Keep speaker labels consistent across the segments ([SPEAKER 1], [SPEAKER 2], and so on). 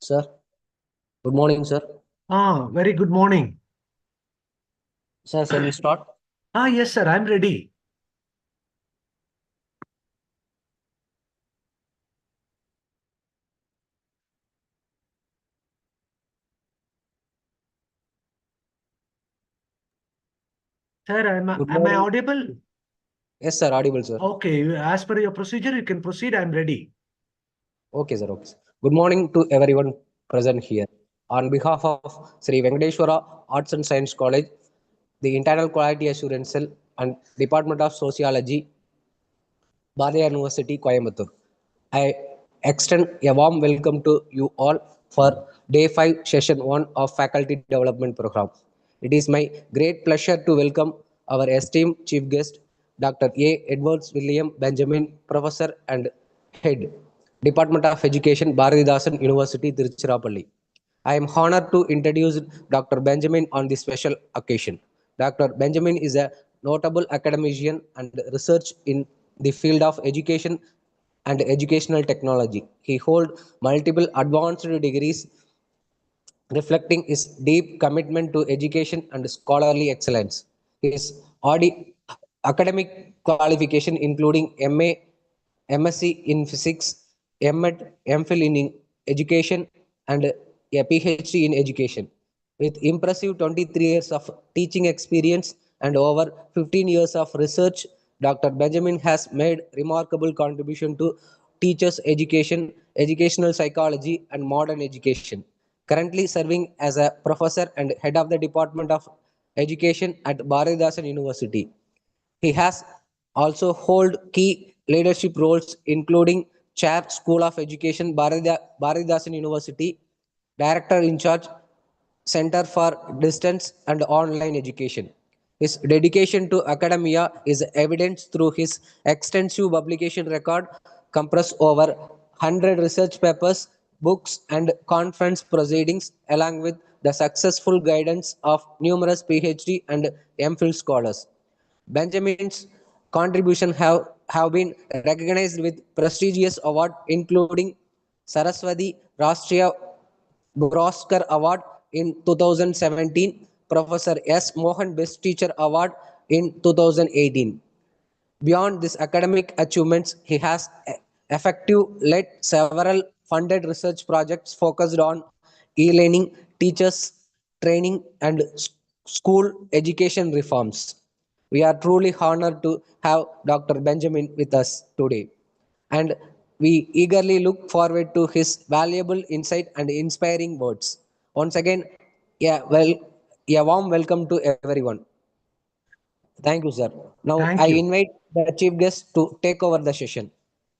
[SPEAKER 1] Sir, good morning, sir.
[SPEAKER 2] Very good morning.
[SPEAKER 1] Sir, shall we start?
[SPEAKER 2] Yes, sir, I'm ready. Sir,
[SPEAKER 1] Good
[SPEAKER 2] am I
[SPEAKER 1] morning.
[SPEAKER 2] audible?
[SPEAKER 1] Yes, sir, audible, sir.
[SPEAKER 2] Okay, as per your procedure, you can proceed. I'm ready.
[SPEAKER 1] Okay, sir. Okay, sir. Good morning to everyone present here. On behalf of Sri Venkateshwara Arts and Science College, the Internal Quality Assurance Cell, and Department of Sociology, Bharatiya University, Coimbatore, I extend a warm welcome to you all for Day 5, Session 1 of Faculty Development Program. It is my great pleasure to welcome our esteemed Chief Guest, Dr. A. Edwards William Benjamin, Professor and Head, Department of Education, Bharatidasan University, Tiruchirappalli. I am honored to introduce Dr. Benjamin on this special occasion. Dr. Benjamin is a notable academician and research in the field of education and educational technology. He holds multiple advanced degrees reflecting his deep commitment to education and scholarly excellence. His academic qualification including MA, MSc in physics, MEd, MPhil in education, and a PhD in education. With impressive 23 years of teaching experience and over 15 years of research, Dr. Benjamin has made remarkable contribution to teachers' education, educational psychology, and modern education. Currently serving as a professor and head of the Department of Education at Bharatidasan University. He has also held key leadership roles including Chair School of Education, Bharatidasan University, Director in charge, Center for Distance and Online Education. His dedication to academia is evident through his extensive publication record, compressed over 100 research papers, books, and conference proceedings, along with the successful guidance of numerous PhD and MPhil scholars. Benjamin's contributions have been recognized with prestigious awards, including Saraswati Rashtriya Broskar Award in 2017, Professor S. Mohan Best Teacher Award in 2018. Beyond these academic achievements, he has effective led several funded research projects focused on e-learning, teachers training, and school education reforms. We are truly honored to have Dr. Benjamin with us today, and we eagerly look forward to his valuable insight and inspiring words. Once again, a warm welcome to everyone. Thank you, sir. Now I
[SPEAKER 2] Thank you.
[SPEAKER 1] invite the chief guest to take over the session.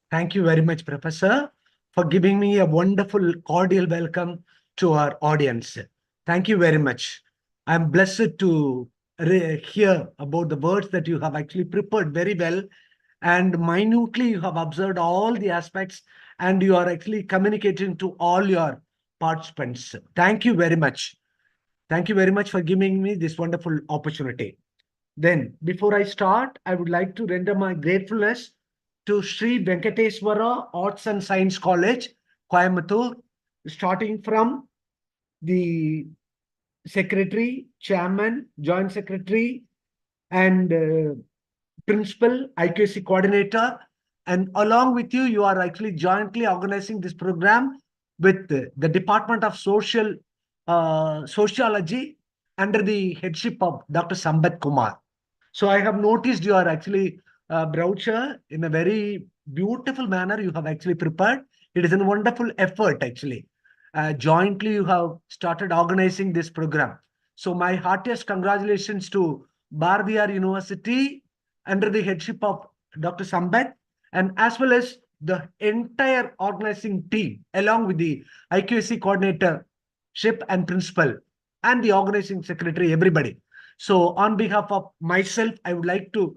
[SPEAKER 2] Thank you very much, Professor, for giving me a wonderful, cordial welcome to our audience. Thank you very much. I'm blessed to hear about the words that you have actually prepared very well, and minutely you have observed all the aspects, and you are actually communicating to all your participants. Thank you very much. Thank you very much for giving me this wonderful opportunity. Then, before I start, I would like to render my gratefulness to Sri Venkateswara Arts and Science College, Coimbatore, starting from the secretary, chairman, joint secretary, and principal, IQC coordinator. And along with you, you are actually jointly organizing this program with the Department of Sociology under the headship of Dr. Sambat Kumar. So I have noticed you are actually brochure in a very beautiful manner. You have actually prepared. It is a wonderful effort actually. Jointly, you have started organizing this program. So my heartiest congratulations to Bardiyar University under the headship of Dr. Sambat, and as well as the entire organizing team along with the IQAC coordinator, ship and principal, and the organizing secretary, everybody. So on behalf of myself, I would like to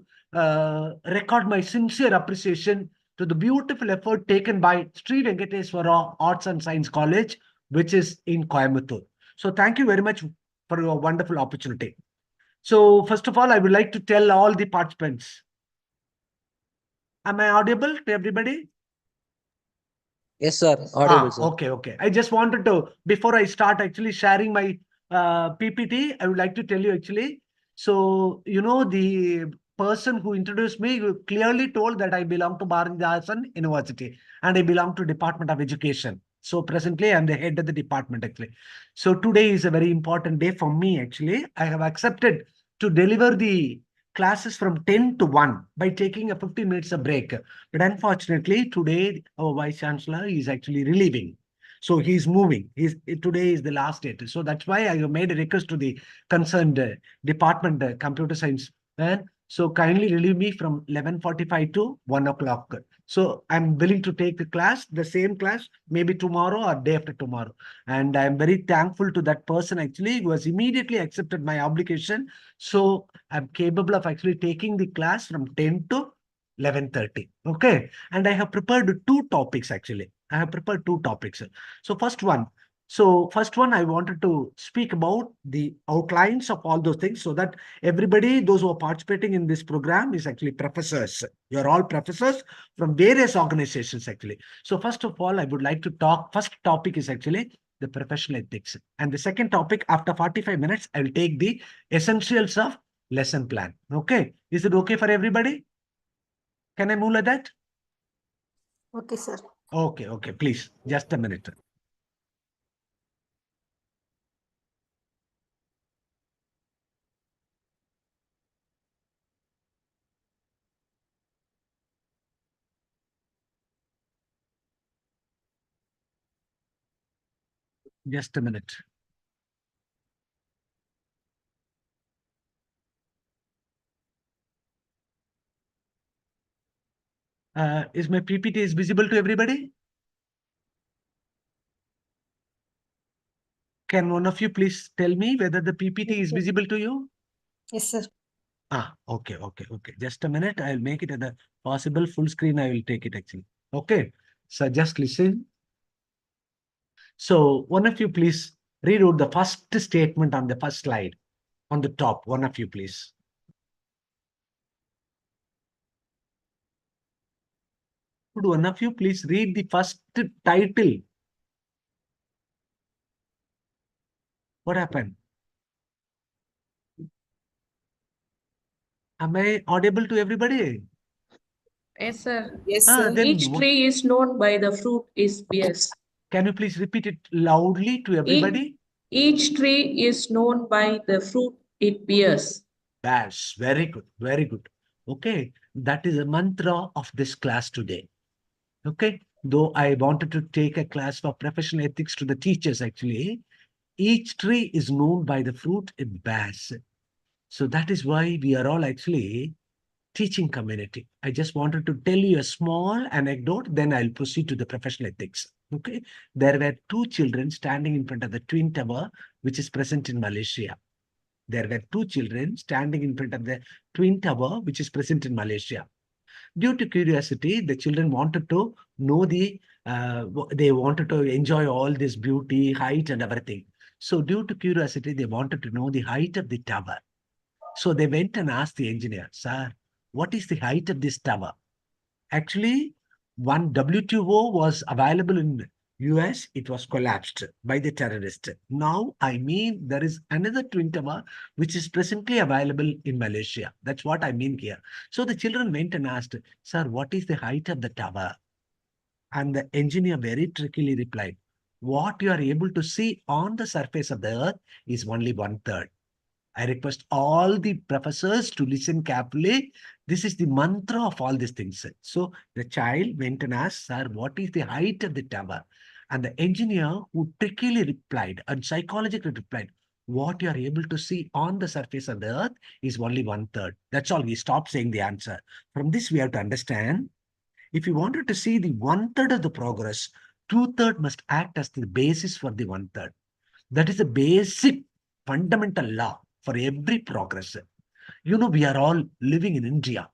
[SPEAKER 2] record my sincere appreciation to the beautiful effort taken by Sri Venkateswara Arts and Science College, which is in Coimbatore. So thank you very much for your wonderful opportunity. So first of all, I would like to tell all the participants. Am I audible to everybody?
[SPEAKER 1] Yes, sir. Audible, sir.
[SPEAKER 2] Okay. I just wanted to, before I start actually sharing my PPT, I would like to tell you actually. So, the person who introduced me clearly told that I belong to Bharatdasan University and I belong to Department of Education. So presently, I'm the head of the department actually. So today is a very important day for me actually. I have accepted to deliver the classes from 10 to 1 by taking a 15 minutes of break. But unfortunately, today our vice chancellor is actually relieving. So he's moving. Today is the last date. So that's why I made a request to the concerned department, computer science. And so kindly relieve me from 11:45 to 1 o'clock. So I'm willing to take the class, the same class, maybe tomorrow or day after tomorrow. And I'm very thankful to that person actually who has immediately accepted my obligation. So I'm capable of actually taking the class from 10 to 11:30. Okay. And I have prepared two topics actually. I have prepared two topics. So first one, I wanted to speak about the outlines of all those things so that everybody, those who are participating in this program is actually professors. You're all professors from various organizations actually. So first of all, I would like to talk, first topic is actually the professional ethics. And the second topic, after 45 minutes, I will take the essentials of lesson plan. Okay. Is it okay for everybody? Can I move like that?
[SPEAKER 3] Okay, sir.
[SPEAKER 2] Okay, please, just a minute. Just a minute. Is my PPT is visible to everybody? Can one of you please tell me whether the PPT is visible to you?
[SPEAKER 3] Yes, sir.
[SPEAKER 2] Okay. Just a minute. I'll make it at the possible full screen. I will take it actually. Okay. So just listen. So one of you please read out the first statement on the first slide on the top. One of you please. Could one of you please read the first title? What happened? Am I audible to everybody?
[SPEAKER 4] Yes, sir.
[SPEAKER 3] Yes, sir.
[SPEAKER 2] Then
[SPEAKER 4] Each tree is known by the fruit it bears.
[SPEAKER 2] can you please repeat it loudly to everybody?
[SPEAKER 4] Each tree is known by the fruit it bears.
[SPEAKER 2] That's very good. Very good. Okay. That is a mantra of this class today. Okay. Though I wanted to take a class for professional ethics to the teachers, actually, each tree is known by the fruit it bears. So that is why we are all actually teaching community. I just wanted to tell you a small anecdote, then I'll proceed to the professional ethics. Okay. There were two children standing in front of the Twin Tower, which is present in Malaysia. There were two children standing in front of the Twin Tower, which is present in Malaysia. Due to curiosity, the children wanted to know they wanted to enjoy all this beauty, height, and everything. So, due to curiosity, they wanted to know the height of the tower. So, they went and asked the engineer, Sir, what is the height of this tower? Actually, one WTO was available in US, it was collapsed by the terrorist. Now, I mean, there is another twin tower which is presently available in Malaysia. That's what I mean here. So the children went and asked, Sir, what is the height of the tower? And the engineer very trickily replied, what you are able to see on the surface of the earth is only 1/3. I request all the professors to listen carefully. This is the mantra of all these things. So the child went and asked, Sir, what is the height of the tower? And the engineer who trickily replied and psychologically replied, what you are able to see on the surface of the earth is only 1/3. That's all. He stopped saying the answer. From this, we have to understand, if you wanted to see the 1/3 of the progress, 2/3 must act as the basis for the 1/3. That is a basic fundamental law for every progress. We are all living in India.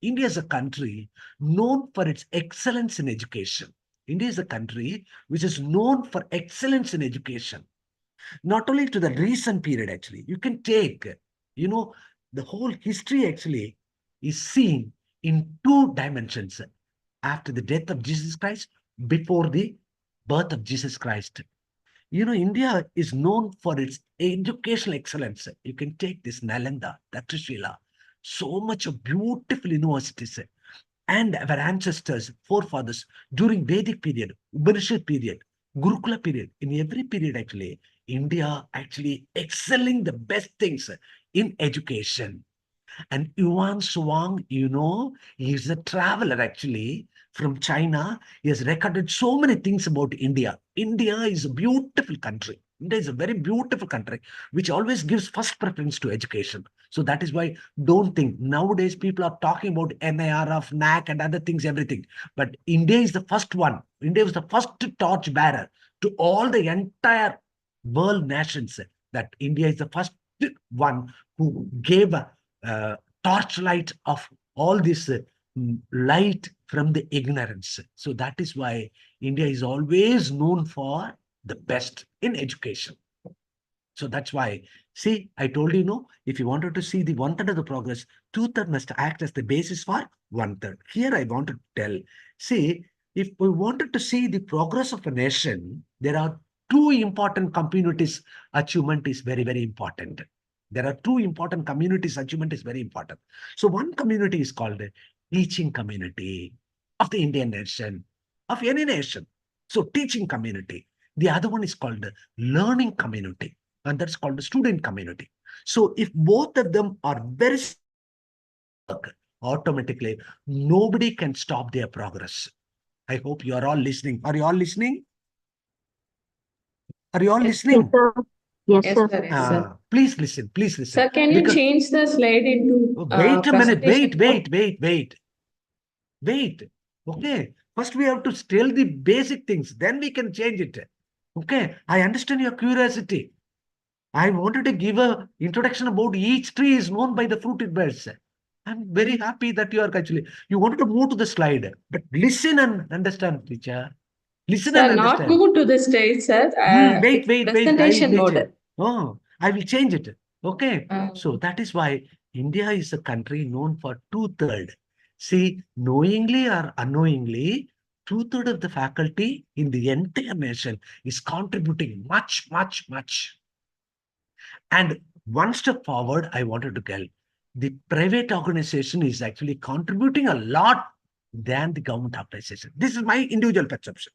[SPEAKER 2] India is a country known for its excellence in education. India is a country which is known for excellence in education. Not only to the recent period, actually, you can take, the whole history actually is seen in two dimensions. After the death of Jesus Christ, before the birth of Jesus Christ. You know, India is known for its educational excellence. You can take this Nalanda, Takshashila, so much of beautiful universities. And our ancestors, forefathers, during Vedic period, Upanishad period, Gurukula period, in every period actually, India actually excelling the best things in education. And Yuan Shuang, you know, he's a traveler actually from China. He has recorded so many things about India. India is a beautiful country. India is a very beautiful country, which always gives first preference to education. So that is why don't think nowadays people are talking about NIRF, NAC, and other things, everything. But India is the first one. India was the first torch bearer to all the entire world nations. That India is the first one who gave a torchlight of all this light from the ignorance. So that is why India is always known for the best in education. So that's why, see, I told you, no, if you wanted to see the 1/3 of the progress, 2/3 must act as the basis for 1/3. Here I want to tell, see, if we wanted to see the progress of a nation, there are two important communities. Achievement is very, very important. There are two important communities. Achievement is very important. So one community is called the teaching community of the Indian nation, of any nation. So teaching community. The other one is called the learning community, and that's called the student community. So if both of them are very automatically, nobody can stop their progress. I hope you are all listening. Are you all listening? Are you all
[SPEAKER 4] Yes,
[SPEAKER 2] listening?
[SPEAKER 3] sir. Yes,
[SPEAKER 4] Yes,
[SPEAKER 3] sir.
[SPEAKER 4] sir. Yes, sir.
[SPEAKER 2] Please listen. Please listen.
[SPEAKER 4] Sir, can you
[SPEAKER 2] Because
[SPEAKER 4] change the slide into
[SPEAKER 2] wait a minute.
[SPEAKER 4] presentation mode?
[SPEAKER 2] Wait. Okay. First, we have to tell the basic things. Then we can change it. Okay. I understand your curiosity. I wanted to give a introduction about each tree is known by the fruit it bears. I'm very happy that you are actually, you wanted to move to the slide, but listen and understand, teacher. Listen and
[SPEAKER 4] Sir, not
[SPEAKER 2] understand.
[SPEAKER 4] move to the stage, sir.
[SPEAKER 2] Wait. I will
[SPEAKER 4] Presentation
[SPEAKER 2] change it.
[SPEAKER 4] mode.
[SPEAKER 2] Oh, I will change it. Okay.
[SPEAKER 4] Um,
[SPEAKER 2] So that is why India is a country known for 2/3. See, knowingly or unknowingly, 2/3 of the faculty in the entire nation is contributing much. And one step forward, I wanted to tell, the private organization is actually contributing a lot than the government organization. This is my individual perception.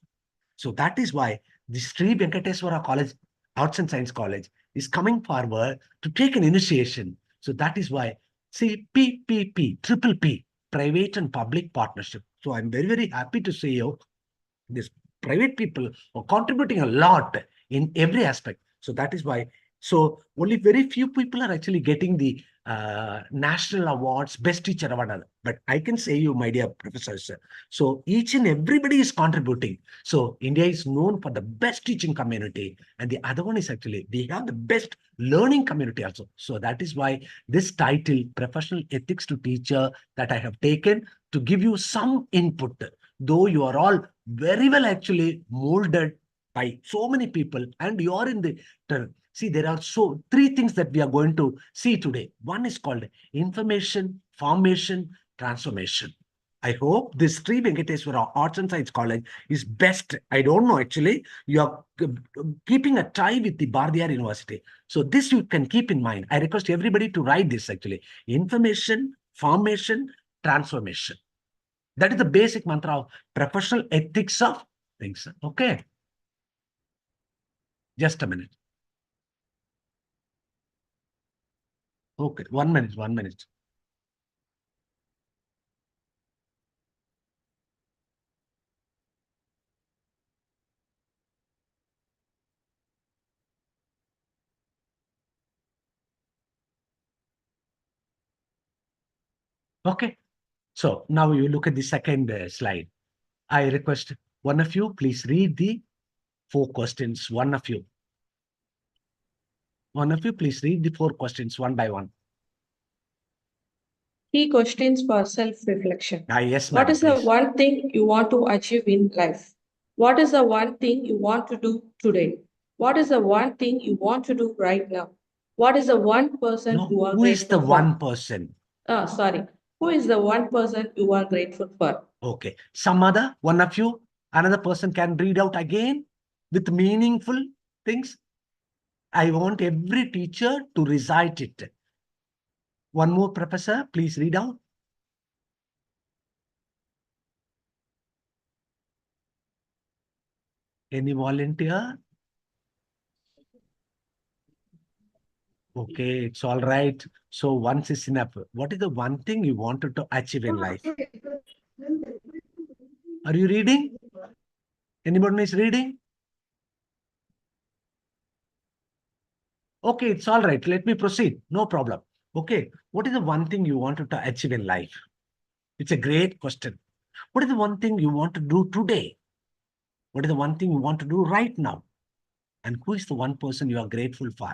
[SPEAKER 2] So that is why the Sri Venkateswara College, Arts and Science College, is coming forward to take an initiation. So that is why, see, PPP, triple P, private and public partnership. So I'm very, very happy to say you, these private people are contributing a lot in every aspect. So that is why, so only very few people are actually getting the national awards, best teacher award. But I can say you, my dear professors, so each and everybody is contributing. So India is known for the best teaching community, and the other one is actually we have the best learning community also. So that is why this title, Professional Ethics to Teacher, that I have taken to give you some input, though you are all very well actually molded by so many people, and you are in the see, there are so three things that we are going to see today. One is called information, formation, transformation. I hope this Sri Venkateswara Arts and Science College is best. I don't know actually. You are keeping a tie with the Bardiyar University. So this you can keep in mind. I request everybody to write this actually. Information, formation, transformation. That is the basic mantra of professional ethics of things. Okay. Just a minute. Okay, 1 minute. Okay. So now you look at the second slide. I request one of you, please read the 4 questions. One of you, please read the 4 questions one by one.
[SPEAKER 4] Key questions for self-reflection.
[SPEAKER 2] Yes,
[SPEAKER 4] What
[SPEAKER 2] madam,
[SPEAKER 4] is the
[SPEAKER 2] please.
[SPEAKER 4] one thing you want to achieve in life? What is the one thing you want to do today? What is the one thing you want to do right now? What is the one person
[SPEAKER 2] No,
[SPEAKER 4] you are
[SPEAKER 2] who is the
[SPEAKER 4] grateful for?
[SPEAKER 2] one person?
[SPEAKER 4] Sorry. Who is the one person you are grateful for?
[SPEAKER 2] Okay. Some other, one of you, Another person can read out again with meaningful things. I want every teacher to recite it. One more, Professor, please read out. Any volunteer? Okay, it's all right. So once is enough. What is the one thing you wanted to achieve in life? Are you reading? Anybody is reading? Okay, it's all right. Let me proceed. No problem. Okay, what is the one thing you wanted to achieve in life? It's a great question. What is the one thing you want to do today? What is the one thing you want to do right now? And who is the one person you are grateful for?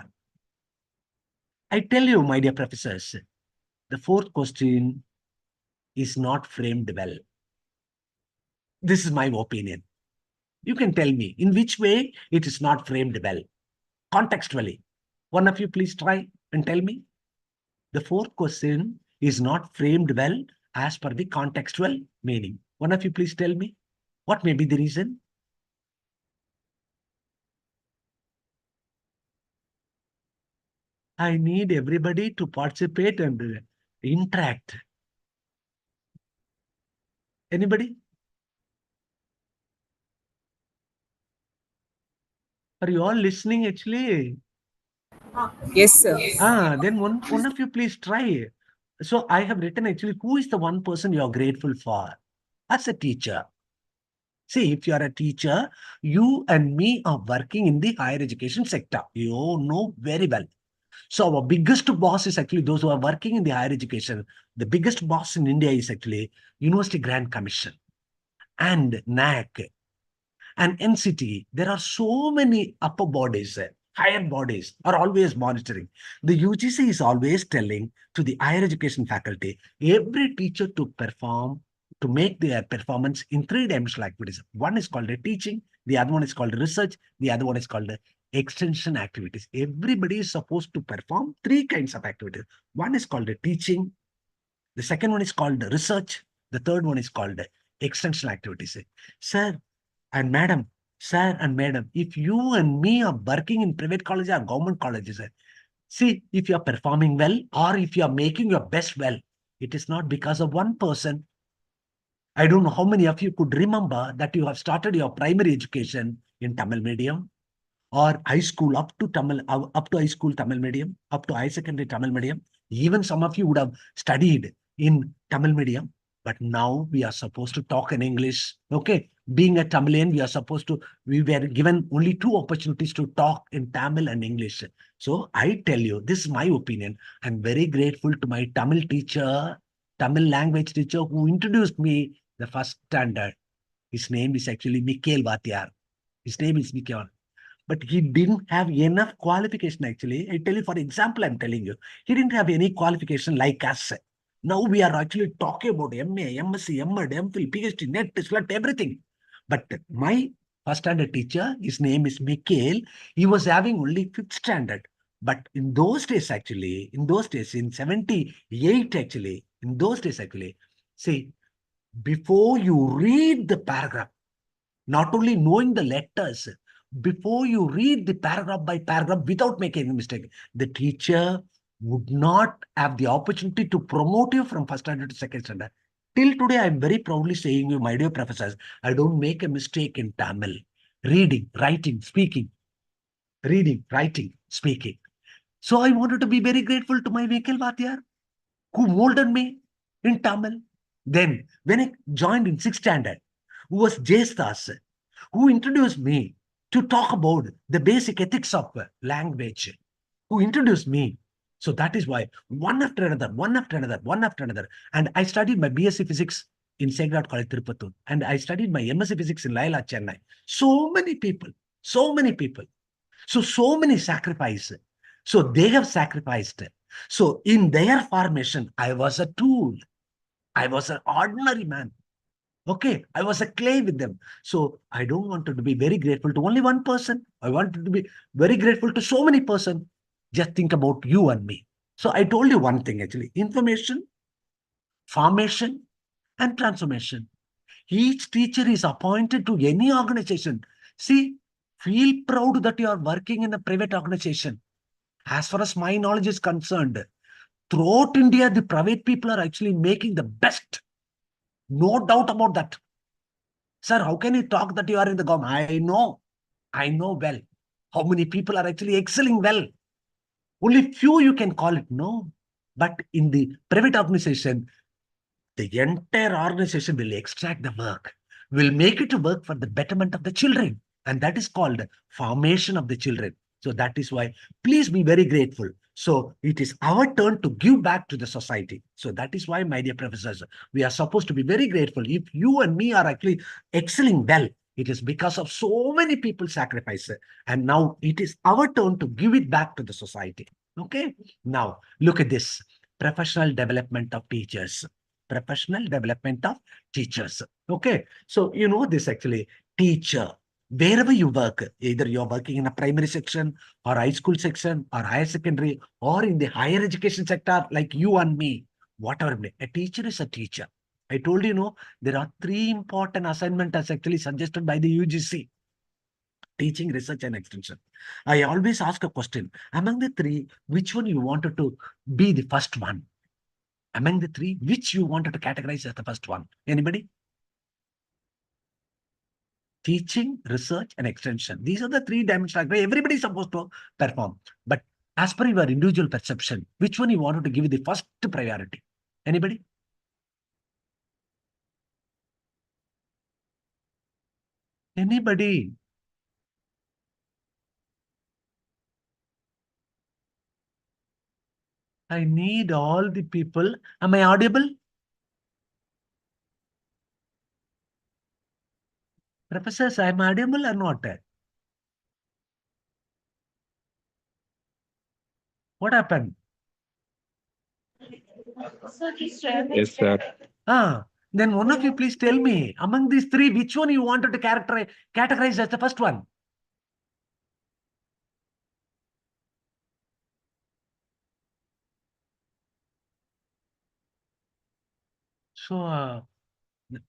[SPEAKER 2] I tell you, my dear professors, the fourth question is not framed well. This is my opinion. You can tell me in which way it is not framed well, contextually. One of you please try and tell me. The fourth question is not framed well as per the contextual meaning. One of you please tell me what may be the reason? I need everybody to participate and interact. Anybody? Are you all listening actually?
[SPEAKER 5] Yes, sir.
[SPEAKER 2] Then one of you please try. So I have written actually, who is the one person you are grateful for as a teacher? See, if you are a teacher, you and me are working in the higher education sector. You know very well. So our biggest boss is actually those who are working in the higher education. The biggest boss in India is actually University Grant Commission and NAC and NCT. There are so many upper bodies, higher bodies are always monitoring. The UGC is always telling to the higher education faculty, every teacher to perform, to make their performance in three-dimensional activities. One is called a teaching, the other one is called research, the other one is called extension activities. Everybody is supposed to perform three kinds of activities. One is called a teaching, the second one is called research, the third one is called extension activities. Sir and madam, sir and madam, if you and me are working in private colleges or government colleges, see, if you are performing well or if you are making your best well, it is not because of one person. I don't know how many of you could remember that you have started your primary education in Tamil medium or high school up to high school Tamil medium, up to high secondary Tamil medium. Even some of you would have studied in Tamil medium, but now we are supposed to talk in English. Okay, being a Tamilian, we were given only two opportunities to talk in Tamil and English. So I tell you, this is my opinion. I'm very grateful to my Tamil teacher, Tamil language teacher who introduced me the first standard. His name is actually Mikhail Vatyar. His name is Mikhail. But he didn't have enough qualification actually. I tell you, for example, I'm telling you, he didn't have any qualification like us. Now we are actually talking about MA, MSc, MD, MPhil, PhD, NET, SLUT, everything. But my first standard teacher, his name is Mikhail, he was having only fifth standard. But in those days, actually, in 78, actually, see, before you read the paragraph, not only knowing the letters, before you read the paragraph by paragraph without making any mistake, the teacher would not have the opportunity to promote you from first standard to second standard. Till today, I'm very proudly saying you, my dear professors, I don't make a mistake in Tamil. Reading, writing, speaking. Reading, writing, speaking. So I wanted to be very grateful to my Venkal Vatyar, who molded me in Tamil. Then, when I joined in sixth standard, who was Jestas, who introduced me to talk about the basic ethics of language, who introduced me. So that is why one after another, one after another, one after another. And I studied my BSc Physics in Sacred College, Tirupattur. And I studied my MSc Physics in Laila, Chennai. So many people, so many people. So many sacrifices. So they have sacrificed. So in their formation, I was a tool. I was an ordinary man. Okay, I was a clay with them. So I don't want to be very grateful to only one person. I wanted to be very grateful to so many persons. Just think about you and me. So I told you one thing actually, information, formation, and transformation. Each teacher is appointed to any organization. See, feel proud that you are working in a private organization. As far as my knowledge is concerned, throughout India, the private people are actually making the best. No doubt about that. Sir, how can you talk that you are in the government? I know well how many people are actually excelling well. Only few you can call it, no. But in the private organization, the entire organization will extract the work, will make it to work for the betterment of the children. And that is called formation of the children. So that is why, please be very grateful. So it is our turn to give back to the society. So that is why, my dear professors, we are supposed to be very grateful. If you and me are actually excelling well, it is because of so many people sacrifice. And now it is our turn to give it back to the society. Okay. Now look at this professional development of teachers. Professional development of teachers. Okay. So you know this actually, teacher. Wherever you work, either you're working in a primary section or high school section or higher secondary or in the higher education sector like you and me, whatever, a teacher is a teacher. I told you, no, there are 3 important assignments as actually suggested by the UGC. Teaching, research, and extension. I always ask a question. Among the 3, which one you wanted to be the first one? Among the 3, which you wanted to categorize as the first one? Anybody? Teaching, research, and extension. These are the 3 dimensions. Everybody is supposed to perform. But as per your individual perception, which one you wanted to give the first priority? Anybody? Anybody? I need all the people. Am I audible? Professors, I am audible or not? What happened?
[SPEAKER 6] Yes, sir.
[SPEAKER 2] Then one of you please tell me, among these 3, which one you wanted to categorize as the first one? So,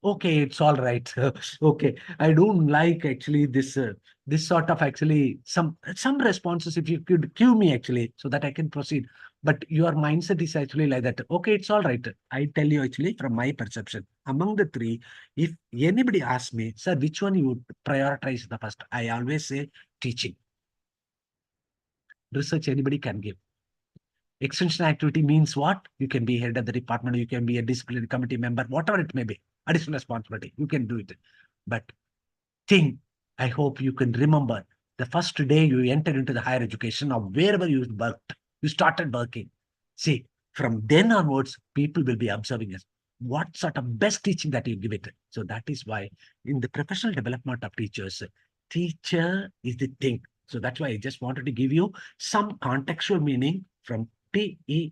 [SPEAKER 2] okay, it's all right. Okay, I don't like actually this sort of actually some responses. If you could cue me actually, so that I can proceed. But your mindset is actually like that. Okay, it's all right. I tell you actually from my perception, among the 3, if anybody asks me, sir, which one you would prioritize the first? I always say teaching. Research anybody can give. Extension activity means what? You can be head of the department, you can be a disciplinary committee member, whatever it may be. Additional responsibility, you can do it. But I hope you can remember the first day you entered into the higher education or wherever you worked, you started working. See, from then onwards, people will be observing us. What sort of best teaching that you give it? So that is why in the professional development of teachers, teacher is the thing. So that's why I just wanted to give you some contextual meaning from Teacher.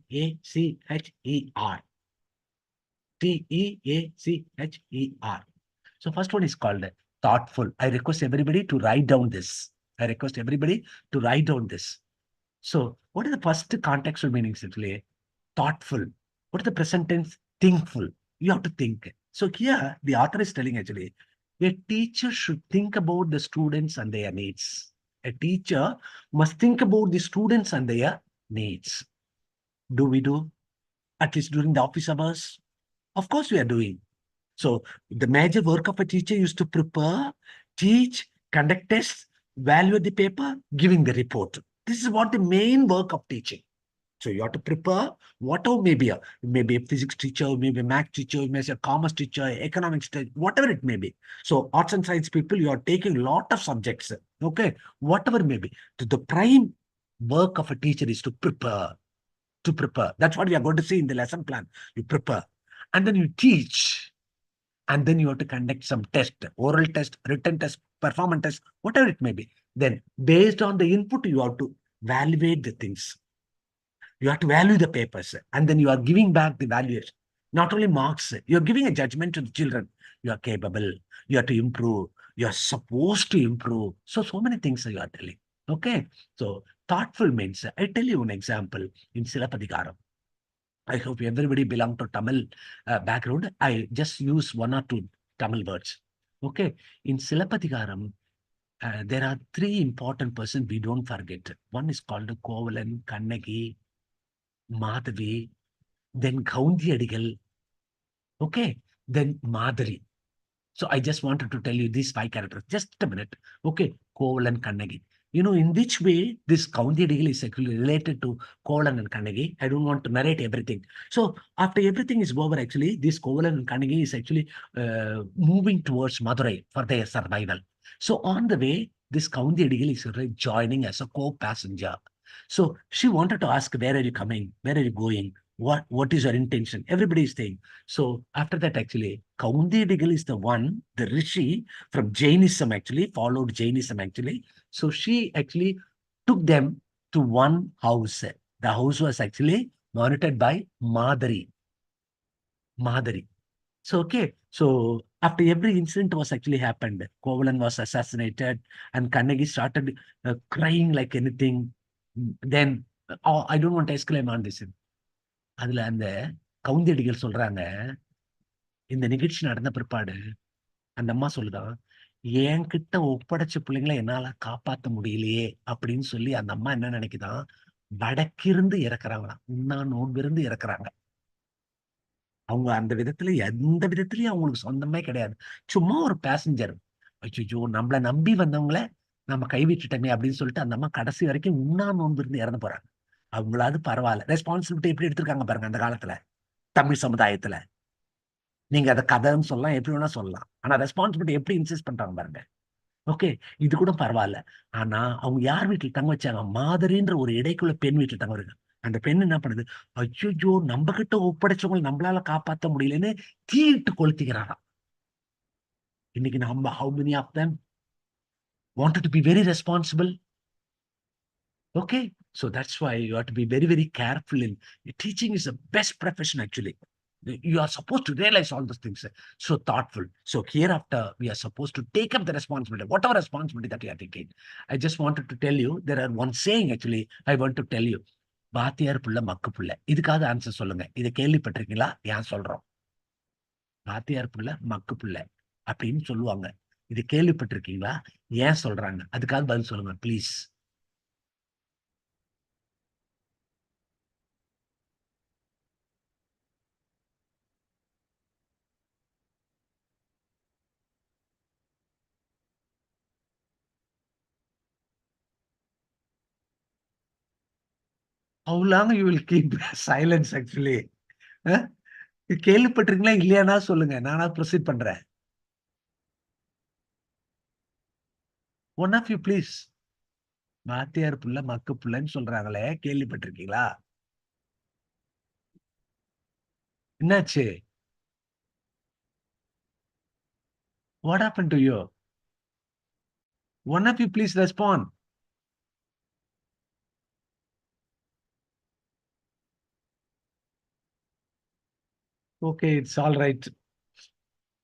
[SPEAKER 2] Teacher. So first one is called thoughtful. I request everybody to write down this. So what is the first contextual meaning simply? Thoughtful. What is the present tense? Thinkful. You have to think. So here the author is telling actually, a teacher should think about the students and their needs. A teacher must think about the students and their needs. Do we do? At least during the office hours? Of course we are doing. So the major work of a teacher is to prepare, teach, conduct tests, evaluate the paper, giving the report. This is what the main work of teaching. So you have to prepare whatever may be. It may be a physics teacher, maybe a math teacher, maybe a commerce teacher, economics teacher, whatever it may be. So arts and science people, you are taking a lot of subjects. Okay, whatever it may be. So the prime work of a teacher is to prepare. That's what we are going to see in the lesson plan. You prepare. And then you teach. And then you have to conduct some test, oral test, written test, performance test, whatever it may be. Then based on the input, you have to evaluate the things. You have to value the papers. And then you are giving back the valuation. Not only marks, you're giving a judgment to the children. You are capable. You have to improve. You are supposed to improve. So many things you are telling. Okay. So thoughtful means, I tell you an example in Silapadikaram. I hope everybody belong to Tamil background. I just use 1 or 2 Tamil words. Okay. In Silappatikaram, there are three important persons we don't forget. One is called Kovalan, Kannagi, Madhavi, then Gaundiyadigal, okay, then Madhuri. So I just wanted to tell you these 5 characters. Just a minute. Okay, Kovalan, Kannagi. You know, in which way this Gaundiyadigal is actually related to Kovalan and Kannagi. I don't want to narrate everything. So after everything is over, actually, this Kovalan and Kannagi is actually moving towards Madurai for their survival. So on the way, this Gaundiyadigal is joining as a co-passenger. So she wanted to ask, where are you coming? Where are you going? What is your intention? Everybody is saying. So after that, actually, Gaundiyadigal is the one, the Rishi from Jainism actually, followed Jainism actually. So she actually took them to one house. The house was actually monitored by Madhuri. Madhuri. So, okay. So after every incident was actually happened, Kovalan was assassinated and Kannagi started crying like anything. Then, I don't want to exclaim on this. அதுல அந்த கவுந்தியடிகள் சொல்றாங்க, இந்த நிகழ்ச்சி நடந்த பிற்பாடு அந்த அம்மா சொல்லுதான், என்கிட்ட ஒப்படைச்ச பிள்ளைங்களை என்னால காப்பாத்த முடியலையே அப்படின்னு சொல்லி அந்த அம்மா என்ன நினைக்குதான், வடக்கிருந்து இறக்குறாங்களாம், நோன்பிருந்து இறக்குறாங்க. அவங்க அந்த விதத்துல எந்த விதத்திலயும் அவங்களுக்கு சொந்தமே கிடையாது. சும்மா ஒரு பேசஞ்சர். அச்சோ, நம்மள நம்பி வந்தவங்கள நம்ம கைவிட்டுட்டோமே அப்படின்னு சொல்லிட்டு அந்த அம்மா கடைசி வரைக்கும் நோன்பிருந்து இறந்து போறாங்க. அவங்களாவது பரவாயில்ல. ரெஸ்பான்சிபிலிட்டி எப்படி எடுத்திருக்காங்க பாருங்க அந்த காலத்துல தமிழ் சமுதாயத்துல. நீங்க அதை கதைன்னு சொல்லலாம், எப்படி வேணா சொல்லலாம். ஆனா ரெஸ்பான்சிபிலிட்டி எப்படி இன்சிஸ்ட் பண்றாங்க பாருங்க. ஓகே, இது கூட பரவாயில்ல. ஆனா அவங்க யார் வீட்டில் தங்க வச்சாங்க? மாதரின்ற ஒரு இடைக்குள்ள பெண் வீட்டில் தங்க வருங்க. அந்த பெண் என்ன பண்ணுது, ஐயோ நம்ம கிட்ட ஒப்படைச்சவங்களை நம்மளால காப்பாற்ற முடியலன்னு தீட்டு கொளுத்திக்கிறாராம். இன்னைக்கு நம்ம how many of them wanted to be very responsible? Okay, so that's why you have to be very, very careful. In teaching is the best profession actually. You are supposed to realize all those things. So thoughtful. So hereafter, we are supposed to take up the responsibility, whatever responsibility that you are taking. I just wanted to tell you, there are one saying actually, I want to tell you. வாத்தியார் புள்ள மக்கு புள்ள. இதுக்காக answer சொல்லுங்க. இதை கேள்விப்பட்டிருக்கீங்களா? ஏன் சொல்றோம்? வாத்தியார் புள்ள மக்கு புள்ள அப்படின்னு சொல்லுவாங்க. இது கேள்விப்பட்டிருக்கீங்களா? ஏன் சொல்றாங்க? அதுக்காக பதில் சொல்லுங்க please. How long you will keep silence actually? கேள்விப்பட்டிருக்கீங்களா இல்லையானா சொல்லுங்க, நானா ப்ரொசீட் பண்றேன். One of you please. வாத்தியார் புள்ள மக்கு புள்ளன்னு சொல்றாங்களே, கேள்விப்பட்டிருக்கீங்களா? என்னாச்சு? What happened to you? One of you please respond. Okay, it's all right.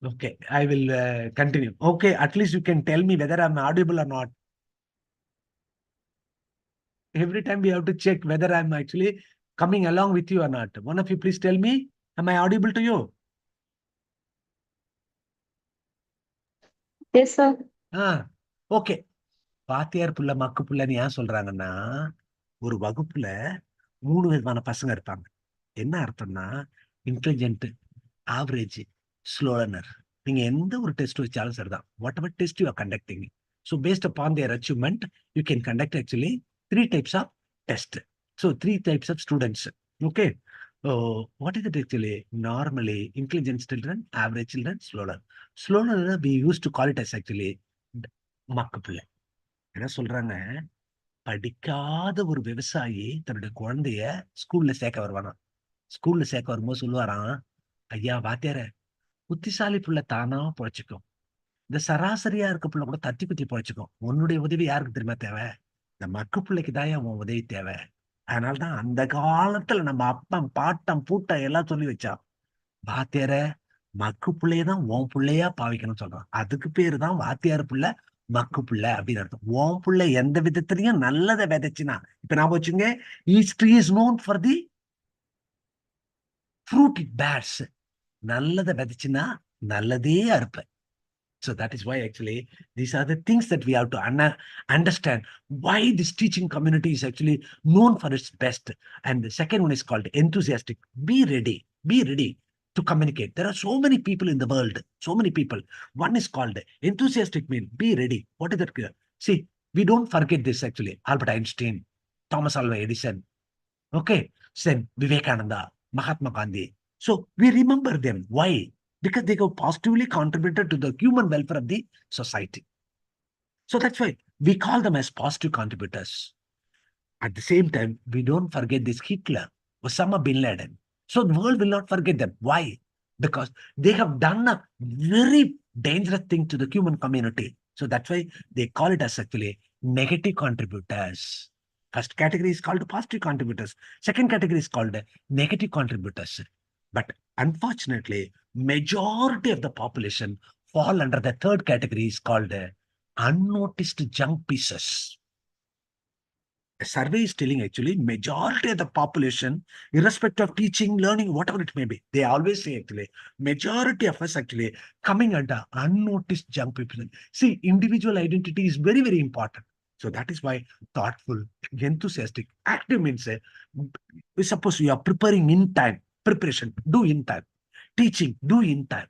[SPEAKER 2] Okay, I will continue. Okay, at least you can tell me whether I'm audible or not. Every time we have to check whether I'm actually coming along with you or not. One of you please tell me, am I audible to you?
[SPEAKER 4] Yes, sir.
[SPEAKER 2] Okay. வாத்தியார் புள்ள மக்கு புள்ளன்னு ஏன் சொல்றாங்கன்னா, ஒரு வகுப்புல 3 விதமான பசங்க இருப்பாங்க. என்ன அர்த்தம்னா, இன்டெலிஜென்ட், ஆவரேஜ், ஸ்லோ லேர்னர். நீங்க எந்த ஒரு டெஸ்ட் வச்சாலும் சரிதான். What ever test you are conducting, so based upon there achievement you can conduct actually 3 types of test. So 3 types of students. Okay. What is it actually? Normally, intelligent children, average children, slow learner. Slow learner we used to call it as actually மக்கு பிள்ளை. என்ன சொல்றாங்க, படிக்காத ஒரு விவசாயி தன்னுடைய குழந்தைய ஸ்கூல்ல சேர்க்க வருவானா. ஸ்கூல்ல சேர்க்க வரும்போது சொல்லுவாராம், ஐயா வாத்தியார, புத்திசாலி புள்ள தானா பொழைச்சிக்கும், இந்த சராசரியா இருக்க புள்ள கூட தத்தி குத்தி பொழைச்சிக்கும். உன்னுடைய உதவி யாருக்கு தெரியுமா தேவை? இந்த மக்கு பிள்ளைக்கு தான் உன் உதவி தேவை. அதனால்தான் அந்த காலத்துல நம்ம அப்பம் பாட்டம் பூட்டம் எல்லாம் சொல்லி வச்சான், வாத்தியார மக்கு பிள்ளையதான் உன் பிள்ளையா பாவிக்கணும்னு சொல்றான். அதுக்கு பேரு தான் வாத்தியார் புள்ள மக்கு புள்ள அப்படின்னு அர்த்தம். உன் புள்ள எந்த விதத்திலையும் நல்லதை விதைச்சுனா, இப்ப நான் வச்சுங்க, each tree is known for the fruit it bears. நல்லதை விதைச்சுன்னா நல்லதே அறுப்பேன். So that is why actually these are the things that we have to understand why this teaching community is actually known for its best. And the second one is called enthusiastic. Be ready. Be ready to communicate. There are so many people in the world. So many people. One is called enthusiastic mean be ready. What is that? See, we don't forget this actually. Albert Einstein, Thomas Alva Edison. Okay. Then Vivekananda, Mahatma Gandhi. So we remember them. Why? Because they have positively contributed to the human welfare of the society. So that's why we call them as positive contributors. At the same time, we don't forget this Hitler, Osama bin Laden. So the world will not forget them. Why? Because they have done a very dangerous thing to the human community. So that's why they call it as actually negative contributors. First category is called positive contributors. Second category is called negative contributors. But unfortunately, majority of the population fall under the third category is called unnoticed junk pieces. A survey is telling actually majority of the population, irrespective of teaching, learning, whatever it may be, they always say actually majority of us actually coming under unnoticed junk people. See, individual identity is very, very important. So that is why thoughtful, enthusiastic, active means suppose you are preparing in time, preparation, do in time, teaching, do in time,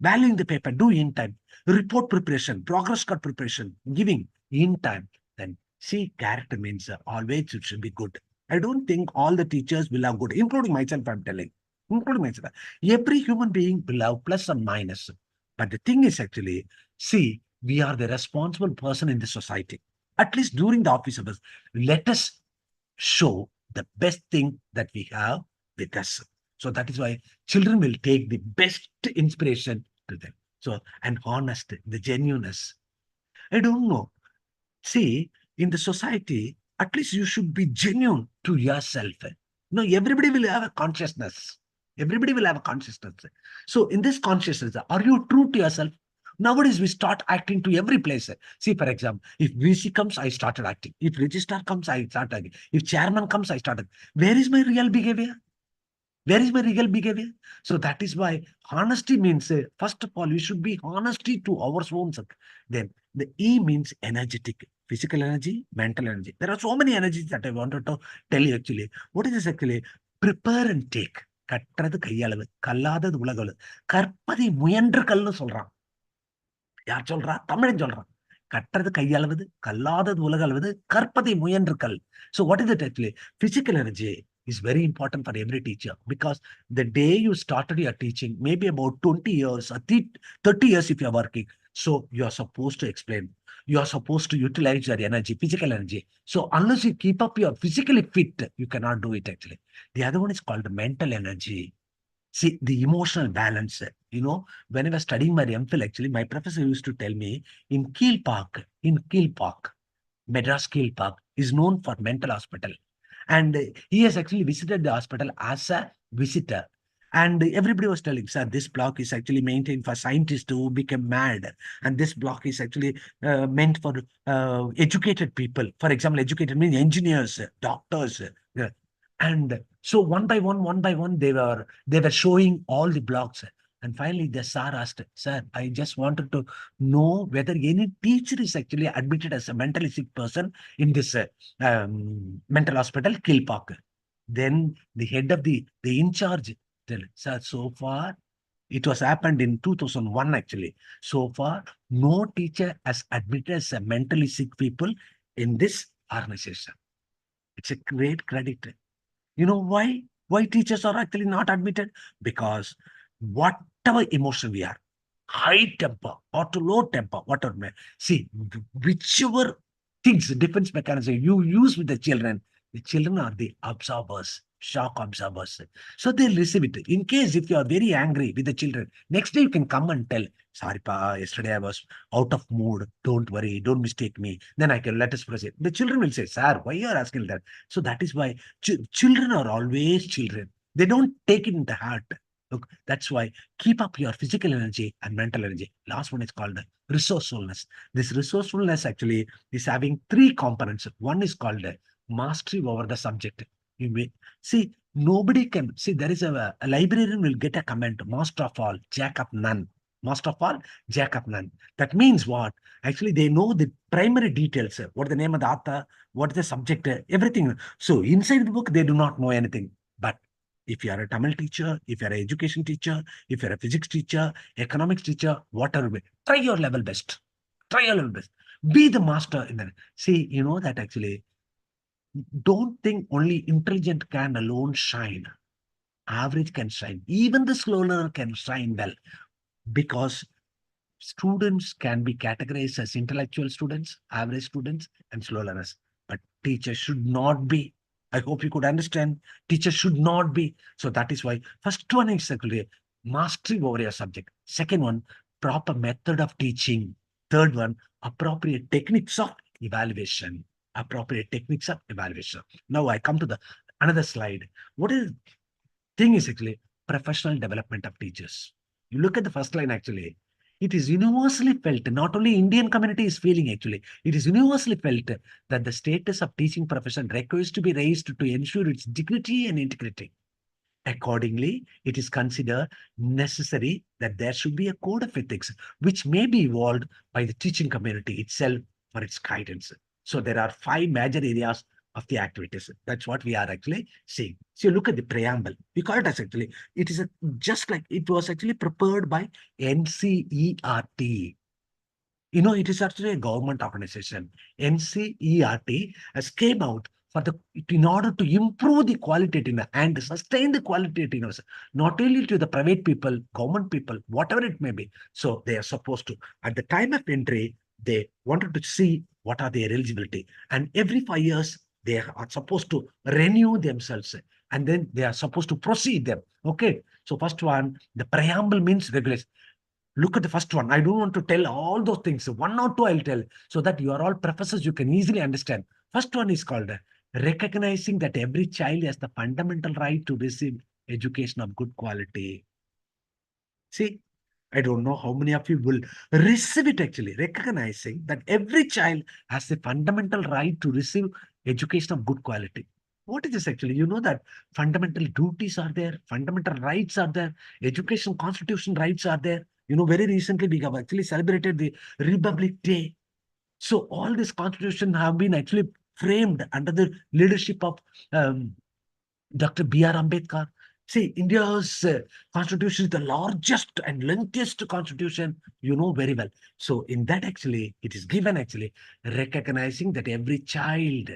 [SPEAKER 2] valuing the paper, do in time, report preparation, progress card preparation, giving in time. Then see, character means always it should be good. I don't think all the teachers will have good, including myself, I'm telling. Including myself. Every human being will have plus and minus. But the thing is actually, see, we are the responsible person in the society. At least during the office hours, let us show the best thing that we have with us. So that is why children will take the best inspiration to them. So, and honest, the genuineness. I don't know. See, in the society, at least you should be genuine to yourself. No, everybody will have a consciousness. Everybody will have a consciousness. So in this consciousness, are you true to yourself? Nowadays, we start acting to every place. See, for example, if VC comes, I started acting. If registrar comes, I start acting. If chairman comes, I started. Where is my real behavior? Where is my real behavior? So that is why honesty means, first of all, we should be honesty to our own self. Then the E means energetic, physical energy, mental energy. There are so many energies that I wanted to tell you actually. What is this actually? Prepare and take. கற்றது கையளவு கல்லாதது உலகளவு கற்பதை முயன்று கல்னு சொல்றான். யார் சொல்றா? தமிழன் சொல்றான். கற்றது கையளவது கல்லாதது உலகளவது கற்பதை முயன்று கல். So what is it actually? Physical energy is very important for every teacher, because the day you started your teaching, maybe about 20 years or 30 years if you are working, so you are supposed to explain. You are supposed to utilize your energy, physical energy. So unless you keep up your physically fit, you cannot do it actually. The other one is called mental energy. See, the emotional balance. You know, when I was studying my MPhil, actually, my professor used to tell me in Keel Park, Madras Keel Park is known for mental hospital. And he has actually visited the hospital as a visitor. And everybody was telling, sir, this block is actually maintained for scientists who become mad. And this block is actually meant for educated people. For example, educated means engineers, doctors. And so one by one, they were showing all the blocks. And finally, the sir asked, sir, I just wanted to know whether any teacher is actually admitted as a mentally sick person in this mental hospital, Keel Park. Then the head of the in charge, sir, so far, it was happened in 2001 actually. So far, no teacher has admitted as a mentally sick people in this organization. It's a great credit. You know why? Why teachers are actually not admitted? Because whatever emotion we are, high temper or to low temper, whatever may, see, whichever things, defense mechanism you use with the children are the absorbers, shock absorbers. So they'll receive it. In case if you are very angry with the children, next day you can come and tell, sorry, pa, yesterday I was out of mood. Don't worry, don't mistake me. Then I can let us proceed. The children will say, sir, why you are asking that? So that is why children are always children. They don't take it in the heart. Look, that's why keep up your physical energy and mental energy. Last one is called resourcefulness. This resourcefulness actually is having three components. One is called mastery over the subject. You may see, nobody can see, there is a librarian will get a comment, master of all, jack of none. Master of all, Jack of none. That means what? Actually, they know the primary details. What the name of the author, what is the subject, everything. So inside the book, they do not know anything. But if you are a Tamil teacher, if you are an education teacher, if you're a physics teacher, economics teacher, whatever, try your level best. Try your level best. Be the master in that. See, you know that actually, don't think only intelligent can alone shine. Average can shine. Even the slow learner can shine well, because students can be categorized as intellectual students, average students, and slow learners. But teachers should not be. I hope you could understand. Teachers should not be. So that is why first one is actually mastery over your subject. Second one, proper method of teaching. Third one, appropriate techniques of evaluation. Appropriate techniques of evaluation. Now I come to the another slide. What is thing is actually professional development of teachers. You look at the first line actually. It is universally felt, not only Indian community is feeling actually, it is universally felt that the status of teaching profession requires to be raised to ensure its dignity and integrity. Accordingly, it is considered necessary that there should be a code of ethics, which may be evolved by the teaching community itself for its guidance. So there are 5 major areas of the activities. That's what we are actually seeing. So you look at the preamble. We call it as actually, it is just like it was actually prepared by NCERT. You know, it is actually a government organization. NCERT has came out in order to improve the qualitative and sustain the qualitativeness, not only to the private people, government people, whatever it may be. So they are supposed to, at the time of entry, they wanted to see what are their eligibility. And every 5 years, they are supposed to renew themselves. And then they are supposed to proceed them. Okay. So first one, the preamble means regulation. Look at the first one. I don't want to tell all those things. 1 or 2 I'll tell, so that you are all professors, you can easily understand. First one is called recognizing that every child has the fundamental right to receive education of good quality. See, I don't know how many of you will receive it actually, recognizing that every child has the fundamental right to receive education of good quality. What is this actually? You know that fundamental duties are there, fundamental rights are there, education constitution rights are there. You know, very recently we have actually celebrated the Republic Day. So all this constitution have been actually framed under the leadership of Dr. B.R. Ambedkar. See, India's constitution is the largest and lengthiest constitution, you know very well. So in that actually, it is given actually recognizing that every child,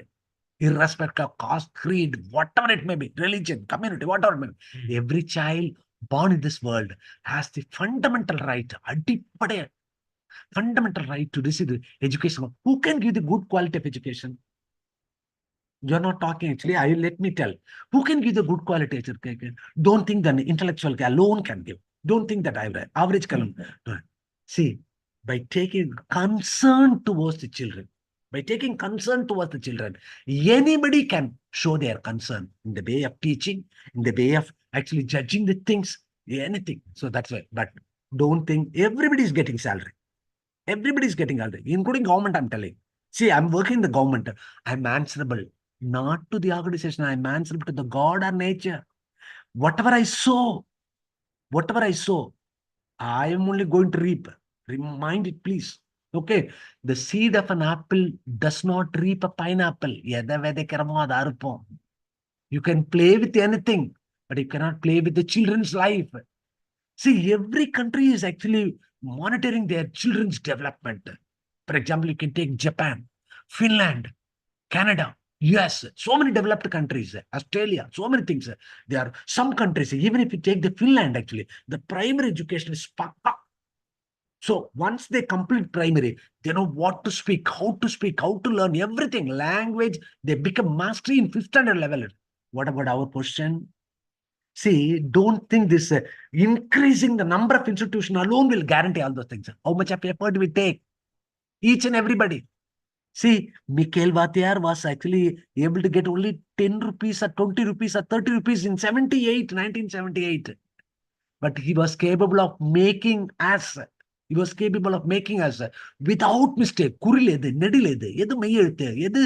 [SPEAKER 2] irrespective of caste, creed, whatever it may be, religion, community, whatever it may be, every child born in this world has the fundamental right, fundamental right to receive education. Who can give the good quality of education? You're not talking actually. Let me tell. Who can give the good quality education? Don't think that intellectual alone can give. Don't think that average can. See, by taking concern towards the children, anybody can show their concern in the way of teaching, in the way of actually judging the things, anything. So that's why. But don't think everybody is getting salary. Everybody is getting salary, including government, I'm telling. See, I'm working in the government. I'm answerable not to the organization. I'm answerable to the God or nature. Whatever I sow, I am only going to reap. Remind it, please. Okay. The seed of an apple does not reap a pineapple. You can play with anything, but you cannot play with the children's life. See, every country is actually monitoring their children's development. For example, you can take Japan, Finland, Canada, US, so many developed countries, Australia, so many things. There are some countries, even if you take the Finland, actually, the primary education is pakka. So once they complete primary, they know what to speak, how to learn everything. Language, they become mastery in 5th standard level. What about our question? See, don't think this increasing the number of institutions alone will guarantee all those things. How much of effort we take? Each and everybody. See, Mikhail Vatiyar was actually able to get only 10 rupees or 20 rupees or 30 rupees in 1978. But he was capable of making us. Without mistake. குறில் எது, நெடில் எது, எது மெய் எழுத்து, எது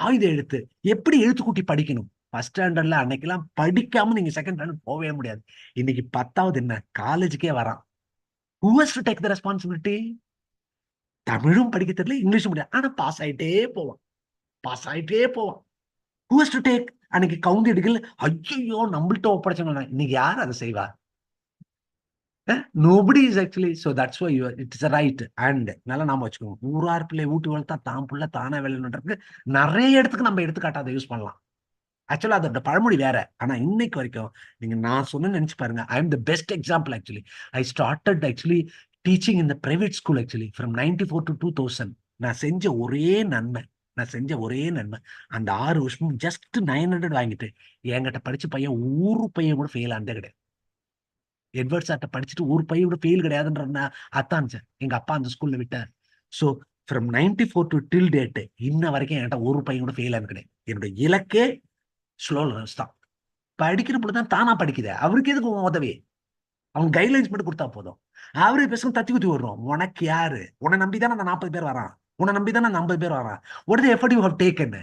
[SPEAKER 2] ஆயுத எழுத்து, எப்படி எழுத்துக்கூட்டி படிக்கணும். ஃபர்ஸ்ட் ஸ்டாண்டர்ட்ல அன்னைக்கெல்லாம் படிக்காம நீங்க செகண்ட் ஸ்டாண்டர்ட் போகவே முடியாது. இன்னைக்கு 10வது என்ன, காலேஜுக்கே வரான். Who has to take the responsibility? தமிழும் படிக்க தெரியல, இங்கிலீஷும் முடியாது, ஆனா பாஸ் ஆயிட்டே போவான். Who has to take? அன்னைக்கு கவுந்தி அடிக்கல, ஐயோ நம்மள்ட்ட ஒப்படைச்சாங்க, இன்னைக்கு யார் அதை செய்வா? Nobody is actually, so that's why it's a right. And நல்லா நாம வச்சுக்கோங்க, ஊரார் பிள்ளை ஊட்டி வளர்த்தா தான் புள்ள தானே வேலைன்றதுக்கு நிறைய இடத்துக்கு நம்ம எடுத்துக்காட்ட அதை யூஸ் பண்ணலாம். ஆக்சுவலா அதோட பழமொழி வேற, ஆனா இன்னைக்கு வரைக்கும் நீங்க நான் சொன்ன நினைச்சு பாருங்க. I am the best example actually. I started actually teaching in the private school actually from 94 to 2000. நான் செஞ்ச ஒரே நன்மை, அந்த 6 வருஷமும் ஜஸ்ட் 900 வாங்கிட்டு என்கிட்ட படிச்ச பையன் ஊரு பையன் கூட ஃபெயில் ஆனதே கிடையாது. எட்வர்ட் சார்ட்ட படிச்சுட்டு ஒரு பையன் கூட ஃபெயில் கிடையாதுன்ற அத்தான் சார் எங்க அப்பா அந்த ஸ்கூல்ல விட்டார். So from 94 to till date இன்ன வரைக்கும் என்கிட்ட ஒரு பையன் கூட ஃபெயில் ஆனது கிடையாது. என்னோட இலக்கே ஸ்லோ லேர்னர்ஸ் தான். படிக்கிற பொழுது தான் தானா படிக்குது, அவருக்கு எதுக்கு உதவி? அவங்க கைட்லைன்ஸ் மட்டும் கொடுத்தா போதும். அவரே பேசும் தத்தி குத்தி வர்றோம். உனக்கு யாரு? உன்னை நம்பிதானே அந்த 40 பேர் வரான், உன்னை நம்பிதானே அந்த 50 பேர் வரான். What is the effort you have taken?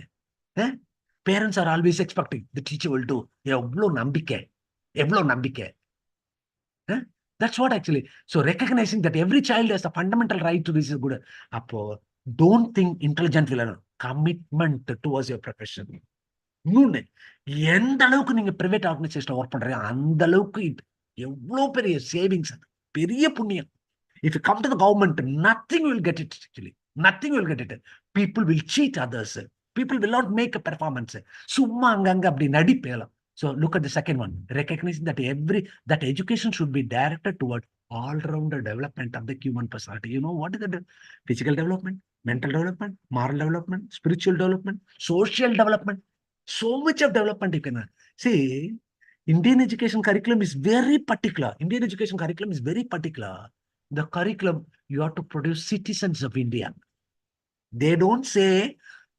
[SPEAKER 2] Parents are always expecting the teacher will do. எவ்வளோ நம்பிக்கை. That's what actually. So recognizing that every child has a fundamental right to this is good. அப்போ don't think intelligent will learn. Commitment towards your profession. இன்னொன்னு, எந்த அளவுக்கு நீங்க private ஆர்கனைசேஷன்ல work பண்றீங்க அந்த அளவுக்கு எவ்வளவு பெரிய சேவிங்ஸ், பெரிய புண்ணியம். If you come to the government, nothing will get it actually. Nothing will get it. People will cheat others. People will not make a performance. சும்மா அங்கங்க அப்படி நடிப்பேலாம். So look at the second one, recognizing that education should be directed toward all-round development of the human personality. You know what is the physical development, mental development, moral development, spiritual development, social development. So much of development you can see. Indian education curriculum is very particular. The curriculum, you have to produce citizens of India. They don't say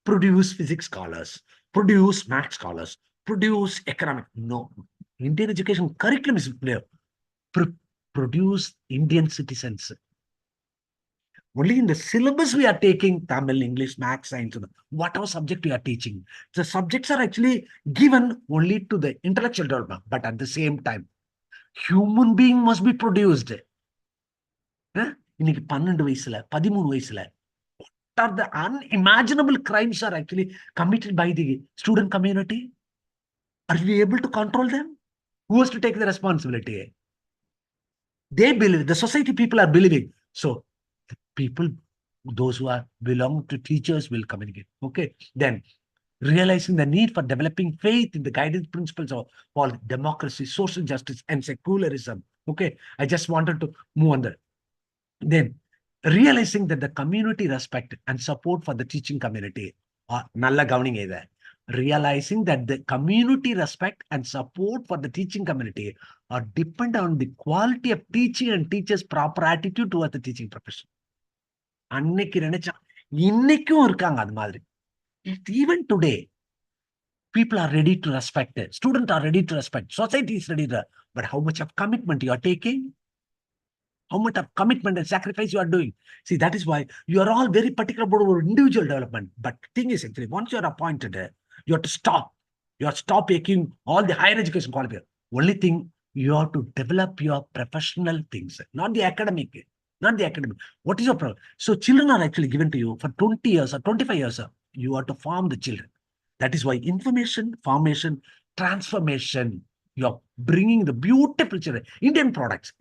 [SPEAKER 2] produce physics scholars, produce math scholars, produce economic. No. Indian education curriculum is produce Indian citizens. Only in the syllabus we are taking Tamil, English, math, science, whatever subject we are teaching. The subjects are actually given only to the intellectual development, but at the same time, human being must be produced. இன்னைக்கு 12 வயசுல 13 வயசுல what are the unimaginable crimes are actually committed by the student community? Are we able to control them? Who has to take the responsibility? They believe, the society people are believing. So the people, those who are belong to teachers will communicate. Okay. Then realizing the need for developing faith in the guidance principles of all democracy, social justice, and secularism. Okay. I just wanted to move on there. Then realizing that the community respect and support for the teaching community are nalla gavaninga idha. Realizing that the community respect and support for the teaching community are dependent on the quality of teaching and teachers' proper attitude towards the teaching profession. அன்னைக்கு நினைச்சா இன்னைக்கும் இருக்காங்க அது மாதிரி. Even today, people are ready to respect it. Students are ready to respect. Society is ready to. But how much of commitment you are taking? How much of commitment and sacrifice you are doing? See, that is why you are all very particular about your individual development. But the thing is, actually, once you are appointed, you have to stop. You have to stop taking all the higher education qualification. Only thing, you have to develop your professional things, not the academic. What is your problem? So children are actually given to you for 20 years or 25 years. You have to form the children. That is why information, formation, transformation, you are bringing the beautiful children, Indian product.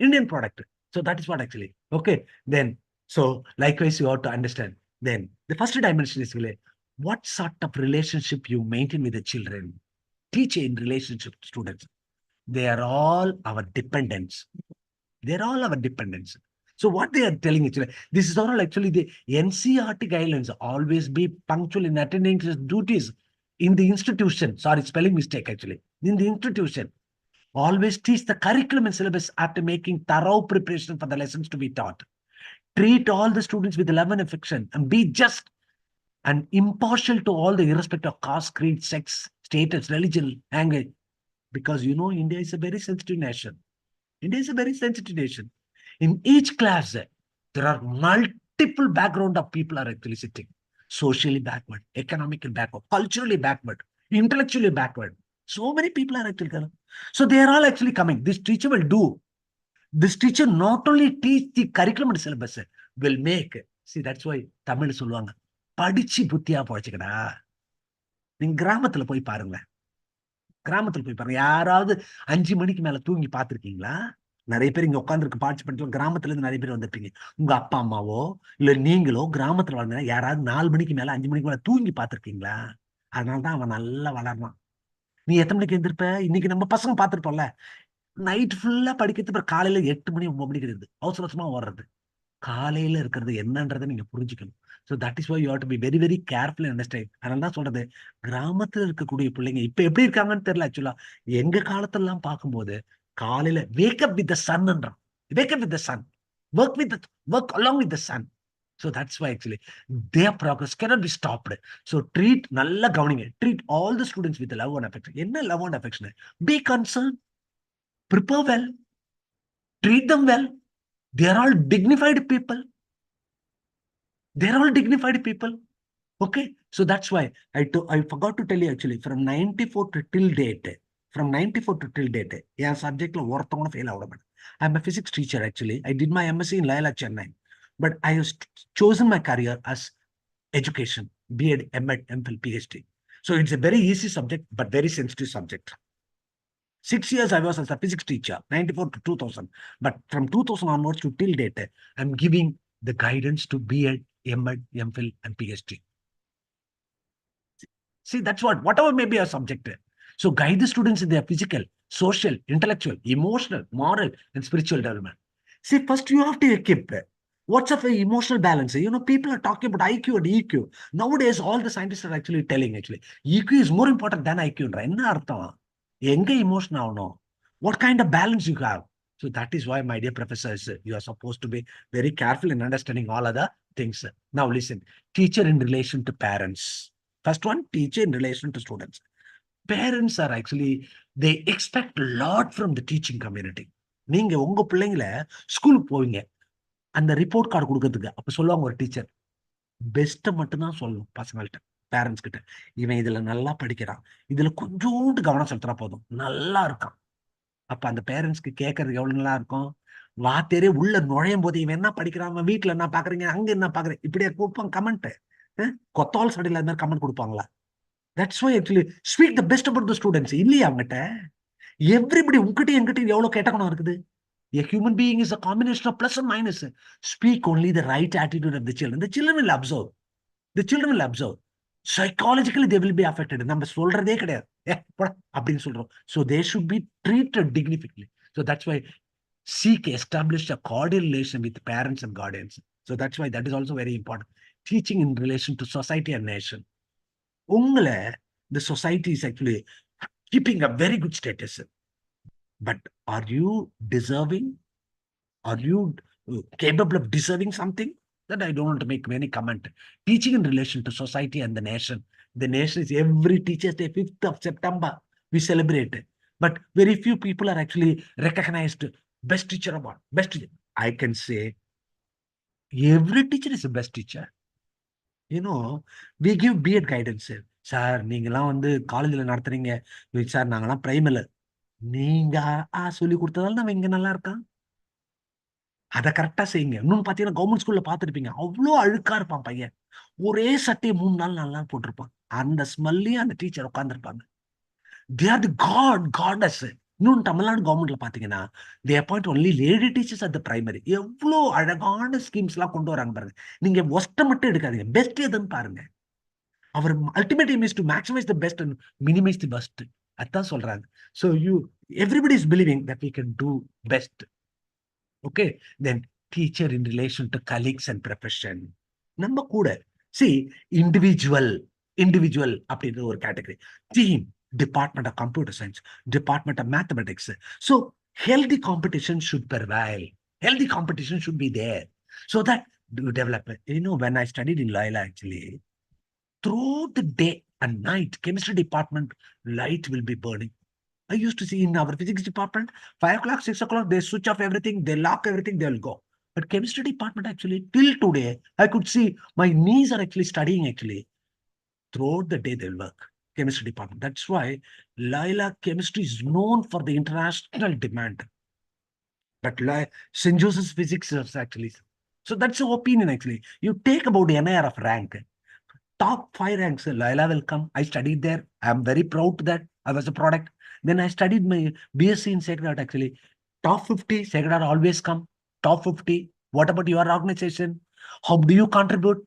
[SPEAKER 2] So that is what actually. Okay. Then, so likewise, you have to understand. Then the first dimension is really what sort of relationship you maintain with the children. Teacher in relationship to students. They are all our dependents. So what they are telling actually, this is all actually the NCERT guidelines. Always be punctual in attending duties in the institution. Sorry, spelling mistake actually. In the institution. Always teach the curriculum and syllabus after making thorough preparation for the lessons to be taught. Treat all the students with love and affection and be just and impartial to all the irrespective of caste, creed, sex, status, religion, language. Because you know, India is a very sensitive nation. In each class, there are multiple background of people are actually sitting. Socially backward, economically backward, culturally backward, intellectually backward. So many people are actually coming. So they are all actually coming. This teacher will do This teacher not only teach the curriculum and syllabus, will make. See, that's why Tamil சொல்லுவாங்க, படிச்சு புத்தியா போச்சுக்கடா. நீங்க கிராமத்துல போய் பாருங்க. கிராமத்துல போய் பாருங்க. யாராவது 5 மணிக்கு மேல தூங்கி பார்த்திருக்கீங்களா? நிறைய பேர் இங்க உட்காந்துருக்கு பார்ட்டிசிபென்ட் கிராமத்துல இருந்து நிறைய பேர் வந்திருப்பீங்க. உங்க அப்பா அம்மாவோ இல்ல நீங்களோ கிராமத்துல வளர்ந்தா யாராவது 4 மணிக்கு மேல 5 மணிக்கு மேல தூங்கி பார்த்திருக்கீங்களா? அதனாலதான் அவன் நல்லா வளர்றான். நீ எத்தனை மணிக்கு எழுந்திருப்ப? இன்னைக்கு நம்ம பசங்க பார்த்திருப்போம்ல, நைட் ஃபுல்லா படிக்கிறது, அப்புறம் காலையில 8 மணி 9 மணிக்கு இருக்குது, அவசர அவசரமா ஓடுறது. காலையில இருக்கிறது என்னன்றதை நீங்க புரிஞ்சுக்கணும். So that is why you have to be very very careful understand. அதனால தான் சொல்றது, கிராமத்துல இருக்கக்கூடிய பிள்ளைங்க இப்ப எப்படி இருக்காங்கன்னு தெரியல. ஆக்சுவலா எங்க காலத்துல எல்லாம் பார்க்கும்போது காலையில வேக்கப் வித் த சன்ன்றான். Wake up with the sun, work along with the sun. So that's why actually their progress cannot be stopped. So treat, நல்லா கவனிங்க, treat all the students with love and affection. என்ன love and affection? Be concern, prepare well, treat them well. They are all dignified people. They're all dignified people. Okay. So that's why I forgot to tell you actually, from 94 to till date, yeah, subject lo orthona fail avada. I'm a physics teacher actually. I did my MSc in Laila, Chennai. But I has chosen my career as education, B.Ed, M.Ed, M.Phil, PhD. So it's a very easy subject, but very sensitive subject. 6 years I was as a physics teacher, 94 to 2000. But from 2000 onwards to till date, I'm giving the guidance to B.Ed, M.Ed, M.Phil, and PhD. See, that's whatever may be a subject. So guide the students in their physical, social, intellectual, emotional, moral, and spiritual development. See, first you have to equip. What's of an emotional balance? You know, people are talking about IQ and EQ. Nowadays, all the scientists are actually telling actually, EQ is more important than IQ. என்ன அர்த்தம்? எங்க emotion ஆகணும்? What kind of balance you have? So that is why, my dear professors, you are supposed to be very careful in understanding all other things. Now listen, teacher in relation to parents. First one, teacher in relation to students. Parents are actually, they expect a lot from the teaching community. நீங்க உங்க பிள்ளைங்கள ஸ்கூலுக்கு போவீங்க, அந்த report card கொடுக்கறதுக்கு அப்ப சொல்லுவாங்க ஒரு டீச்சர், பெஸ்ட்டை மட்டும்தான் சொல்லணும் பசங்கள்கிட்ட, பேரண்ட்ஸ் கிட்ட. இவன் இதுல நல்லா படிக்கிறான், இதுல கொஞ்சோண்டு கவனம் செலுத்துறா போதும், நல்லா இருக்கான். அப்ப அந்த பேரண்ட்ஸ்க்கு கேட்கறது எவ்வளவு நல்லா இருக்கும். வாத்தியாரே உள்ள நுழையும் போது இவன் என்ன படிக்கிறான், வீட்டுல என்ன பாக்குறீங்க, அங்க என்ன பாக்குறேன், இப்படியே கொடுப்பாங்க கமெண்ட். கொத்தால் சடையில அது மாதிரி கமெண்ட் கொடுப்பாங்களா? That's why actually speak the best about the students. இல்லையா அவங்ககிட்ட எவ்ரிபடி உங்ககிட்ட என்கிட்ட எவ்வளவு கேட்ட குணம் இருக்குது. A human being is a combination of plus and minus. Speak only the right attitude of the children. The children will observe. The children will observe. Psychologically, they will be affected. நம்ம சொல்றதே கிடையாது, அப்படின்னு சொல்றோம். So they should be treated dignificantly. So that's why seek, establish a cordial relation with parents and guardians. So that's why that is also very important. Teaching in relation to society and nation. உங்களை the society is actually keeping a very good status. But are you deserving? Are you capable of deserving something? That I don't want to make many comment. Teaching in relation to society and the nation. The nation is every Teachers' Day, 5th of September, we celebrate. But very few people are actually recognized best teacher award. Best teacher. I can say every teacher is a best teacher. You know, we give B.Ed guidance. Sir நீங்கெல்லாம் வந்து காலேஜ்ல நடத்துறீங்க sir, நாங்கெல்லாம் பிரைமரில, நீங்க சொல்லி கொடுத்ததால நம்ம இங்க நல்லா இருக்கான். அதை கரெக்டா செய்யுங்க. இன்னும் பாத்தீங்கன்னா கவர்மெண்ட் ஸ்கூல்ல பாத்துருப்பீங்க, அவ்வளோ அழுக்கா இருப்பான் பையன், ஒரே சட்டையை 3 நாள் நல்லா போட்டிருப்பான், அந்த ஸ்மெல்லையும் அந்த டீச்சர் உட்காந்துருப்பாங்க. They are the goddess. இன்னும் தமிழ்நாடு கவர்மெண்ட்ல பாத்தீங்கன்னா they appoint only lady teachers at the primary. எவ்வளோ அழகான ஸ்கீம்ஸ் எல்லாம் கொண்டு வராங்க பாருங்க. நீங்க ஒஸ்ட்டை மட்டும் எடுக்காதீங்க, பெஸ்ட் எதுன்னு பாருங்க. அவர் ultimate aim is to maximize the best and minimize the worst. அதான் சொல்றாங்க. So everybody is believing that we can do best. Okay, then teacher in relation to colleagues and profession. நம்ம கூட see individual அப்படின்ற ஒரு category, team, department of computer science, department of mathematics. So healthy competition should prevail. Healthy competition should be there so that you develop. You know, when I studied in Loyola actually, throughout the day and night, chemistry department light will be burning. I used to see in our physics department, 5 o'clock, 6 o'clock, they switch off everything, they lock everything, they'll go. But chemistry department actually, till today, I could see my niece are actually studying actually. Throughout the day, they'll work. Chemistry department. That's why Loyola chemistry is known for the international demand. But St. Joseph's Physics is actually. So that's your opinion actually. You take about NIR of rank. Top 5 ranks, Laila will come. I studied there. I'm very proud that I was a product. Then I studied my BSc in Sacred Art actually. Top 50, Sacred Art always come. Top 50. What about your organization? How do you contribute?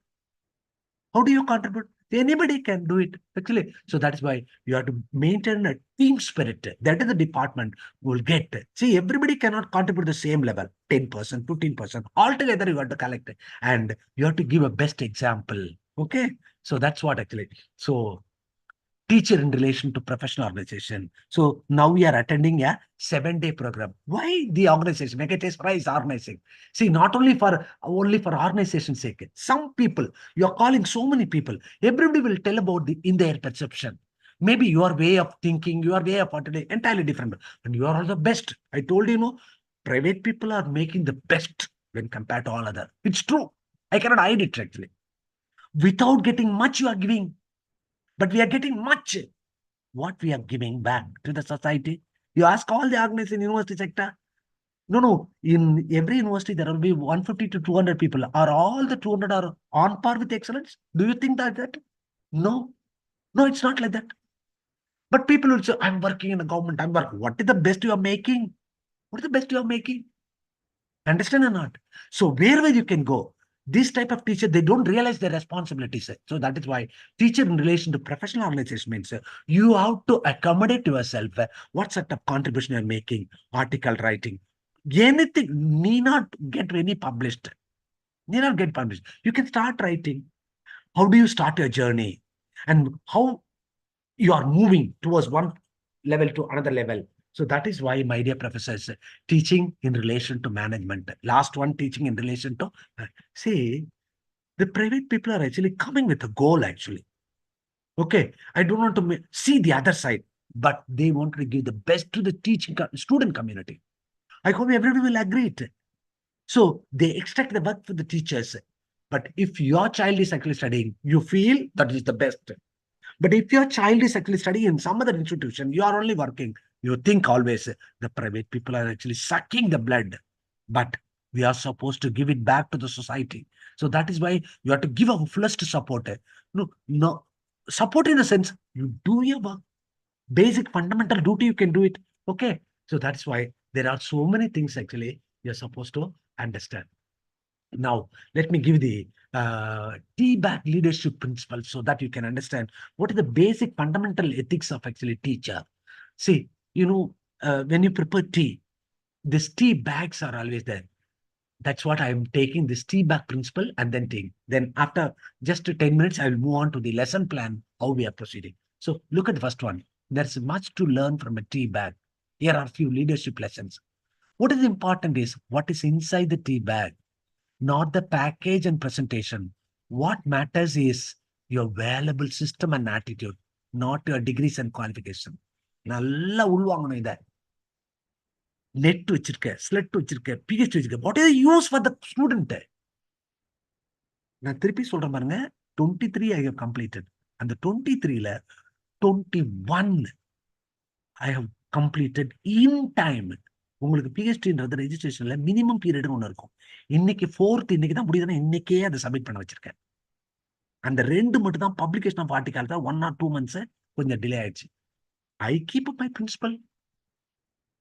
[SPEAKER 2] How do you contribute? Anybody can do it, actually. So that's why you have to maintain a team spirit. That is the department will get. See, everybody cannot contribute the same level, 10%, 15%. Altogether, you have to collect and you have to give a best example. Okay. So that's what actually. So teacher in relation to professional organization. So now we are attending a 7-day program. Why the organization? Megatest Prize organizing. See, not only for organization's sake. Some people, you are calling so many people. Everybody will tell about in their perception. Maybe your way of thinking, your way of attending, entirely different. And you are all the best. I told you, private people are making the best when compared to all other. It's true. I cannot hide it actually. Without getting much, you are giving. But we are getting much. What we are giving back to the society. You ask all the organizations in university sector. No. In every university, there will be 150 to 200 people. Are all the 200 are on par with excellence? Do you think that? No. No, it's not like that. But people will say, I'm working in the government. I'm working. What is the best you are making? What is the best you are making? Understand or not? So wherever you can go, this type of teacher, they don't realize their responsibilities. So that is why teacher in relation to professional organization means you have to accommodate yourself. What sort of contribution you're making, article writing, anything need not get any published. Need not get published. You can start writing. How do you start your journey? And how you are moving towards one level to another level. So that is why, my dear professors, teaching in relation to management. Last one, teaching in relation to, see, the private people are actually coming with a goal actually. Okay, I don't want to see the other side, but they want to give the best to the teaching student community. I hope everybody will agree it. So they extract the work for the teachers. But if your child is actually studying, you feel that is the best. But if your child is actually studying in some other institution, you are only working. You think always the private people are actually sucking the blood. But we are supposed to give it back to the society. So that is why you have to give a fullest support. No, support in the sense you do your work. Basic fundamental duty, you can do it. Okay. So that's why there are so many things actually you're supposed to understand. Now, let me give the T-back leadership principle so that you can understand what is the basic fundamental ethics of actually teacher. See, when you prepare tea, these tea bags are always there. That's what I'm taking, this T-back principle and then taking. Then after just 10 minutes, I will move on to the lesson plan, how we are proceeding. So look at the first one. There's much to learn from a tea bag. Here are a few leadership lessons. What is important is what is inside the tea bag, not the package and presentation. What matters is your valuable system and attitude, not your degrees and qualification. நல்லா உள்வாங்கணும் இதை. Net வச்சிருக்க, SLET வச்சிருக்க, PhD வச்சிருக்க. What is use for the student? நான் திருப்பி சொல்றேன் பாருங்க, 23 I have completed. அந்த 23ல 21 I have completed in time. உங்களுக்கு பிஹெச்டின்றது ரெஜிஸ்ட்ரேஷன்ல மினிமம் பீரியட் ஒன்று இருக்கும். இன்னைக்கு 4th, இன்னைக்கு தான் முடியுதுன்னா இன்னைக்கே அதை சப்மிட் பண்ண வச்சிருக்கேன். அந்த 2 மட்டும் தான் பப்ளிகேஷன் ஆஃப் ஆர்டிகல் தான் 1 or 2 months கொஞ்சம் டிலே ஆயிடுச்சு. I keep up my principle.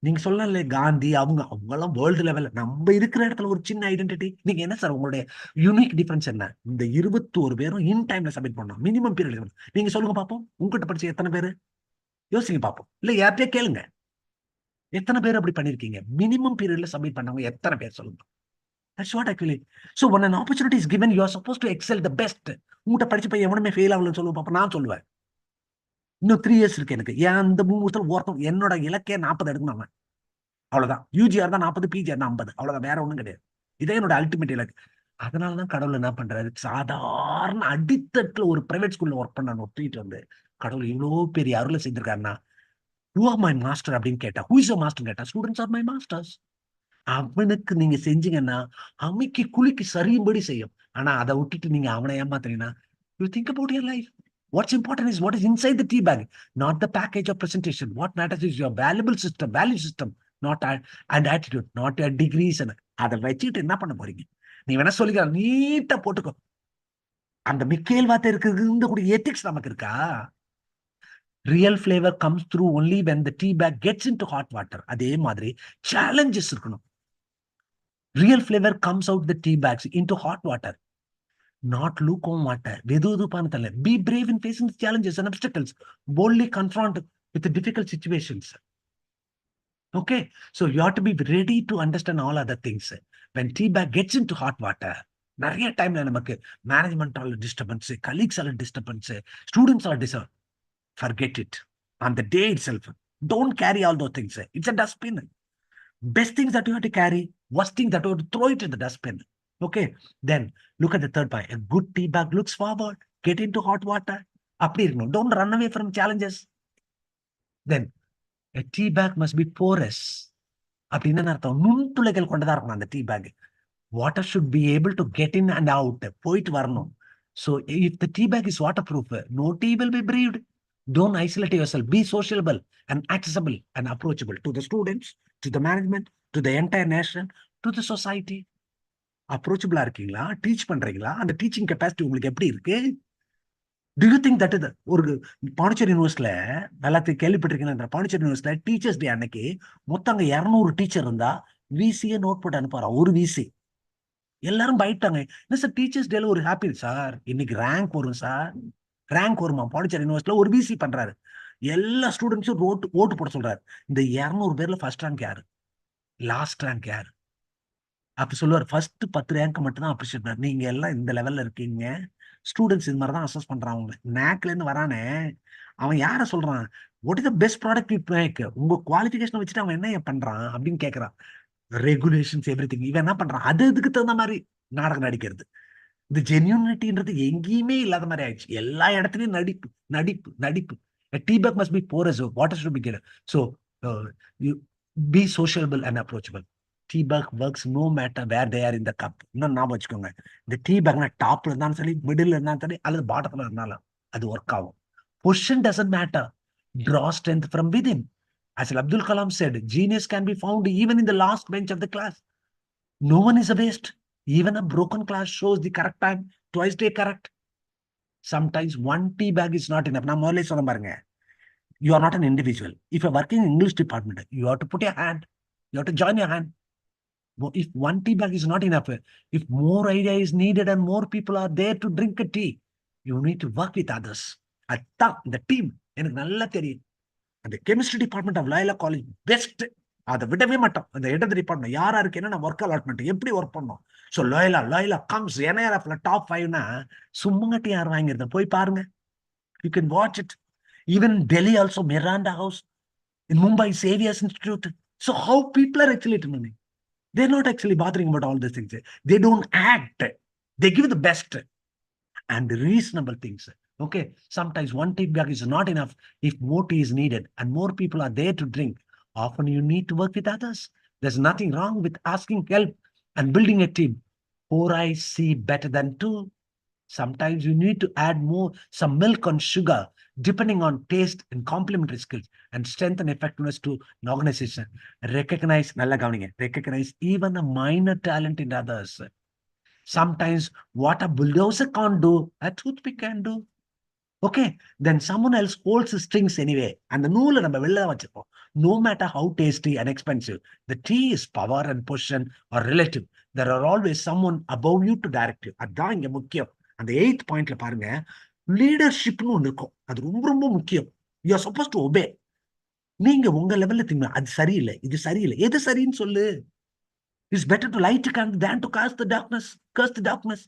[SPEAKER 2] நீங்க சொல்லலாம் இல்லையா, காந்தி அவங்கெல்லாம் வேர்ல்டு லெவல்ல, நம்ம இருக்கிற இடத்துல ஒரு சின்ன ஐடென்டிட்டி. நீங்க என்ன சார் உங்களுடைய யூனிக் டிஃபரன்ஸ் என்ன? இந்த 21 பேரும் இன் டைம்ல சப்மிட் பண்ணோம், மினிமம் பீரியட். நீங்க சொல்லுங்க பார்ப்போம், உங்ககிட்ட படிச்ச எத்தனை பேரு? யோசிங்க பார்ப்போம். இல்ல யார்கிட்டயே கேளுங்க, எத்தனை பேர் அப்படி பண்ணிருக்கீங்க? மினிமம் பீரியட்ல சப்மிட் பண்ணவங்க எத்தனை பேர் சொல்லுங்க. That's what actually. So when an opportunity is given, you are supposed to excel the best. உங்ககிட்ட படிச்சு போய் எவனுமே ஃபெயில் ஆகலன்னு சொல்லுவோம் பாப்பா. நான் சொல்லுவேன், இன்னும் 3 years இருக்கு எனக்கு. ஏன் அந்த 3 வருஷத்துல ஒருத்தன் என்னோட இலக்கே 40 எடுக்கணும். அவ்வளவுதான். யூஜிஆர் தான் 40, பிஜிஆர் தான் 50. அவ்வளவுதான், வேற ஒண்ணும் கிடையாது. இதே என்னோட அல்டிமேட் இலக்கு. அதனாலதான் கடவுள் என்ன பண்றாரு, சாதாரண அடித்தட்டுல ஒரு பிரைவேட் ஸ்கூல்ல ஒர்க் பண்ண ஒருத்திட்டு வந்து கடவுள் இவ்வளவு பெரிய அருளை செஞ்சிருக்காருன்னா, who are my master அப்படின்னு கேட்டா, who is your master கேட்டா, ஸ்டூடெண்ட்ஸ் ஆர் மை மாஸ்டர்ஸ். அவனுக்கு நீங்க செஞ்சீங்கன்னா அமைக்கு குளிக்கு சரியும்படி செய்யும். ஆனா அதை விட்டுட்டு நீங்க அவனை ஏமாத்துறீங்கன்னா, you think about your life. What's important is what is inside the tea bag, not the package of presentation. What matters is your valuable system, value system, not and attitude, not your degrees. அதை வச்சுக்கிட்டு என்ன பண்ண போறீங்க? நீ வேணா சொல்லிக்க, நீட்டா போட்டுக்கோ. அந்த மிக்கேல் வார்த்தை இருக்கிறது கூட எத்திக்ஸ் நமக்கு இருக்கா? Real flavor comes through only when the tea bag gets into hot water. அதே மாதிரி challenges இருக்கணும். Real flavor comes out the tea bags into hot water, not lukewarm water. வெதுவெதுப்பான. Be brave in facing the challenges and obstacles. Boldly confront with the difficult situations. Okay, so you have to be ready to understand all other things. When tea bag gets into hot water, நிறைய டைம்ல நமக்கு மேனேஜ்மெண்டால disturbance, கலீக்ஸால disturbance, ஸ்டூடெண்ட்ஸால disturbance. Forget it. On the day itself, don't carry all those things. It's a dustbin. Best things that you have to carry, worst things that you have to throw it in the dustbin. Okay, then look at the third point. A good tea bag looks forward. Get into hot water. Don't run away from challenges. Then a tea bag must be porous. அப்படின்னு அர்த்தம், நுண்துளைகள் கொண்டதா இருக்கணும் அந்த tea back. Water should be able to get in and out. போயிட்டு வரணும். So if the tea bag is waterproof, no tea will be brewed. Don't isolate yourself. Be sociable and accessible and approachable to the students, to the management, to the entire nation, to the society. அப்ரோச்சபிளா இருக்கீங்களா? Teach பண்றீங்களா? அந்த teaching capacity உங்களுக்கு எப்படி இருக்கு? Do you think that is ஒரு பாண்டிச்சேரி யூனிவர்சிட்டியில எல்லாத்தையும் கேள்விப்பட்டிருக்கீங்க? பாண்டிச்சேரி யூனிவர்சிட்டியில டீச்சர்ஸ் டே அன்னைக்கு மொத்தம் அங்க 200 டீச்சர் இருந்தா விசிஏ நோட் போட்டு அனுப்புறா. ஒரு விசி. எல்லாரும் பயட்டாங்க. என்ன சார் டீச்சர்ஸ் டேல ஒரு ஹாப்பி சார், இன்னைக்கு ரேங்க் வரும் சார். ரேங்க் வருமா? பாண்டிச்சேரி யூனிவர்சிட்டியில ஒரு விசி பண்றாரு. எல்லா ஸ்டூடெண்ட்ஸும் ஓட்டு போட சொல்றாரு. இந்த 200 பேர்ல ஃபர்ஸ்ட் ரேங்க் யாரு, லாஸ்ட் ரேங்க் யாரு? அப்ப சொல்லுவார், ஃபர்ஸ்ட் 10 ரேங்க் மட்டும் தான் அப்ரிஷியேட் பண்ணார். நீங்க எல்லாம் இந்த லெவல்ல இருக்கீங்க. ஸ்டூடெண்ட்ஸ் இது மாதிரி தான் அசஸ் பண்றாங்க. நேக்ல இருந்து வரானே அவன் யார சொல்றான்? What is the best product you make? உங்க குவாலிஃபிகேஷன் வச்சுட்டு அவன் என்ன பண்றான் அப்படின்னு கேட்கறான். Regulations everything. இவன் என்ன பண்றான்? அதுக்கு தகுந்த மாதிரி நாடகம் நடிக்கிறது. இந்த ஜென்யூனிட்டின்றது எங்கேயுமே இல்லாத மாதிரி ஆயிடுச்சு. எல்லா இடத்துலயும் நடிப்பு நடிப்பு நடிப்பு. A tea bag must be porous. Water should be given. So you be sociable and approachable. Tea bag works no matter where they are in the cup. இன்னும் ஞாபகம் வச்சுக்கோங்க, இந்த டீ பேக்னா டாப்ல இருந்தாலும் சரி, மிடில் இருந்தாலும் சரி, அல்லது பாட்டத்துல இருந்தாலும் அது ஒர்க் ஆகும். Position doesn't matter. Draw strength from within. As Abdul Kalam said, genius can be found even in the last bench of the class. No one is a waste. Even a broken class shows the correct time. Twice they correct. Sometimes one tea bag is not enough. நான் முதல்ல சொன்ன பாருங்க, you are not an individual. If you're working in English department, you have to put your hand. You have to join your hand. If one tea bag is not enough, if more idea is needed and more people are there to drink a tea, you need to work with others. அதான் இந்த team எனக்கு நல்லா தெரியும். அந்த chemistry department of Loyola College best. அதை விடவே மாட்டோம். அந்த இடது டிபார்ட்மெண்ட் யாரா இருக்கு, என்ன ஒர்க் அலாட்மெண்ட் எப்படி ஒர்க் பண்ணோம். ஸோ லாயலா கம்ஸ் NIRFல டாப் 5னா சும்மங்கட்டி யார் வாங்கிருந்த போய் பாருங்க. You can watch it. Even Delhi also Miranda House, in Mumbai Saviors Institute. So how people are actually learning? They're not actually bothering about all these things. They don't act. They give the best and reasonable things. Okay, sometimes one tea bag is not enough if more tea is needed and more people are there to drink. Often you need to work with others. There's nothing wrong with asking help and building a team. 4 eyes see better than 2. Sometimes you need to add some milk and sugar, depending on taste and complementary skills, and strength and effectiveness to an organization. Recognize even a minor talent in others. Sometimes what a bulldozer can't do, a toothpick can do. Okay, then someone else holds the strings anyway. And the நூலை நம்ம வெளில வச்சிருப்போம். No matter how tasty and expensive, the tea is power and position are relative. There are always someone above you to direct you. அதான் இங்க முக்கியம். அந்த 8th பாயிண்ட்ல பாருங்க, லீடர்ஷிப்னு ஒன்று இருக்கும். அது ரொம்ப ரொம்ப முக்கியம். You are supposed to obey. நீங்க உங்க லெவல்ல திங்க, அது சரியில்லை, இது சரியில்லை, எது சரின்னு சொல்லு. It's better to light a candle than to curse the darkness.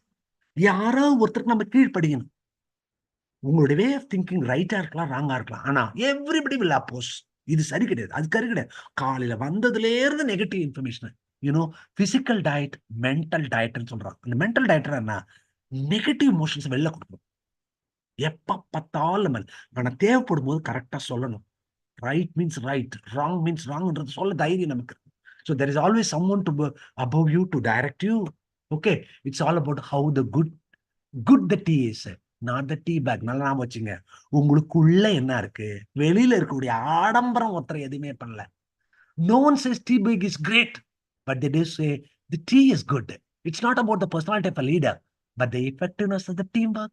[SPEAKER 2] யாரோ ஒருத்தருக்கு நம்ம கீழ்ப்படியணும். உங்களுடைய வே ஆஃப் திங்கிங் ரைட்டா இருக்கலாம், ராங்கா இருக்கலாம். ஆனா எவ்ரிபடி வில் அப்போஸ். இது சரி கிடையாது, அது சரி கிடையாது. காலையில வந்ததுல இருந்து negative information. Physical diet, mental டயட்னு சொல்றாங்க. அந்த மென்டல் டயட் என்ன? நெகட்டிவ் இமோஷன்ஸ் வெளில கொடுக்கணும். எப்ப பார்த்தாலும் ஆனா தேவைப்படும் போது கரெக்டா சொல்லணும். Right means right, wrong means ராங்ன்றது சொல்ல தைரியம் நமக்கு. So there is always someone above you to direct you. Okay, it's all about how the good the tea is, not the tea bag. நல்லா ஞாபகம் வச்சுங்க. உங்களுக்குள்ள என்ன இருக்கு, வெளியில இருக்கக்கூடிய ஆடம்பரம் ஒருத்தர் எதுவுமே பண்ணல. No one says tea bag is great, but they do say the tea is good. It's not about the personality of a leader, but the effectiveness of the teamwork,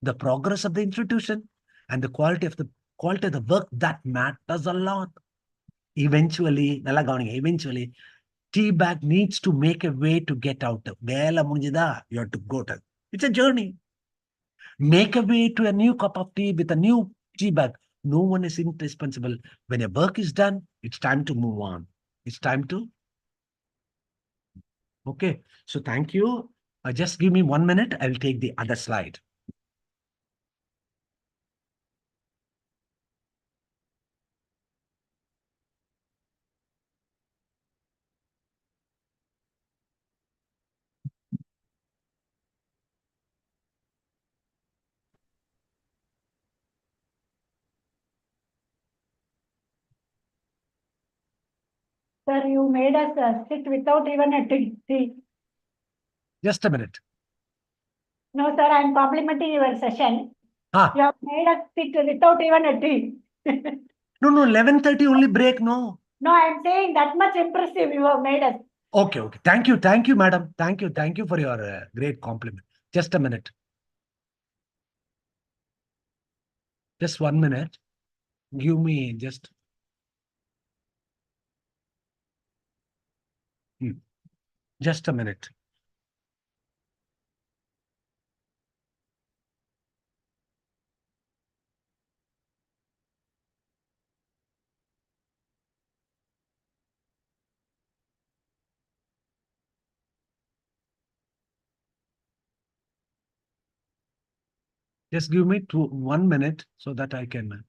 [SPEAKER 2] the progress of the institution, and the quality of the work that matters a lot. Eventually, tea bag needs to make a way to get out. Vela munjida, you have to go to. It's a journey. Make a way to a new cup of tea with a new tea bag. No one is indispensable. When your work is done, it's time to move on. It's time to. Okay. So thank you. Just give me 1 minute. I will take the other slide.
[SPEAKER 3] Sir, you made us sit without even a tea.
[SPEAKER 2] Just a minute.
[SPEAKER 3] No, sir, I'm complimenting your session.
[SPEAKER 2] Ah,
[SPEAKER 3] You have made us sit without even a tea.
[SPEAKER 2] no, 11:30 only break. No.
[SPEAKER 3] No, I'm saying that much impressive you have made us.
[SPEAKER 2] Okay. Thank you, madam. Thank you for your great compliment. Just a minute. Just 1 minute. Give me just. Just a minute. Just give me 1 minute so that I can.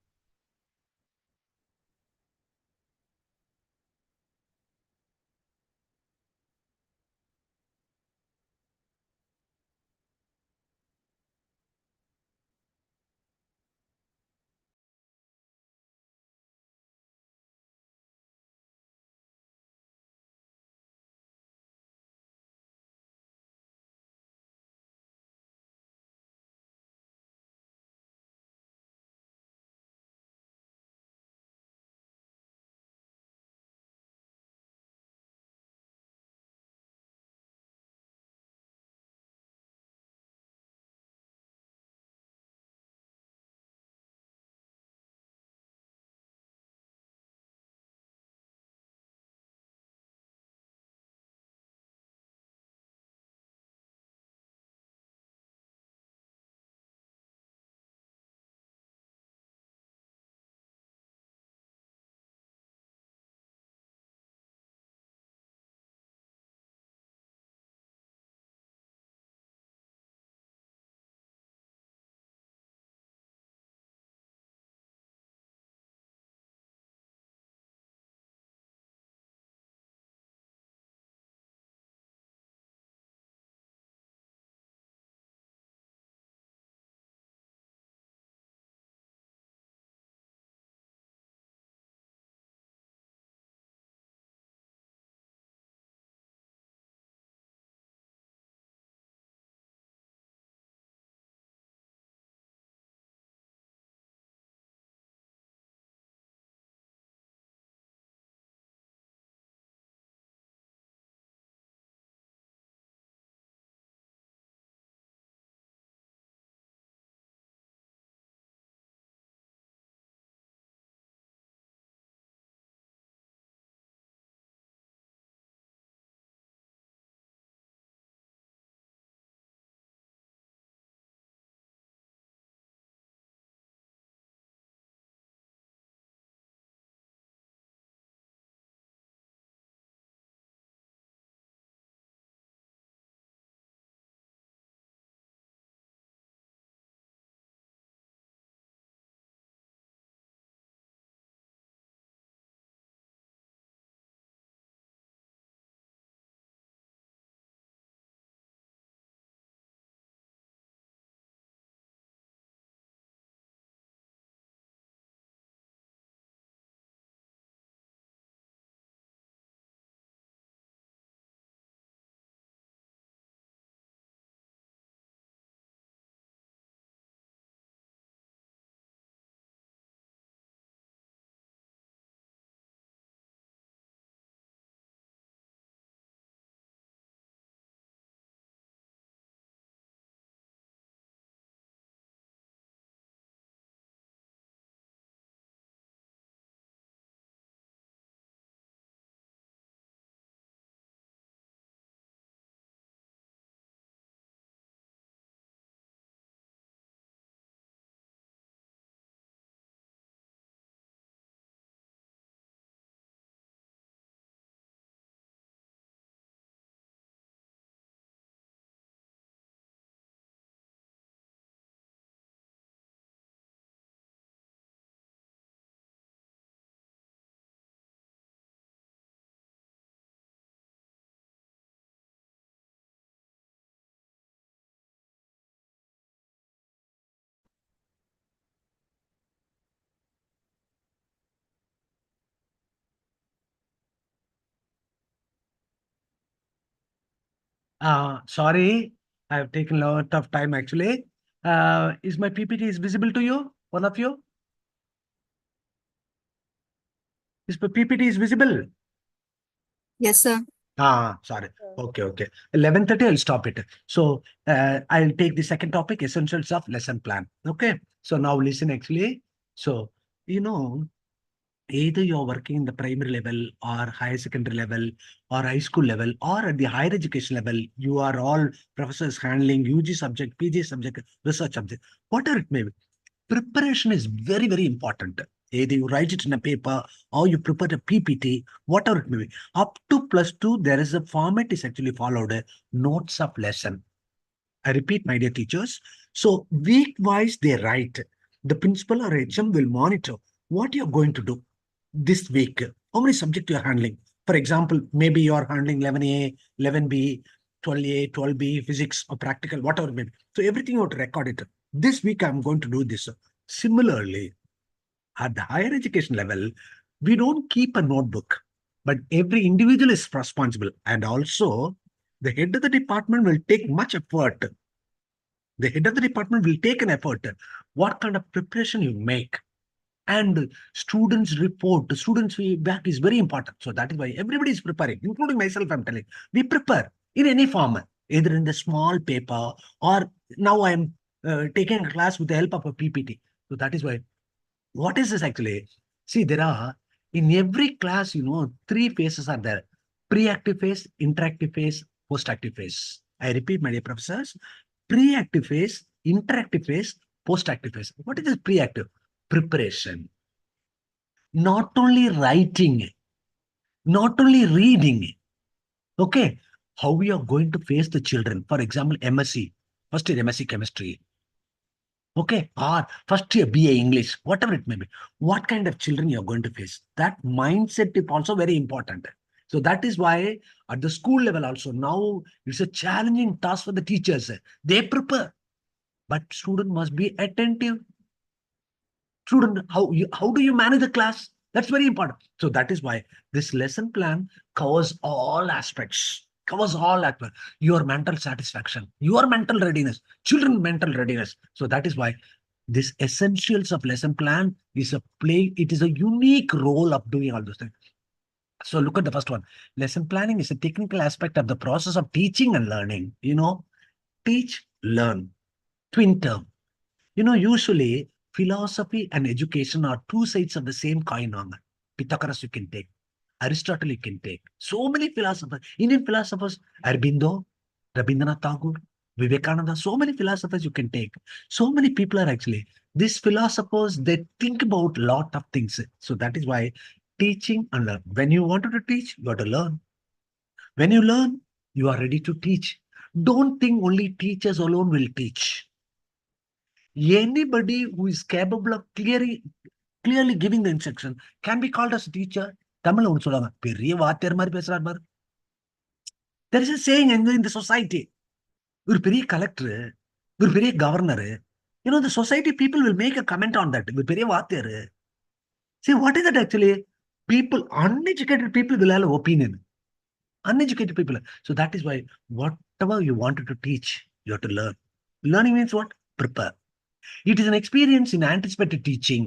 [SPEAKER 2] Sorry, I have taken a lot of time actually. Is my PPT is visible to you? One of you? Is my PPT is visible?
[SPEAKER 5] Yes, sir.
[SPEAKER 2] Sorry. Okay. 11:30, I'll stop it. So I'll take the second topic, essentials of lesson plan. Okay. So now listen actually. So, either you're working in the primary level or higher secondary level or high school level or at the higher education level, you are all professors handling UG subject, PG subject, research subject, whatever it may be. Preparation is very, very important. Either you write it in a paper or you prepare a PPT, whatever it may be. Up to +2, there is a format is actually followed, notes of lesson. I repeat, my dear teachers. So week-wise, they write. The principal or HM will monitor what you're going to do this week. How many subjects you're handling? For example, maybe you're handling 11A, 11B, 12A, 12B, physics or practical, whatever it may be. So everything you have to record it. This week, I'm going to do this. Similarly, at the higher education level, we don't keep a notebook, but every individual is responsible. And also, the head of the department will take much effort. The head of the department will take an effort. What kind of preparation you make? And students' report, the students' feedback is very important. So that is why everybody is preparing, including myself, I'm telling. We prepare in any form, either in the small paper or now I'm taking a class with the help of a PPT. So that is why. What is this actually? See, there are in every class, 3 phases are there: pre-active phase, interactive phase, post-active phase. I repeat, my dear professors, pre-active phase, interactive phase, post-active phase. What is this pre-active? Preparation. Not only writing, not only reading. Okay. How we are going to face the children. For example, MSc, first year MSc chemistry. Okay, or first year BA English, whatever it may be. What kind of children you're going to face? That mindset is also very important. So that is why at the school level also now it's a challenging task for the teachers. They prepare, but student must be attentive. Student, how do you manage the class? That's very important. So that is why this lesson plan covers all aspects. Covers all aspects. Your mental satisfaction, your mental readiness, children mental readiness. So that is why this essentials of lesson plan is it is a unique role of doing all those things. So look at the first one. Lesson planning is a technical aspect of the process of teaching and learning. Teach, learn, twin term. Usually philosophy and education are two sides of the same coin. Pythagoras you can take, Aristotle you can take. So many philosophers, Indian philosophers, Aurobindo, Rabindranath Tagore, Vivekananda, so many philosophers you can take. So many people are actually, these philosophers, they think about a lot of things. So that is why teaching and learn. When you wanted to teach, you have to learn. When you learn, you are ready to teach. Don't think only teachers alone will teach. Anybody who is capable of clearly giving the instruction can be called as a teacher. தமிழ்ல ஒன்று சொல்லுவாங்க, பெரிய வாத்தியார் மாதிரி பேசுறாரு பாரு. There is a saying in the society. ஒரு பெரிய கலெக்டர், ஒரு பெரிய governor. The society people will make a comment on that. ஒரு பெரிய வாத்தியார். See, what is that actually? People, uneducated people will have an opinion. Uneducated people. So that is why whatever you wanted to teach, you have to learn. Learning means what? Prepare. It is an experience in anticipated teaching.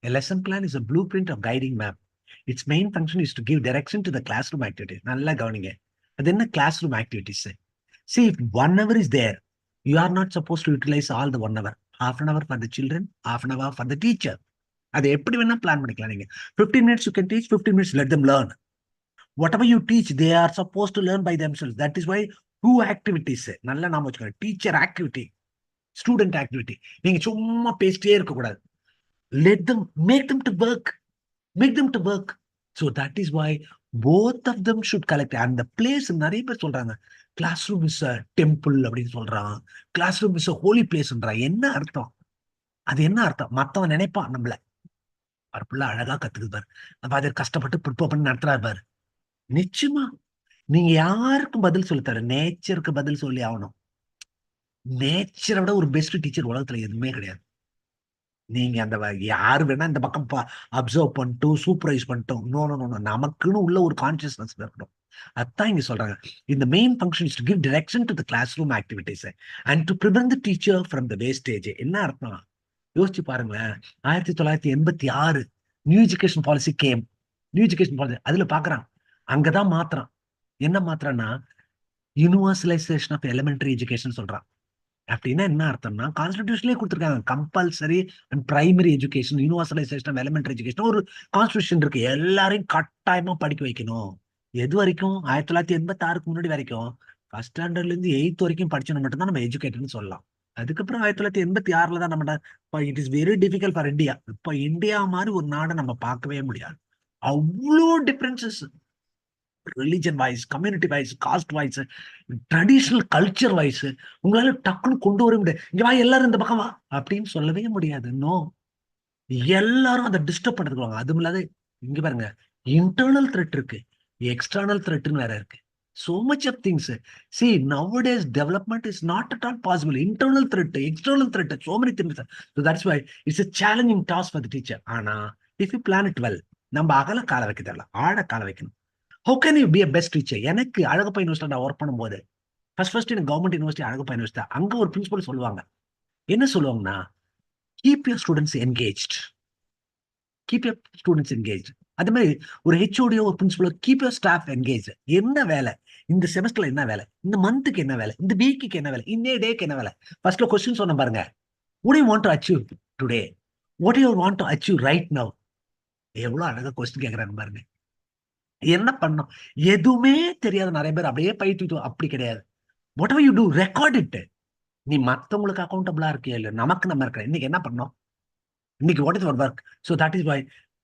[SPEAKER 2] A lesson plan is a blueprint of guiding map. Its main function is to give direction to the classroom activities. Nalla gavaninga. Then the classroom activities. See, if 1 hour is there, you are not supposed to utilize all the 1 hour. Half an hour for the children, half an hour for the teacher. அது எப்படி வேணா plan பண்ணிக்கலாம் நீங்க. 15 minutes you can teach, 15 minutes let them learn. Whatever you teach, they are supposed to learn by themselves. That is why 2 activities. நல்லா நாம வச்சுக்கோங்க. Teacher activity, student activity. நீங்க சும்மா பேசிட்டே இருக்க கூடாது. Let them, make them to work. So that is why both of them should collect. And the place, நிறைய பேர் சொல்றாங்க, classroom is a temple அப்படின்னு சொல்றான், classroom is a holy place. என்ன அர்த்தம்? அது என்ன அர்த்தம்? மத்தவன் நினைப்பான் நம்மள, ஒரு பிள்ளை அழகா கத்துக்குது பாரு, நம்ம அதை கஷ்டப்பட்டு ப்ரிப்பேர் பண்ணி நடத்துறாரு பாரு. நிச்சயமா நீங்க யாருக்கும் பதில் சொல்லி தர, நேச்சருக்கு பதில் சொல்லி ஆகணும். நேச்சரை விட ஒரு பெஸ்ட் டீச்சர் உலகத்துல எதுவுமே கிடையாது. நீங்க அந்த யாரு வேணா இந்த பக்கம் அப்சர்வ் பண்ணிட்டோம், சூப்பர்வைஸ் பண்ணிட்டோம். நோ நோ நோ, நமக்குன்னு உள்ள ஒரு கான்சியஸ்னஸ் இருக்கணும். அதான் இங்க சொல்றாங்க. இந்த main function is to give direction to the class room activities and to prevent the teacher from the wastage. என்ன அர்த்தம் யோசிச்சு பாருங்களேன். 1986 new education policy came. New education policy அதுல பாக்குறான், அங்கதான் மாத்திரம் என்ன மாத்திரம்னா யூனிவர்சலைசேஷன் ஆஃப் எலிமெண்டரி எஜுகேஷன் சொல்றான். அப்படின்னா என்ன அர்த்தம்னா கான்ஸ்டிடியூஷன்லேயே கொடுத்துருக்காங்க compulsory and primary education, universalisation of elementary education ஒரு கான்ஸ்டிடியூஷன் இருக்கு. எல்லாரையும் கட்டாயமா படிக்க வைக்கணும். எது வரைக்கும்? 1986 முன்னாடி வரைக்கும் ஃபர்ஸ்ட் ஸ்டாண்டர்ட்ல இருந்து 8th வரைக்கும் படிச்சவங்க மட்டும்தான் நம்ம எஜுகேட்டட்னு சொல்லலாம். அதுக்கப்புறம் 1986 தான் நம்ம it is very difficult for India. இப்ப இந்தியா மாதிரி ஒரு நாடை நம்ம பார்க்கவே முடியாது. அவ்வளோ differences religion wise, community wise, caste wise, traditional culture wise உங்களால டக்குன்னு கொண்டு வர முடியாது. இங்க வா எல்லாரும் இந்த பக்கம் வா அப்படின்னு சொல்லவே முடியாது. நோ, எல்லாரும் அதை டிஸ்டர்ப் பண்ணிருக்காங்க. அதுவும் இல்லாத இங்க பாருங்க, இன்டர்னல் த்ரெட் இருக்கு, எக்ஸ்டர்னல் த்ரெட்னு வேற இருக்கு. So much of things. See, nowadays development is not at all possible. Internal threat, external threat, so many things. So that's why it's a challenging task for the teacher. ஆனா if you plan it well, நம்ம அகல கால வைக்க தேவையில்ல, ஆழ கால வைக்கணும். How can you be a best teacher? எனக்கு அழகப்பா யூனிவர்சிட்டி நான் ஒர்க் பண்ணும்போது ஃபர்ஸ்ட் எனக்கு கவர்மெண்ட் யூனிவர்சிட்டி அழகப்பா யூனிவர்சிட்டி, அங்க ஒரு பிரின்சிபல் சொல்லுவாங்க. என்ன சொல்லுவாங்கன்னா, keep your students engaged, keep your students engage. அதே மாதிரி ஒரு ஹெச்ஓடியோ ஒரு பிரின்சிபலோ கீப் யூர் ஸ்டாஃப் என்கேஜ். என்ன வேலை இந்த செமஸ்டர்ல, என்ன வேலை இந்த மந்த்துக்கு, என்ன வேலை இந்த வீக்குக்கு, என்ன வேலை இந்த டேக்கு, என்ன வேலை. ஃபர்ஸ்ட்ல கொஸ்டின் சொன்ன பாருங்க, what do you want to achieve today? What do you want to achieve right now? எவ்வளவு அழகா கொஸ்டின் கேட்கறாங்க பாருங்க. என்ன பண்ணும் எதுவுமே தெரியாத நிறைய பேர் அப்படியே பயிற்சி. அப்படி கிடையாது. Whatever you do, record it. நீ மத்தவங்களுக்கு அக்கௌண்டபிளா இருக்கியா இல்ல, நமக்கு நம்ம இருக்கிற இன்னைக்கு என்ன பண்ணோம், இன்னைக்கு what is our work. So that is why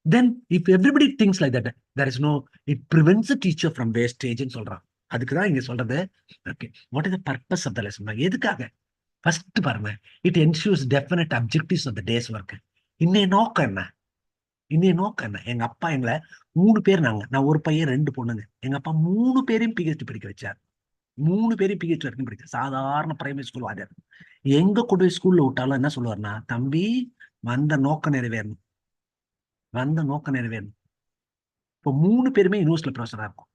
[SPEAKER 2] then if everybody things like that, there is no, it prevents the teacher from வேஸ்டேஜ்னு சொல்றான். அதுக்கு தான் இங்க சொல்றது. Okay, what is the purpose of the lesson? எதுக்காக? ஃபர்ஸ்ட் பாருங்க, it ensures definite objectives of the day's work. இன்னைய நோக்கம் என்ன? இன்னைய நோக்கம் என்ன? எங்க அப்பா எங்களை 3 பேர், நான் ஒரு பையன் 2 பொண்ணுங்க. எங்க அப்பா 3 பேரையும் பிஹெச்டி படிக்க வச்சார். 3 பேரையும் பிஹெச்டி வரைக்கும் படிக்க, சாதாரண பிரைமரி ஸ்கூல் வாத்தியார். எங்க கொண்டு போய் ஸ்கூல்ல விட்டாலும் என்ன சொல்லுவார்னா, தம்பி வந்த நோக்கம் நிறைவேறணும், வந்த நோக்கம் நிறைவேறணும். இப்போ 3 பேருமே யூனிவர்சிட்டியில் ப்ரொஃபஸரா இருக்கும்.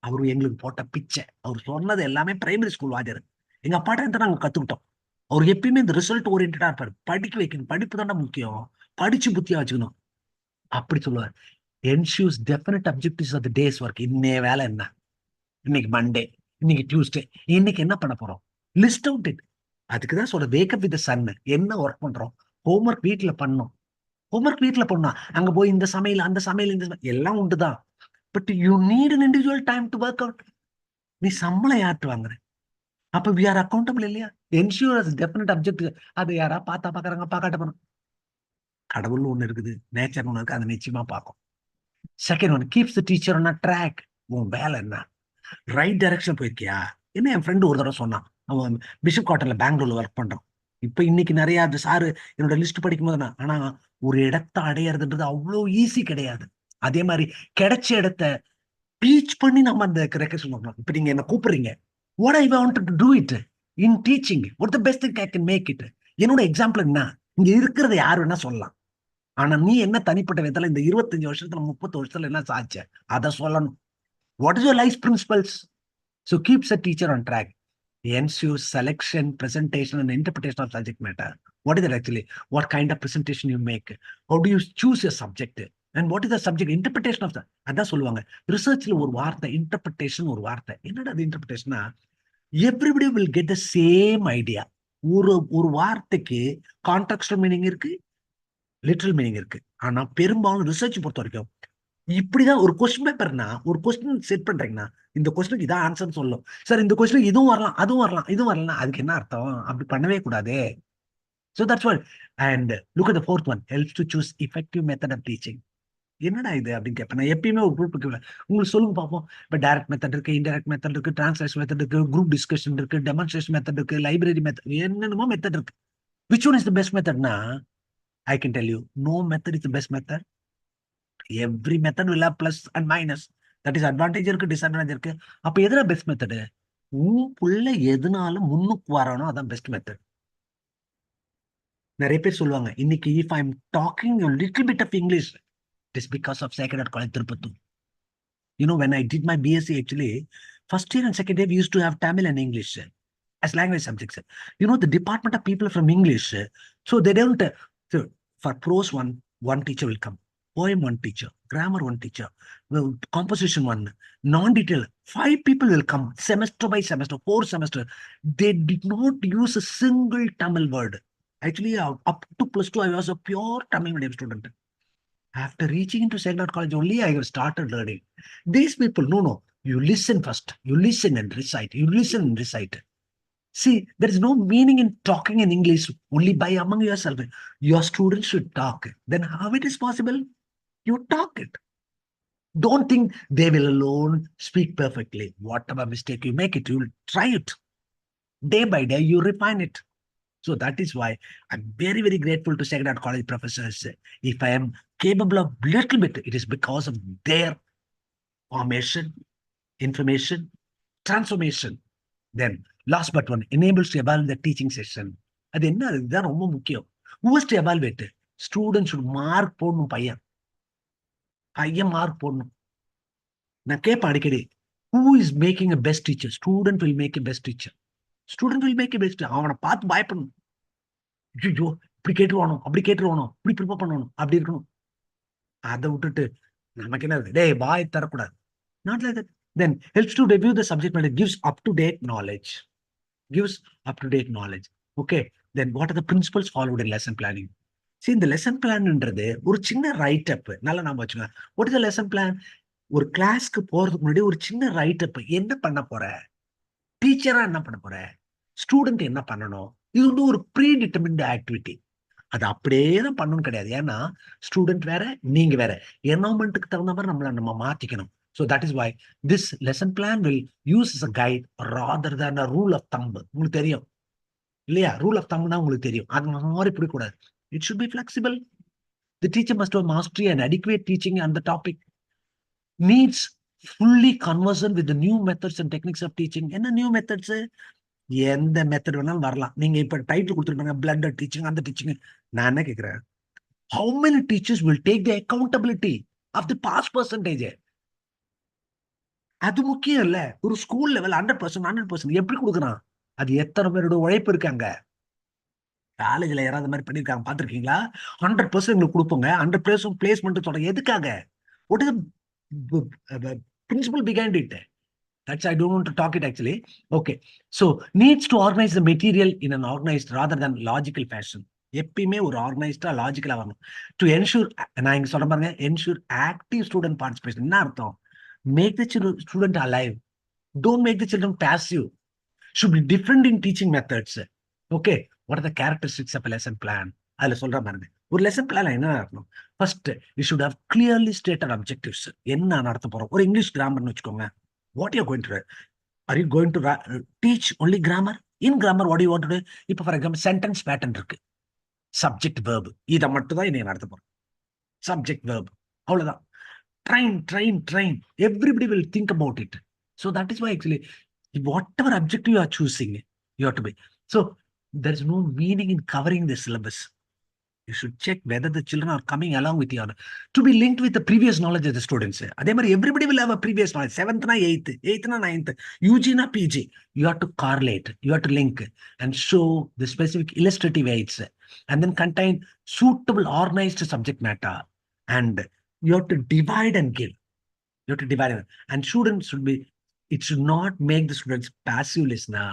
[SPEAKER 2] அவரு எங்களுக்கு போட்ட பிச்சை. அவர் சொன்னது எல்லாமே பிரைமரி ஸ்கூல் வாத்தியார். எங்க அப்பாட்ட இருந்து நாங்க கத்துக்கிட்டோம். அவர் எப்பயுமே இந்த ரிசல்ட் ஓரியன்டா இருப்பாரு. படிக்க வைக்கணும், படிப்பு தானே முக்கியம், படிச்சு புத்தியா வச்சுக்கணும் அப்படி சொல்லுவார். ensures definite objectives of the day's work. இன்னைய வேலை என்ன, இன்னைக்கு மண்டே, இன்னைக்கு டியூஸ்டே, இன்னைக்கு என்ன பண்ண போறோம், லிஸ்ட் அவுட் இட். அதுக்குதான் சொல்ற wake up with the sun. என்ன ஒர்க் பண்றோம், ஹோம்ஒர்க் வீட்டுல பண்ணணும், ஹோம்ஒர்க் வீட்டுல பண்ணணும். அங்க போய் இந்த சமையல் அந்த சமையல் இந்த எல்லாம் உண்டுதான். But you need an individual time to work out. நீ சம்பளம் யார்ட்டு வாங்குற, அப்ப we are accountable இல்லையா? ensure as definite objective. அது யாரா பார்த்தா பாக்குறாங்க, பார்க்காட்ட போறோம். கடவுள் ஒண்ணு இருக்குது, நேச்சர் ஒண்ணு இருக்கு, அதை நிச்சயமா பார்க்கும். Second one, keeps the teacher on track. உன் வேலை என்ன, ரைட் டைரக்ஷன் போயிருக்கியா? என்ன என் ஃப்ரெண்டு ஒரு தடவை சொன்னான், அவன் பிஷப் குவார்ட்டர்ல பெங்களூர்ல ஒர்க் பண்றான். இப்ப இன்னைக்கு நிறைய அது சாரு என்னோட லிஸ்ட் படிக்கும் போது ஆனா ஒரு இடத்தை அடையிறதுன்றது அவ்வளோ ஈஸி கிடையாது. அதே மாதிரி கிடைச்ச இடத்த டீச் பண்ணி நம்ம அந்த ரெக்கக்ஷன் பண்ணலாம். இப்ப நீங்க என்ன கூப்பிடுறீங்க, what I want to do it in teaching, what the best thing I can make it. என்னோட எக்ஸாம்பிள் என்ன, இங்க இருக்கிறத யார் வேணா சொல்லலாம். ஆனா நீ என்ன தனிப்பட்ட விதத்துல இந்த 25 வருஷத்துல 30 வருஷத்துல என்ன சாச்ச, அதை சொல்லணும். What is your life principles? So keeps a teacher on track. ensures selection, presentation and interpretation of subject matter. What is that actually? What kind of presentation you make? How do you choose your subject? And what is the subject interpretation of that? அதான் சொல்லுவாங்க ரிசர்ச்ல ஒரு வார்த்தை interpretation, ஒரு வார்த்தை. என்னடா அது இன்டர்பிரேஷனா? Everybody will get the same idea. ஒரு வார்த்தைக்கு கான்டெக்ஸ்டுவல் மீனிங் இருக்கு, லிட்டரல் மீனிங் இருக்கு. ஆனா பெரும்பாலும் ரிசர்ச் பொறுத்த வரைக்கும் இப்படிதான் ஒரு கொஸ்டின் பேப்பர்னா, ஒரு கொஸ்டின் செட் பண்றீங்கன்னா இந்த கொஸ்டினுக்கு இதான் ஆன்சர் சொல்லும். சார் இந்த கொஸ்டினுக்கு இதுவும் வரலாம், அதுவும் வரலாம், இதுவும் வரலாம். அதுக்கு என்ன அர்த்தம்? அப்படி பண்ணவே கூடாது. So that's what. And look at the fourth one, helps to choose effective method of teaching. என்னடா இது அப்படின்னு கேட்பேன் நான் எப்பயுமே. ஒரு குரூப்புக்கு உங்களுக்கு சொல்லுங்க பார்ப்போம். இப்போ டைரக்ட் மெத்தட் இருக்கு, இன்டைரக்ட் மெத்தட் இருக்கு, டிரான்ஸ்லேஷன் மெத்தட் இருக்கு, குரூப் டிஸ்கஷன் இருக்கு, டெமான்ஸ்ட்ரேஷன் மெத்தட் இருக்கு, லைப்ரரி மெத்தட், என்னென்னமோ மெத்தட் இருக்கு. Which one is the best மெத்தட்னா, I can tell you, no method is the best method. Every method will have plus and minus. That is advantage இருக்கு, disadvantage இருக்கு. அப்ப எதுனா best method? உன் புள்ள எதுனாலும் முன்னுக்கு வரணும், அதான் பெஸ்ட் மெத்தட். நிறைய பேர் சொல்லுவாங்க இன்னைக்கு if I'm talking a little bit of English, it is because of Sacred Heart College Tirupattur. When I did my BSc, actually, first year and second year, we used to have Tamil and English as language subjects. The department of people from English, so they don't, so for prose one teacher will come, poem one teacher, grammar one teacher, composition one, non-detail, 5 people will come, semester by semester, 4 semester. They did not use a single Tamil word. Actually, up to +2, I was a pure Tamil medium student. After reaching into Sacred College only, I have started learning. These people, no, you listen first. You listen and recite. You listen and recite. See, there is no meaning in talking in English only by among yourself. Your students should talk. Then how it is possible? You talk it. Don't think they will alone speak perfectly. Whatever mistake you make it, you will try it. Day by day, you refine it. So that is why I'm very, very grateful to Sacred Heart College professors. If I am capable of little bit, it is because of their formation, information, transformation. Then, last but one, enables to evaluate the teaching session. அது என்ன இதுதான் ரொம்ப முக்கியம். Who has to evaluate? Students should mark போடணும் பையன் mark போடணும். நான் கேட்பேன் அடிக்கடி, who is making a best teacher? Student will make a best teacher. Student will make a best teacher. அவனை பார்த்து பயப்படணும். ஐயோ இப்படி கேட்டுருவானோ, அப்படி கேட்டுருவானோ, இப்படி ப்ரிப்பேர் பண்ணணும், அப்படி இருக்கணும். அதை விட்டுட்டு நமக்கு என்ன டேய் வாய் தரக்கூடாது. Not like that. Then helps to review the subject matter, gives up-to-date knowledge. Okay. Then what are the principles followed in lesson planning? See, இந்த லெசன் பிளான்ன்றது ஒரு சின்ன ரைட் அப். நல்லா நாம வச்சுக்கோங்க. What is less than plan? ஒரு கிளாஸ்க்கு போறதுக்கு முன்னாடி ஒரு சின்ன ரைட் அப். என்ன பண்ண போற, டீச்சரா என்ன பண்ண போற, ஸ்டூடெண்ட் என்ன பண்ணணும், இது வந்து ஒரு ப்ரீ டிட்டர்மின்ட் ஆக்டிவிட்டி. அது அப்படியே தான் பண்ணணும் கிடையாது. ஏன்னா ஸ்டூடெண்ட் வேற, நீங்க வேற. என்வரன்மெண்ட்டுக்கு தகுந்த மாதிரி நம்ம மாத்திக்கணும். So that is why this lesson plan will use as a guide rather than a rule of thumb. உங்களுக்கு தெரியும் இல்லையா? ரூல் ஆஃப் தம்ப்னா உங்களுக்கு தெரியும். அது மாதிரி பிடிக்கூடாது. It should be flexible. The teacher must have mastery and adequate teaching on the topic. Needs fully conversant with the new methods and techniques of teaching. என்ன new methods? எந்த method வேணாலும் வரலாம். நீங்க இப்ப டைட்டில் கொடுத்துருப்பாங்க பிளட் டீச்சிங், அந்த teaching. நான் என்ன கேட்கிறேன், how many teachers will take the accountability of the past percentage? அது முக்கியம் இல்ல. ஒரு ஸ்கூல் லெவல் 100% எப்படி கொடுக்குறான்? அது எத்தனை பேரோட உழைப்பு இருக்காங்க. காலேஜ்ல யாராவது மாதிரி பண்ணிருக்காங்க பாத்திருக்கீங்களா? 100% எங்களுக்கு கொடுப்போங்க, 100% பிளேஸ்மெண்ட் சொல்றேன். எதுக்காக? what is the principle behind it? That's I don't want to talk it actually. Okay, so needs to organize the material in an organized rather than logical fashion. எப்பயுமே ஒரு ஆர்கனைஸ்டா லாஜிக்கலா வரணும். டு என்ஷூர், நான் இங்க சொல்ற பாருங்க, ensure active student participation. என்ன அர்த்தம்? Make the student alive, don't make the children passive. should be different in teaching methods. Okay, what are the characteristics of a lesson plan? அதுல சொல்ற பாருங்க, ஒரு லெசன் பிளான் என்ன இருக்கணும்? First, we should have clearly stated objectives. என்ன நடத்த போறோம்? ஒரு இங்கிலீஷ் கிராமர்னு வச்சுக்கோங்க. What you are going to do? Are you going to teach only grammar? In grammar, what do you want to do? இப்போ for example sentence pattern இருக்கு, subject verb, இதை மட்டும் தான் இன்னைக்கு நடத்த போறோம். சப்ஜெக்ட் வேர்ப், அவ்வளவுதான். train. Everybody will think about it. So that is why actually whatever objective you are choosing, you have to be. So there is no meaning in covering the syllabus. You should check whether the children are coming along with you to be linked with the previous knowledge of the students. அதே மாதிரி everybody will have a previous knowledge. 7th na 8th, 8th na 9th, UG na PG. You have to correlate, you have to link and show the specific illustrative aids, and then contain suitable organized subject matter, and you have to divide and give. You have to divide, and students should be, it should not make the students passive listener.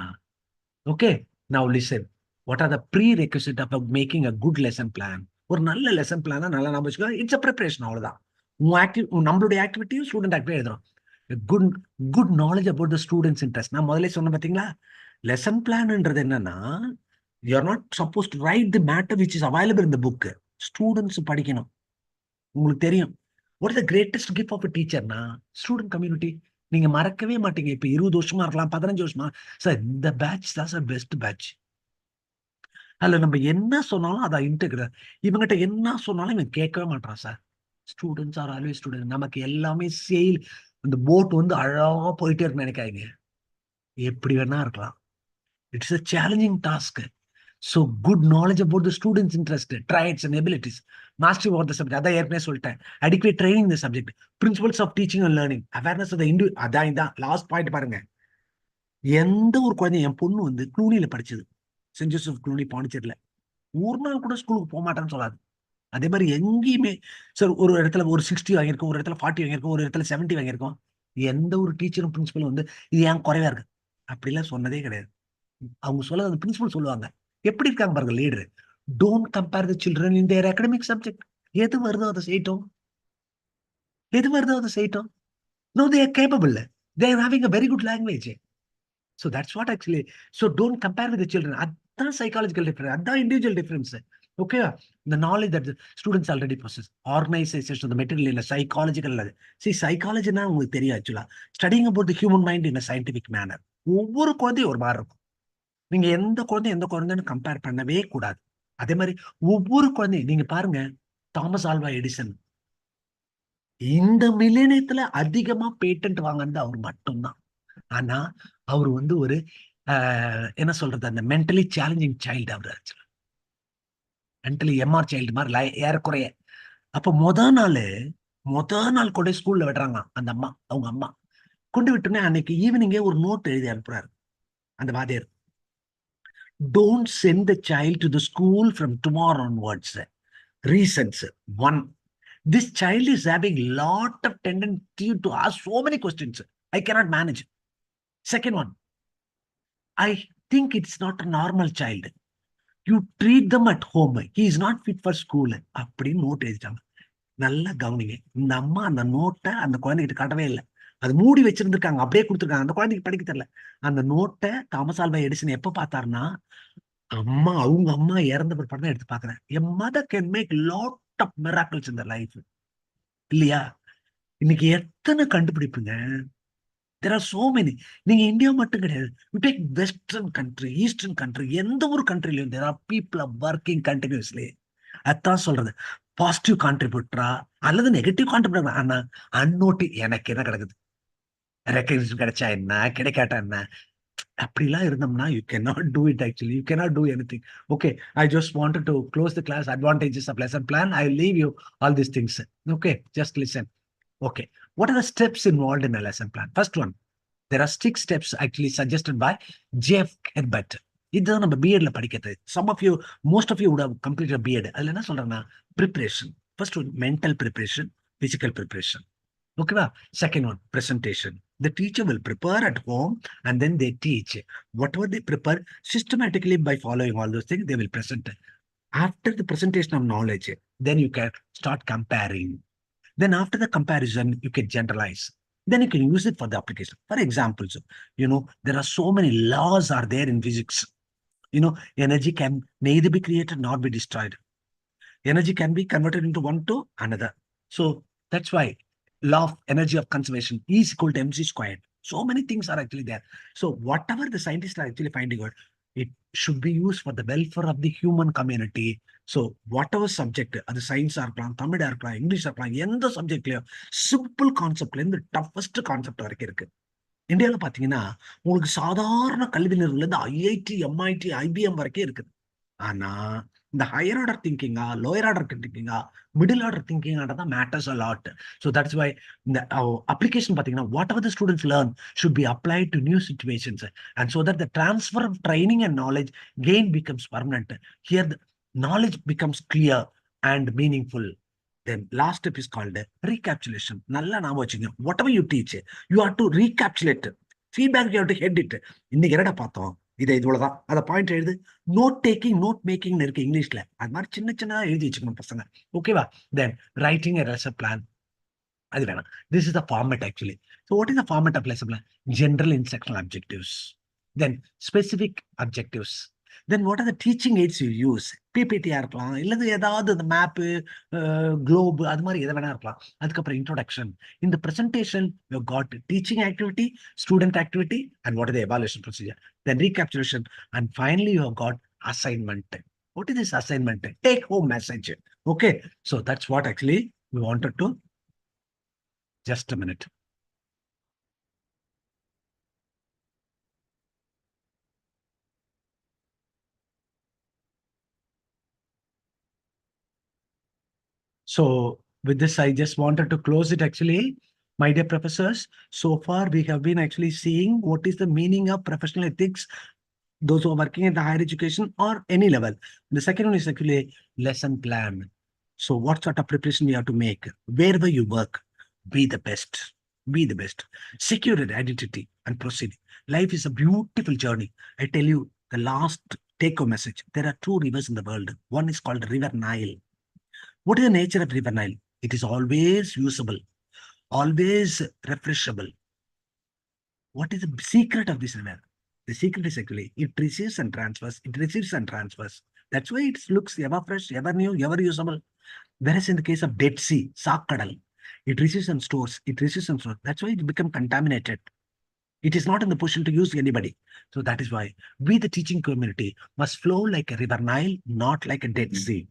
[SPEAKER 2] Okay, now listen. What are the prerequisites of making a good lesson plan? ஒரு நல்ல lesson பிளானா நல்லா நம்ம வச்சுக்கோ. It's a preparation, அவ்வளவுதான். நம்மளுடைய ஆக்டிவிட்டியும் student activity எழுதுறோம். Good knowledge about the students interest. நான் முதல்ல சொன்னேன் பாத்தீங்களா, லெசன் பிளான்ன்றது என்னன்னா, you are not suppose to right the matter which is available in the book. Students படிக்கணும். உங்களுக்கு தெரியும், what is the greatest gift of a teacher na? Student community. நீங்க மறக்கவே மாட்டீங்க. இப்ப 20 வருஷமா இருக்கலாம், 15 வருஷமா, சார் இந்த பேட்ச் தான் சார் பெஸ்ட் பேட்ச். அதுல நம்ம என்ன சொன்னாலும் அதை இன்டெகிரேட், இவங்கிட்ட என்ன சொன்னாலும் இவன் கேட்கவே மாட்டான் sir. Students are always student. நமக்கு எல்லாமே சேல், இந்த போட் வந்து அழகா போயிட்டே இருக்கு நினைக்காதீங்க. எப்படி வேணா இருக்கலாம். It's a challenging task. So good knowledge about the student's interest, traits and abilities. Mastery over the subject. அதான் ஏற்கனவே சொல்லிட்டேன். Adequate training in the subject. Principles of teaching and learning. Awareness of the அதான் இதான் last point பாருங்க. எந்த ஒரு குழந்தை, என் பொண்ணு வந்து க்ளூனில படிச்சது, சென்ட் ஜோசப் க்ளூனி பாண்டிச்சேரியில, ஒரு நாள் கூட ஸ்கூலுக்கு போக மாட்டேன்னு சொல்லாது. அதே மாதிரி எங்கேயுமே சார் ஒரு இடத்துல ஒரு 60 வாங்கியிருக்கோம், ஒரு இடத்துல 40 வாங்கியிருக்கோம், ஒரு இடத்துல 70 வாங்கியிருக்கோம். எந்த ஒரு டீச்சரும் பிரின்சிபலும் வந்து இது ஏன் குறைவா இருக்கு அப்படிலாம் சொன்னதே கிடையாது. அவங்க சொல்ல அந்த பிரின்சிபல் சொல்லுவாங்க. எப்படி இருக்காங்க பாருங்க leader. Don't compare the children in their academic subject. எது வருதோ அதை செய்யட்டும், எது வருதோ அதை செய்யட்டும். No, they are capable, they are having a very good language. So that's what actually, so don't compare with the children. That's psychological difference, that's individual difference. Okay, the knowledge that the students already possess, organization of the material in a psychological level. See, psychology na உங்களுக்கு தெரியும் actually, studying about the human mind in a scientific manner. ஒவ்வொரு குழந்தையும் ஒரு மாதிரி இருக்கும். நீங்க எந்த குழந்தைன்னு கம்பேர் பண்ணவே கூடாது. அதே மாதிரி ஒவ்வொரு குழந்தையும் நீங்க பாருங்க, தாமஸ் ஆல்வா எடிசன் இந்த மில்லேனியத்துல அதிகமா பேட்டன்ட் வாங்கினது அவர் மட்டும்தான். ஆனா அவர் வந்து ஒரு என்ன சொல்றது, அந்த மென்டலி சேலஞ்சிங் சைல்டு அவர் ஆக்சுவலா, மென்டலி எம்ஆர் சைல்டு மாதிரி ஏறக்குறைய. அப்ப முத நாள் கூட ஸ்கூல்ல விடுறாங்க அந்த அம்மா, அவங்க அம்மா கொண்டு விட்டுனே அன்னைக்கு ஈவினிங்கே ஒரு நோட் எழுதி அனுப்புறாரு அந்த வாத்தியார். Don't send the child to the school from tomorrow onwards. Reasons. One, this child is having lot of tendency to ask so many questions. I cannot manage. Second one, I think it's not a normal child. You treat them at home. He is not fit for school. அப்படின்னு note எழுதிட்டாங்க. நல்லா கவனிங்க, இந்த அம்மா அந்த நோட்டை அந்த குழந்தைகிட்ட காட்டவே இல்லை. அது மூடி வச்சிருந்திருக்காங்க, அப்படியே கொடுத்துருக்காங்க. அந்த குழந்தைக்கு படிக்க தெரியல. அந்த நோட்டை தாமஸ் ஆல்வா எடிசன் எப்ப பார்த்தாருன்னா, அவங்க அம்மா இறந்த பிற்பாடு தான் எடுத்து பார்க்கிறேன். A mother can make lot of miracles in their life. இல்லையா? இன்னைக்கு எத்தனை கண்டுபிடிப்புங்க. There are so many. நீங்க இந்தியா மட்டும் கிடையாது, you take western country, eastern country, எந்த ஒரு கண்ட்ரிலையும் there are people are working continuously. அதான் சொல்றது, பாசிட்டிவ் கான்ட்ரிபியூட்டரா அல்லது நெகட்டிவ் கான்ட்ரிபியூட்டரா. ஆனா அன்னோட்டி எனக்கு என்ன கிடைக்குது, ரெக்கக்னிஷன் கிடைச்சா என்ன, கிடைக்காட்டா என்ன, அப்படிலாம் இருந்தோம்னா you cannot do it. Actually you cannot do anything. Okay, I just wanted to close the class. Advantages of lesson plan, I will leave you all these things. Okay, just listen. Okay, what are the steps involved in a lesson plan? First one, there are 6 steps actually suggested by Jeff Herbert. இதுதான் நம்ம பிஎட்ல படிக்கிறது. Some of you, most of you would have completed B Ed. அதுல என்ன சொல்றேன்னா, preparation. First one, mental preparation, physical preparation. ஓகேவா? Second one, presentation. The teacher will prepare at home and then they teach. Whatever they prepare systematically by following all those things, they will present. After the presentation of knowledge, then you can start comparing. Then after the comparison, you can generalize. Then you can use it for the application. For example, there are so many laws are there in physics. Energy can neither be created nor be destroyed. Energy can be converted into one to another. So that's why law of energy of conservation is equal to mc squared. So many things are actually there. So whatever the scientists are actually finding out, it should be used for the welfare of the human community. So whatever subject, அது சயின்ஸா இருக்கலாம், தமிழா இருக்கலாம், இங்கிலீஷா இருக்கலாம், எந்த சப்ஜெக்ட்லயும் simple கான்செப்ட்ல இருந்து toughest concept வரைக்கும் இருக்கு. இந்தியாவில் பாத்தீங்கன்னா உங்களுக்கு சாதாரண கல்வி நிறுவனத்துல இருந்து ஐஐடி, எம்ஐடி, ஐபிஎம் வரைக்கும் இருக்குது. ஆனா இந்த ஹையர் ஆர்டர் திங்கிங்கா, லோயர் ஆர்டர் திங்கிங்கா, மிடில் ஆர்டர் திங்கிங்கானதான் matters a lot. So that's why இந்த அப்ளிகேஷன் பார்த்தீங்கன்னா, whatever the students learn should be applied to new situations and so that the transfer of training and knowledge gain becomes permanent. Here the knowledge becomes clear and meaningful. Then last step is called recapitulation. நல்லா ஞாபகம் வச்சுங்க, whatever you teach, you have to recapitulate. Feedback you have to head it. இன்னைக்கு என்னடா பார்த்தோம், இதை இவ்வளவுதான், அதை point எழுது. நோட் டேக்கிங், நோட் மேக்கிங் இருக்கு இங்கிலீஷ்ல, அது மாதிரி சின்ன சின்னதா எழுதி வச்சுக்கணும் பசங்க. ஓகேவா? தென் ரைட்டிங் a lesson plan, அது வேணாம். This is the format actually. So what is the format of lesson plan? General instructional objectives, then specific objectives, then what are the teaching aids you use? பிபிடியா இருக்கலாம், இல்லது ஏதாவது இந்த map, Globe, அது மாதிரி எதை வேணா இருக்கலாம். அதுக்கப்புறம் இன்ட்ரோடக்ஷன். இந்த presentation you got teaching activity, student activity, and what is the evaluation procedure, then recapitulation, and finally you got assignment. What is this assignment? Take home message. Okay, so that's what actually we wanted to. Just a minute. So with this, I just wanted to close it actually. My dear professors, so far we have been actually seeing what is the meaning of professional ethics, those who are working at the higher education or any level. The second one is actually lesson plan. So what sort of preparation you have to make? Wherever you work, be the best. Be the best. Secure your identity and proceed. Life is a beautiful journey. I tell you, the last take-home message. There are two rivers in the world. One is called River Nile. What is the nature of River Nile? It is always usable, always refreshable. What is the secret of this river? The secret is actually it receives and transfers. It receives and transfers. That's why it looks ever fresh, ever new, ever usable. Whereas in the case of Dead Sea, Saakadal, it receives and stores. It receives and stores. That's why it become contaminated. It is not in the position to use anybody. So that is why we, the teaching community, must flow like a river Nile, not like a Dead Sea.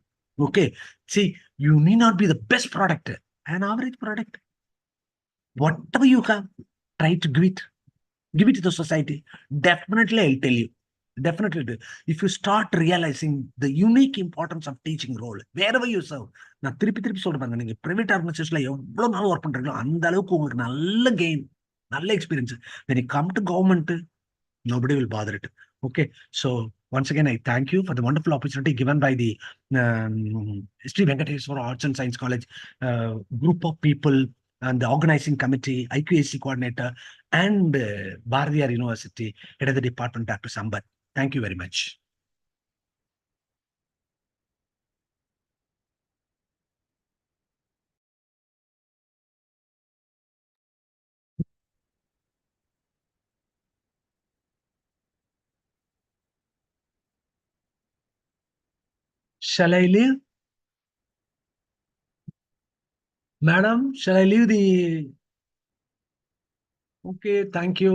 [SPEAKER 2] Okay. See, you need not be the best product, an average product. Whatever you have, try to give it. Give it to the society. Definitely, I'll tell you. Definitely. If you start realizing the unique importance of teaching role, wherever you serve, நான் திருப்பி திருப்பி சொல்றேன் பாருங்க, நீங்க private ஆர்கனைசேஷன்ல எவ்வளவு நாள் work பண்றீங்களோ அந்த அளவுக்கு உங்களுக்கு நல்ல கெயின், நல்ல experience. When you come to government, nobody will bother it. Okay. So once again, I thank you for the wonderful opportunity given by the Sri Venkateswara Arts and Science College group of people and the organizing committee, IQAC coordinator, and Bharatiyar University, head of the department, Dr. Sambat. Thank you very much. Shall I leave? Madam, shall I leave the... Okay, thank you.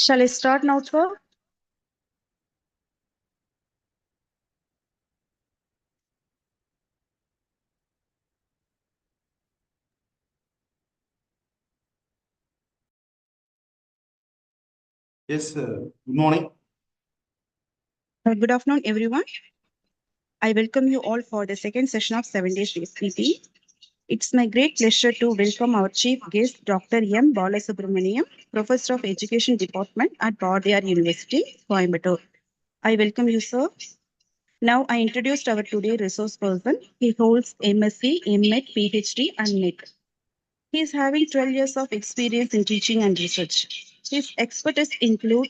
[SPEAKER 7] Shall I start now, sir?
[SPEAKER 8] Yes, good morning.
[SPEAKER 7] Good afternoon, everyone. I welcome you all for the second session of 7 days PT. It's my great pleasure to welcome our chief guest, Dr. M. Balasubramaniam, Professor of Education Department at Bardiyar University, Coimbatore. I welcome you, sir. Now I introduced our today resource person. He holds MSc, MNet, PhD, and NET. He is having 12 years of experience in teaching and research. His expertise include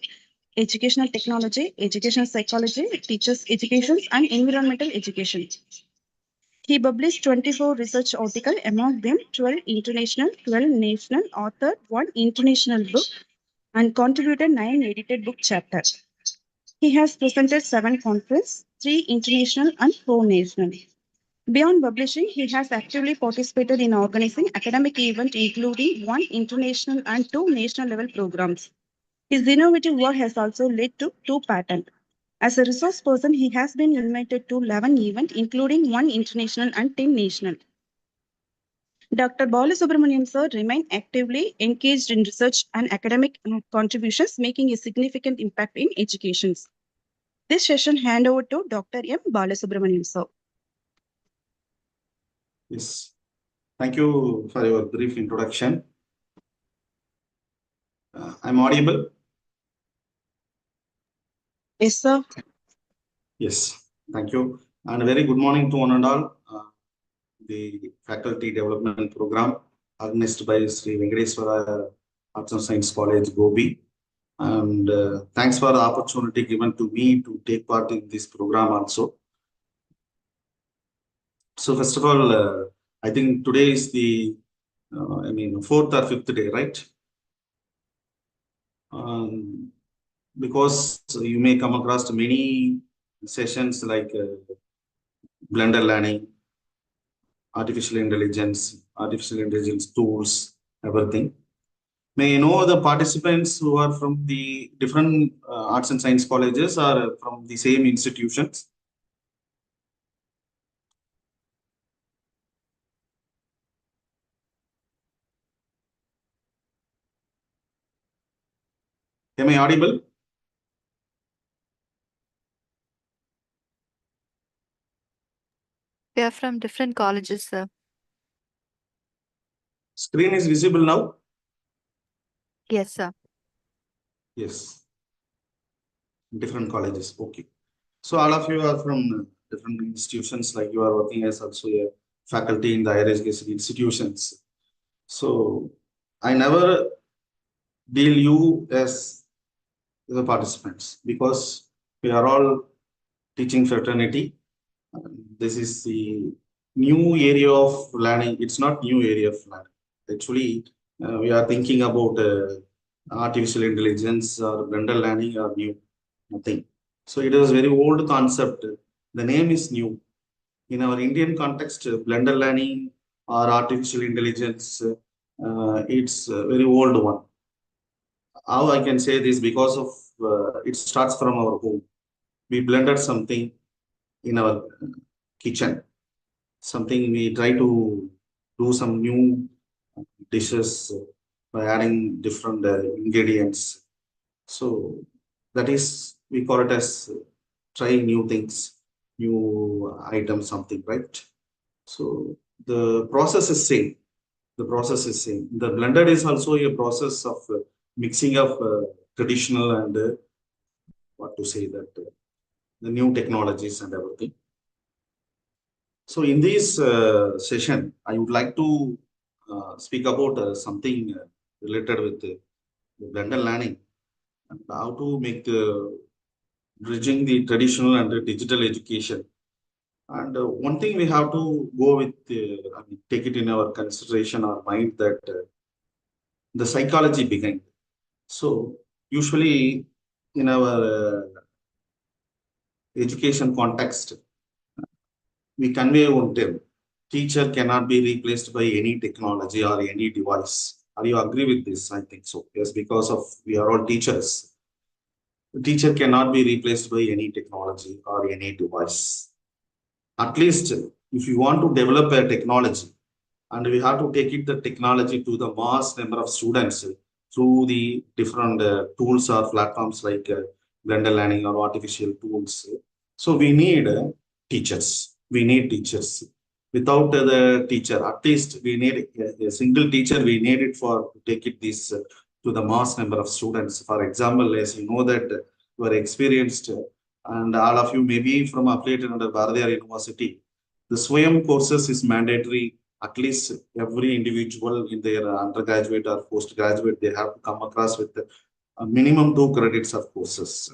[SPEAKER 7] educational technology, educational psychology, teachers' education, and environmental education. He published 24 research articles, among them 12 international, 12 national, authored 1 international book, and contributed 9 edited book chapters. He has presented 7 conferences, 3 international and 4 national. Beyond publishing, he has actively participated in organizing academic events, including 1 international and 2 national level programs. His innovative work has also led to 2 patents. As a resource person, he has been invited to 11 events, including 1 international and 10 national. Dr. Balasubramaniam sir remained actively engaged in research and academic contributions, making a significant impact in education. This session hand over to Dr. M. Balasubramaniam sir.
[SPEAKER 8] Yes, thank you for your brief introduction. I'm audible?
[SPEAKER 7] Yes, sir.
[SPEAKER 8] Yes, thank you. And a very good morning to one and all. The Faculty Development Program organized by Sri Venkateswara Arts and Science College, Gobi. And thanks for the opportunity given to me to take part in this program also. So first of all, I think today is the, 4th or 5th day, right? Because you may come across many sessions like blended learning, artificial intelligence tools, everything. May you know the participants who are from the different arts and science colleges or from the same institutions? Am I audible?
[SPEAKER 5] We are from different colleges, sir.
[SPEAKER 8] Screen is visible now?
[SPEAKER 5] Yes, sir.
[SPEAKER 8] Yes. Different colleges. Okay. So all of you are from different institutions, like you are working as also a faculty in the higher education institutions. So I never deal you as the participants because we are all teaching fraternity. This is the new area of learning. It's not new area of learning. Actually, we are thinking about artificial intelligence or blended learning or new nothing. So it is very old concept. The name is new. In our Indian context, blended learning or artificial intelligence, it's a very old one. How I can say this because of it starts from our home. We blended something in our kitchen, something we try to do some new dishes by adding different ingredients. So that is, we call it as trying new things, new items, something, right? So the process is same. The process is same. The blended is also a process of mixing of traditional and what to say that the new technologies and everything. So in this session, I would like to speak about something related with the blended learning and how to make the bridging the traditional and the digital education. And one thing we have to go with, take it in our consideration or mind that the psychology behind. So usually in our education context, we convey one term. Teacher cannot be replaced by any technology or any device Are you agree with this? I think so. Yes, because of we are all teachers. The teacher cannot be replaced by any technology or any device. At least if you want to develop a technology, and we have to take it the technology to the mass number of students through the different tools or platforms like blended learning or artificial tools. So we need teachers. We need teachers. Without the teacher, at least we need a single teacher. We need it for to take it this to the mass number of students. For example, as you know that you are experienced, and all of you may be from affiliated under Bharatiyar University. The SWAYAM courses is mandatory. At least every individual in their undergraduate or postgraduate, they have to come across with a minimum 2 credits of courses.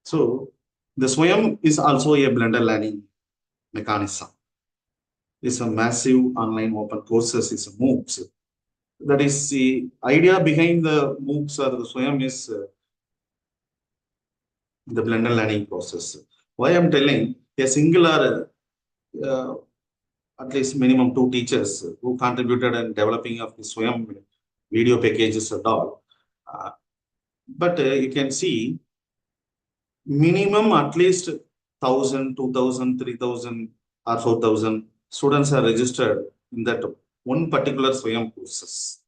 [SPEAKER 8] So the SWAYAM is also a blended learning mechanism. It's a massive online open courses, it's a MOOCs. That is the idea behind the MOOCs or the SWAYAM is the blended learning process. Why I'm telling a singular at least minimum 2 teachers who contributed in developing of the SWAYAM video packages and all. But you can see minimum at least 1,000, 2,000, 3,000 or 4,000 students are registered in that one particular SWAYAM courses.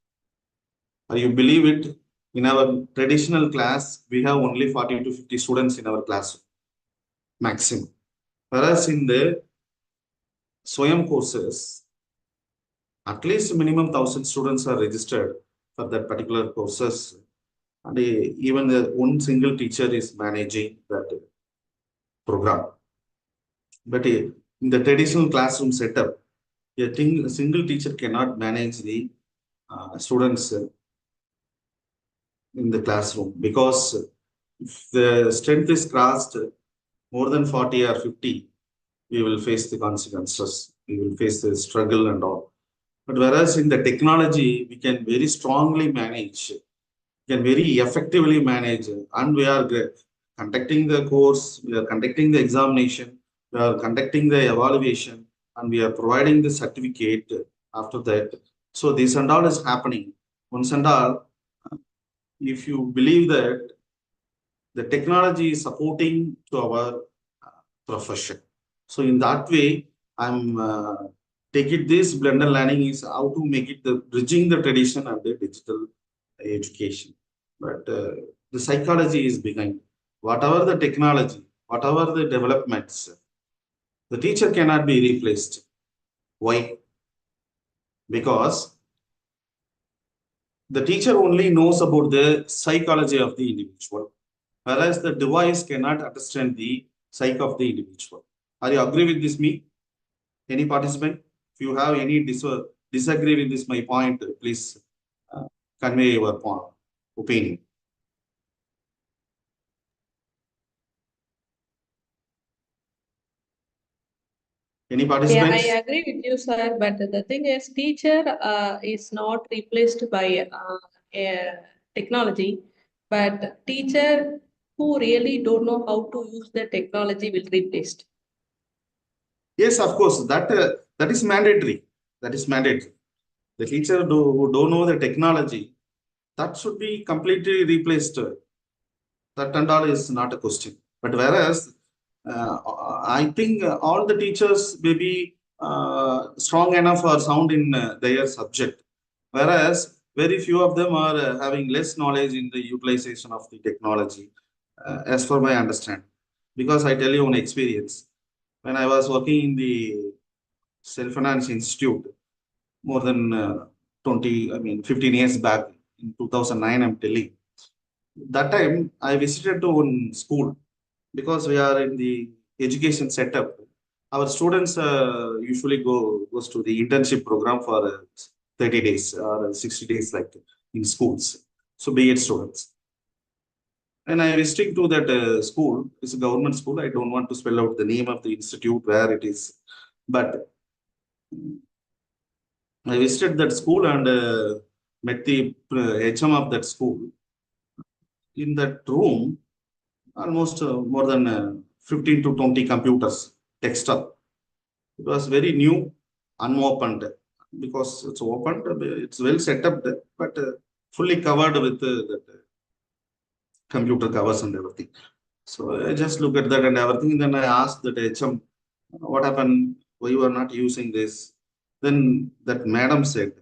[SPEAKER 8] You believe it? In our traditional class, we have only 40 to 50 students in our class maximum. Whereas in the SWAYAM courses, at least minimum 1,000 students are registered for that particular courses. And even one single teacher is managing that program. But in the traditional classroom setup, a single teacher cannot manage the students in the classroom, because if the strength is crossed more than 40 or 50, we will face the consequences. We will face the struggle and all. But whereas in the technology, we can very strongly manage, can very effectively manage, and we are conducting the course, we are conducting the examination, we are conducting the evaluation, and we are providing the certificate after that. So this and all is happening. Once and all, if you believe that the technology is supporting to our profession. So in that way, I'm taking this blended learning is how to make it the bridging the tradition and the digital education. But the psychology is behind. Whatever the technology, whatever the developments, the teacher cannot be replaced. Why? Because the teacher only knows about the psychology of the individual, whereas the device cannot understand the psyche of the individual. Are you agree with this me? Any participant? If you have any disagree with this my point, please convey your opinion. Any
[SPEAKER 4] Yeah,
[SPEAKER 8] participants?
[SPEAKER 4] I agree with you, sir. But the thing is, teacher is not replaced by technology, but teacher who really don't know how to use the technology will replaced.
[SPEAKER 8] Yes, of course. That is mandatory. That is mandatory. The teacher who don't know the technology, that should be completely replaced. That and all is not a question. But whereas I think all the teachers may be strong enough or sound in their subject, whereas very few of them are having less knowledge in the utilization of the technology, as per my understanding. Because I tell you one experience, when I was working in the Self-Finance Institute more than 15 years back, in 2009, I'm telling. That time I visited to one school, because we are in the education setup. Our students usually goes to the internship program for 30 days or 60 days, like in schools. So B.Ed students. And I visiting to that school. It's a government school. I don't want to spell out the name of the institute where it is, but I visited that school and met the HM of that school. In that room, almost more than 15 to 20 computers, desktop. It was very new, unopened. because it's open, it's well set up there, but fully covered with that computer covers and everything. So I just look at that and everything. Then I asked that HM, what happened? Why you are not using this? Then that madam said,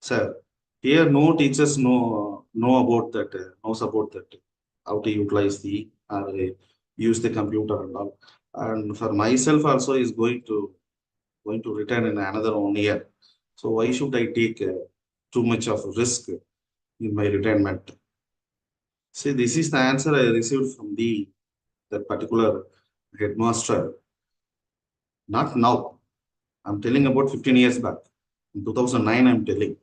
[SPEAKER 8] sir, here no teachers know about that, knows about that, how to utilize the use the computer and all. And for myself also is going to return in another 1 year. So why should I take too much of risk in my retirement? See, this is the answer I received from that particular headmaster. Not now. I'm telling about 15 years back. In 2009, I'm telling.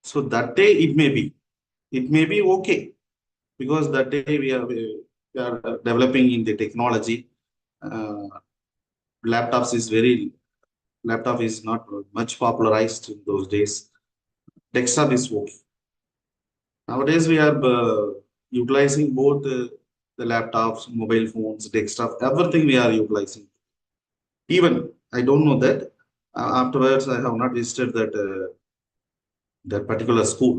[SPEAKER 8] So that day it may be okay, because that day we are developing in the technology. Laptop is not much popularized in those days. Desktop is okay. Nowadays we are utilizing both the laptops, mobile phones, desktop, everything we are utilizing. Even I don't know that. Afterwards, I have not visited that particular school.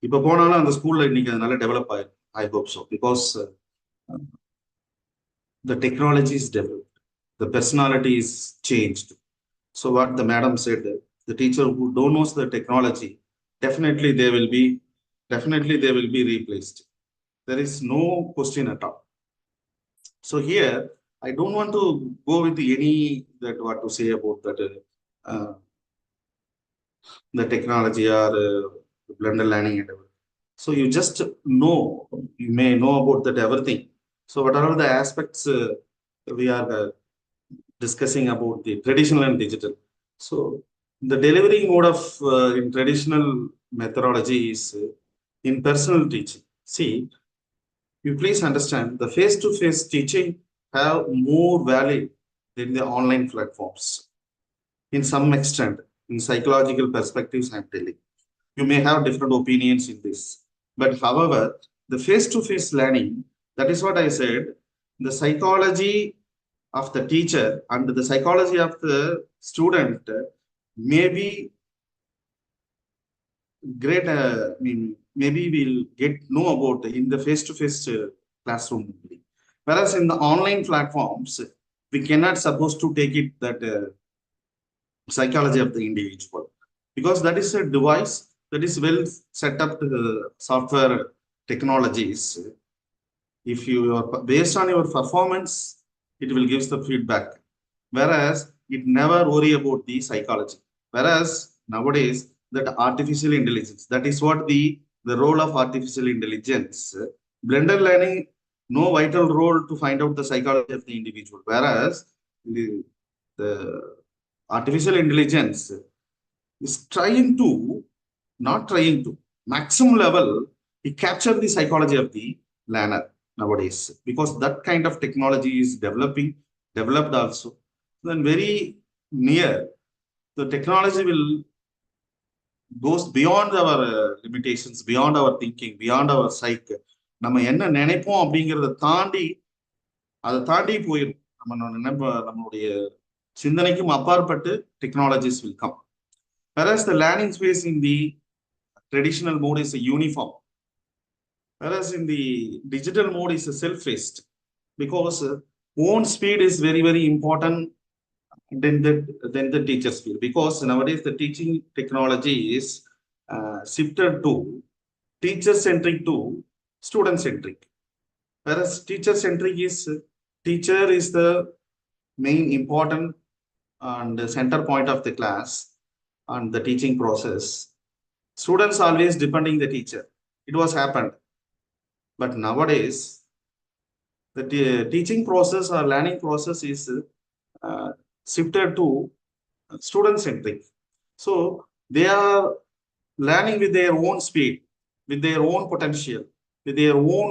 [SPEAKER 8] இப்போ போனாலும் அந்த ஸ்கூல்ல இன்னைக்கு நல்லா develop ஆயிருக்கு. I hope so, because the technology is developed, the personality is changed. So what the madam said, the teacher who don't knows the technology, definitely they will be replaced. There is no question at all. So here I don't want to go with any that what to say about that the technology or blended learning and everything. So you just you may know about that everything. So what are all the aspects we are discussing about the traditional and digital? So the delivery mode of in traditional methodology is in personal teaching. See, you please understand the face-to-face teaching have more value than the online platforms. In some extent, in psychological perspectives, I'm telling. You may have different opinions in this. But however, the face-to-face learning, that is what I said, the psychology of the teacher and the psychology of the student may be great. Maybe we'll know about in the face-to-face classroom. Whereas in the online platforms, we cannot supposed to take it that psychology of the individual, because that is a device that is well set up software technologies. If you are based on your performance, it will give the feedback, whereas it never worry about the psychology. Whereas nowadays that artificial intelligence, that is what the role of artificial intelligence, blended learning, no vital role to find out the psychology of the individual, whereas the artificial intelligence is not trying to maximum level, it capture the psychology of the learner nowadays, because that kind of technology is developed also. Then very near, the technology will goes beyond our limitations, beyond our thinking, beyond our psyche. நம்ம என்ன நினைப்போம் அப்படிங்கிறத தாண்டி போயிடும். நம்மளுடைய சிந்தனைக்கும் அப்பாற்பட்டு technologies will come. Whereas the learning space in the traditional mode is a uniform, whereas in the digital mode is a self-paced, because own speed is very, very important than the teacher speed, because nowadays the teaching technology is shifted to teacher-centric to student-centric. Whereas teacher-centric is teacher is the main important and the center point of the class and the teaching process. Students always depending the teacher. It was happened. But nowadays, the teaching process or learning process is shifted to student-centric. So they are learning with their own speed, with their own potential, with their own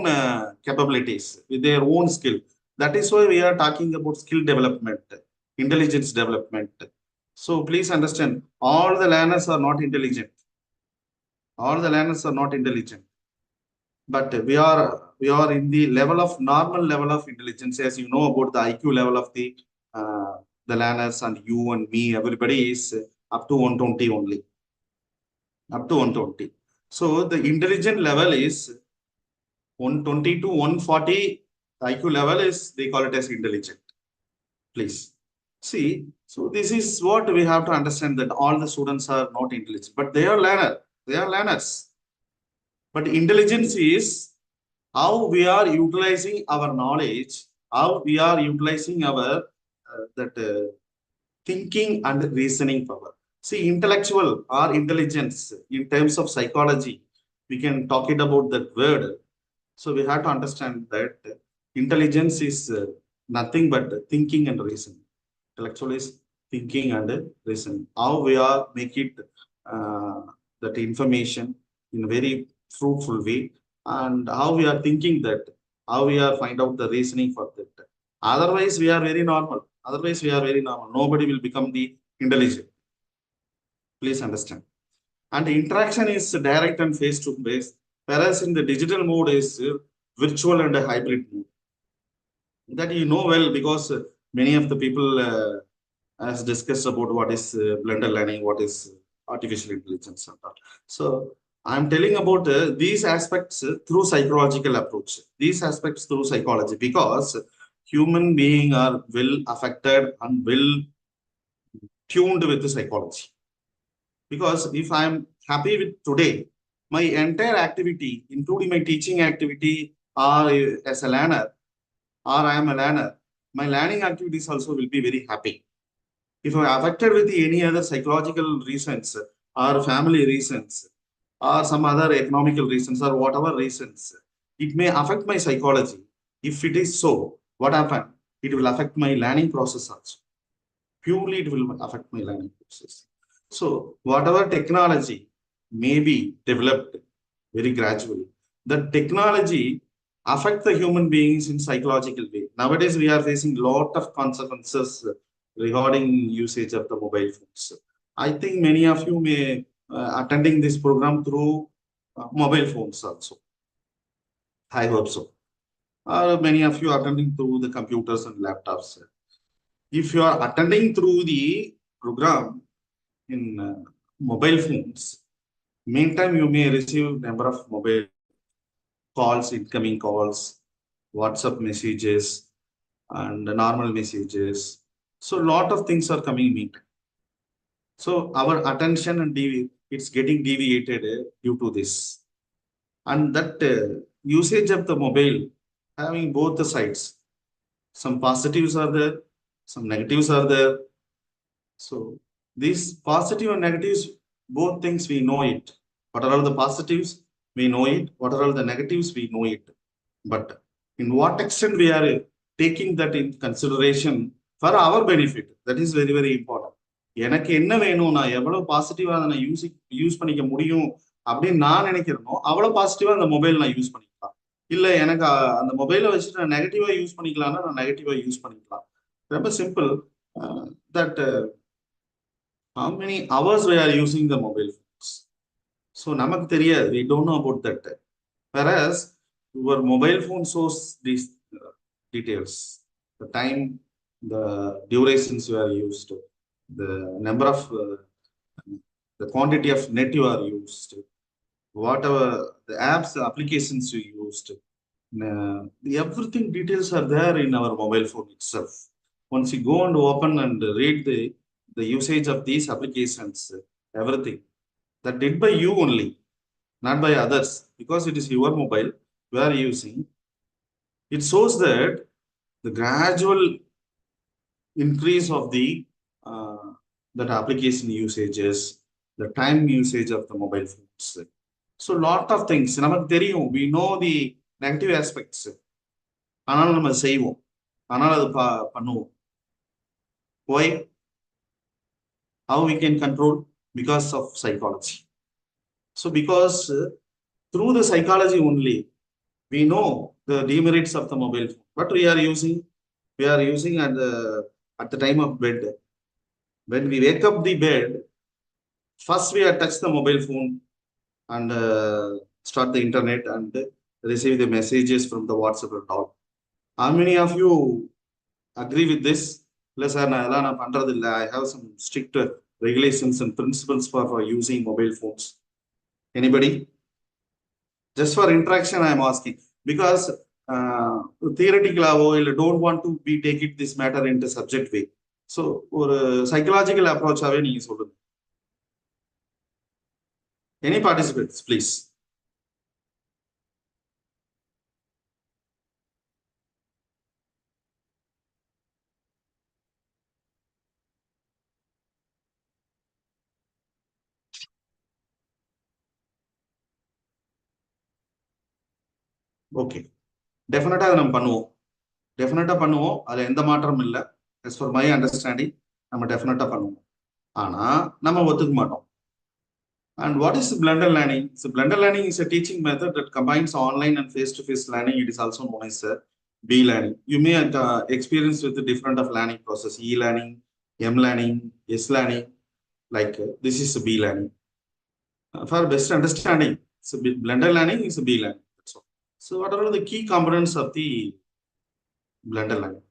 [SPEAKER 8] capabilities, with their own skill. That is why we are talking about skill development, intelligence development. So please understand, all the learners are not intelligent. All the learners are not intelligent. But we are in the level of normal level of intelligence, as you know about the IQ level of the the learners and you and me, everybody is up to 120 only. Up to 120. So the intelligent level is 120 to 140. The IQ level is, they call it as intelligent. Please. See, so this is what we have to understand, that all the students are not intelligent, but they are learner. They are learners. But intelligence is how we are utilizing our knowledge, how we are utilizing our thinking and reasoning power. See, intellectual or intelligence in terms of psychology, we can talk it about that word. So we have to understand that intelligence is nothing but thinking and reasoning. Intellectual is thinking and reasoning. How we are make it that information in a very fruitful way, and how we are thinking that, how we are find out the reasoning for that. Otherwise, we are very normal. Otherwise, we are very normal. Nobody will become the intelligent. Please understand. And interaction is direct and face to face, whereas in the digital mode is virtual and a hybrid mode. That you know well, because many of the people has discussed about what is blended learning, what is artificial intelligence and all. So I'm telling about these aspects through psychological approach. These aspects through psychology, because human beings are well affected and well tuned with the psychology. Because if I'm happy with today, my entire activity, including my teaching activity, or as a learner, or I am a learner, my learning activities also will be very happy. If I'm affected with any other psychological reasons, or family reasons, or some other economical reasons, or whatever reasons, it may affect my psychology. If it is so, what happens? It will affect my learning process also. Purely it will affect my learning process. So whatever technology may be developed very gradually, the technology affect the human beings in psychological way. Nowadays, we are facing lot of consequences regarding usage of the mobile phones. I think many of you may attending this program through mobile phones also. I hope so. Many of you are attending through the computers and laptops. If you are attending through the program in mobile phones, meantime you may receive number of mobile calls, incoming calls, WhatsApp messages, and normal messages. So a lot of things are coming meantime. So our attention and it's getting deviated due to this. And that usage of the mobile having both the sides. Some positives are there, some negatives are there. So these positive and negatives, both things we know it. What are all the positives? We know it. What are all the negatives? We know it. But in what extent we are taking that in consideration for our benefit, that is very, very important. எனக்கு என்ன வேணும், நான் எவ்வளவு பாசிட்டிவா அதை நான் use பண்ணிக்க முடியும் அப்படின்னு நான் நினைக்கிறேனோ அவ்வளவு பாசிட்டிவா அந்த மொபைல் நான் யூஸ் பண்ணிக்கலாம். இல்ல எனக்கு அந்த மொபைலை வச்சுட்டு நான் நெகட்டிவா யூஸ் பண்ணிக்கலாம்னா நான் நெகட்டிவா யூஸ் பண்ணிக்கலாம். ரொம்ப simple. That how many hours we are using the mobile phones. So நமக்கு தெரியாது. We don't know about that. Whereas your mobile phone shows these details, the time, the durations you are used, the number of, the quantity of net you are used, whatever the apps, the applications you used, everything details are there in our mobile phone itself. Once you go and open and read the usage of these applications, everything that did by you only, not by others, because it is your mobile you are using. It shows that the gradual increase of the that application usages, the time usage of the mobile phones. So lot of things நமக்கு தெரியும், we know the negative aspects, ஆனால் நம்ம செய்வோம், ஆனால் அது பண்ணுவோம். Why? How we can control? Because of psychology. So because through the psychology only we know the demerits of the mobile phone. But we are using at the time of bed. When we wake up the bed, first we are touch the mobile phone and start the internet and receive the messages from the WhatsApp and all. How many of you agree with this? sir, I have some strict regulations and principles for using mobile phones. Anybody? Just for interaction, I am asking. Because theoretical, don't want to take it this matter into subject way. So, or psychological approach, any participants, please. Okay. Definitely, definitely பண்ணுவோம். அதுல எந்த மாற்றமும் இல்ல. As for my understanding, நம்ம definitely பண்ணுவோம். ஆனா நம்ம ஒத்துக்க மாட்டோம். And what is blended learning? So blended learning is a teaching method that combines online and face-to-face learning. It is also known as B-learning. You may experience with the different of learning process, E-learning, M-learning, S-learning, like this is B-learning. For best understanding, so blended learning is B-learning. So what are the key components of the blended learning?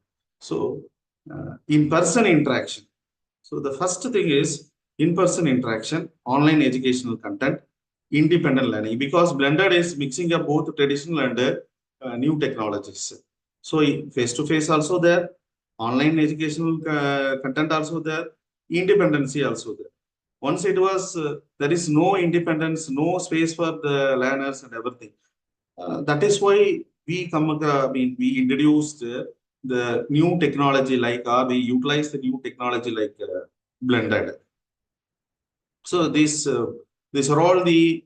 [SPEAKER 8] So in-person interaction. So the first thing is in-person interaction, online educational content, independent learning, because blended is mixing up both traditional and new technologies. So face-to-face also there, online educational content also there, independency also there. Once it was, there is no independence, no space for the learners and everything. That is why we we introduced the new technology like, we utilize the new technology like blended. So these are all the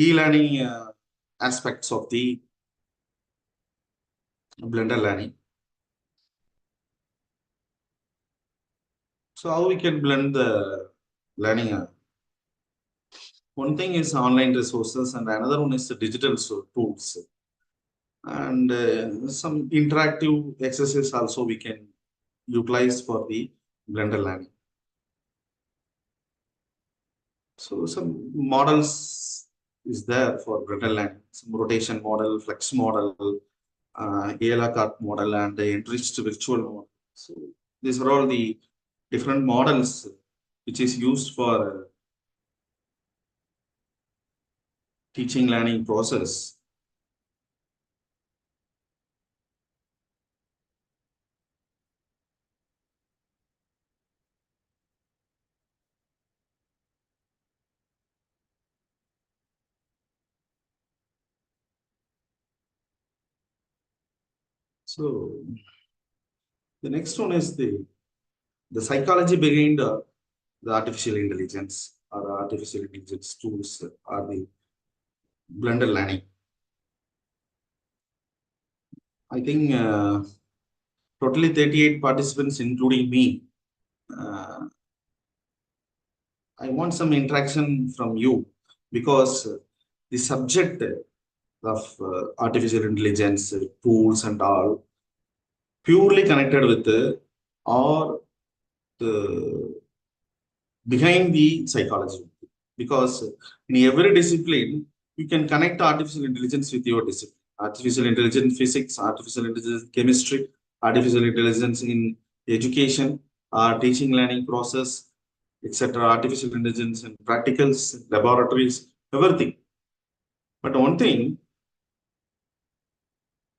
[SPEAKER 8] e-learning aspects of the blended learning. So how we can blend the learning? One thing is online resources, and another one is the digital tools, and some interactive exercises also we can utilize for the blended learning. So some models is there for blended learning, some rotation model, flex model, a la carte model, and the enriched virtual model. So these are all the different models which is used for teaching learning process. So the next one is the psychology behind the artificial intelligence or artificial intelligence tools or the blended learning. I think totally 38 participants, including me. I want some interaction from you, because the subject of artificial intelligence tools and all purely connected with or the behind the psychology, because in every discipline you can connect artificial intelligence with your discipline. Artificial intelligence physics, artificial intelligence chemistry, artificial intelligence in education, teaching learning process, etc. Artificial intelligence in practicals, laboratories, everything. But one thing,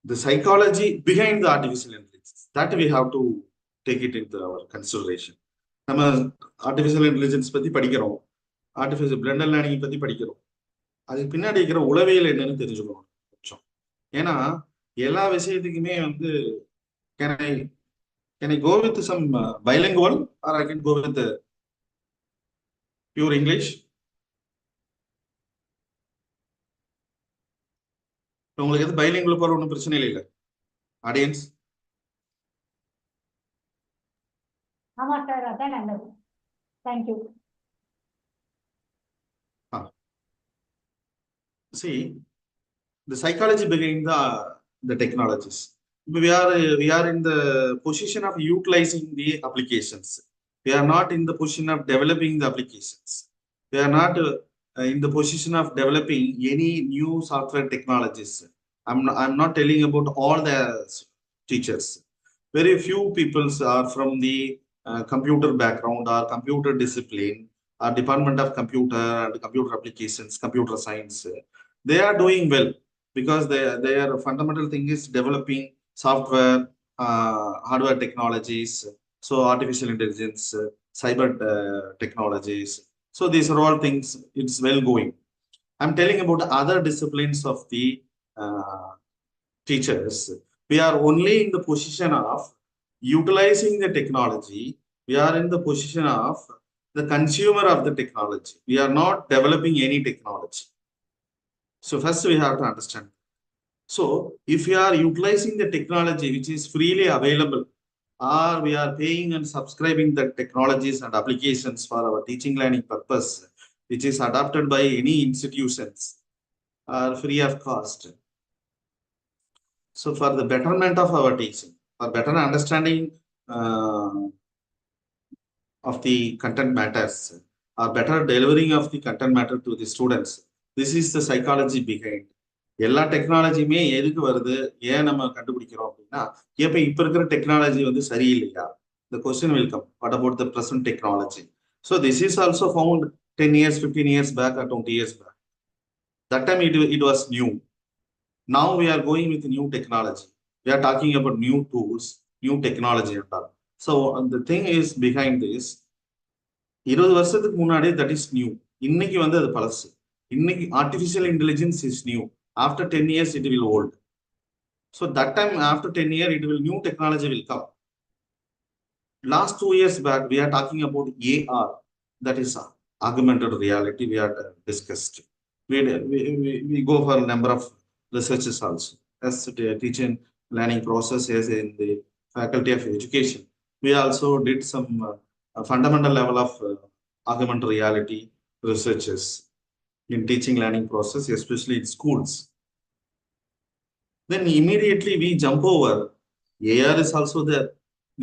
[SPEAKER 8] the psychology behind the artificial intelligence, that we have to take it into our consideration. நம்ம artificial intelligence பத்தி படிக்கிறோம், artificial blended learning பத்தி படிக்கிறோம். அதுக்கு பின்னாடி இருக்கிற உளவியல் என்னன்னு தெரிஞ்சுக்கணும் கொஞ்சம். ஏன்னா எல்லா விஷயத்துக்குமே வந்து can I go with some bilingual, or I can go with pure English? உங்களுக்கு எது bilingual போற ஒன்றும் பிரச்சனை இல்லை ஆடியன்ஸ்?
[SPEAKER 3] ஆமா சார், அதான் நல்லது. Thank you.
[SPEAKER 8] See, the psychology behind the technologies. We are in the position of utilizing the applications. We are not in the position of developing the applications. We are not in the position of developing any new software technologies. I'm not telling about all the teachers. Very few people are from the computer background or computer discipline or department of computer and computer applications, computer science. They are doing well because their fundamental thing is developing software, hardware technologies, so artificial intelligence, cyber technologies. So these are all things, it's well going. I'm telling about other disciplines of the teachers. We are only in the position of utilizing the technology. We are in the position of the consumer of the technology. We are not developing any technology. So first we have to understand. So if we are utilizing the technology which is freely available, or we are paying and subscribing the technologies and applications for our teaching learning purpose, which is adopted by any institutions, are free of cost. So for the betterment of our teaching, for better understanding of the content matters, or better delivering of the content matter to the students, this is the psychology behind. எல்லா டெக்னாலஜியுமே எதுக்கு வருது, ஏன் நம்ம கண்டுபிடிக்கிறோம் அப்படின்னா, இப்ப இருக்கிற technology வந்து சரியில்லையா? The question will come, what about the present technology? So this is also found 10 years, 15 years back or 20 years back. That time it was new. Now we are going with new technology. We are talking about new tools, new technology and all. So the thing is behind this, 20 வருஷத்துக்கு முன்னாடி that is new. இன்னைக்கு வந்து அது பழசு. இன்னைக்கு artificial intelligence is new. After 10 years it will old. So that time after 10 years it will new technology will come. Last 2 years back we are talking about AR, that is augmented reality. We are discussed. We go for a number of researches also as teaching learning process as in the faculty of education. We also did some fundamental level of augmented reality researches in teaching learning process, especially in schools. Then immediately we jump over. AR is also there.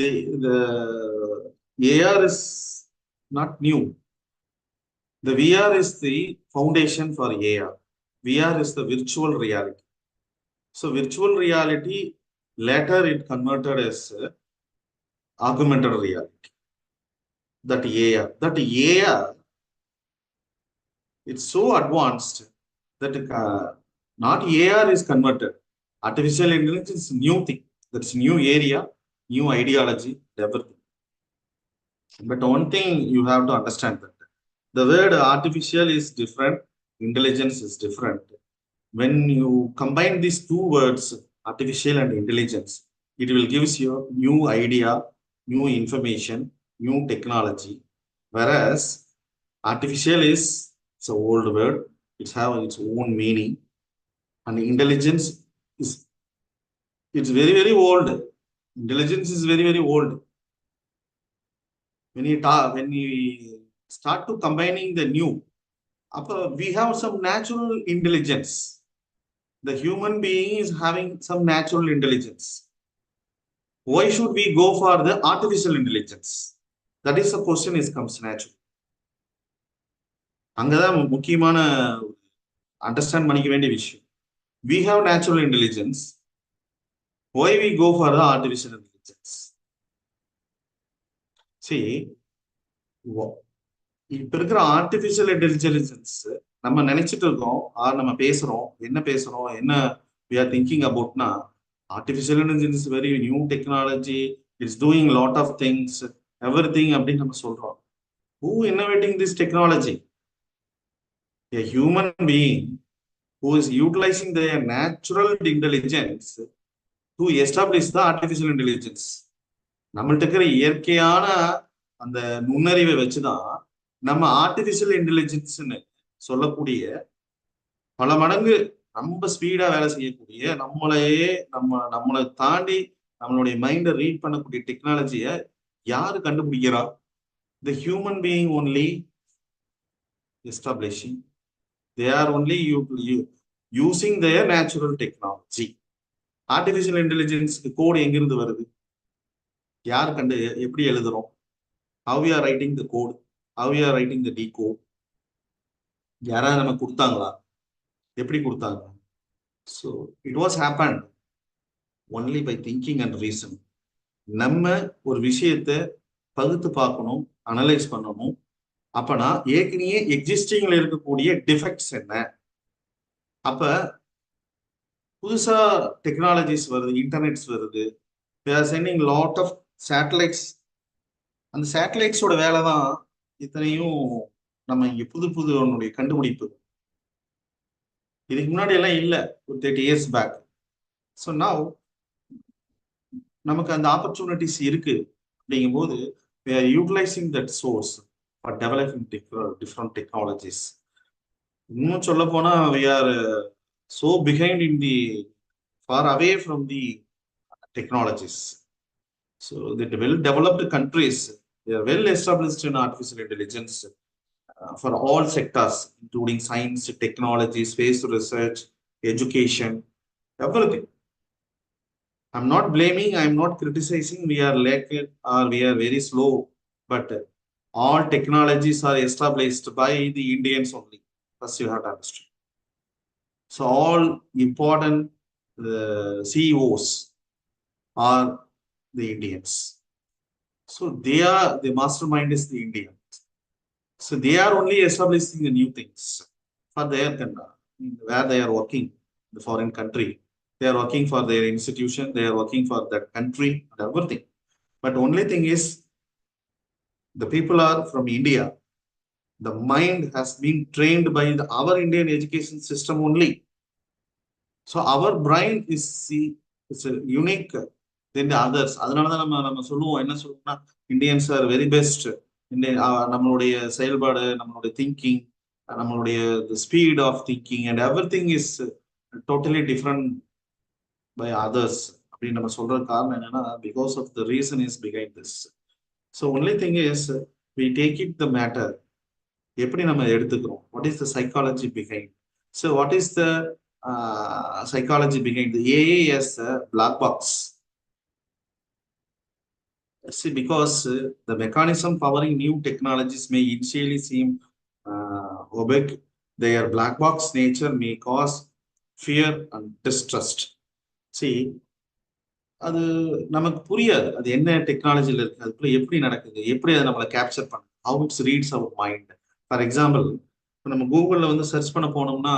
[SPEAKER 8] The AR is not new. The VR is the foundation for AR. VR is the virtual reality. So virtual reality, later it converted as augmented reality. That AR, it's so advanced that not AR is converted. Artificial intelligence is new thing. That's new area, new ideology, everything. But one thing you have to understand that the word artificial is different, intelligence is different. When you combine these two words, artificial and intelligence, it will give you new idea, new information, new technology. Whereas artificial is, it's an old word, it has its own meaning, and intelligence is, it's very, very old. Intelligence is very, very old. When we start to combining the new, we have some natural intelligence. The human being is having some natural intelligence. Why should we go for the artificial intelligence? That is the question is comes natural. அங்கதான் முக்கியமான understand பண்ணிக்க வேண்டிய விஷயம். We have natural intelligence. Why we go for the artificial intelligence? See, இப்ப இருக்கிற artificial intelligence நம்ம நினைச்சிட்டு இருக்கோம், நம்ம பேசுறோம், என்ன we are thinking about na, artificial intelligence is very new technology, it's doing a lot of things, everything அப்படின்னு நம்ம சொல்றோம். Who innovating this technology? A human being who is utilizing their natural intelligence to establish the artificial intelligence. நம்மள்ட்ட இருக்கிற இயற்கையான அந்த நுண்ணறிவை வச்சுதான் நம்ம ஆர்டிபிஷியல் இன்டெலிஜென்ஸ்னு சொல்லக்கூடிய பல மடங்கு ரொம்ப ஸ்பீடா வேலை செய்யக்கூடிய நம்மளை தாண்டி நம்மளுடைய மைண்டை ரீட் பண்ணக்கூடிய டெக்னாலஜியை யாரு கண்டுபிடிக்கிறா? The human being only establishing. They are only using their natural technology. Artificial intelligence கோடு எங்கிருந்து வருது? யார் கண்டு எப்படி எழுதுறோம்? How we are writing the code? How we are writing the decode? யாராவது நம்ம கொடுத்தாங்களா? எப்படி கொடுத்தாங்க? So it was happened only by thinking and reason. நம்ம ஒரு விஷயத்தை பகுத்து பார்க்கணும், அனலைஸ் பண்ணணும். அப்பனா ஏற்கனவே எக்ஸிஸ்டிங்ல இருக்கக்கூடிய டிஃபெக்ட்ஸ் என்ன, அப்ப புதுசா டெக்னாலஜிஸ் வருது, இன்டர்நெட்ஸ் வருது, they are sending lot of satellites. அந்த சேட்டலைட்ஸோட வேலை தான் இத்தனையும் நம்ம இங்க புது புது ஒன்னுடைய கண்டுபிடிப்பு. இதுக்கு முன்னாடி எல்லாம் இல்லை, ஒரு 30 years பேக். ஸோ நவ் நமக்கு அந்த ஆப்பர்ச்சுனிட்டிஸ் இருக்கு. அப்படிங்கும்போது we are utilizing that source for developing different technologies. இன்னும் சொல்ல போனா we are so behind in the far away from the technologies. So the well-developed countries, they are well established in artificial intelligence for all sectors, including science, technology, space research, education, everything. I'm not blaming, I'm not criticizing, we are lacking or we are very slow, but all technologies are established by the Indians only. First you have to understand. So all important CEOs are the Indians. So they are, the mastermind is the Indians. So they are only establishing the new things for their where they are working, the foreign country. They are working for their institution, they are working for that country and everything. But only thing is, the people are from India. The mind has been trained by our Indian education system only. So our brain is unique than the others. அதனாலதான் நம்ம சொல்லுவோம், என்ன சொல்லுவோம்னா, Indians are very best. நம்மளுடைய செயல்பாடு, நம்மளுடைய thinking, நம்மளுடைய speed of thinking and everything is totally different by others அப்படின்னு நம்ம சொல்றது காரணம் என்னன்னா, because of the reason is behind this. So only thing is we take it the matter, எப்படி நம்ம எடுத்துக்கிறோம், what is the psychology behind. So what is the psychology behind the AA as a black box? See, because the mechanism powering new technologies may initially seem opaque, their black box nature may cause fear and distrust. See, அது நமக்கு புரியாது, அது என்ன டெக்னாலஜில இருக்கு, அதுக்குள்ள எப்படி நடக்குது, எப்படி அதை நம்மளை கேப்சர் பண்ண, how it reads our mind. For example, இப்போ நம்ம கூகுளில் வந்து சர்ச் பண்ண போனோம்னா,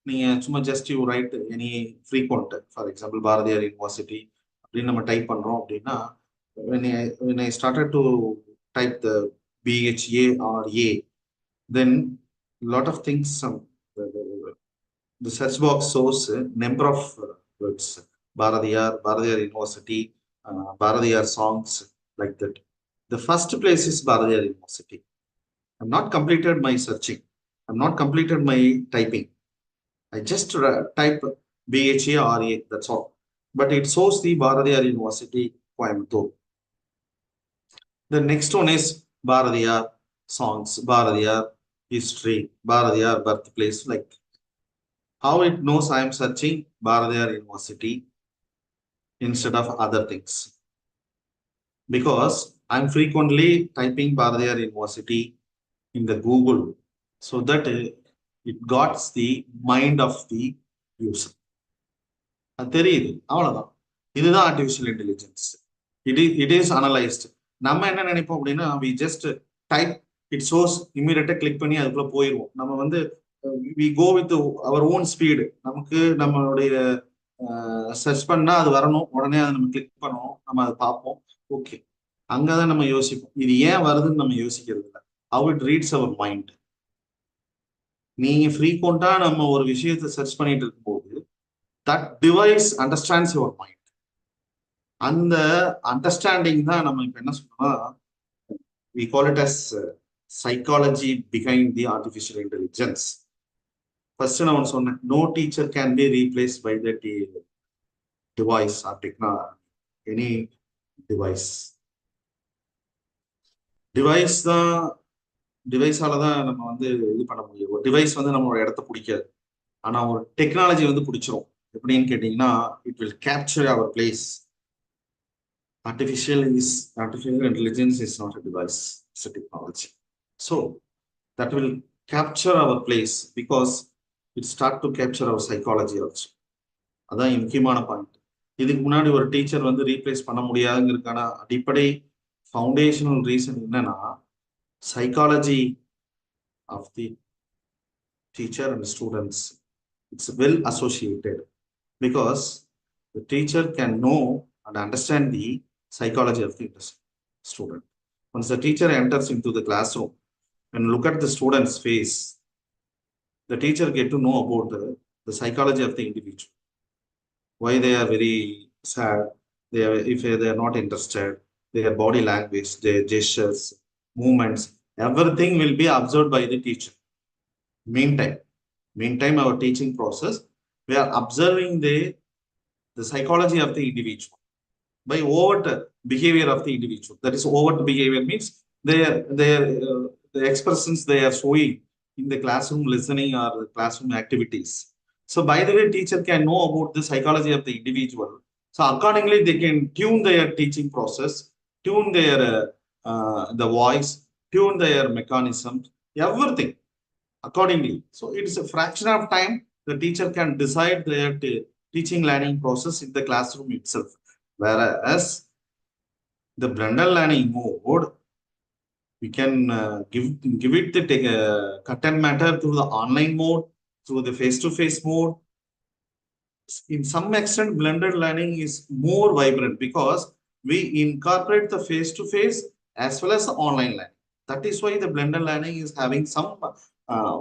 [SPEAKER 8] நீங்க சும்மா just you right any frequent, for example Bharathiyar university அப்படின்னு நம்ம டைப் பண்றோம் அப்படின்னா, when I started to type the BHA or A, then lot of things, the search box shows a number of words, Bharadiyar University, Bharadiyar songs, like that. The first place is Bharadiyar University. I'm not completed my searching, I'm not completed my typing. I just type BHA or A, that's all. But it shows the Bharadiyar University, Coimbatore. The next one is Bharadiyar songs, Bharadiyar history, Bharadiyar birthplace. Like how it knows I am searching Bharadiyar University instead of other things, because I'm frequently typing Bharadiyar University in the Google, so that it got the mind of the user. அது தெரியுது, அவ்வளவுதான். இதுதான் artificial intelligence. It is analyst. நம்ம என்ன நினைப்போம் அப்படின்னா, we just type, it shows, இமீடியட்டா click பண்ணி அதுக்குள்ள போயிடுவோம். நம்ம வந்து we go with our own speed. நமக்கு நம்மளுடைய சர்ச் பண்ணா அது வரணும், உடனே அதை நம்ம கிளிக் பண்ணுவோம், நம்ம அதை பார்ப்போம், ஓகே. அங்கதான் நம்ம யோசிப்போம், இது ஏன் வருதுன்னு நம்ம யோசிக்கிறது இல்லை. how it reads our mind. நீங்க ஃப்ரீக்வெண்டா நம்ம ஒரு விஷயத்தை சர்ச் பண்ணிட்டு இருக்கும்போது, that device understands your mind. அந்த அண்டர்ஸ்டாண்டிங் தான் நம்ம இப்ப என்ன சொல்றோம்னா, we call it as psychology behind the artificial intelligence. First நான் ஒன்று சொன்னேன், no teacher can be replaced by the device or technology, any device. Device தான், டிவைஸால தான் நம்ம வந்து இது பண்ண முடியும். ஒரு டிவைஸ் வந்து நம்மளோட இடத்த பிடிக்காது, ஆனா ஒரு டெக்னாலஜி வந்து பிடிச்சிரும். எப்படின்னு கேட்டீங்கன்னா, it will capture our place. Artificial intelligence is not a device, it's a technology. So that will capture our place because it start to capture our psychology also. அதான் முக்கியமான பாயிண்ட். இதுக்கு முன்னாடி ஒரு டீச்சர் வந்து ரீப்ளேஸ் பண்ண முடியாதுங்கிறதுக்கான அடிப்படை foundational reason என்னன்னா, psychology of the teacher and students it's well associated because the teacher can know and understand the psychology of the student. Once the teacher enters into the classroom and look at the student's face, the teacher get to know about the psychology of the individual. Why they are very sad, if they are not interested, their body language, their gestures, movements, everything will be observed by the teacher. Meantime, our teaching process, we are observing the psychology of the individual by overt behavior of the individual. That is, overt behavior means the expressions they are showing in the classroom listening or the classroom activities. So by the way, teacher can know about the psychology of the individual. So accordingly, they can tune their teaching process, tune their the voice, tune their mechanisms, everything accordingly. So it is a fraction of time the teacher can decide their teaching learning process in the classroom itself. Whereas the blended learning mode, we can give it the content matter through the online mode, through the face-to-face mode. In some extent, blended learning is more vibrant because we incorporate the face-to-face as well as the online learning. That is why the blended learning is having some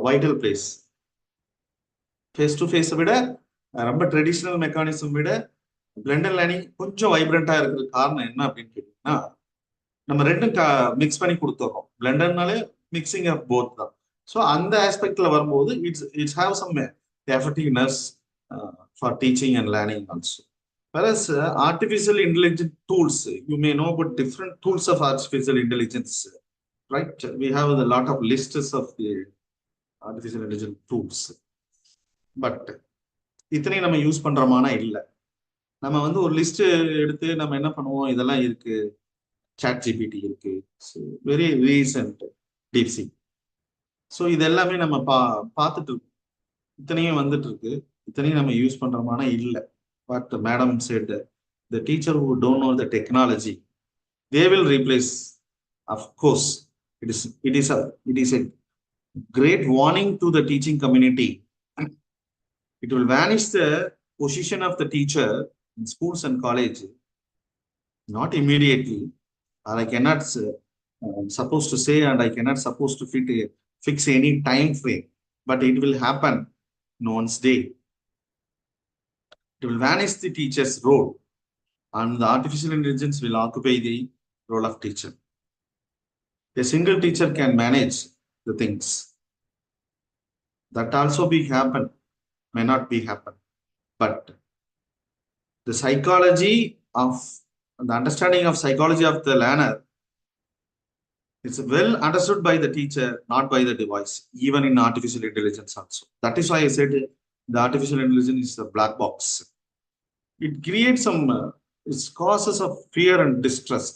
[SPEAKER 8] vital place. Face-to-face விட ரொம்ப traditional mechanism விட blended learning கொஞ்சம் வைப்ரண்டா இருக்கிற காரணம் என்ன அப்படின்னு கேட்டீங்கன்னா, நம்ம ரெண்டும் மிக்ஸ் பண்ணி கொடுத்துறோம். பிளெண்டர்னாலே மிக்சிங் ஆஃப் போத் தான். ஸோ அந்த ஆஸ்பெக்ட்ல வரும்போது it's have some effectiveness for teaching and learning also. Whereas artificial intelligence tools, you may know about different tools of artificial intelligence, right? We have a lot of lists of the artificial intelligence tools. But இத்தனையும் நம்ம use பண்றோமானா இல்லை. நம்ம வந்து ஒரு list எடுத்து நம்ம என்ன பண்ணுவோம், இதெல்லாம் இருக்கு, சாட் ஜிபிடி இருக்கு, வெரி ரீசன்ட் டீப்சி. ஸோ இது எல்லாமே நம்ம பார்த்துட்டு இருக்கோம். இத்தனையும் வந்துட்டு இருக்கு, இத்தனையும் நம்ம யூஸ் பண்றோமானா இல்லை. But madam set the teacher who don't know the technology, they will replace. Of course, it is a great warning to the teaching community. It will vanish the position of the teacher in schools and college, not immediately. Or I cannot supposed to say, and I cannot supposed to fix any time frame, but it will happen in one's day. It will vanish the teacher's role, and the artificial intelligence will occupy the role of teacher. A single teacher can manage the things. That also may not be happen. But the psychology of the understanding of psychology of the learner, it's well understood by the teacher, not by the device, even in artificial intelligence also. That is why I said the artificial intelligence is a black box. It creates some it's causes of fear and distrust.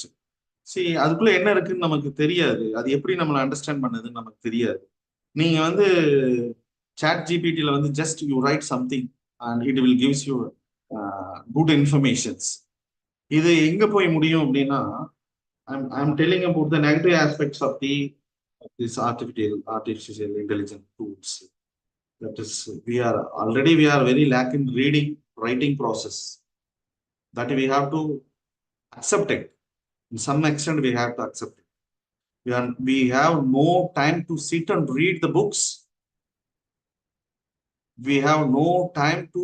[SPEAKER 8] See, அதுக்குள்ள என்ன இருக்குன்னு நமக்கு தெரியாது, அது எப்படி நம்மளை understand பண்ணதுன்னு நமக்கு தெரியாது. நீங்க வந்து chat gptல வந்து just you write something and it will gives you good informations. இது எங்க போய் முடியும் அப்படின்னா, I'm telling about the negative aspects of this artificial intelligence tools. That is, we are very lack in writing process, that we have to accept it. In some extent we have to accept it. We have no time to sit and read the books. We have no time to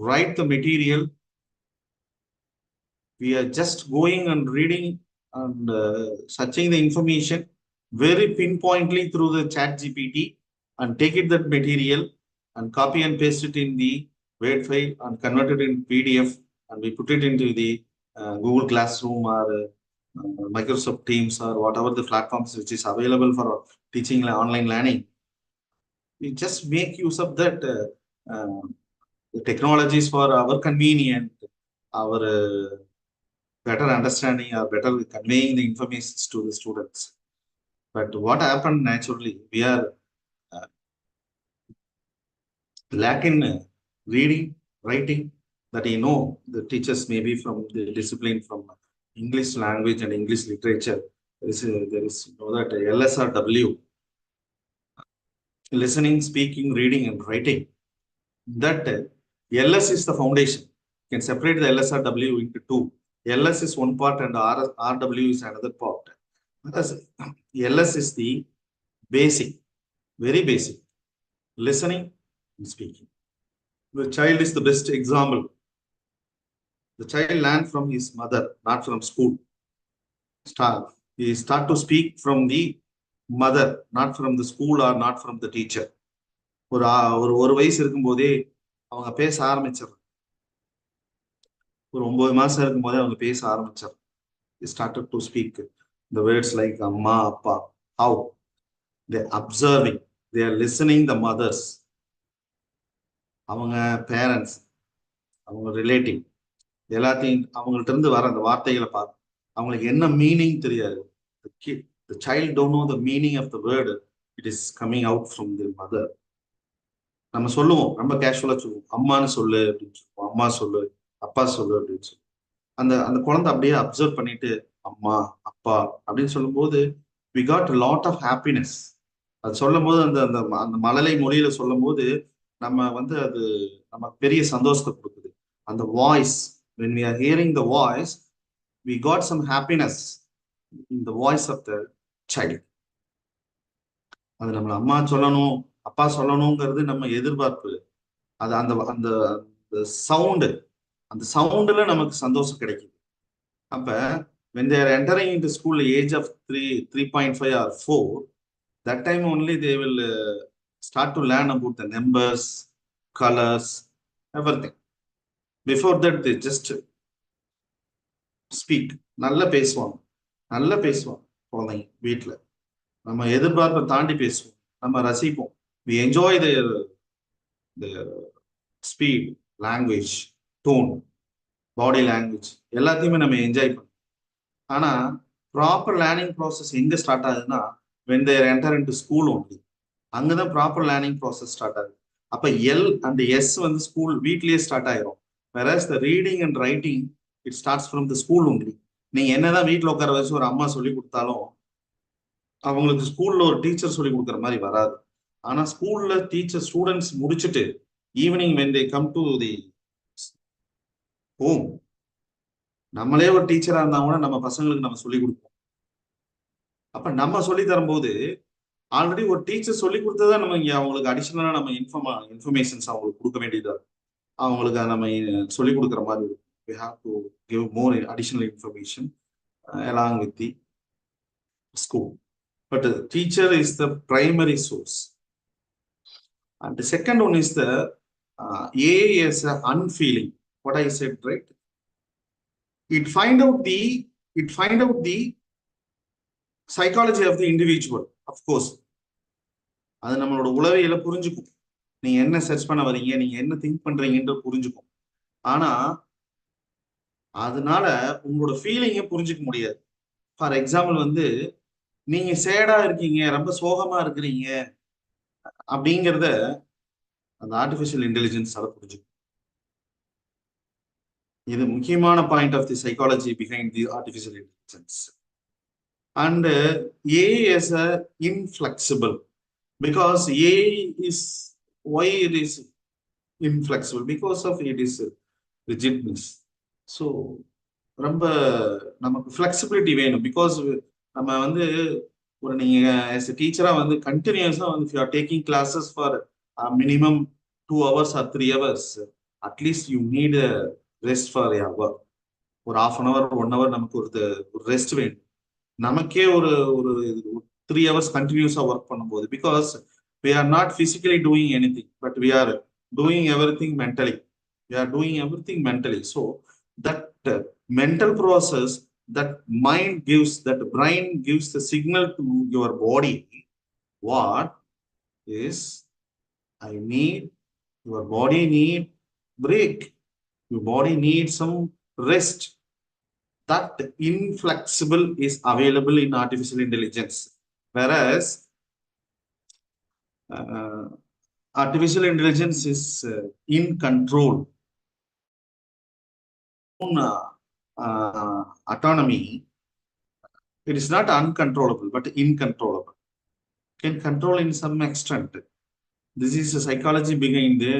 [SPEAKER 8] write the material. We are just going and reading and searching the information very pinpointly through the chat gpt and take it that material and copy and paste it in the Word file and convert it in PDF, and we put it into the Google Classroom or Microsoft Teams or whatever the platforms which is available for teaching online learning. We just make use of that the technologies for our convenience, our better understanding or better conveying the information to the students. But what happened naturally, we are lacking reading, writing, that the teachers may be from the discipline from English language and English literature. There is that LSRW, listening, speaking, reading, and writing. That LS is the foundation. You can separate the LSRW into two. LS is one part and RW is another part. Because LS is the basic, very basic, listening and speaking. The child is the best example. The child learns from his mother, not from school. He start to speak from the mother, not from the school or not from the teacher. ஒரு வயசு இருக்கும்போதே அவங்க பேச ஆரம்பிச்சிடறாங்க. ஒரு 9 மாசம் இருக்கும்போதே அவங்க பேச ஆரம்பிச்சிடறாங்க. They started to speak the words like amma, appa. How? They're observing, they are listening the mothers, அவங்க parents, அவங்க ரிலேட்டிவ் எல்லாத்தையும் அவங்கள்ட்ட இருந்து வர அந்த வார்த்தைகளை பார்த்து அவங்களுக்கு என்ன மீனிங் தெரியாது. The child don't know the meaning of the word. It is coming out from the mother. நம்ம சொல்லுவோம், ரொம்ப கேஷுவலா சொல்லுவோம், அம்மான்னு சொல்லு அப்படின்னு சொல்லுவோம், அம்மா சொல்லு, அப்பா சொல்லு அப்படின்னு சொல்லுவோம். அந்த குழந்தை அப்படியே அப்சர்வ் பண்ணிட்டு அம்மா அப்பா அப்படின்னு சொல்லும்போது we got a lot of happiness. அது சொல்லும் போது அந்த அந்த மழலை மொழியில சொல்லும் போது நம்ம அது நமக்கு பெரிய சந்தோஷத்தை கொடுக்குது. அந்த voice, when we are hearing the voice, we got some happiness in the voice of the child. அது நம்ம அம்மா சொல்லணும் அப்பா சொல்லணுங்கிறது நம்ம எதிர்பார்ப்பு. அது அந்த அந்த சவுண்டு, அந்த சவுண்டுல நமக்கு சந்தோஷம் கிடைக்குது. அப்ப when they are entering into school age of 3.5 or 4, that time only they will start to learn about the numbers, colors, everything. Before that they just speak. நல்லா பேசுவாங்க குழந்தைங்க வீட்டுல. நம்ம எதிர்பார்ப்பை தாண்டி பேசுவோம், நம்ம ரசிப்போம். we enjoy their speed, language, tone, body language எல்லாத்தையுமே நம்ம என்ஜாய் பண்ணுவோம். ஆனா ப்ராப்பர் லேர்னிங் ப்ராசஸ் எங்க ஸ்டார்ட் ஆகுதுன்னா when they enter into school only. அங்கதான் ப்ராப்பர் லேர்னிங் ப்ராசஸ் ஸ்டார்ட் ஆகுது. அப்ப எல் அண்ட் எஸ் ஸ்கூல் வீட்லயே ஸ்டார்ட் ஆயிரும். whereas the reading and writing it starts from the school only. நீங்க என்னதான் வீட்டுல உட்கார வச்சு ஒரு அம்மா சொல்லி கொடுத்தாலும் அவங்களுக்கு ஸ்கூல்ல ஒரு டீச்சர் சொல்லி கொடுக்குற மாதிரி வராது. ஆனா ஸ்கூல்ல டீச்சர் ஸ்டூடெண்ட்ஸ் முடிச்சுட்டு evening when they come to the home, நம்மளே ஒரு டீச்சரா இருந்தா கூட நம்ம பசங்களுக்கு நம்ம சொல்லி கொடுப்போம். அப்ப நம்ம சொல்லி தரும்போது ஆல்ரெடி ஒரு டீச்சர் சொல்லி கொடுத்ததா நம்ம இங்க அவங்களுக்கு அடிஷனலா நம்ம இன்ஃபர்மேஷன்ஸ் அவங்களுக்கு கொடுக்க வேண்டியதா இருக்கும். அவங்களுக்கு நம்ம சொல்லி கொடுக்குற மாதிரி இருக்கும். we have to give more additional information along with the school. But the teacher is the primary source. And the second one is the A as a unfeeling. What I said, right? It find out the psychology of the individual, of course. அது நம்மளோட உளவியலை புரிஞ்சுக்கும். நீங்க என்ன search பண்ண வரீங்க, நீங்க என்ன think பண்றீங்கன்ற புரிஞ்சுக்கும். ஆனா அதனால உங்களோட ஃபீலிங்கை புரிஞ்சுக்க முடியாது. ஃபார் எக்ஸாம்பிள் நீங்க சேடா இருக்கீங்க, ரொம்ப சோகமா இருக்கிறீங்க அப்படிங்கிறத அந்த ஆர்டிஃபிஷியல் இன்டெலிஜென்ஸால புரிஞ்சுக்கும். இது முக்கியமான point of the psychology behind the artificial intelligence. And a as a inflexible, because A is, why it is inflexible? Because of it is rigidness. So ரொம்ப நமக்கு flexibility வேணும். பிகாஸ் நம்ம ஒரு நீங்க as a டீச்சரா கண்டினியூஸா if you are taking classes for minimum 2 hours or 3 hours, at least you need a rest for your work. ஒரு half an hour 1 hour நமக்கு ஒரு ரெஸ்ட் வேணும். நமக்கே ஒரு 3 hours continuous ஒர்க் பண்ணும்போது, because we are not physically doing anything, but we are doing everything mentally. So that mental process, that mind gives, that brain gives the signal to your body. What is, your body need break, your body needs some rest. That inflexible is available in artificial intelligence, whereas artificial intelligence is in control. own autonomy, it is not uncontrollable, but incontrollable. Can control in some extent. This is a psychology behind the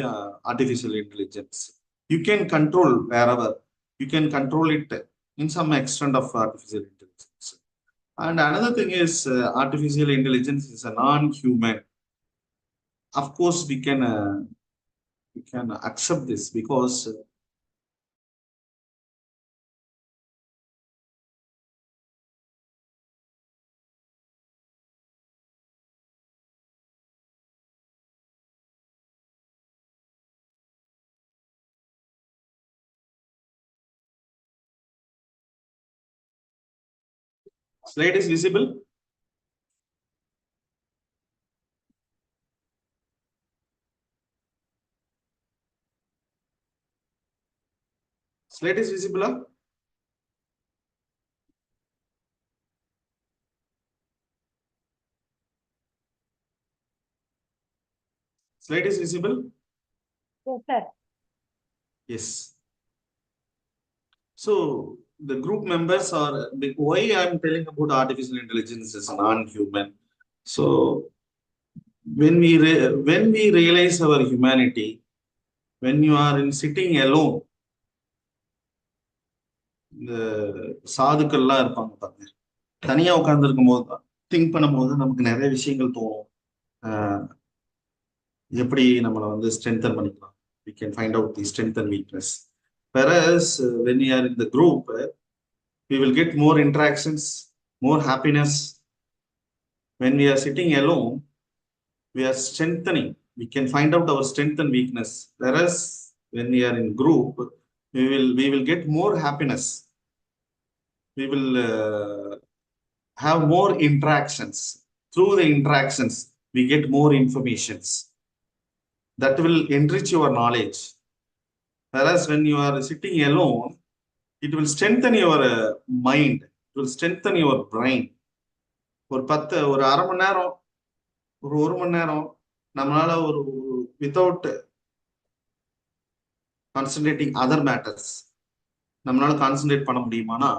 [SPEAKER 8] artificial intelligence. You can control wherever. You can control it in some extent of artificial intelligence. And another thing is artificial intelligence is a non-human. Of course, we can accept this because slide is visible. Slide is visible. Huh? Slide is visible.
[SPEAKER 3] Yes, sir.
[SPEAKER 8] Yes. So the group members are, why I'm telling about artificial intelligence is non-human. So when we realize our humanity, when you are in sitting alone, இந்த சாதுக்கள்லாம் இருப்பாங்க பாருங்க, தனியா உட்கார்ந்து இருக்கும் போது think பண்ணும்போது நமக்கு நிறைய விஷயங்கள் தோணும். எப்படி நம்மளை வந்து ஸ்ட்ரென்தன் பண்ணிக்கலாம். We can find out the strength and weakness. Whereas when we are in the group, we will get more interactions, more happiness. When we are sitting alone, we are strengthening. We can find out our strength and weakness. Whereas when we are in group, we will get more happiness. We will have more interactions. Through the interactions, we get more informations that will enrich your knowledge. Whereas when you are sitting alone, it will strengthen your mind. It will strengthen your brain. ஒரு அரை மணி நேரம், ஒரு மணி நேரம் நம்மளால without concentrating other matters நம்மளால concentrate பண்ண முடியுமானா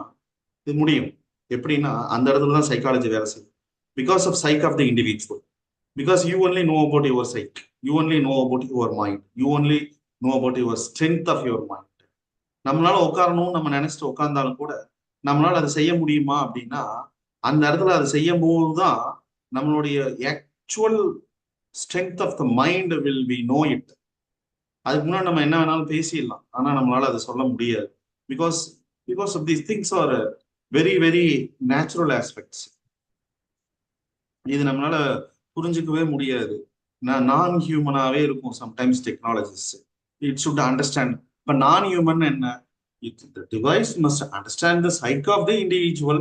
[SPEAKER 8] இது முடியும். எப்படின்னா அந்த இடத்துல தான் சைக்காலஜி வேலை செய்யும். Because of psyche of the individual. Because you only know about your psyche. You only know about your mind. You only know about your strength of your mind. நம்மளால உட்காரணும் நம்ம நினைச்சிட்டு உட்கார்ந்தாலும் கூட நம்மளால அதை செய்ய முடியுமா அப்படின்னா அந்த இடத்துல அதை செய்யும் போதுதான் நம்மளுடைய actual strength of the mind will we know it. அதுக்கு முன்னாடி நம்ம என்ன வேணாலும் பேசிடலாம், ஆனா நம்மளால அதை சொல்ல முடியாது. Because of these things are very very natural aspects. இது நம்மளால புரிஞ்சுக்கவே முடியாது. நான் ஹியூமனாவே இருக்கும் sometimes technologies. It should understand. இப்ப நான் ஹியூமன் என்ன, the device must understand the psyche of the individual.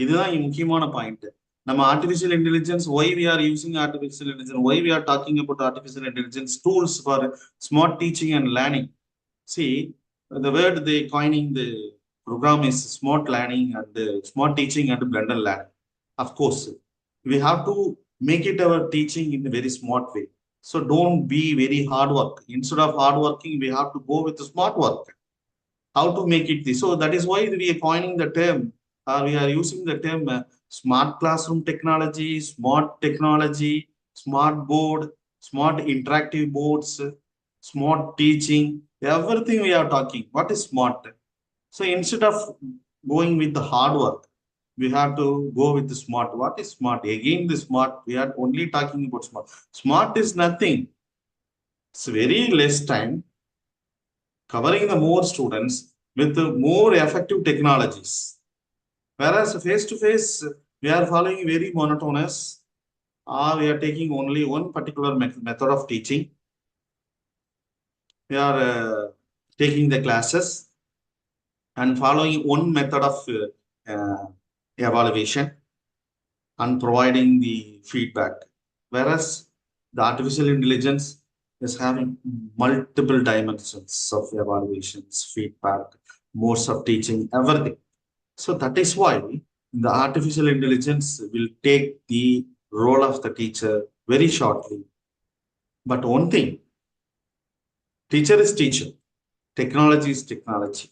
[SPEAKER 8] இதுதான் முக்கியமான பாயிண்ட். நம்ம artificial intelligence, why we are using artificial intelligence, why we are talking about artificial intelligence tools for smart teaching and learning. See, the word they coining the program is smart learning and smart teaching and blended learning. Of course, we have to make it our teaching in a very smart way. So don't be very hard work. Instead of hard working, we have to go with the smart work. How to make it this? So that is why we are coining the term, we are using the term smart classroom technology, smart board, smart interactive boards, smart teaching, everything we are talking. What is smart? So instead of going with the hard work, we have to go with the smart. What is smart? Again, the smart, we are only talking about smart. Smart is nothing. It's very less time, covering the more students with the more effective technologies. Whereas face-to-face, we are following very monotonous, or we are taking only one particular method of teaching. We are taking the classes and following one method of evaluation and providing the feedback. Whereas the artificial intelligence is having multiple dimensions of evaluations, feedback, modes of teaching, everything. So that is why the artificial intelligence will take the role of the teacher very shortly. But one thing, teacher is teacher, technology is technology.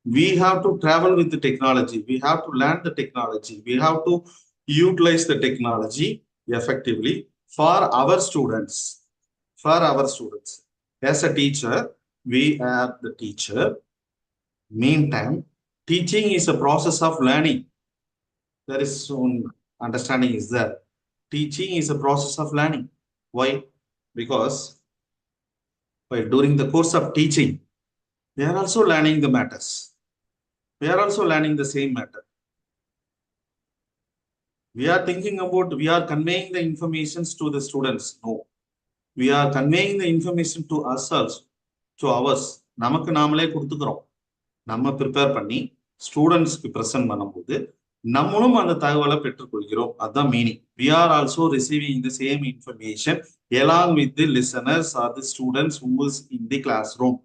[SPEAKER 8] We have to travel with the technology. We have to learn the technology. We have to utilize the technology effectively for our students. For our students. As a teacher, we are the teacher. Meantime, teaching is a process of learning. There is some understanding is there. Teaching is a process of learning. Why? Because during the course of teaching, we are also learning the matters. We are also learning the same matter. We are thinking about, we are conveying the informations to the students. No. We are conveying the information to ourselves, to ours. நமக்கு நாமளே கொடுத்துக்கிறோம். நம்ம prepare பண்ணி ஸ்டூடெண்ட்ஸ்க்கு present பண்ணும்போது நம்மளும் அந்த தகவலை பெற்றுக்கொள்கிறோம். அதுதான் meaning. We are also receiving the same information along with the listeners or the students who is in the classroom.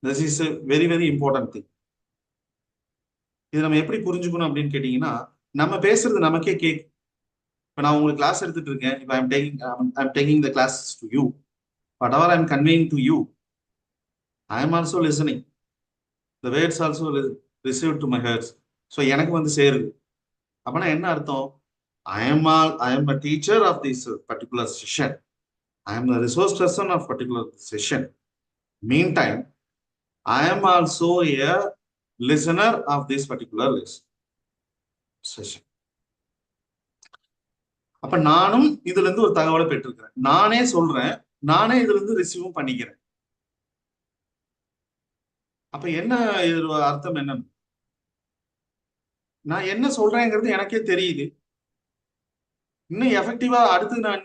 [SPEAKER 8] This is a very, very important thing. இது நம்ம எப்படி புரிஞ்சுக்கணும் அப்படின்னு கேட்டீங்கன்னா, நம்ம பேசுறது நமக்கே கேட்கும். இப்போ நான் உங்களுக்கு கிளாஸ் எடுத்துட்டு இருக்கேன். இப்போ I'm taking the classes to you. Whatever I'm conveying to you, I am also listening. The words also received to my heads. So எனக்கு வந்து சேருது. அப்பனா என்ன அர்த்தம்? I am a teacher of this particular session. I am the resource person of particular session. Meantime, I am also a listener of this particular session. அப்ப நானும் இதுல இருந்து ஒரு தகவலை பெற்றிருக்கிறேன். நானே சொல்றேன், நானே இதுல இருந்து ரிசீவும் பண்ணிக்கிறேன். அப்ப என்ன இது அர்த்தம் என்ன? நான் என்ன சொல்றேங்கிறது எனக்கே தெரியுது. இன்னும் எஃபெக்டிவா அடுத்து நான்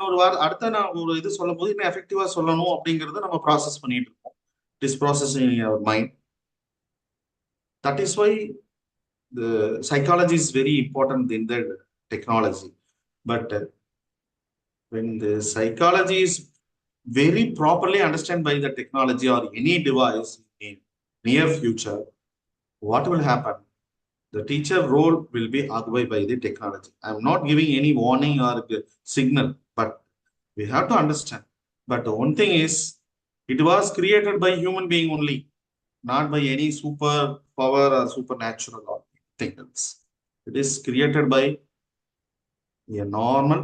[SPEAKER 8] நான் ஒரு இது சொல்லும் போது இன்னும் எஃபெக்டிவா சொல்லணும் அப்படிங்கறத நம்ம ப்ராசஸ் பண்ணிட்டு இருக்கோம். It is processing in our mind. That is why the psychology is very important in the technology. But when the psychology is very properly understood by the technology or any device in near future, what will happen? The teacher role will be occupied by the technology. I am not giving any warning or signal, but we have to understand. But the one thing is, it was created by human being only, not by any super power or supernatural or anything else. It is created by a normal,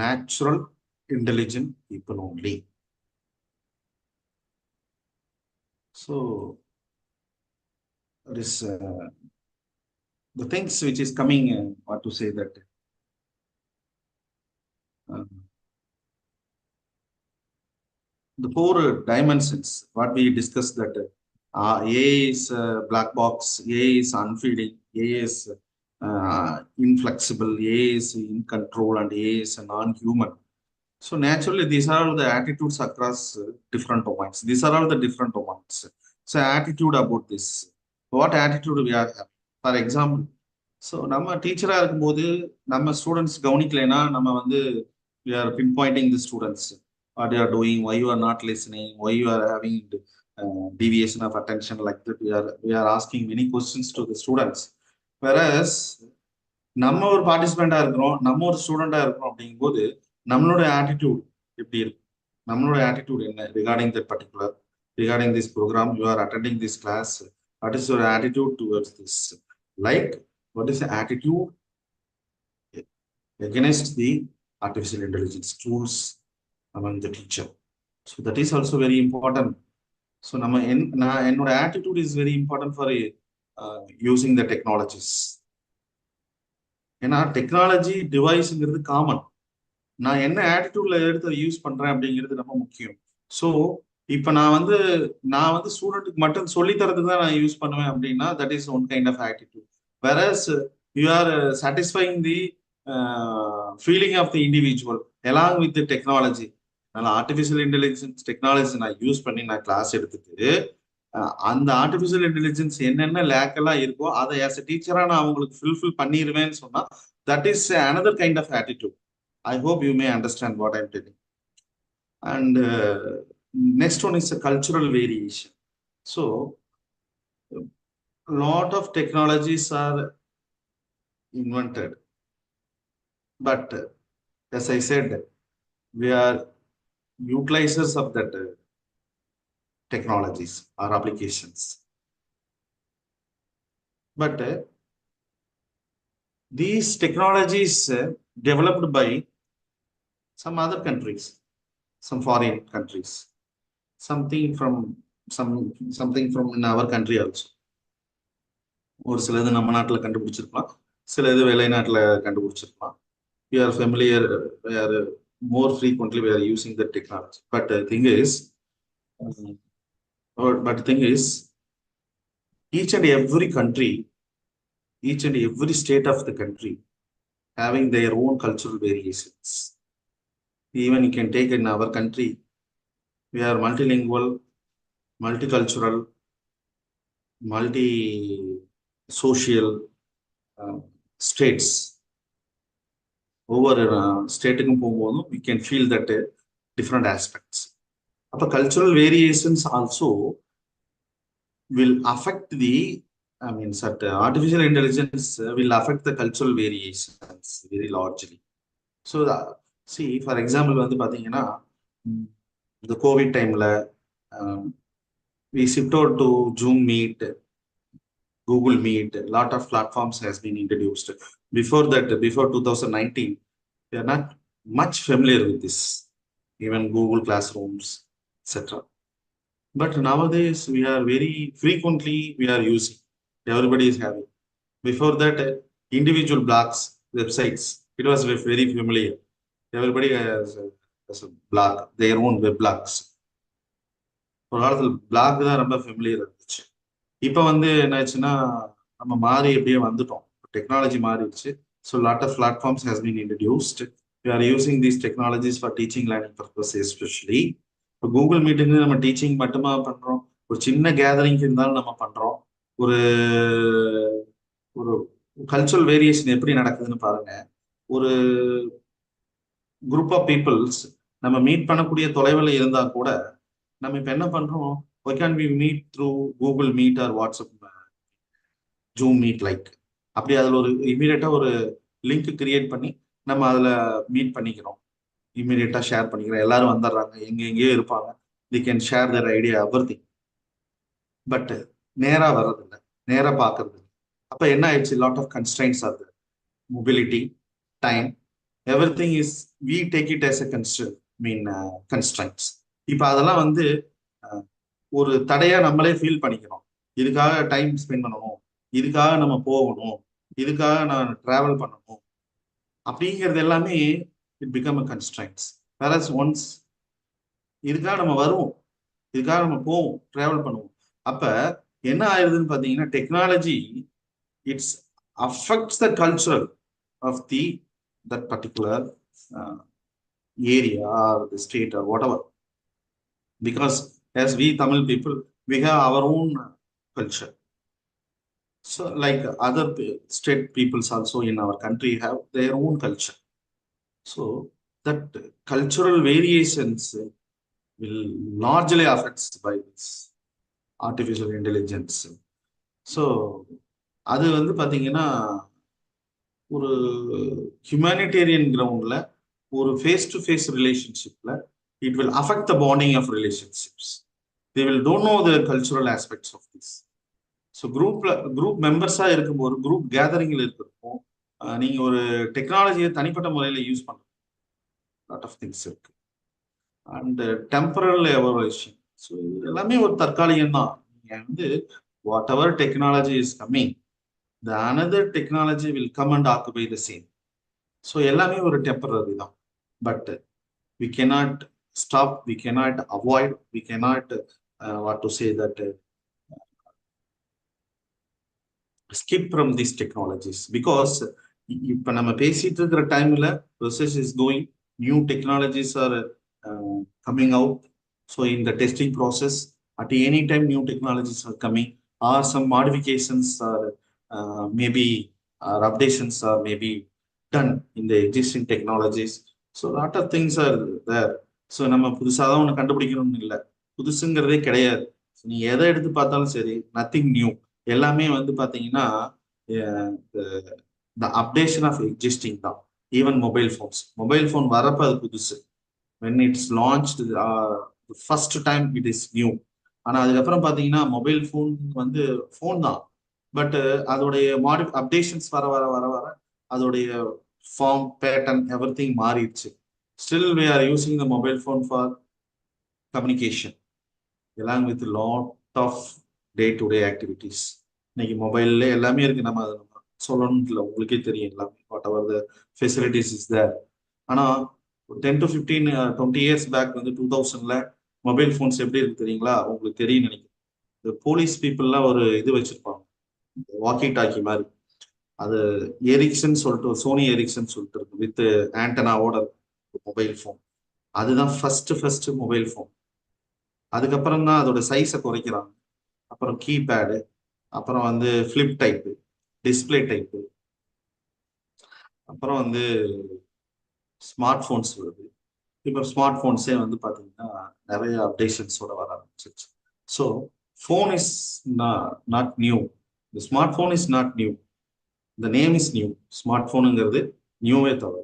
[SPEAKER 8] natural, intelligent people only. So, this the things which is coming, what to say that the 4 dimensions, what we discussed that A is black box, A is unfeeling, A is inflexible, A is in control, and A is non-human. So naturally, these are all the attitudes across different domains. These are all the different domains. So attitude about this. What attitude we are having? For example, so நம்ம டீச்சரா இருக்கும்போது நம்ம students கவனிக்கலைன்னா நம்ம வந்து we are pinpointing the students. What you are doing, why you are not listening, why you are having deviation of attention like that. We are asking many questions to the students. Whereas நம்ம ஒரு பார்ட்டிசிபெண்டா இருக்கிறோம், நம்ம ஒரு ஸ்டூடெண்டா இருக்கிறோம் அப்படிங்கும்போது நம்மளோட attitude எப்படி இருக்கு? நம்மளோட ஆட்டிடியூட் என்ன regarding that particular, regarding this programme, you are attending this class, what is your attitude towards this? Like what is the attitude against the artificial intelligence tools among the teacher? So that is also very important. So என்னோட attitude is very important for using the technologies. ஏன்னா technology டிவைஸ்ங்கிறது common. நான் என்ன ஆட்டிடியூட்ல எடுத்து use பண்றேன் அப்படிங்கிறது ரொம்ப முக்கியம். So இப்போ நான் வந்து ஸ்டூடெண்ட்டுக்கு மட்டும் சொல்லி தரதுக்கு தான் நான் யூஸ் பண்ணுவேன் அப்படின்னா that is one kind of attitude. Whereas you are satisfying the feeling of the individual along with the technology. Artificial intelligence technology நான் யூஸ் பண்ணி நான் கிளாஸ் எடுத்துட்டு அந்த ஆர்டிஃபிஷியல் இன்டெலிஜென்ஸ் என்னென்ன லேக் எல்லாம் இருக்கோ அதை ஆஸ் எ டீச்சரா நான் அவங்களுக்கு ஃபுல்ஃபில் பண்ணிடுவேன்னு சொன்னா that is another kind of attitude. I hope you may understand what I'm telling. And next one is a cultural variation. So a lot of technologies are invented, but as I said, we are utilizers of that technologies or applications. But these technologies developed by some other countries, some foreign countries, something from in our country also. ஒரு சிலது நம்ம நாட்டுல கண்டுபிடிச்சிருக்கலாம், சிலது வெளிநாட்டுல கண்டுபிடிச்சிருக்கலாம். We are familiar, we are more frequently we are using the technology. But the thing is, each and every country, each and every state of the country having their own cultural variations. Even you can take in our country, we are multilingual, multicultural, multi-social states. Over state, we can feel that different aspects. But cultural variations also will affect the, artificial intelligence will affect the cultural variations very largely. So, see, for example, the COVID time, we shipped out to Zoom Meet, Google Meet, a lot of platforms has been introduced. Before that, before 2019, we are not much familiar with this, even Google Classrooms, etc. But nowadays, we are very frequently, we are using, everybody is having. Before that, individual blogs, websites, it was very familiar. Everybody has a blog, their own web blogs. ஒரு காலத்துல black தான் ரொம்ப familiar இருந்துச்சு. இப்போ என்னாச்சுன்னா நம்ம மாறி எப்படியே வந்துட்டோம், டெக்னாலஜி மாறிடுச்சு. So lot of platforms has been introduced. We are using these technologies for teaching learning purpose especially. இப்போ கூகுள் மீட்டிங் நம்ம டீச்சிங் மட்டுமா பண்றோம், ஒரு சின்ன கேதரிங் இருந்தாலும் நம்ம பண்றோம். ஒரு ஒரு கல்ச்சுரல் வேரியேஷன் எப்படி நடக்குதுன்னு பாருங்க. ஒரு குரூப் ஆஃப் பீப்புள்ஸ் நம்ம மீட் பண்ணக்கூடிய தொலைவில் இருந்தா கூட நம்ம இப்ப என்ன பண்றோம், why can't we meet through Google Meet or WhatsApp, Zoom Meet like. அப்படி அதுல ஒரு இமீடியட்டா ஒரு லிங்க் கிரியேட் பண்ணி நம்ம அதுல மீட் பண்ணிக்கிறோம், இமீடியட்டா ஷேர் பண்ணிக்கிறோம். எல்லாரும் வந்துடுறாங்க, எங்கேயோ இருப்பாங்க, they can share their idea, everything. But நேரா வர்றதில்லை, நேரா பார்க்கறது இல்லை. அப்ப என்ன ஆயிடுச்சு, lot of constraints are there, mobility, time, everything is, we take it as a constraints. இப்ப அதெல்லாம் ஒரு தடையா நம்மளே ஃபீல் பண்ணிக்கிறோம். இதுக்காக டைம் ஸ்பெண்ட் பண்ணணும், இதுக்காக நம்ம போகணும், இதுக்காக நான் டிராவல் பண்ணணும் அப்படிங்கிறது எல்லாமே it become a constraints. Whereas once இதுக்காக நம்ம வருவோம், இதுக்காக நம்ம போவோம், டிராவல் பண்ணுவோம். அப்ப என்ன ஆயிருதுன்னு பாத்தீங்கன்னா, technology it's affects the cultural of that particular area or the state or whatever. Because as we Tamil people, we have our own culture. So like other state peoples also in our country have their own culture. So that cultural variations will largely affects by this artificial intelligence. So அது பாத்தீங்கன்னா ஒரு humanitarian கிரவுண்ட்ல ஒரு face to face ரிலேஷன்ஷிப்ல it will affect the bonding of relationships. They will don't know the cultural aspects of this. So group members இருக்கும்போது, group gatheringல இருக்கிறப்போ நீங்க ஒரு டெக்னாலஜியை தனிப்பட்ட முறையில யூஸ் பண்ணலாம், lot of things இருக்கு. அண்ட் டெம்பரல் எவல்யூஷன், ஸோ இது எல்லாமே ஒரு தற்காலிகம் தான். நீங்க what ever technology is coming, the another technology will come and occupy the same. So எல்லாமே ஒரு டெம்பரரி தான். But we cannot stop, we cannot avoid, we cannot what to say that skip from these technologies, because இப்ப நம்ம பேசிட்டு இருக்கிற டைம்ல process is going, new technologies are coming out. So in the testing process, at any time new technologies are coming, or some modifications are maybe updations are maybe done in the existing technologies. So a lot of things are there. So நம்ம புதுசாக ஒன்று கண்டுபிடிக்கணும்னு இல்லை, புதுசுங்கிறதே கிடையாது. நீ எதை எடுத்து பார்த்தாலும் சரி, நத்திங் நியூ. எல்லாமே பாத்தீங்கன்னா the updation of existing தான். ஈவன் மொபைல் ஃபோன் வரப்ப அது புதுசு. when it's launched the first time it is new. ஆனா அதுக்கப்புறம் பாத்தீங்கன்னா மொபைல் ஃபோன் ஃபோன் தான், பட் அதோடைய அப்டேஷன்ஸ் வர வர வர வர அதோடைய ஃபார்ம் பேட்டர்ன் எவ்ரி திங் மாறிடுச்சு. Still we are using the mobile phone for communication along with lot of day-to-day activities. இன்னைக்கு மொபைல்ல எல்லாமே இருக்கு. நம்ம சொல்லணும் இல்லை, உங்களுக்கே தெரியும் எல்லாமே, whatever the facilities is there. ஆனா 10 to 15 20 இயர்ஸ் பேக் வந்து 2000ல மொபைல் ஃபோன்ஸ் எப்படி இருக்கு தெரியுங்களா? உங்களுக்கு தெரியும் நினைக்கிறேன். இந்த போலீஸ் பீப்புள்லாம் ஒரு இது வச்சிருப்பாங்க, வாக்கி டாக்கி மாதிரி. அது எரிக்சன் சொல்லிட்டு, சோனி எரிக்சன் சொல்லிட்டு இருக்கு, வித் ஆண்டனாவோட மொபைல் ஃபோன். அதுதான் ஃபர்ஸ்ட் மொபைல் ஃபோன். அதுக்கப்புறம் தான் அதோட சைஸை குறைக்கிறாங்க. அப்புறம் கீபேடு, அப்புறம் வந்து ஃபிளிப் டைப்பு, டிஸ்பிளே டைப்பு, அப்புறம் வந்து ஸ்மார்ட் ஃபோன்ஸ் வருது. இப்போ ஸ்மார்ட் ஃபோன்ஸே வந்து பார்த்தீங்கன்னா நிறைய அப்டேஷன்ஸோட வர ஆரம்பிச்சிருச்சு. So phone is not new, the smart phone is not new, the name is new. Smart ஃபோனுங்கிறது நியூவே தவிர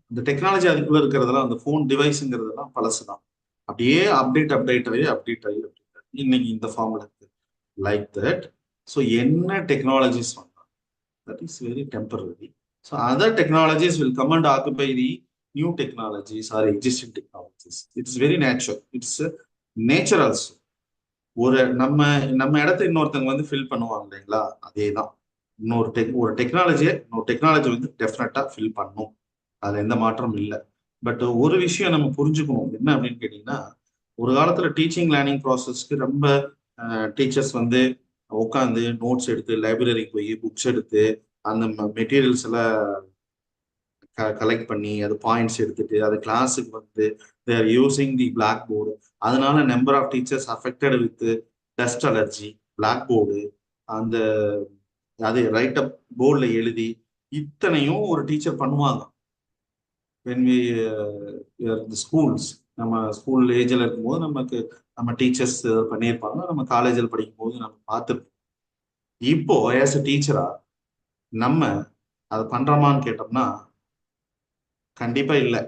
[SPEAKER 8] இந்த டெக்னாலஜி அதுக்குள்ள இருக்கிறதெல்லாம், அந்த ஃபோன் டிவைஸுங்கிறதெல்லாம் பழசு தான். அப்படியே அப்டேட் ஆகி இன்னைக்கு இந்த ஃபார்ம்ல இருக்கு. Like that. ஸோ என்ன டெக்னாலஜிஸ் வந்தால் that is very temporary. So other technologies will come and occupy the new technologies are existing technologies. It's very nature, it's nature also. ஒரு நம்ம இடத்த இன்னொருத்தங்க வந்து ஃபில் பண்ணுவாங்க இல்லைங்களா? அதே தான். ஒரு டெக்னாலஜி வந்து டெஃபினட்டா ஃபில் பண்ணும், அதுல எந்த மாற்றமும் இல்லை. பட் ஒரு விஷயம் நம்ம புரிஞ்சுக்கணும், என்ன அப்படின்னு கேட்டீங்கன்னா, ஒரு காலத்துல டீச்சிங் லேர்னிங் ப்ராசஸ்க்கு ரொம்ப டீச்சர்ஸ் வந்து உட்காந்து நோட்ஸ் எடுத்து, லைப்ரரிக்கு போய் புக்ஸ் எடுத்து, அந்த மெட்டீரியல்ஸ் எல்லாம் கலெக்ட் பண்ணி, அது பாயிண்ட்ஸ் எடுத்துட்டு, அது கிளாஸுக்கு வந்து they are using the black board. அதனால number of teachers affected with dust allergy. Black board அந்த அது ரைட் அப் போர்டில் எழுதி இத்தனையும் ஒரு டீச்சர் பண்ணுவாங்க. when we the schools, நம்ம ஸ்கூல் ஏஜில் இருக்கும்போது நம்ம டீச்சர்ஸ் பண்ணியிருப்பாங்க, நம்ம காலேஜில் படிக்கும்போது நம்ம பார்த்துருப்போம். இப்போ ஆஸ் அ டீச்சரா நம்ம அதை பண்றோமான்னு கேட்டோம்னா கண்டிப்பா இல்லை.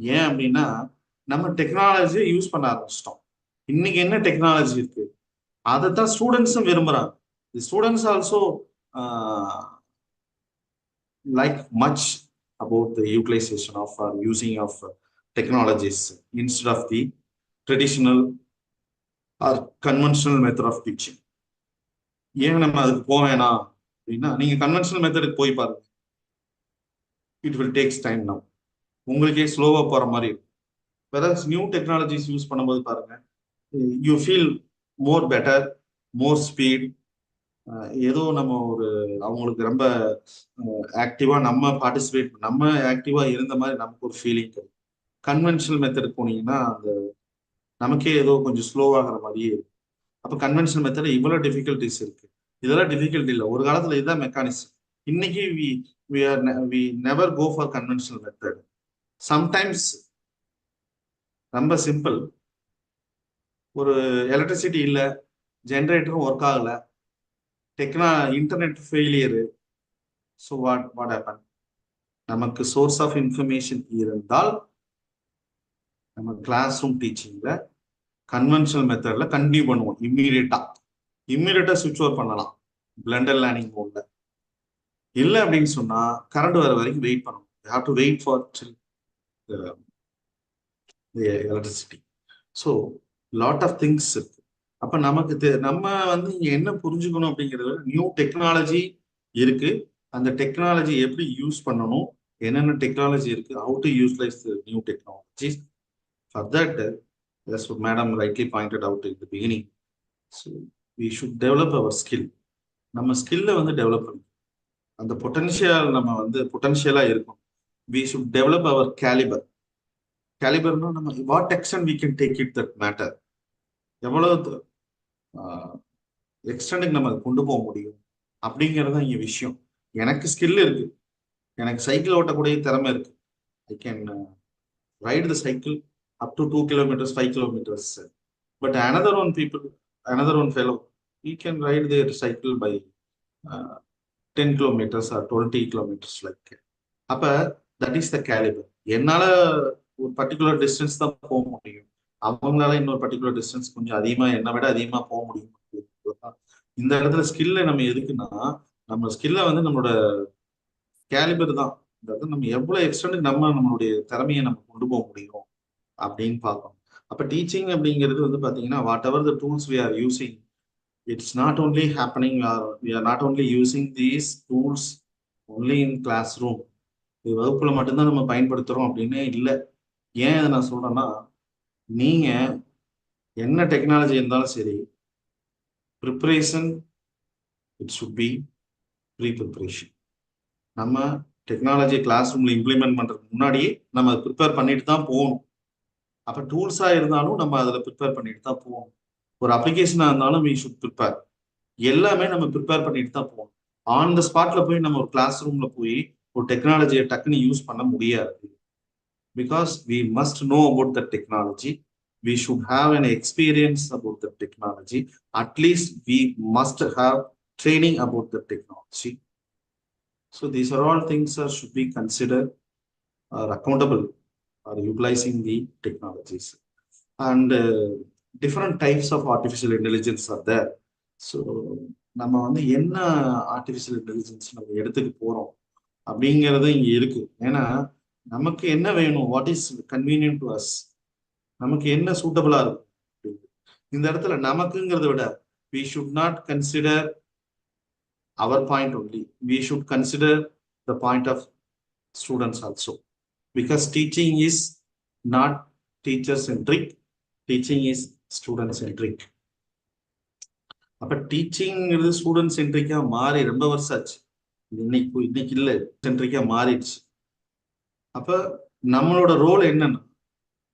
[SPEAKER 8] ஏன் அப்படின்னா, நம்ம டெக்னாலஜியை யூஸ் பண்ண ஆரம்பிச்சிட்டோம். இன்னைக்கு என்ன டெக்னாலஜி இருக்கு அதைத்தான் ஸ்டூடெண்ட்ஸும் விரும்புறாங்க. Students also like much about the utilization of or using of technologies instead of the traditional or conventional method of teaching. ஏன் நம்ம அதுக்கு போக வேணாம் அப்படின்னா, நீங்க கன்வென்ஷனல் மெத்தடுக்கு போய் பாருங்க, it will takes time. Now உங்களுக்கே ஸ்லோவா போற மாதிரி இருக்கும். வேற நியூ டெக்னாலஜிஸ் யூஸ் பண்ணும்போது பாருங்க, you feel more better, more speed. ஏதோ நம்ம ஒரு அவங்களுக்கு ரொம்ப ஆக்டிவா நம்ம ஆக்டிவா இருந்த மாதிரி நமக்கு ஒரு ஃபீலிங் கிடைக்கும். கன்வென்ஷனல் மெத்தட் போனீங்கன்னா அந்த நமக்கே ஏதோ கொஞ்சம் ஸ்லோவாகிற மாதிரியே இருக்கும். அப்போ கன்வென்ஷனல் மெத்தட் இவ்வளவு டிஃபிகல்டிஸ் இருக்கு. இதெல்லாம் டிஃபிகல்ட் இல்லை, ஒரு காலத்துல இதுதான் மெக்கானிசம். இன்னைக்கு we never go for conventional method. Sometimes ரொம்ப சிம்பிள், ஒரு எலக்ட்ரிசிட்டி இல்லை, ஜென்ரேட்டரும் ஒர்க் ஆகல, internet failure. So what happen? நமக்கு சோர்ஸ் ஆஃப் இன்ஃபர்மேஷன் இருந்தால் நம்ம கிளாஸ் ரூம் டீச்சிங்ல கன்வென்ஷனல் மெத்தட்ல கண்டினியூ பண்ணுவோம். இம்மீடியட்டா சுவிட்ச் ஓவர் பண்ணலாம் பிளண்டர் லேர்னிங் மோட்ல. இல்லை அப்படின்னு சொன்னா கரண்ட் வர வரைக்கும் வெயிட் பண்ணணும். You have to wait for electricity. So lot of things இருக்கு. அப்ப நமக்கு நம்ம வந்து இங்க என்ன புரிஞ்சுக்கணும் அப்படிங்கிறது, நியூ டெக்னாலஜி இருக்கு, அந்த டெக்னாலஜி எப்படி யூஸ் பண்ணணும், என்னென்ன டெக்னாலஜி இருக்கு, how to utilise new technology. For that, as madam rightly pointed out in the beginning, so we should develop our skill. நம்ம ஸ்கில்லை வந்து டெவலப் பண்ணணும். அந்த பொட்டன்ஷியல் நம்ம வந்து பொட்டன்ஷியலா இருக்கும். We should develop our calibre. கேலிபர்னா நம்ம what extent we can take it, that matter. எவ்வளவு எக்ஸ்டெண்டுக்கு நம்ம கொண்டு போக முடியும் அப்படிங்கிறது இங்க விஷயம். எனக்கு ஸ்கில் இருக்கு, எனக்கு சைக்கிள் ஓட்டக்கூடிய திறமை இருக்கு. I can write the cycle up to 2 kilometers 5 kilometers. But another one fellow, he can ride their cycle by 10 kilometers or 20 kilometers like. அப்ப தட் இஸ் த கேலிபர். என்னால ஒரு பர்டிகுலர் டிஸ்டன்ஸ் தான் போக முடியும், அவங்களால இன்னொரு பர்டிகுலர் டிஸ்டன்ஸ் கொஞ்சம் அதிகமா, என்னை விட அதிகமா போக முடியும். இந்த இடத்துல ஸ்கில்ல நம்ம எதுக்குன்னா, நம்ம ஸ்கில்ல வந்து நம்மளோட கேலிபர் தான். இந்த இடத்துல நம்ம எவ்வளவு எக்ஸ்டெண்ட் நம்மளுடைய திறமையை நம்ம கொண்டு போக முடியும் அப்படின்னு பார்க்கணும். அப்ப டீச்சிங் அப்படிங்கிறது வந்து பாத்தீங்கன்னா, whatever the tools we are using, it's not only happening, we are not only using these tools only in classroom. இது வகுப்புல மட்டும்தான் நம்ம பயன்படுத்துறோம் அப்படின்னு இல்லை. ஏன் அதை நான் சொல்றேன்னா, நீங்க என்ன டெக்னாலஜி இருந்தாலும் சரி, preparation it should be pre preparation. நம்ம டெக்னாலஜி கிளாஸ் ரூம்ல இம்ப்ளிமெண்ட் பண்றதுக்கு முன்னாடியே நம்ம அதை ப்ரிப்பேர் பண்ணிட்டு தான் போகணும். அப்ப டூல்ஸா இருந்தாலும் நம்ம அதுல ப்ரிப்பேர் பண்ணிட்டு தான் போகணும். ஒரு அப்ளிகேஷனா இருந்தாலும் வி ஷுட் ப்ரிப்பேர். எல்லாமே நம்ம ப்ரிப்பேர் பண்ணிட்டு தான் போகணும். ஆன் த ஸ்பாட்ல போய் நம்ம ஒரு கிளாஸ் ரூம்ல போய் ஒரு டெக்னாலஜியை டக்குன்னு யூஸ் பண்ண முடியாது. Because we must know about the technology, we should have an experience about the technology, at least we must have training about the technology. So these are all things that should be considered or accountable or utilizing the technologies. And different types of artificial intelligence are there. So நம்ம வந்து என்ன artificial intelligence நம்ம எடுத்துக்க போறோம் அப்படிங்கிறது இங்க இருக்கு. ஏன்னா நமக்கு என்ன வேணும், what is convenient to us, நமக்கு என்ன சூட்டபிளா இருக்கும். இந்த இடத்துல நமக்குங்கிறத விட we should not consider our point only, we should consider the point of students also, because teaching is not teacher centric, teaching is student centric. அப்ப டீச்சிங்கிறது ஸ்டூடெண்ட் சென்ட்ரிக்கா மாறி ரொம்ப வருஷம் ஆச்சு. இன்னைக்கு இல்ல, சென்ட்ரிக்கா மாறிடுச்சு. அப்ப நம்மளோட ரோல் என்னன்னா,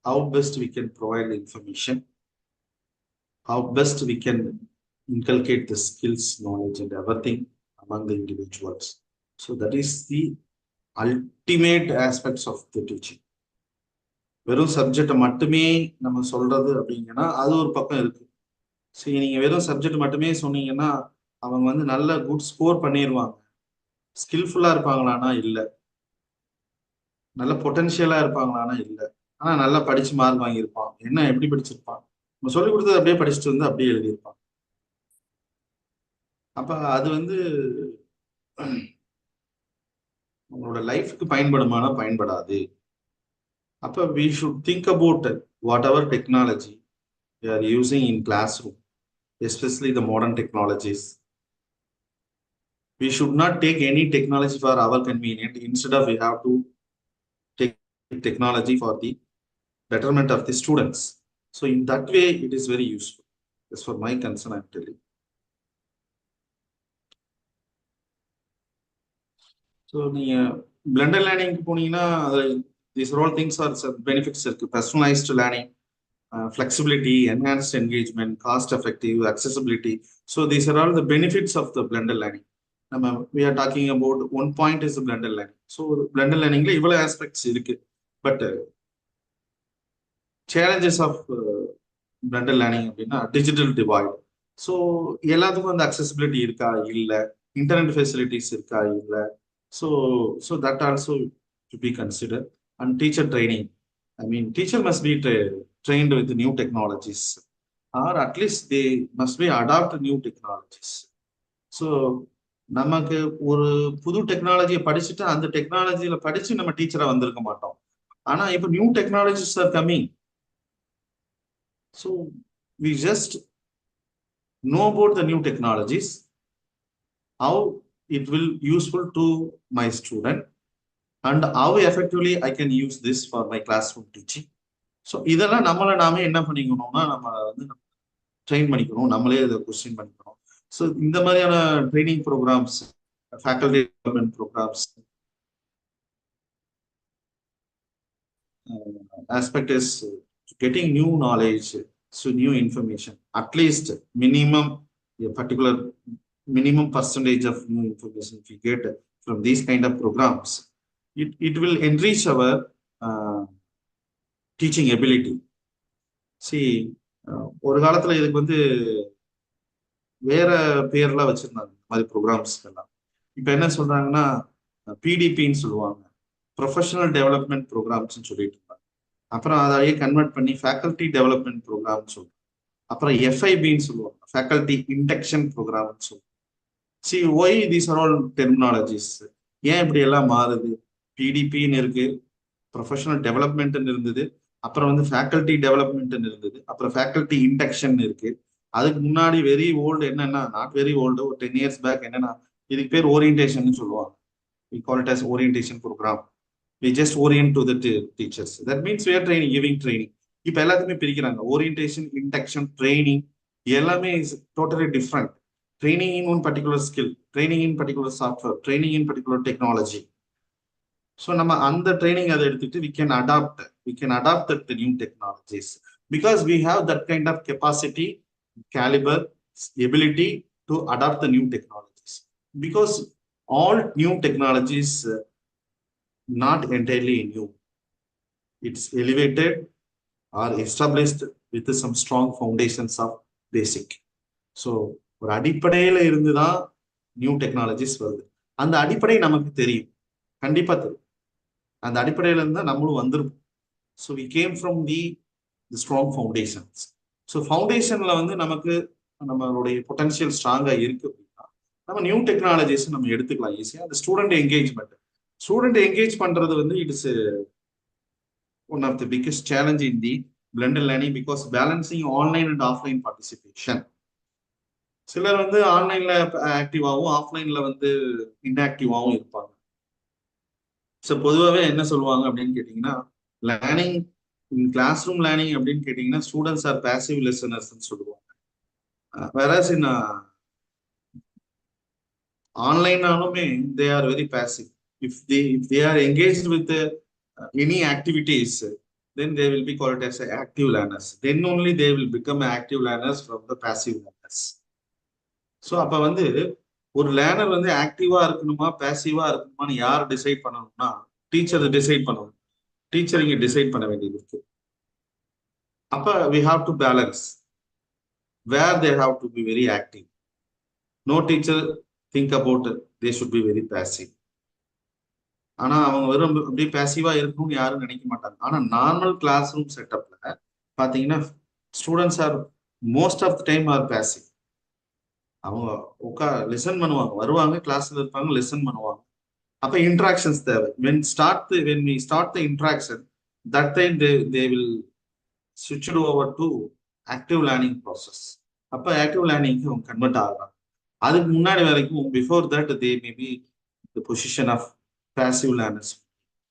[SPEAKER 8] how best we can provide the information, how best we can inculcate the skills, knowledge and everything among the individuals. So that is the ultimate aspects of the teaching. வெறும் சப்ஜெக்டை மட்டுமே நம்ம சொல்றது அப்படிங்கன்னா அது ஒரு பக்கம் இருக்கு. சரி, நீங்க வெறும் சப்ஜெக்ட் மட்டுமே சொன்னீங்கன்னா அவங்க வந்து நல்ல குட் ஸ்கோர் பண்ணிடுவாங்க. ஸ்கில்ஃபுல்லா இருப்பாங்களானா இல்லை, நல்ல பொட்டன்ஷியலா இருப்பாங்களானா இல்லை. ஆனா நல்லா படிச்சு மார்க் வாங்கியிருப்பான். என்ன எப்படி படிச்சிருப்பான், நம்ம சொல்லி கொடுத்தது அப்படியே படிச்சுட்டு வந்து அப்படியே எழுதியிருப்பான். அப்ப அது வந்து உங்களோட லைஃப்க்கு பயன்படுமானா பயன்படாது. அப்ப we should think about whatever technology we are using in classroom, especially the modern technologies. We should not take any technology for our convenience. Instead of we have to take technology for the betterment of the students. So in that way, it is very useful. As for my concern, I'm telling. So the blended learning போனீங்கன்னா these are all things are benefits இருக்கு. Personalized learning, flexibility, enhanced engagement, cost effective, accessibility. So these are all the benefits of the blended learning. We are talking about one point is the blended learning. So blended learning la இவ்வளவு aspects இருக்கு. But challenges of blended learning அப்படின்னா digital divide. So எல்லாத்துக்கும் அந்த accessibility இருக்கா இல்ல, internet facilities இருக்கா இல்ல. So that also to be considered. And teacher training, I mean teacher must be trained with new technologies, or at least they must be adopt new technologies. So நமக்கு ஒரு புது டெக்னாலஜியை படிச்சுட்டு அந்த டெக்னாலஜியில படிச்சு நம்ம டீச்சரா வந்திருக்க மாட்டோம். ஆனா இப்ப new technologies are coming. So we just know about the new technologies, how it will useful to my student, and how effectively I can use this for my classroom teaching. So இதெல்லாம் நம்மள நாமே என்ன பண்ணிக்கணும்னா நம்ம வந்து train பண்ணிக்கணும், நம்மளே இதை question பண்ணிக்கணும். ஸோ இந்த மாதிரியான training programmes, faculty development programmes aspect is getting new knowledge, so new information, at least minimum a particular minimum percentage of new information if we get from these kind of programs, it will enrich our teaching ability. See, ஒரு காலத்துல இதுக்கு வந்து வேற பேர்லாம் வச்சிருந்தாங்க இந்த மாதிரி programs எல்லாம். இப்ப என்ன சொல்றாங்கன்னா பிடிபின்னு சொல்லுவாங்க, ப்ரொஃபஷனல் டெவலப்மெண்ட் ப்ரோக்ராம்ஸ் சொல்லிட்டு இருந்தாங்க. அப்புறம் அதையே கன்வெர்ட் பண்ணி ஃபேக்கல்டி டெவலப்மெண்ட் ப்ரோக்ராம் சொல்றாங்க. அப்புறம் FIBன்னு சொல்லுவாங்க, ஃபேக்கல்டி இண்டக்ஷன் ப்ரோக்ராம்னு சொல்லுவாங்க. See, why these are all terminologies? ஏன் இப்படி எல்லாம் மாறுது? PDPன்னு இருக்கு, ப்ரொஃபஷனல் டெவலப்மெண்ட்னு இருந்தது, அப்புறம் வந்து ஃபேக்கல்டி டெவலப்மெண்ட்னு இருந்தது, அப்புறம் ஃபேக்கல்டி இண்டக்ஷன் இருக்கு. அதுக்கு முன்னாடி வெரி ஓல்டு என்னன்னா, நாட் வெரி ஓல்டு, ஒரு 10 years பேக் என்னன்னா, இதுக்கு பேர் ஓரியன்டேஷன் சொல்லுவாங்க. We call it as orientation program. We just orient to the teachers. That means we are training, giving training. இப்ப எல்லாத்தையுமே பிரிக்கிறாங்க. ஓரியன்டேஷன், இண்டக்ஷன், ட்ரைனிங் எல்லாமே is totally different. Training in one particular skill, training in particular software, training in particular technology. So நம்ம அந்த training அதை எடுத்துட்டு we can adapt that the new technologies, because we have that kind of capacity, caliber, ability to adapt the new technologies, because all new technologies not entirely new, it's elevated or established with some strong foundations of basic. So ஒரு அடிப்படையில இருந்துதான் new technologies வருது. அந்த அடிப்படை நமக்கு தெரியும், கண்டிப்பா தெரியும். அந்த அடிப்படையில இருந்தா நம்மளும் வந்திருப்போம். So we came from the strong foundations. So ஃபவுண்டேஷன்ல வந்து நமக்கு நம்மளுடைய பொட்டன்ஷியல் ஸ்ட்ராங்கா இருக்கு அப்படின்னா நம்ம நியூ டெக்னாலஜிஸ் நம்ம எடுத்துக்கலாம் ஈஸியா. அந்த ஸ்டூடெண்ட் என்கேஜ் பண்றது வந்து it is one of the biggest challenge in the blended learning, because balancing online and offline participation. சிலர் வந்து ஆன்லைன்ல ஆக்டிவாகவும் ஆஃப்லைன்ல வந்து இன்ஆக்டிவாகவும் இருப்பாங்க. ஸோ பொதுவாகவே என்ன சொல்லுவாங்க அப்படின்னு கேட்டிங்கன்னா, லேர்னிங் கிளாஸ் ரூம் லேர்னிங் அப்படின்னு கேட்டிங்கன்னா ஸ்டூடெண்ட்ஸ் ஆர் பேசிவ் லிசனர்ஸ்ன்னு சொல்லுவாங்க. வேறஸ் இன் ஆன்லைனாலுமே they are very passive. If they are engaged with any activities, then they will be called as active learners. Then only they will become active learners from the passive learners. So அப்போ வந்து ஒரு learner வந்து ஆக்டிவா இருக்கணுமா பேசிவா இருக்கணுமான்னு யார் decide பண்ணணும்னா teacher decide பண்ணணும். Teacher இங்க decide பண்ண வேண்டியது இருக்கு. அப்ப we have to balance where they have to be very active. No teacher think about it, they should be very passive. ஆனா அவங்க வெறும் அப்படியே பேசிவா இருக்கணும்னு யாரும் நினைக்க மாட்டாங்க. ஆனா நார்மல் கிளாஸ் ரூம் செட்டப்ல பாத்தீங்கன்னா students are most of the time are passive. அவங்க லிசன் பண்ணுவாங்க, வருவாங்க, கிளாஸ்ல இருப்பாங்க, லிசன் பண்ணுவாங்க. அப்ப இன்ட்ராக்ஷன்ஸ் தேவை. when we start the interaction, that time they will switch it over to active learning process. அப்ப ஆக்டிவ் லேர்னிங்க்கு அவங்க கன்வெர்ட் ஆகலாம். அதுக்கு முன்னாடி வரைக்கும் before that they may be the position of passive learners.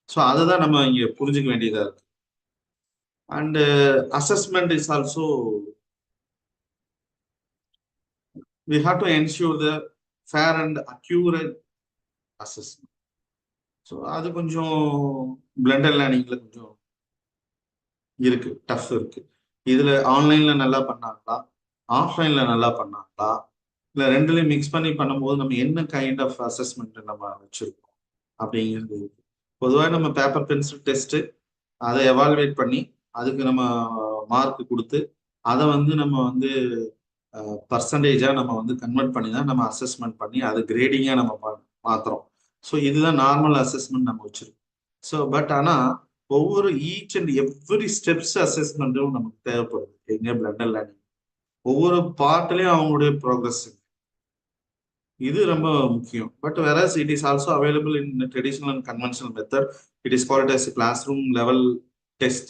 [SPEAKER 8] So அதுதான் நம்ம இங்க புரிஞ்சுக்க வேண்டியதா இருக்கு. And assessment is also we have to ensure the fair and accurate assessment. So அது கொஞ்சம் பிளண்டட் லேர்னிங்ல கொஞ்சம் இருக்கு, டஃப் இருக்கு. இதுல ஆன்லைன்ல நல்லா பண்ணாங்களா, ஆஃப்லைன்ல நல்லா பண்ணாங்களா, இல்ல ரெண்டுலையும் மிக்ஸ் பண்ணி பண்ணும்போது நம்ம என்ன கைண்ட் ஆஃப் அசஸ்மெண்ட் நம்ம வச்சிருக்கோம் அப்படிங்கிறது இருக்கு. பொதுவாக நம்ம பேப்பர் பென்சில் டெஸ்ட் அதை எவாலுவேட் பண்ணி அதுக்கு நம்ம மார்க் கொடுத்து அதை வந்து நம்ம வந்து பர்சன்டேஜா நம்ம வந்து கன்வெர்ட் பண்ணி தான் நம்ம அசஸ்மெண்ட் பண்ணி அது கிரேடிங்கா நம்ம மாத்துறோம். ஸோ இதுதான் நார்மல் அசஸ்மெண்ட் நம்ம வச்சிருக்கோம். ஸோ பட் ஆனா ஒவ்வொரு ஈச் அண்ட் எவ்ரி ஸ்டெப்ஸ் அசஸ்மெண்ட்டும் நமக்கு தேவைப்படுது எங்க பிளண்டட் லேர்னிங். ஒவ்வொரு பார்ட்லயும் அவங்களுடைய ப்ரோக்ரஸ் இது ரொம்ப முக்கியம். But whereas it is also available in traditional and conventional method, it is called as classroom level test,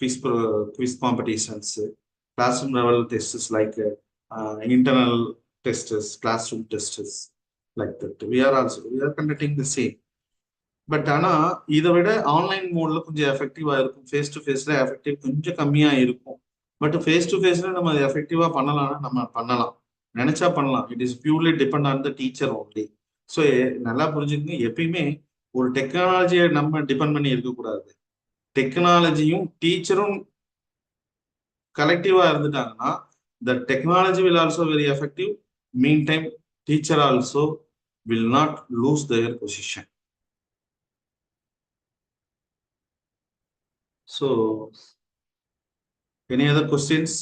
[SPEAKER 8] quiz competitions, classroom level tests like internal tests, classroom tests like that. We are conducting the same. But ஆனா இதை விட online மோட்ல கொஞ்சம் எஃபெக்டிவா இருக்கும். Face to ஃபேஸ்ல effective கொஞ்சம் கம்மியா இருக்கும். பட் ஃபேஸ் டு ஃபேஸ்ல நம்ம அதை எஃபெக்டிவா பண்ணலாம்னா நம்ம பண்ணலாம், நினைச்சா பண்ணலாம். It is purely depend on the teacher only. So நல்லா புரிஞ்சுக்கங்க, எப்பயுமே ஒரு டெக்னாலஜியை நம்ம டிபெண்ட் பண்ணி இருக்கக்கூடாது. டெக்னாலஜியும் டீச்சரும் கலெக்டிவா இருந்துட்டாங்கன்னா the technology will also very effective. Meantime, teacher also will not lose their position. So, any other questions?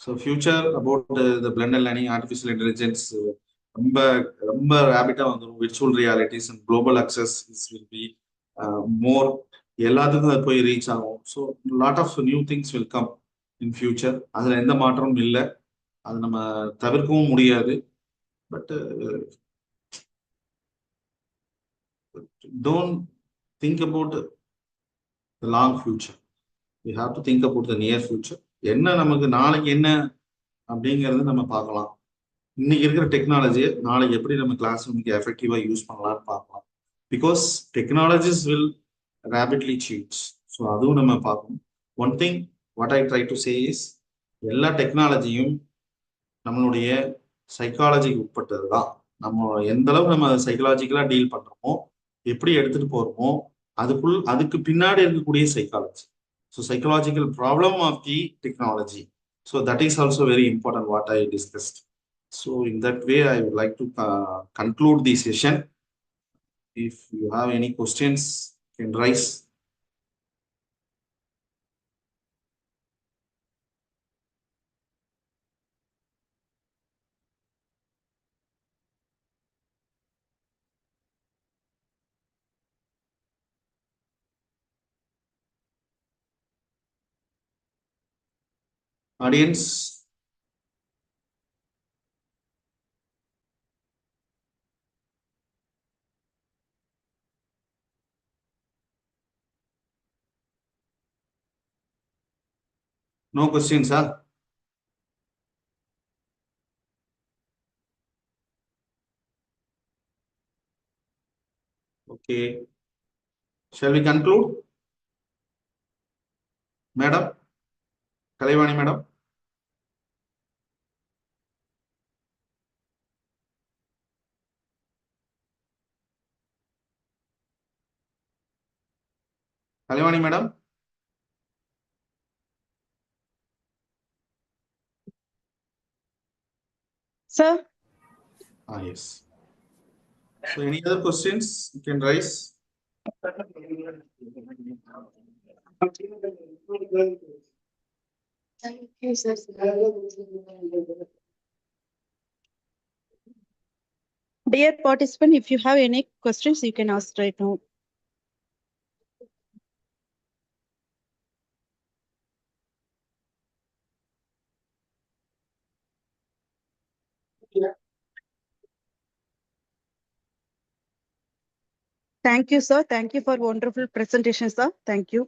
[SPEAKER 8] So, future about the blended learning, artificial intelligence, ரொம்ப rapid virtual realities and global access will be more எல்லாத்துக்கும் அது போய் reach ஆகும். So lot of new things will come in future. அதில் எந்த மாற்றமும் இல்லை, அது நம்ம தவிர்க்கவும் முடியாது. But don't think about the long future, we have to think about the near future. என்ன நமக்கு நாளைக்கு என்ன அப்படிங்கிறது நம்ம பார்க்கலாம். இன்னைக்கு இருக்கிற டெக்னாலஜியை நாளைக்கு எப்படி நம்ம கிளாஸ் ரூமுக்கு எஃபெக்டிவா யூஸ் பண்ணலாம்னு பார்க்கலாம். Because technologies will rapidly change. So அதுவும் நம்ம பார்க்கணும். One thing what I try to say is, எல்லா டெக்னாலஜியும் நம்மளுடைய சைக்காலஜிக்கு உட்பட்டது தான். நம்ம எந்த அளவுக்கு நம்ம சைக்காலஜிக்கலா டீல் பண்றோமோ, எப்படி எடுத்துட்டு போறோமோ, அதுக்கு பின்னாடி இருக்கக்கூடிய psychology. So psychological problem of the technology. So that is also very important what I discussed. So in that way, I would like to conclude the session. If you have any questions, you can raise. Audience, no questions, huh? Okay. Shall we conclude? Madam, Kalivani madam. Kalivani madam.
[SPEAKER 7] Sir,
[SPEAKER 8] Ah, yes. So any other questions you can raise?
[SPEAKER 7] dear participant, if you have any questions, you can ask right now. Thank you, sir. Thank you for wonderful presentation, sir. Thank you.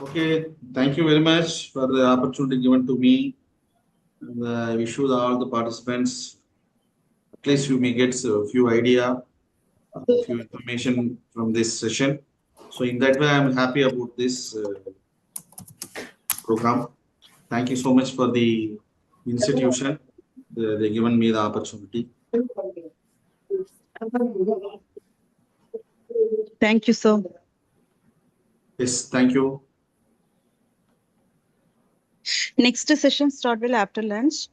[SPEAKER 8] Okay, thank you very much for the opportunity given to me. And, I wish you all the participants, at least you may get a few idea, a few information from this session. So in that way, I'm happy about this program. Thank you so much for the institution. They given me the opportunity.
[SPEAKER 7] Thank you, sir.
[SPEAKER 8] Yes, thank you.
[SPEAKER 7] Next session start will after lunch.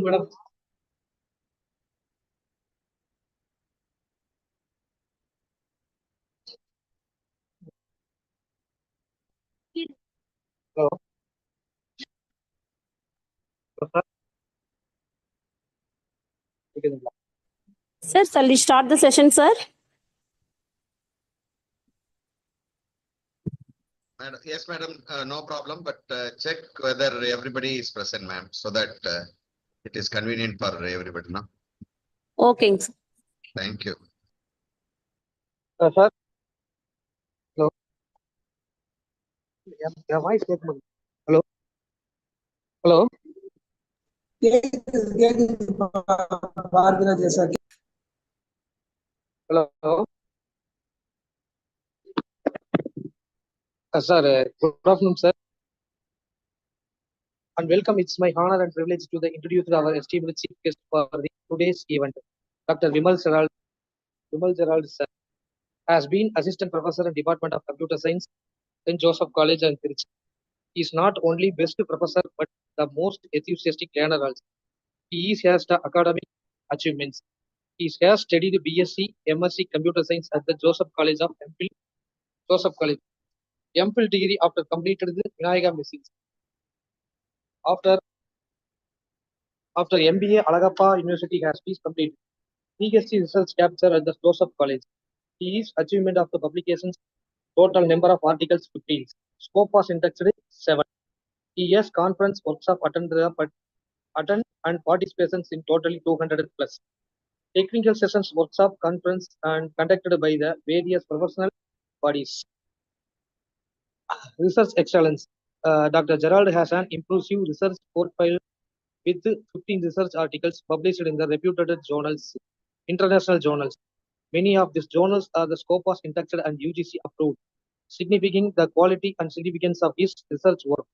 [SPEAKER 1] madam. Hello.
[SPEAKER 9] Sir, shall we start the session, sir?
[SPEAKER 10] Yes, madam, no problem, but check whether everybody is present, ma'am, so that it is convenient for everybody, no?
[SPEAKER 9] Okay, sir.
[SPEAKER 10] Thank you.
[SPEAKER 1] Sir. Hello. Yeah, voice statement. Hello. Hello. Hello. Sir, good afternoon, sir, and welcome. It's my honor and privilege to introduce our esteemed chief guest for today's event, Dr. Vimal Gerald, sir, has been assistant professor in Department of Computer Science, St. Joseph College, and Trichy. He is not only best professor but the most enthusiastic learner also. He has the academic achievements. He has studied BSc, MSc Computer Science at the Joseph College of MPhil, Joseph College. MPhil degree after completed the Vinayaga Machines. After MBA, Alagappa University has been completed. PhD research capture at the Joseph College. His achievement of the publications, total number of articles 15. Scope was indexed 7. He has conference workshop attend and participations in totally 200 plus. Technical sessions, workshop, conference, and conducted by the various professional bodies. Research excellence. Dr. Gerald has an impressive research profile with 15 research articles published in the reputed journals, international journals. Many of these journals are the Scopus indexed and UGC approved, signifying the quality and significance of his research work.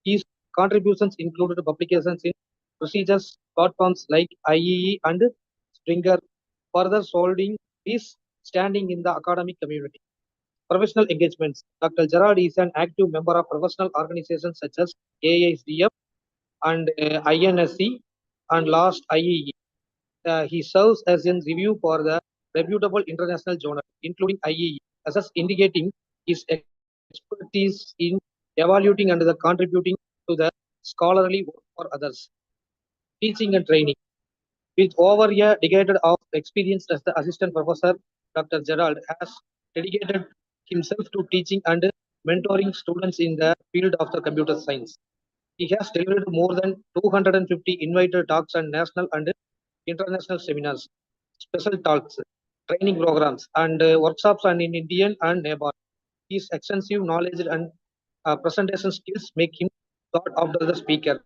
[SPEAKER 1] His contributions included publications in procedures platforms like IEE and Springer, further solidifying his standing in the academic community. Professional engagements. Dr. Gerard is an active member of professional organizations such as AISDF and INSC and last IEE. He serves as a review for the reputable international journal, including IEE, as indicating his expertise in evaluating and contributing to the scholarly work for others. Teaching and training. With over a decade of experience as the assistant professor, Dr. Gerald has dedicated himself to teaching and mentoring students in the field of the computer science. He has delivered more than 250 invited talks and national and international seminars, special talks, training programs, and workshops and in Indian and Nepal. His extensive knowledge and presentation skills make him sought after the speaker.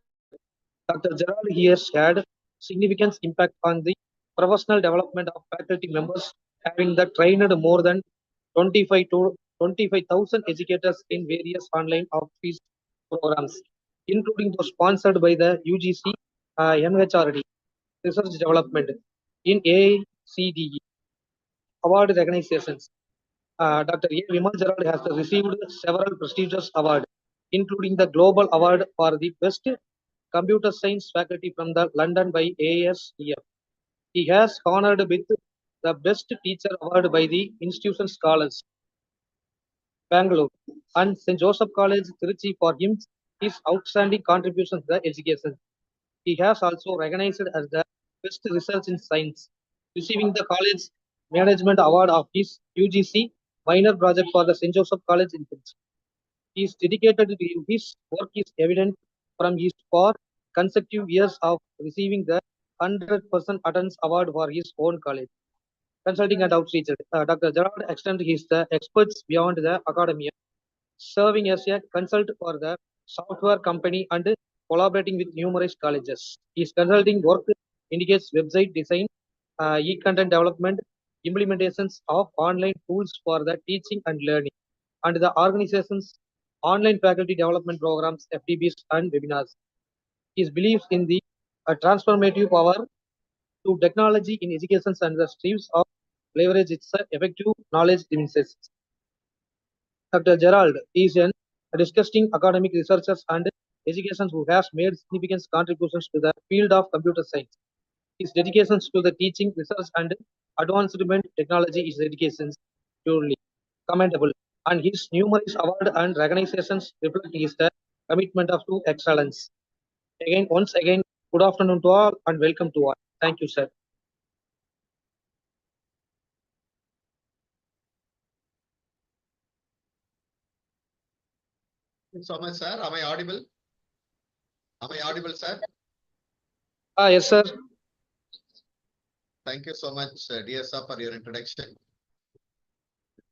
[SPEAKER 1] Dr. Gerald here had significant impact on the professional development of faculty members, having trained more than 25,000 educators in various online office programs, including those sponsored by the UGC, NHRD, Research Development in AICDE. Award recognitions. Dr. A. Vimal Gerald has received several prestigious awards, including the Global Award for the Best Computer Science Faculty from the London by ASDF. He has honored with the Best Teacher Award by the Institution Scholars, Bangalore, and St. Joseph College, Trichy for his outstanding contributions to the education. He has also recognized as the Best Research in Science, receiving the College Management Award of his UGC minor project for the St. Joseph College in Trichy. He is dedicated to his work is evident from his 4 consecutive years of receiving the 100% attendance award for his own college. Consulting and outreach. Dr. Gerard extends his experts beyond the academia, serving as a consultant for the software company and collaborating with numerous colleges. His consulting work indicates website design, e-content development, implementations of online tools for the teaching and learning, and the organization's online faculty development programs, FDPs, and webinars. His beliefs in the transformative power to technology in education and the streams of leverage its effective knowledge dimensions. Dr. Gerald is an disgusting academic researcher and
[SPEAKER 11] education who has made significant contributions to the field of computer science. His dedications to the teaching, research, and advancement technology is dedications purely commendable, and his numerous awards and recognitions reflect his commitment to excellence. Once again, good afternoon to all and welcome to all. Thank you, sir.
[SPEAKER 10] Thank you so much, sir. Am I audible? Am I audible, sir?
[SPEAKER 11] Yes, sir.
[SPEAKER 10] Thank you so much, dear sir, for your introduction.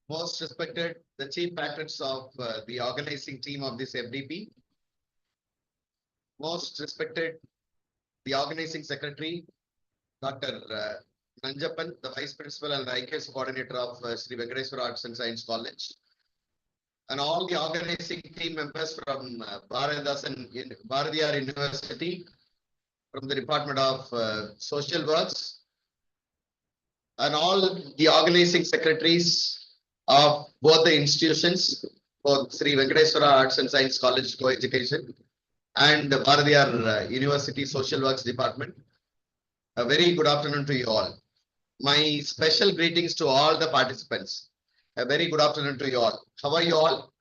[SPEAKER 10] Most respected, the chief patrons of the organizing team of this FDP. Most respected, the organizing secretary, Dr. Nanjapan, the vice principal and the IKS coordinator of Sri Venkateswara Arts and Science College, and all the organizing team members from Bharatiyar University, from the Department of Social Works, and all the organizing secretaries of both the institutions, both Sri Venkateswara Arts and Science College Co-Education and the Bharatiyar University Social Works Department. A very good afternoon to you all. My special greetings to all the participants. A very good afternoon to you all. How are you all?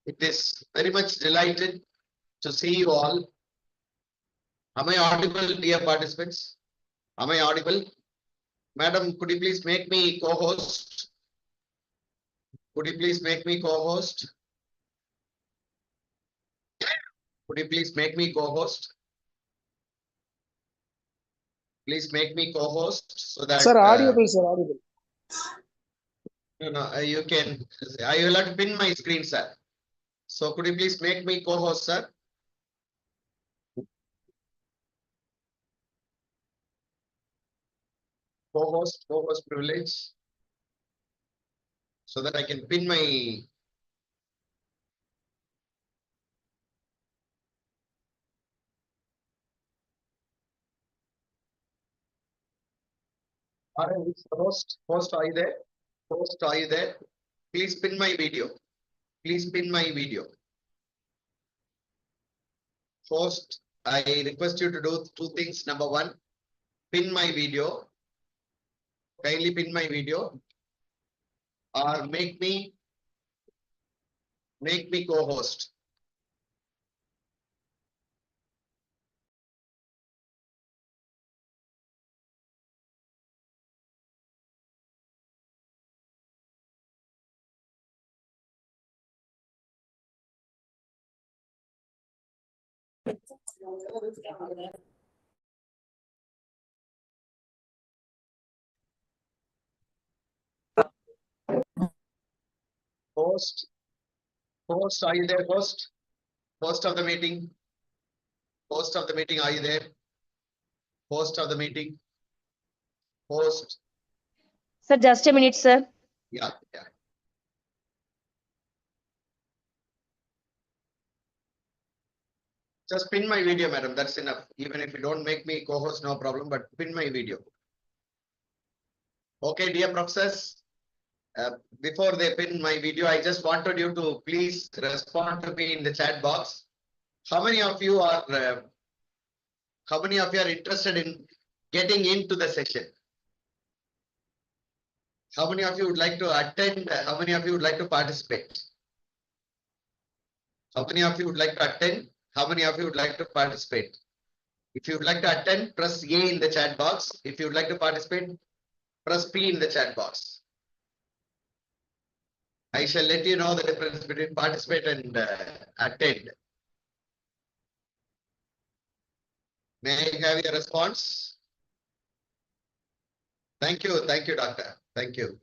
[SPEAKER 10] It is very much delighted to see you all. Am I audible, dear participants? Am I audible? Madam, could you please make me co-host? Could you please make me co-host? Could you please make me co-host? Please make me co-host so that.
[SPEAKER 1] Sir, audible, sir, audible.
[SPEAKER 10] No, you can. I will have to pin my screen, sir. So could you please make me co-host, sir? Co-host privilege. So that I can pin my. Host, are you there? Host, are you there? Please pin my video. Please pin my video. Host, I request you to do two things. Number one, pin my video. Kindly pin my video. Or make me co-host. Host, are you there, host? Host of the meeting. Host of the meeting, are you there? Host of the meeting. Host.
[SPEAKER 9] Sir, just a minute, sir.
[SPEAKER 10] Yeah. Just pin my video, madam. That's enough. Even if you don't make me co-host, no problem, but pin my video. Okay, dear professors. Before they pin my video, I just wanted you to please respond to me in the chat box. How many of you are interested in getting into the session? How many of you would like to attend? How many of you would like to participate? How many of you would like to attend? How many of you would like to participate? If you would like to attend, press A in the chat box. If you would like to participate, press P in the chat box. I shall let you know the difference between participate and attend. May I have your response? Thank you, doctor. Thank you.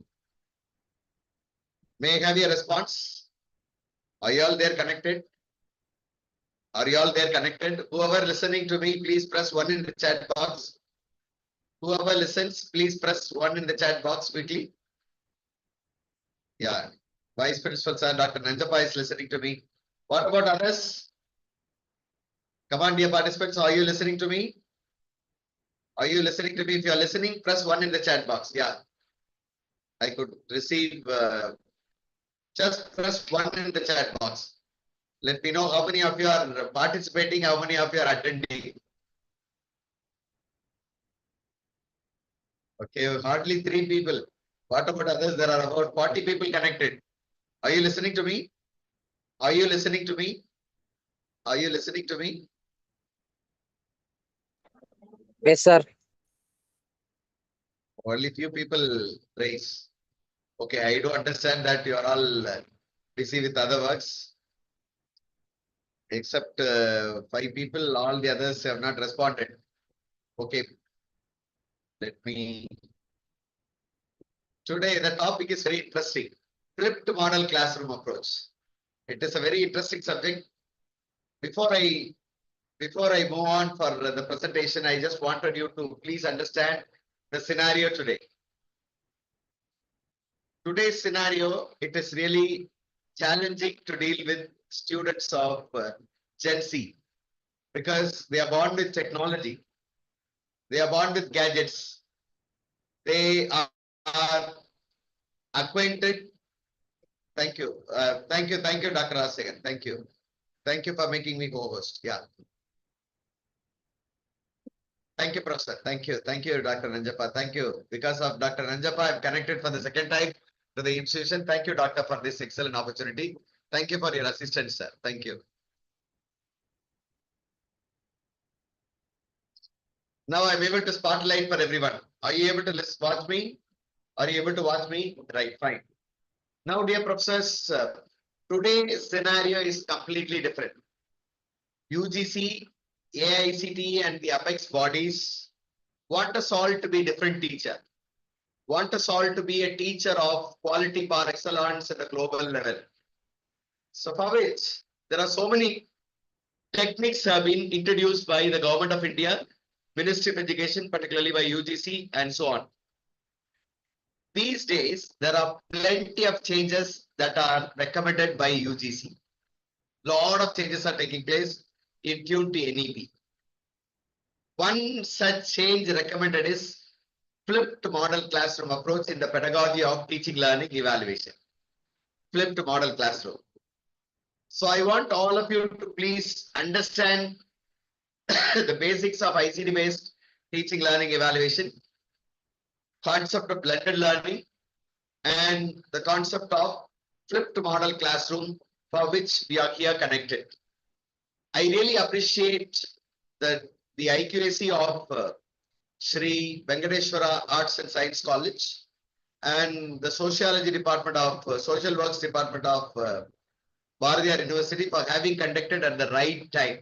[SPEAKER 10] May I have your response? Are you all there connected? Are you all there connected? Whoever listening to me, please press 1 in the chat box. Whoever listens, please press 1 in the chat box quickly. Yeah. Vice Principal Sir, Dr. Nanjapa is listening to me. What about others? Come on, dear participants, are you listening to me? Are you listening to me? If you are listening, press 1 in the chat box. Yeah. I could receive, just press 1 in the chat box. Let me know how many of you are participating, how many of you are attending. Okay, hardly 3 people. What about others? There are about 40 people connected. Are you listening to me? Are you listening to me? Are you listening to me?
[SPEAKER 1] Yes, sir.
[SPEAKER 10] Only few people raise. Okay, I do understand that you are all busy with other works. Except 5 people, all the others have not responded. Okay, let me. Today, the topic is very interesting. Flipped model classroom approach. It is a very interesting subject. Before I move on for the presentation, I just wanted you to please understand the scenario today. Today's scenario, it is really challenging to deal with students of Gen Z because they are born with technology. They are born with gadgets. They are acquainted. Thank you. Thank you, Dr. Rasegan. Thank you. Thank you for making me co-host. Yeah. Thank you, Professor. Thank you, Dr. Nanjappa. Thank you. Because of Dr. Nanjappa, I'm connected for the second time to the institution. Thank you, Doctor, for this excellent opportunity. Thank you for your assistance, sir. Thank you. Now I'm able to spotlight for everyone. Are you able to watch me? Are you able to watch me? Right, fine. Now, dear professors, today's scenario is completely different. UGC, AICTE, and the apex bodies want us all to be different teacher. Want us all to be a teacher of quality par excellence at the global level. So for which there are so many techniques have been introduced by the Government of India, Ministry of Education, particularly by UGC and so on. These days, there are plenty of changes that are recommended by UGC. Lot of changes are taking place in tune to NEP. One such change recommended is flipped model classroom approach in the pedagogy of teaching, learning, evaluation. Flipped model classroom. So I want all of you to please understand the basics of ICT-based teaching, learning, evaluation, concept of blended learning, and the concept of flipped model classroom for which we are here connected. I really appreciate the accuracy of Sri Venkateshwara Arts and Science College and the Sociology Department of Social Works Department of Bharatiyar University for having conducted at the right time.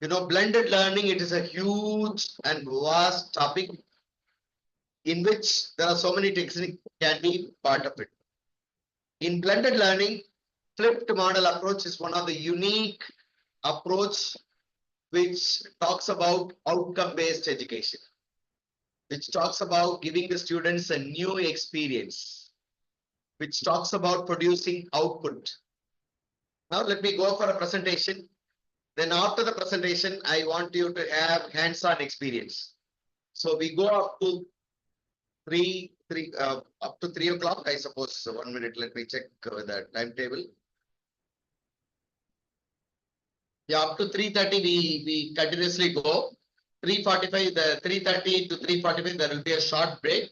[SPEAKER 10] You know, blended learning, it is a huge and vast topic in which there are so many techniques can be part of it. In blended learning, flipped model approach is one of the unique approach which talks about outcome-based education, which talks about giving the students a new experience, which talks about producing output. Now let me go for a presentation. Then after the presentation, I want you to have hands-on experience. So we go up to 3 o'clock, I suppose. So 1 minute, let me check the timetable. Yeah, up to 3:30 we continuously go. 3:45, the 3:30 to 3:45, there will be a short break.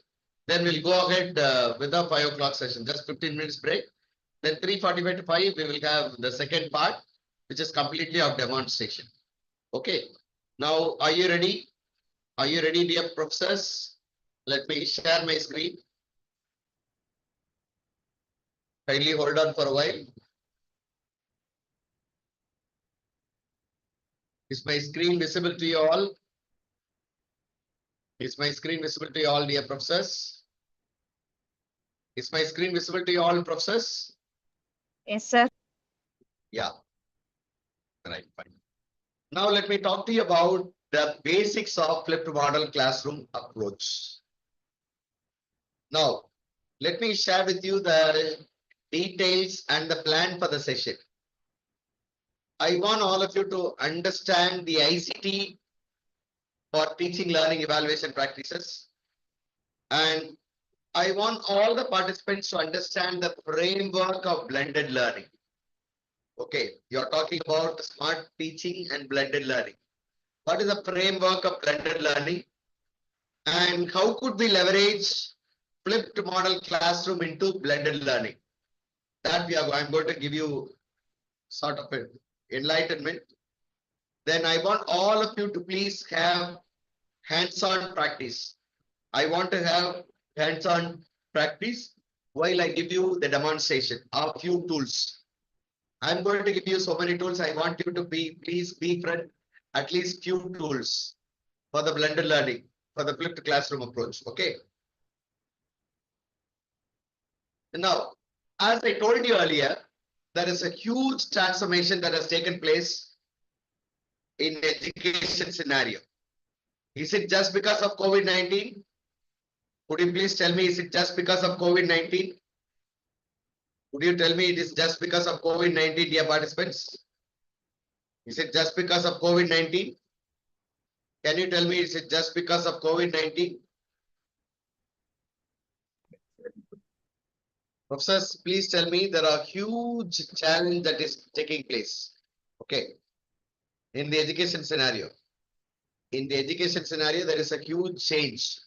[SPEAKER 10] Then we'll go ahead with the 5 o'clock session, just 15 minutes break. Then 3:45 to 5, we will have the second part, which is completely of demonstration. Okay. Now, are you ready? Are you ready, dear professors? Let me share my screen. Kindly hold on for a while. Is my screen visible to you all? Is my screen visible to you all, dear professors? Is my screen visible to you all, professors?
[SPEAKER 9] Yes, sir.
[SPEAKER 10] Yeah. Right, fine. Now let me talk to you about the basics of flipped model classroom approach. Now, let me share with you the details and the plan for the session. I want all of you to understand the ICT for teaching, learning, evaluation practices. And I want all the participants to understand the framework of blended learning. Okay, you're talking about smart teaching and blended learning. What is the framework of blended learning? And how could we leverage flipped model classroom into blended learning? That I'm going to give you sort of an enlightenment. Then I want all of you to please have hands-on practice. I want to have hands-on practice while I give you the demonstration of few tools. I'm going to give you so many tools. I want you to please befriend at least few tools for the blended learning, for the flipped classroom approach. Okay. Now, as I told you earlier, there is a huge transformation that has taken place in education scenario. Is it just because of COVID-19? Could you please tell me, is it just because of COVID-19? Could you tell me it is just because of COVID-19, dear participants? Is it just because of COVID-19? Can you tell me, is it just because of COVID-19? Professors, please tell me there are huge challenge that is taking place. Okay. In the education scenario. In the education scenario, there is a huge change.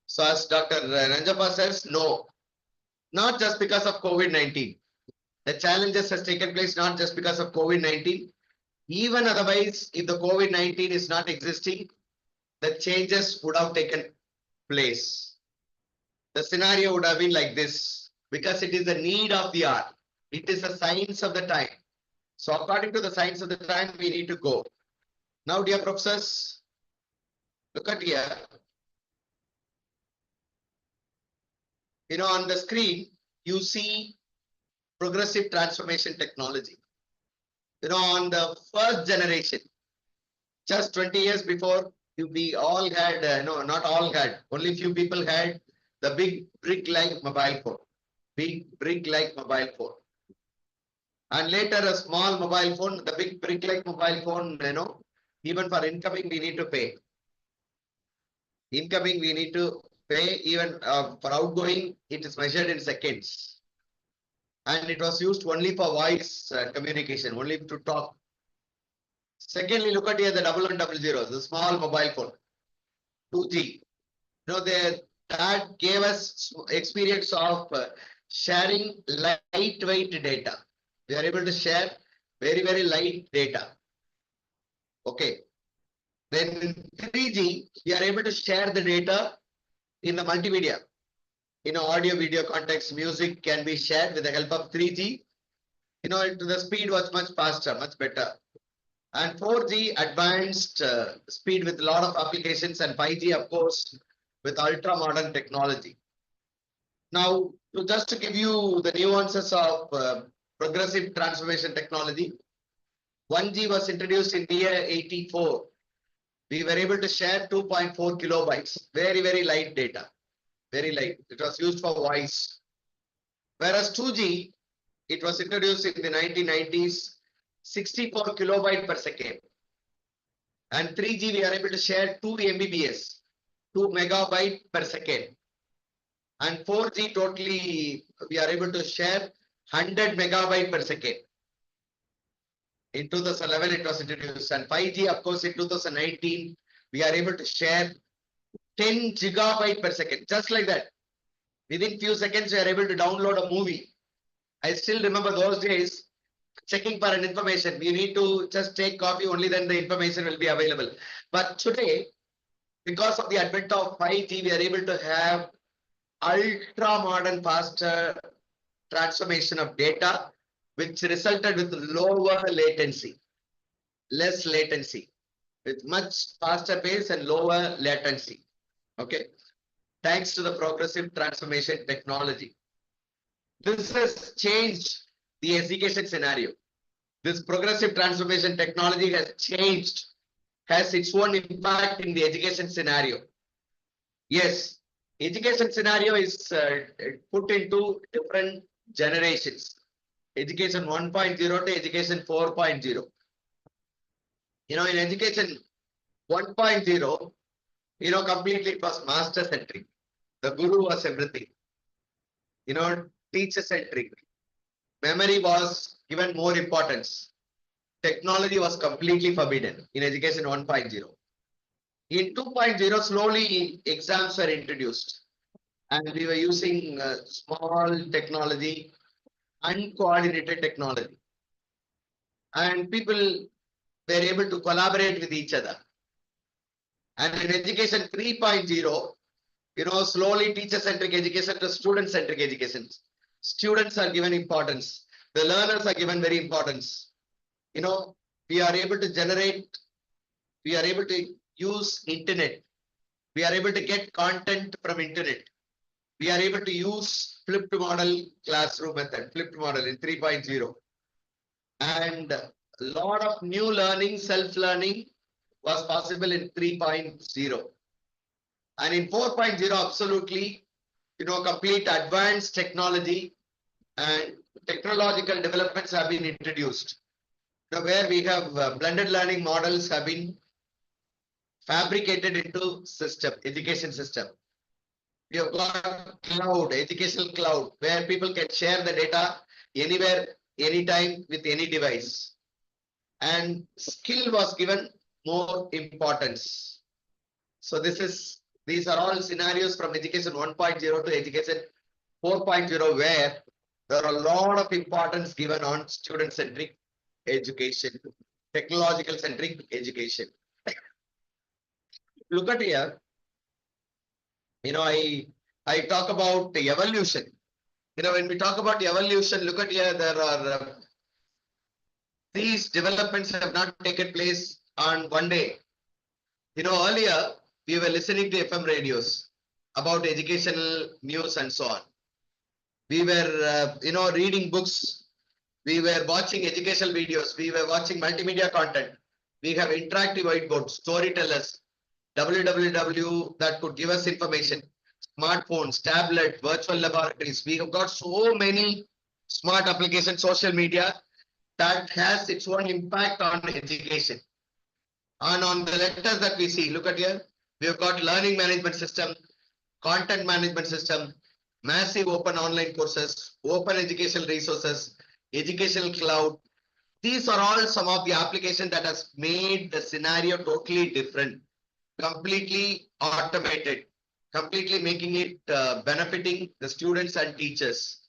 [SPEAKER 10] So as Dr. Ranjapa says, no, not just because of COVID-19. The challenges has taken place not just because of COVID-19. Even otherwise, if the COVID-19 is not existing, the changes would have taken place. The scenario would have been like this because it is the need of the hour. It is the science of the time. So according to the science of the time, we need to go. Now, dear professors, look at here. You know, on the screen, you see progressive transformation technology. You know, on the first generation, just 20 years before, we all had, no, not all had, only few people had the big brick-like mobile phone. Big brick-like mobile phone. And later a small mobile phone, the big brick-like mobile phone, you know, even for incoming, we need to pay. Incoming, we need to pay. Even for outgoing, it is measured in seconds. And it was used only for voice communication, only to talk. Secondly, look at here the 1100, the small mobile phone, 2G. You know, that gave us experience of sharing lightweight data. We are able to share very, very light data. Okay. Then in 3G, we are able to share the data in the multimedia. In audio, video context, music can be shared with the help of 3G. You know, the speed was much faster, much better. And 4G advanced speed with a lot of applications, and 5G, of course, with ultra modern technology. Now, just to give you the nuances of progressive transformation technology, 1G was introduced in the year 84. We were able to share 2.4 kilobytes, very, very light data, very light. It was used for voice. Whereas 2G, it was introduced in the 1990s, 64 kilobyte per second. And 3G, we are able to share 2 Mbps, 2 megabyte per second. And 4G totally, we are able to share 100 megabyte per second. In 2011, it was introduced. And 5G, of course, in 2019, we are able to share 10 gigabyte per second, just like that. Within few seconds, we are able to download a movie. I still remember those days, checking for an information. We need to just take copy, only then the information will be available. But today, because of the advent of 5G, we are able to have ultra modern, faster transformation of data, which resulted with lower latency, less latency, with much faster pace and lower latency. Okay. Thanks to the progressive transformation technology. This has changed the education scenario. This progressive transformation technology has its own impact in the education scenario. Yes, education scenario is put into different generations. Education 1.0 to education 4.0. You know, in education 1.0, you know, completely it was master centric. The guru was everything. You know, teacher centric. memory was given more importance. Technology was completely forbidden in education 1.0. In 2.0, slowly exams were introduced and we were using small technology, uncoordinated technology. And people were able to collaborate with each other. And in education 3.0, slowly teacher-centric education to student-centric education. Students are given importance. The learners are given very importance. We are able to generate, we are able to use internet. We are able to get content from internet. We are able to use flipped model classroom method, flipped model in 3.0. And a lot of new learning, self-learning was possible in 3.0. And in 4.0, absolutely, complete advanced technology and technological developments have been introduced. Where we have blended learning models have been fabricated into system, education system. We have got cloud, educational cloud, where people can share the data anywhere, anytime with any device. And skill was given more importance. So these are all scenarios from education 1.0 to education 4.0, where there are a lot of importance given on student-centric education, technological-centric education. Look at here. I talk about the evolution. When we talk about evolution, look at here, there are these developments have not taken place on one day. Earlier we were listening to FM radios about educational news and so on. We were, reading books. We were watching educational videos. We were watching multimedia content. We have interactive whiteboards, storytellers, www that could give us information, smartphones, tablet, virtual laboratories. We have got so many smart applications, social media that has its own impact on education. And on the letters that we see, look at here, we have got learning management system, content management system, massive open online courses, open educational resources, educational cloud. These are all some of the applications that has made the scenario totally different, completely automated, completely making it benefiting the students and teachers.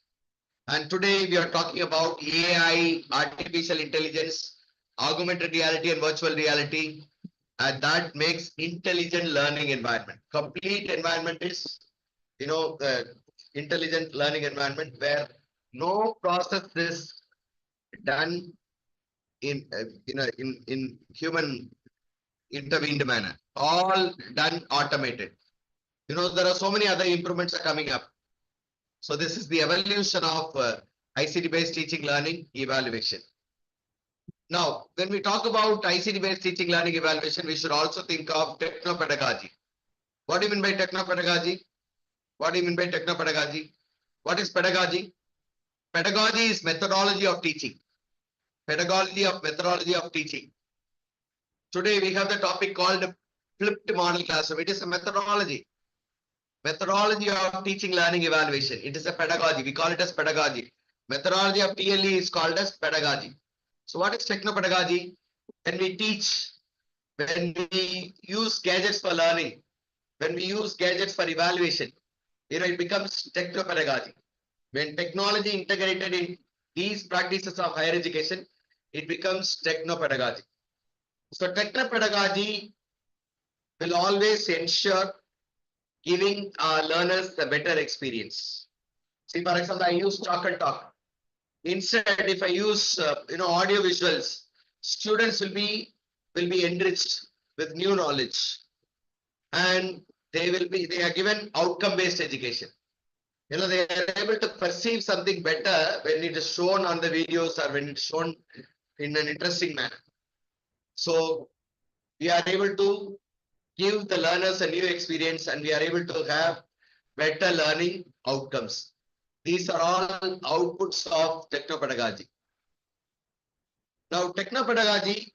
[SPEAKER 10] And today we are talking about AI, artificial intelligence, augmented reality and virtual reality, and that makes intelligent learning environment. Complete environment is, intelligent learning environment where no process is done in human intervened manner, all done automated. There are so many other improvements are coming up. So this is the evolution of ICT based teaching learning evaluation. Now, when we talk about ICT based teaching learning evaluation, we should also think of techno-pedagogy. What do you mean by techno-pedagogy? What do you mean by techno-pedagogy? What is pedagogy? Pedagogy is methodology of teaching. Pedagogy of methodology of teaching. Today we have the topic called flipped model classroom. It is a methodology. Methodology of teaching learning evaluation. It is a pedagogy. We call it as pedagogy. Methodology of TLE is called as pedagogy. So what is techno-pedagogy? When we teach, when we use gadgets for learning, when we use gadgets for evaluation, it becomes techno-pedagogy. When technology integrated in these practices of higher education, it becomes techno-pedagogy. So techno-pedagogy will always ensure giving our learners a better experience. See, for example, I use talk and talk. Instead, if I use audio visuals, students will be enriched with new knowledge, and they are given outcome-based education. They are able to perceive something better when it is shown on the videos or when it's shown in an interesting manner. So we are able to give the learners a new experience and we are able to have better learning outcomes. These are all outputs of techno-pedagogy. Now, techno-pedagogy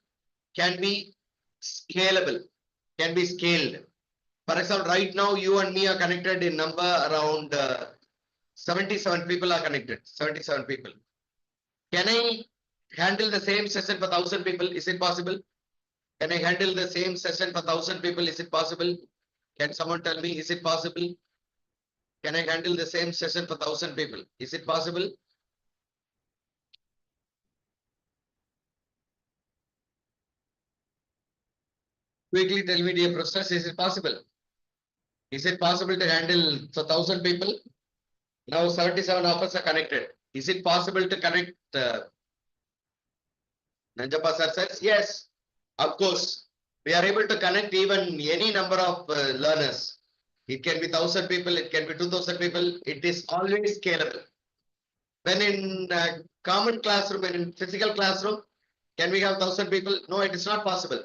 [SPEAKER 10] can be scalable, can be scaled. For example, right now you and me are connected in number around 77 people are connected, 77 people. Can I handle the same session for 1,000 people? Is it possible? Can I handle the same session for 1,000 people? Is it possible? Can someone tell me, is it possible? Can I handle the same session for 1,000 people? Is it possible? Quickly tell me, dear professors, is it possible? Is it possible to handle for 1,000 people? Now 77 of us are connected. Is it possible to connect? Nanjappa sir says, yes, of course. We are able to connect even any number of learners. It can be 1,000 people, it can be 2,000 people. It is always scalable. When in common classroom, when in physical classroom, can we have 1,000 people? No, it is not possible.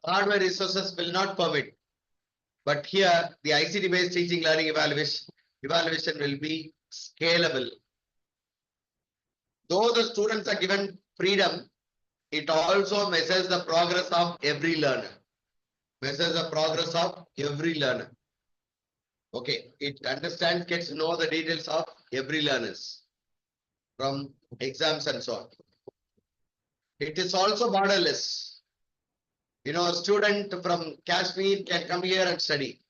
[SPEAKER 10] Hardware resources will not permit. But here, the ICT-based teaching, learning, evaluation will be scalable. Though the students are given freedom, it also measures the progress of every learner. Measures the progress of every learner. Okay, it understands, gets to know the details of every learners from exams and so on. It is also borderless. You know, a student from Kashmir can come here and study,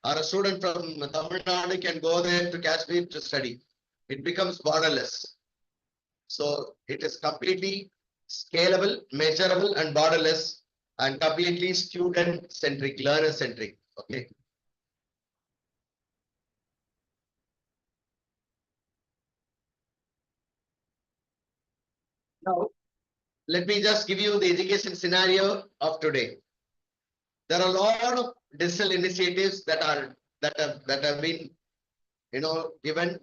[SPEAKER 10] or a student from Tamil Nadu can go there to Kashmir to study. It becomes borderless. So it is completely scalable, measurable, and borderless, and completely student-centric, learner-centric. Okay. Now, let me just give you the education scenario of today. There are a lot of digital initiatives that have been, given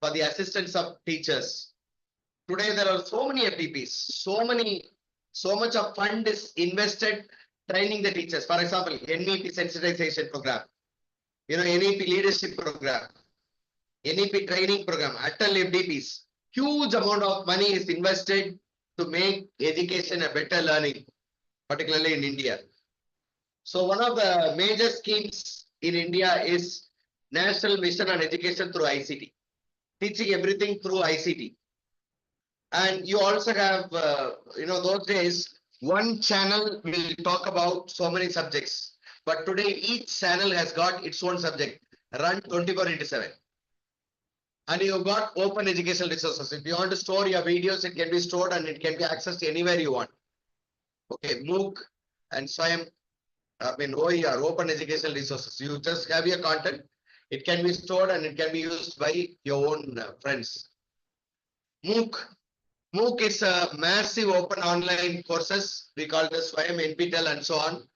[SPEAKER 10] for the assistance of teachers. Today there are so many FDPs, so much of fund is invested training the teachers. For example, NEP sensitization program, NEP leadership program, NEP training program, Atal FDPs. Huge amount of money is invested to make education a better learning, particularly in India. So one of the major schemes in India is National Mission on Education through ICT, teaching everything through ICT. And you also have, those days, one channel will talk about so many subjects. But today, each channel has got its own subject, run 24/7. And you've got open educational resources. If you want to store your videos, it can be stored and it can be accessed anywhere you want. Okay, MOOC and SWAYAM, OER, open educational resources. You just have your content. It can be stored and it can be used by your own friends. MOOC is a massive open online courses. We call this SWAYAM, NPTEL and so on.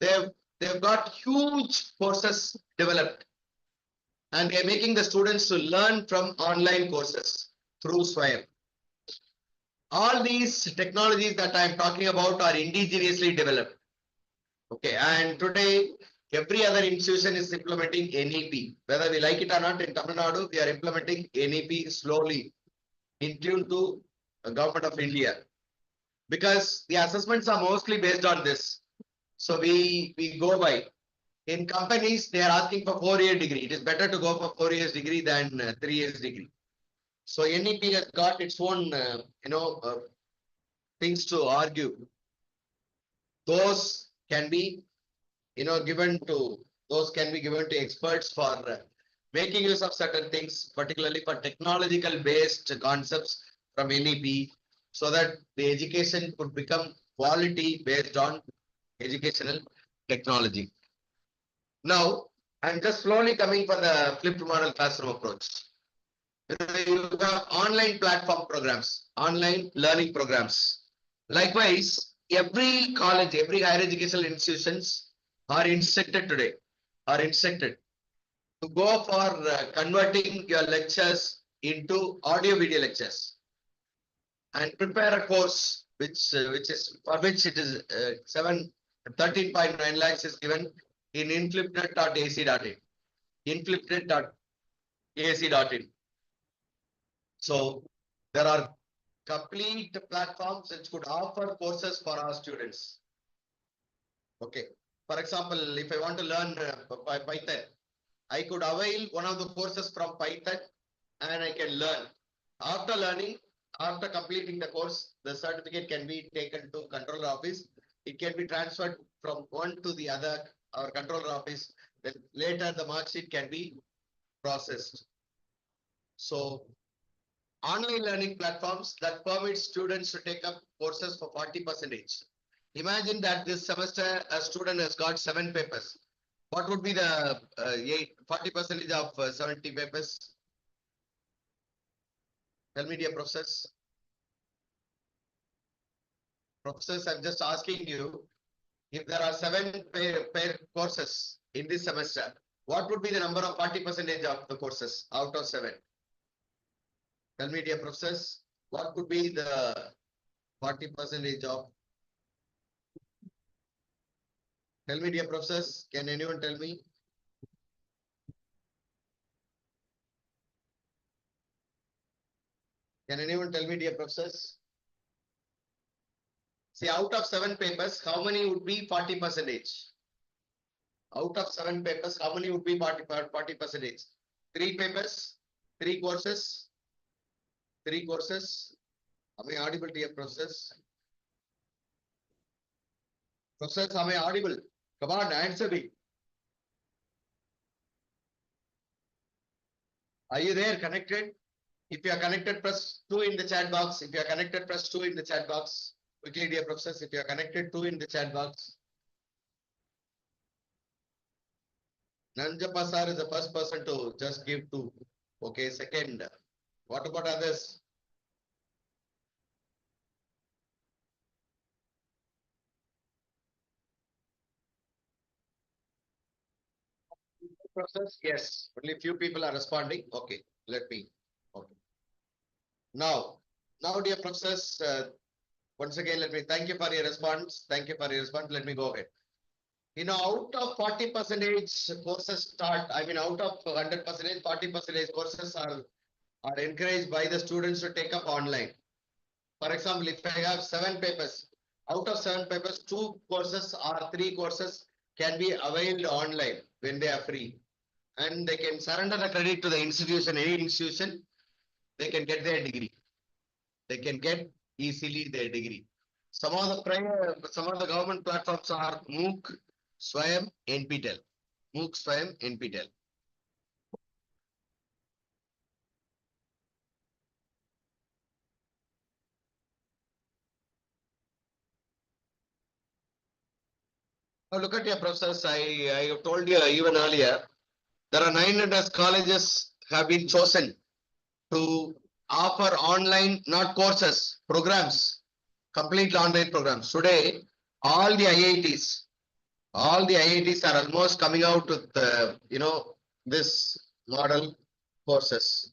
[SPEAKER 10] They've got huge courses developed. And they're making the students to learn from online courses through SWAYAM. All these technologies that I'm talking about are indigenously developed. Okay, and today every other institution is implementing NEP. Whether we like it or not, in Tamil Nadu, we are implementing NEP slowly in tune to the government of India. Because the assessments are mostly based on this. So we go by. In companies, they are asking for 4-year degree. It is better to go for 4 years degree than 3 years degree. So NEP has got its own, things to argue. Those can be, given to experts for making use of certain things, particularly for technological based concepts from NEP, so that the education could become quality based on educational technology. Now, I'm just slowly coming for the flipped model classroom approach. You have online platform programs, online learning programs. Likewise, every college, every higher educational institutions are instructed today, to go for converting your lectures into audio video lectures and prepare a course for which it is 13.9 lakhs is given in inflipnet.ac.in. inflipnet.ac.in. So there are complete platforms which could offer courses for our students. Okay. For example, if I want to learn Python, I could avail one of the courses from Python and I can learn. After learning, after completing the course, the certificate can be taken to controller office. It can be transferred from one to the other, our controller office. Then later the mark sheet can be processed. So online learning platforms that permit students to take up courses for 40%. Imagine that this semester a student has got 7 papers. What would be the 40% of 70 papers? Tell me, dear professors. Professors, I'm just asking you, if there are 7 pair courses in this semester, what would be the number of 40% of the courses out of 7? Tell me, dear professors, what could be the 40% of? Tell me, dear professors, can anyone tell me? Can anyone tell me, dear professors? See, out of 7 papers, how many would be 40%? Out of 7 papers, how many would be 40%? 3 papers, 3 courses, 3 courses. Am I audible, dear professors? Professors, am I audible? Come on, answer me. Are you there connected? If you are connected, press 2 in the chat box. If you are connected, press 2 in the chat box. Quickly, dear professors, if you are connected, 2 in the chat box. Nanjappa sir is the first person to just give 2. Okay, second. What about others? Process? Yes, only few people are responding. Okay, let me. Okay. Now, dear professors, once again, let me thank you for your response. Thank you for your response. Let me go ahead. Out of 40% courses start, I mean, out of 100%, 40% courses are encouraged by the students to take up online. For example, if I have 7 papers, out of 7 papers, 2 courses or 3 courses can be availed online when they are free. And they can surrender the credit to the institution, any institution, they can get their degree. They can get easily their degree. Some of the government platforms are MOOC, SWAYAM, NPTEL. MOOC, SWAYAM, NPTEL. Now look at your professors. I have told you even earlier, there are 900 colleges have been chosen to offer online, not courses, programs, complete online programs. Today, all the IITs are almost coming out with, this model courses,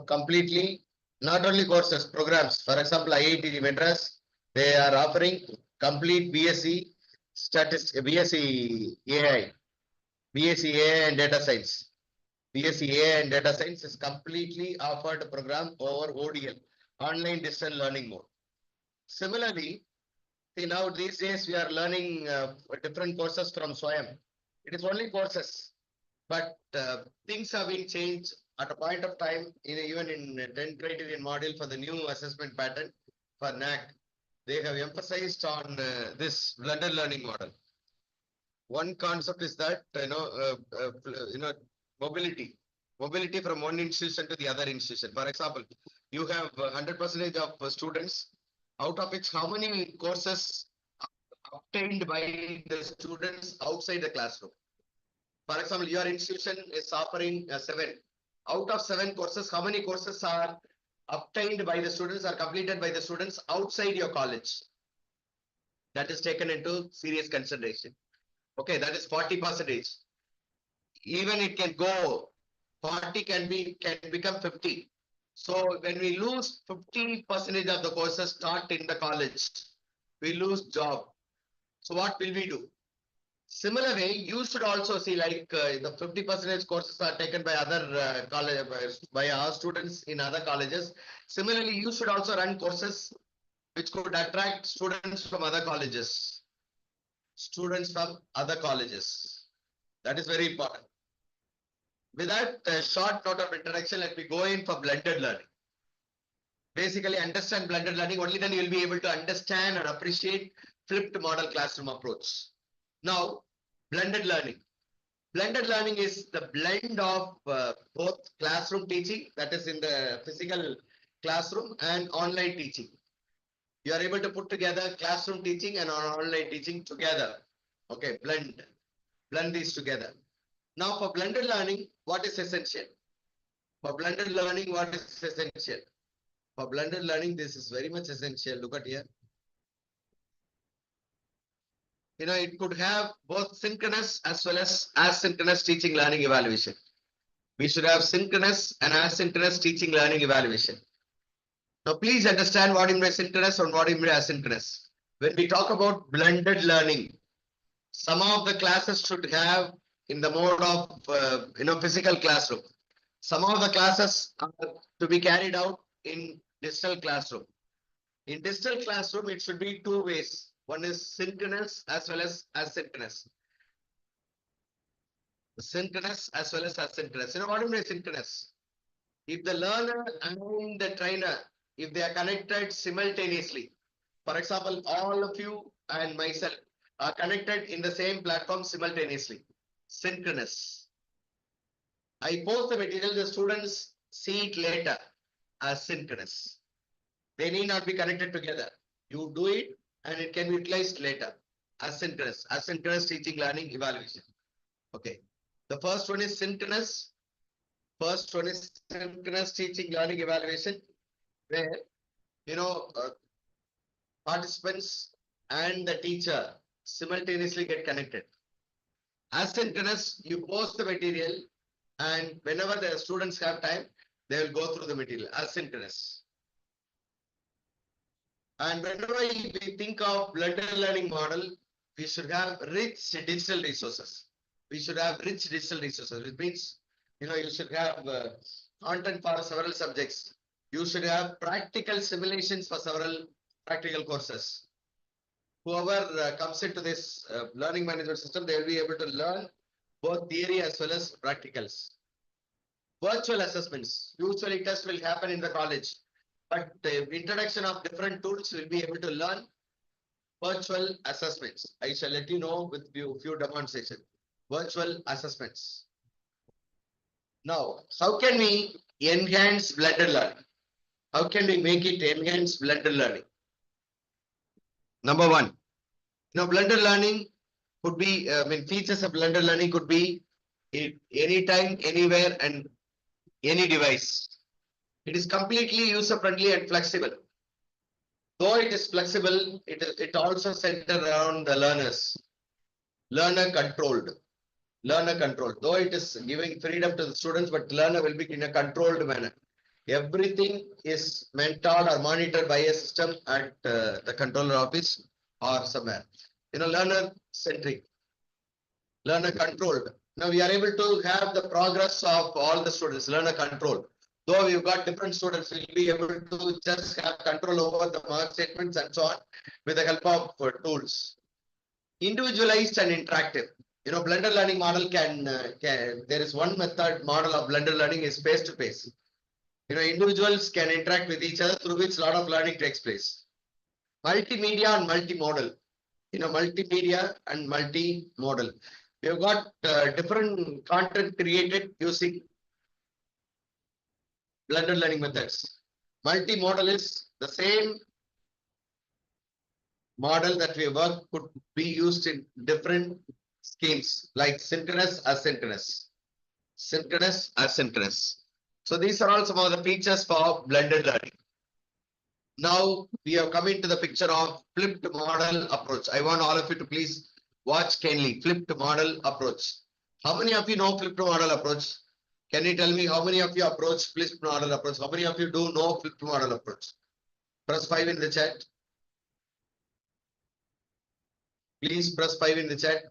[SPEAKER 10] completely, not only courses, programs. For example, IIT Madras, they are offering complete BSc statistics, BSc AI, BSc AI and data science. BSc AI and data science is completely offered program over ODL, online distance learning mode. Similarly, see, now these days we are learning different courses from SWAYAM. It is only courses, but things have been changed at a point of time, even in 10th criterion module for the new assessment pattern for NAC. They have emphasized on this blended learning model. One concept is that, mobility from one institution to the other institution. For example, you have 100% of students, out of which how many courses are obtained by the students outside the classroom. For example, your institution is offering 7. Out of 7 courses, how many courses are obtained by the students, are completed by the students outside your college? That is taken into serious consideration. Okay, that is 40%. Even it can go 40 can become 50. So when we lose 50% of the courses taught in the college, we lose job. So what will we do? Similarly, you should also see like the 50% courses are taken by other college by our students in other colleges. Similarly, you should also run courses which could attract students from other colleges. Students from other colleges. That is very important. With that short note of introduction, let me go in for blended learning. basically understand blended learning, only then you will be able to understand and appreciate flipped model classroom approach. Now, blended learning. Blended learning is the blend of both classroom teaching, that is in the physical classroom, and online teaching. You are able to put together classroom teaching and online teaching together. Okay, blend these together. Now for blended learning, what is essential? For blended learning, what is essential? For blended learning, this is very much essential. Look at here. It could have both synchronous as well as asynchronous teaching learning evaluation. We should have synchronous and asynchronous teaching learning evaluation. Now, please understand what is synchronous and what is asynchronous. When we talk about blended learning, some of the classes should have in the mode of physical classroom. Some of the classes are to be carried out in digital classroom. In digital classroom, it should be two ways. One is synchronous as well as asynchronous. Synchronous as well as asynchronous. What do you mean synchronous? If the learner and the trainer, if they are connected simultaneously, for example, all of you and myself are connected in the same platform simultaneously, synchronous. I post the material, the students see it later as synchronous. They need not be connected together. You do it and it can be utilized later. Asynchronous teaching, learning, evaluation. Okay. The first one is synchronous. First one is synchronous teaching, learning, evaluation, where, participants and the teacher simultaneously get connected. Asynchronous, you post the material and whenever the students have time, they will go through the material. Asynchronous. And whenever we think of blended learning model, we should have rich digital resources. We should have rich digital resources, which means, you should have content for several subjects. You should have practical simulations for several practical courses. Whoever comes into this learning management system, they will be able to learn both theory as well as practicals. Virtual assessments. Usually tests will happen in the college, but the introduction of different tools will be able to learn virtual assessments. I shall let you know with few demonstrations. Virtual assessments. Now, how can we enhance blended learning? How can we make it enhance blended learning? Number one, blended learning could be, features of blended learning could be anytime, anywhere, and any device. It is completely user-friendly and flexible. Though it is flexible, it also centered around the learners. Learner controlled. Though it is giving freedom to the students, but learner will be in a controlled manner. Everything is mentored or monitored by a system at the controller office or somewhere. Learner centric, learner controlled. Now we are able to have the progress of all the students, learner control. Though we've got different students, we'll be able to just have control over the mark statements and so on with the help of tools. Individualized and interactive. Blended learning model there is one model of blended learning is face-to-face. Individuals can interact with each other through which a lot of learning takes place. Multimedia and multimodal. Multimedia and multimodal. We have got different content created using blended learning methods. Multimodal is the same model that we work could be used in different schemes like synchronous, asynchronous. Synchronous, asynchronous. So these are all some of the features for blended learning. Now we have come into the picture of flipped model approach. I want all of you to please watch keenly. Flipped model approach. How many of you know flipped model approach? Can you tell me how many of you approach flipped model approach? How many of you do know flipped model approach? Press 5 in the chat. Please press 5 in the chat.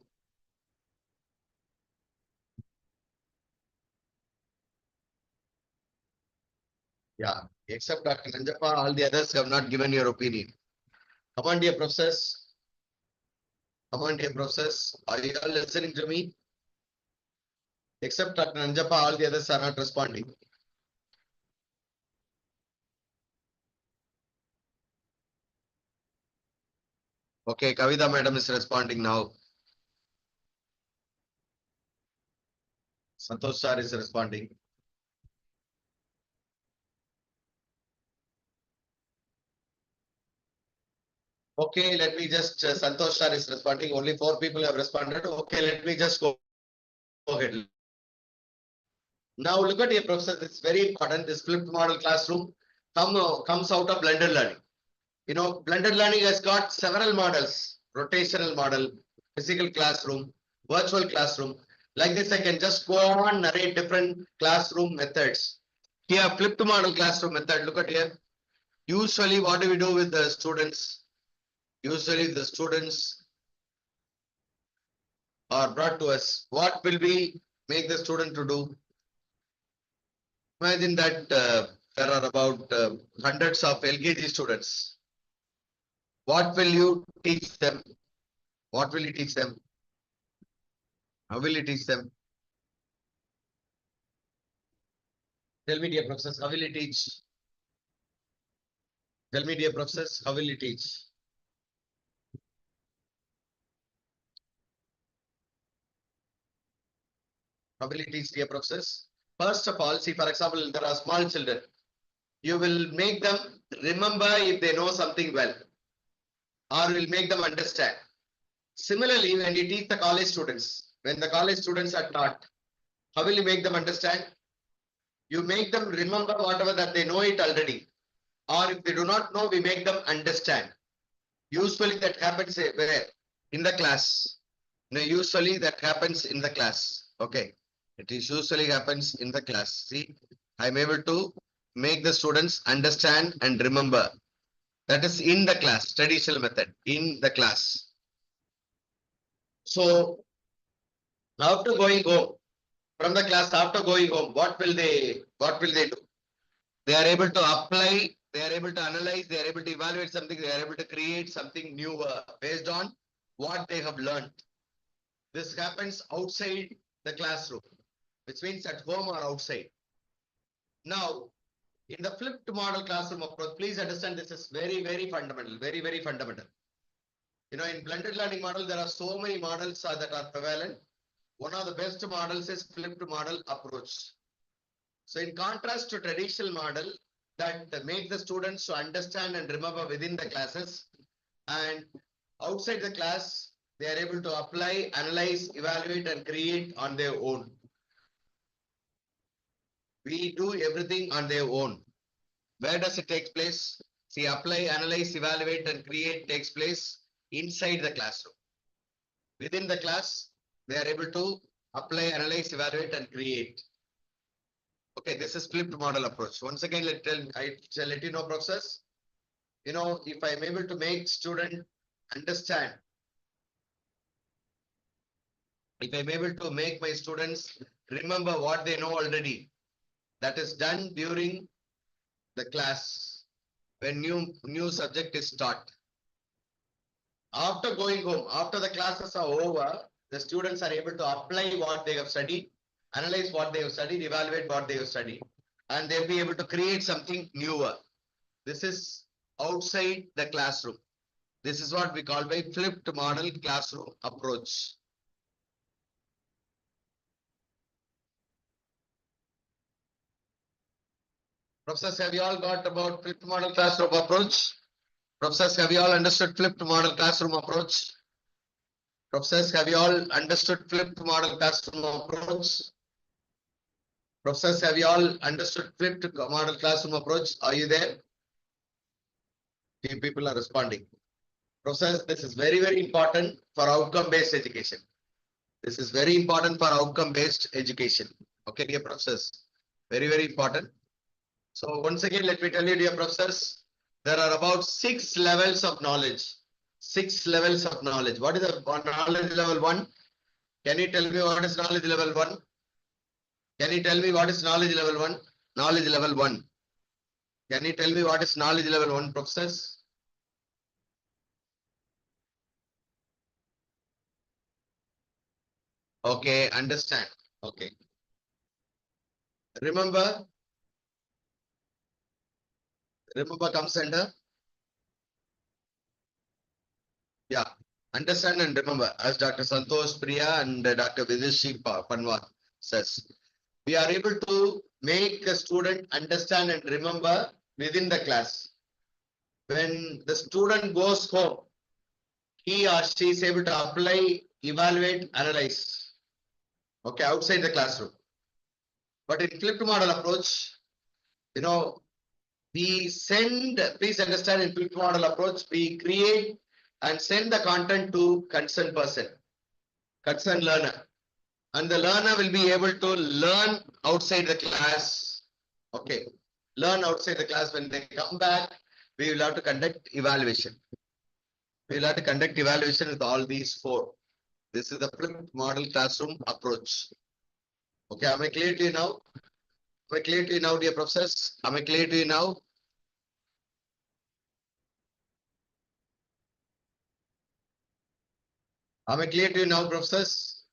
[SPEAKER 10] Yeah, except Dr. Nanjappa, all the others have not given your opinion. Come on, dear professors. Come on, dear professors. Are you all listening to me? Except Dr. Nanjappa, all the others are not responding. Okay, Kavita madam is responding now. Santosh sir is responding. Okay, let me just, Santosh sir is responding. Only 4 people have responded. Okay, let me just go ahead. Now look at your professor. It's very important. This flipped model classroom comes out of blended learning. You know, blended learning has got several models: rotational model, physical classroom, virtual classroom. Like this, I can just go on narrate different classroom methods. Here, flipped model classroom method. Look at here. Usually, what do we do with the students? Usually, the students are brought to us. What will we make the student to do? Imagine that there are about hundreds of LKG students. What will you teach them? What will you teach them? How will you teach them? Tell me, dear professors, how will you teach? Tell me, dear professors, how will you teach? How will you teach, dear professors? First of all, see, for example, there are small children. You will make them remember if they know something well, or will make them understand. Similarly, when you teach the college students, when the college students are taught, how will you make them understand? You make them remember whatever that they know it already. Or if they do not know, we make them understand. Usually that happens where? In the class. No, usually that happens in the class. Okay. It is usually happens in the class. See, I'm able to make the students understand and remember. That is in the class, traditional method, in the class. So after going home, from the class, after going home, what will they do? They are able to apply, they are able to analyze, they are able to evaluate something, they are able to create something new based on what they have learned. This happens outside the classroom, which means at home or outside. Now, in the flipped model classroom approach, please understand this is very, very fundamental, very, very fundamental. You know, in blended learning model, there are so many models that are prevalent. One of the best models is flipped model approach. So in contrast to traditional model that make the students to understand and remember within the classes, and outside the class, they are able to apply, analyze, evaluate, and create on their own. We do everything on their own. Where does it take place? See, apply, analyze, evaluate, and create takes place inside the classroom. Within the class, they are able to apply, analyze, evaluate, and create. Okay, this is flipped model approach. Once again, I shall let you know process. You know, if I'm able to make student understand, if I'm able to make my students remember what they know already, that is done during the class when new subject is taught. After going home, after the classes are over, the students are able to apply what they have studied, analyze what they have studied, evaluate what they have studied, and they'll be able to create something newer. This is outside the classroom. This is what we call by flipped model classroom approach. Professors, have you all got about flipped model classroom approach? Professors, have you all understood flipped model classroom approach? Professors, have you all understood flipped model classroom approach? Professors, have you all understood flipped model classroom approach? Are you there? Few people are responding. Professors, this is very, very important for outcome-based education. This is very important for outcome-based education. Okay, dear professors, very, very important. So once again, let me tell you, dear professors, there are about 6 levels of knowledge. 6 levels of knowledge. What is the knowledge level 1? Can you tell me what is knowledge level 1? Can you tell me what is knowledge level 1? Knowledge level 1. Can you tell me what is knowledge level 1, professors? Okay, understand. Okay. Remember comes under Yeah. Understand and remember, as Dr. Santosh Priya and Dr. Vidushi Panwar says, we are able to make a student understand and remember within the class. When the student goes home, he or she is able to apply, evaluate, analyze. Okay, outside the classroom. But in flipped model approach, you know, we send, please understand, in flipped model approach, we create and send the content to concerned person, concerned learner. And the learner will be able to learn outside the class. Okay. Learn outside the class. When they come back, we will have to conduct evaluation. We will have to conduct evaluation with all these four. This is the flipped model classroom approach. Okay, am I clear to you now? Am I clear to you now, dear professors? Am I clear to you now? Am I clear to you now, professors?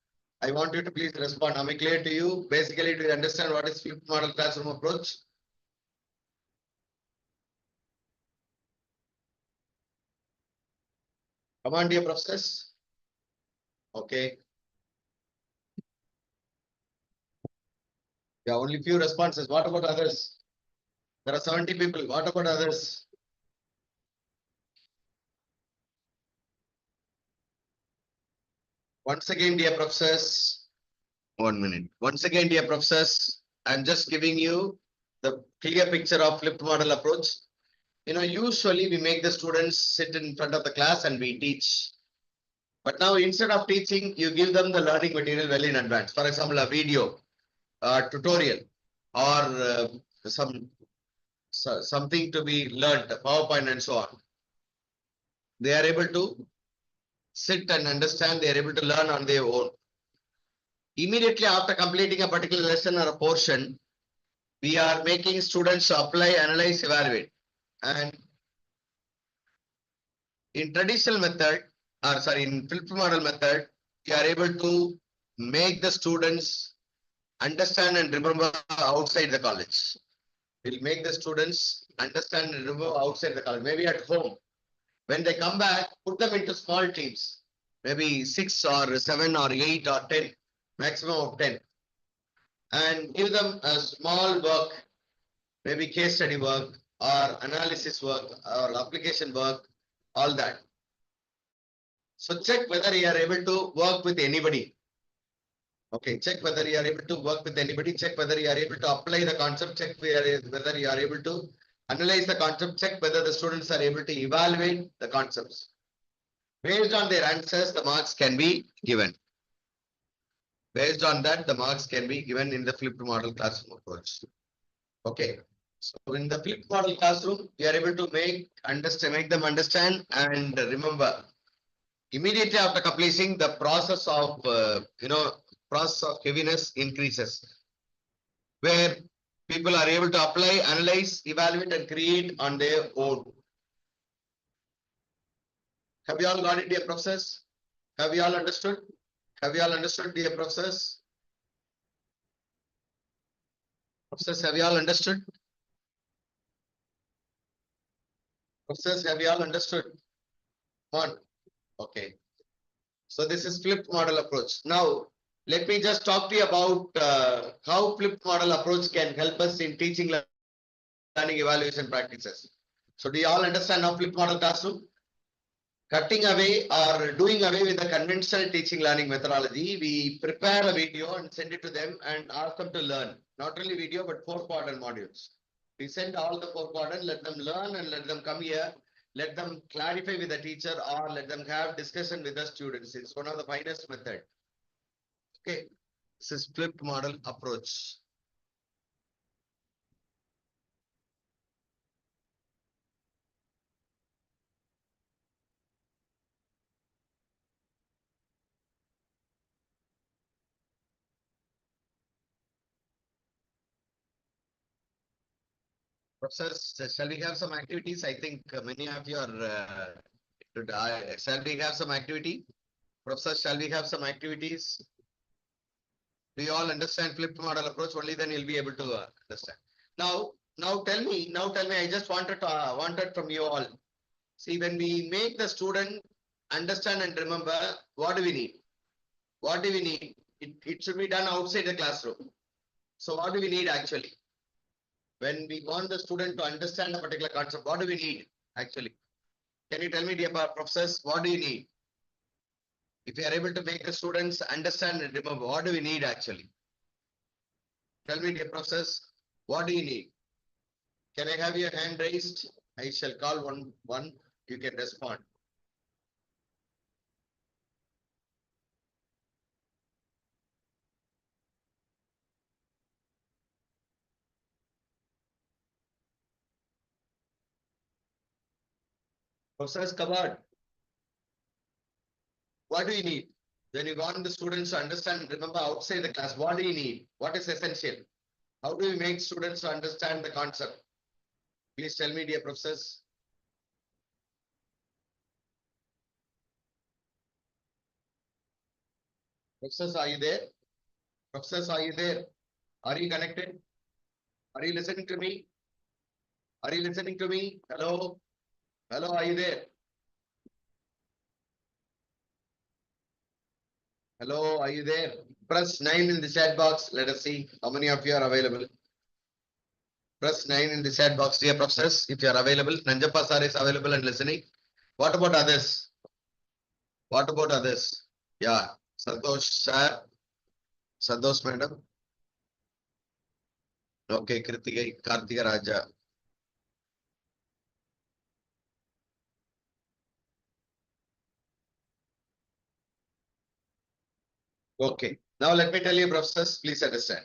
[SPEAKER 10] I want you to please respond. Am I clear to you? Basically, do you understand what is flipped model classroom approach? Come on, dear professors. Okay. Yeah, only few responses. What about others? There are 70 people. What about others? Once again, dear professors, 1 minute. Once again, dear professors, I'm just giving you the clear picture of flipped model approach. You know, usually we make the students sit in front of the class and we teach. But now instead of teaching, you give them the learning material well in advance. For example, a video, a tutorial, or something to be learned, PowerPoint and so on. They are able to sit and understand, they are able to learn on their own. Immediately after completing a particular lesson or a portion, we are making students apply, analyze, evaluate. And in traditional method, or sorry, in flipped model method, we are able to make the students understand and remember outside the college. We'll make the students understand and remember outside the college, maybe at home. When they come back, put them into small teams, maybe 6 or 7 or 8 or 10, maximum of 10. And give them a small work, maybe case study work or analysis work or application work, all that. So check whether you are able to work with anybody. Okay, check whether you are able to work with anybody, check whether you are able to apply the concept, check whether you are able to analyze the concept, check whether the students are able to evaluate the concepts. Based on their answers, the marks can be given. Based on that, the marks can be given in the flipped model classroom approach. Okay. So in the flipped model classroom, we are able to make them understand and remember. Immediately after completing, the process of process of heaviness increases, where people are able to apply, analyze, evaluate, and create on their own. Have you all got it, dear professors? Have you all understood? Have you all understood, dear professors? Professors, have you all understood? Professors, have you all understood? Come on. Okay. So this is flipped model approach. Now, let me just talk to you about how flipped model approach can help us in teaching, learning, evaluation practices. So do you all understand now flipped model classroom? Cutting away or doing away with the conventional teaching learning methodology, we prepare a video and send it to them and ask them to learn. Not only video, but 4 quadrant modules. We send all the 4 quadrant, let them learn and let them come here. Let them clarify with the teacher or let them have discussion with the students. It's one of the finest method. Okay, this is flipped model approach. Professors, shall we have some activities? I think many of you are. Shall we have some activity? Professor, shall we have some activities? Do you all understand flipped model approach? Only then you'll be able to understand. Now tell me. I just wanted from you all. See, when we make the student understand and remember, what do we need? What do we need? It should be done outside the classroom. So what do we need actually? When we want the student to understand a particular concept, what do we need actually? Can you tell me, dear professors, what do you need? If you are able to make the students understand and remember, what do we need actually? Tell me, dear professors, what do you need? Can I have your hand raised? I shall call one. You can respond. Professors, covered. What do you need? When you want the students to understand and remember outside the class, what do you need? What is essential? How do we make students to understand the concept? Please tell me, dear professors. Professors, are you there? Professors, are you there? Are you connected? Are you listening to me? Are you listening to me? Hello? Hello, are you there? Hello, are you there? Press 9 in the chat box. Let us see how many of you are available. Press 9 in the chat box, dear professors, if you are available. Nanjappa sir is available and listening. What about others? What about others? Yeah, Santosh sir. Santosh madam. Okay, Kartika Raja. Okay, now let me tell you, professors, please understand.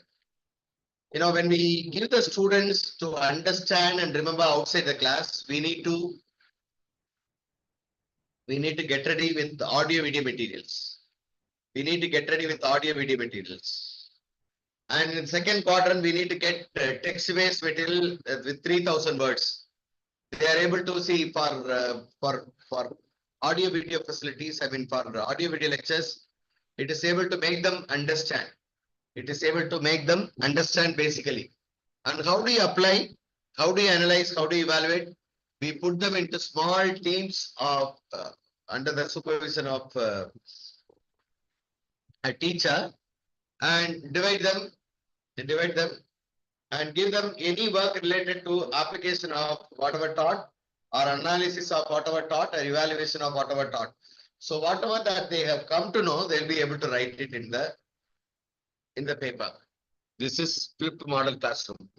[SPEAKER 10] You know, when we give the students to understand and remember outside the class, we need to get ready with audio video materials. We need to get ready with audio video materials. And in second quadrant, we need to get text-based material with 3,000 words. They are able to see for audio video facilities. I mean, for audio video lectures, it is able to make them understand. It is able to make them understand basically. And how do you apply? How do you analyze? How do you evaluate? We put them into small teams of under the supervision of a teacher and divide them and give them any work related to application of whatever taught or analysis of whatever taught or evaluation of whatever taught. So whatever that they have come to know, they'll be able to write it in the paper. This is flipped model classroom.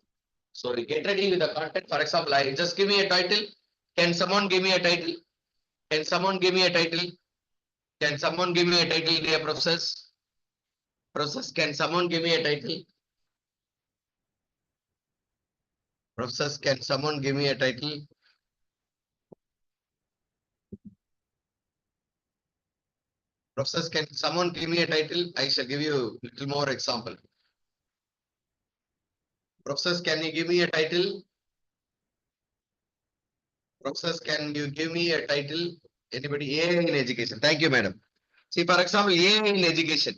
[SPEAKER 10] So you get ready with the content. For example, I just give me a title. Can someone give me a title? Can someone give me a title? Can someone give me a title, dear professors? Professors, can someone give me a title? Professors, can someone give me a title? Professors, can someone give me a title? I shall give you a little more example. Professors, can you give me a title? Professors, can you give me a title? Anybody? AI in education. Thank you, madam. See, for example, AI in education.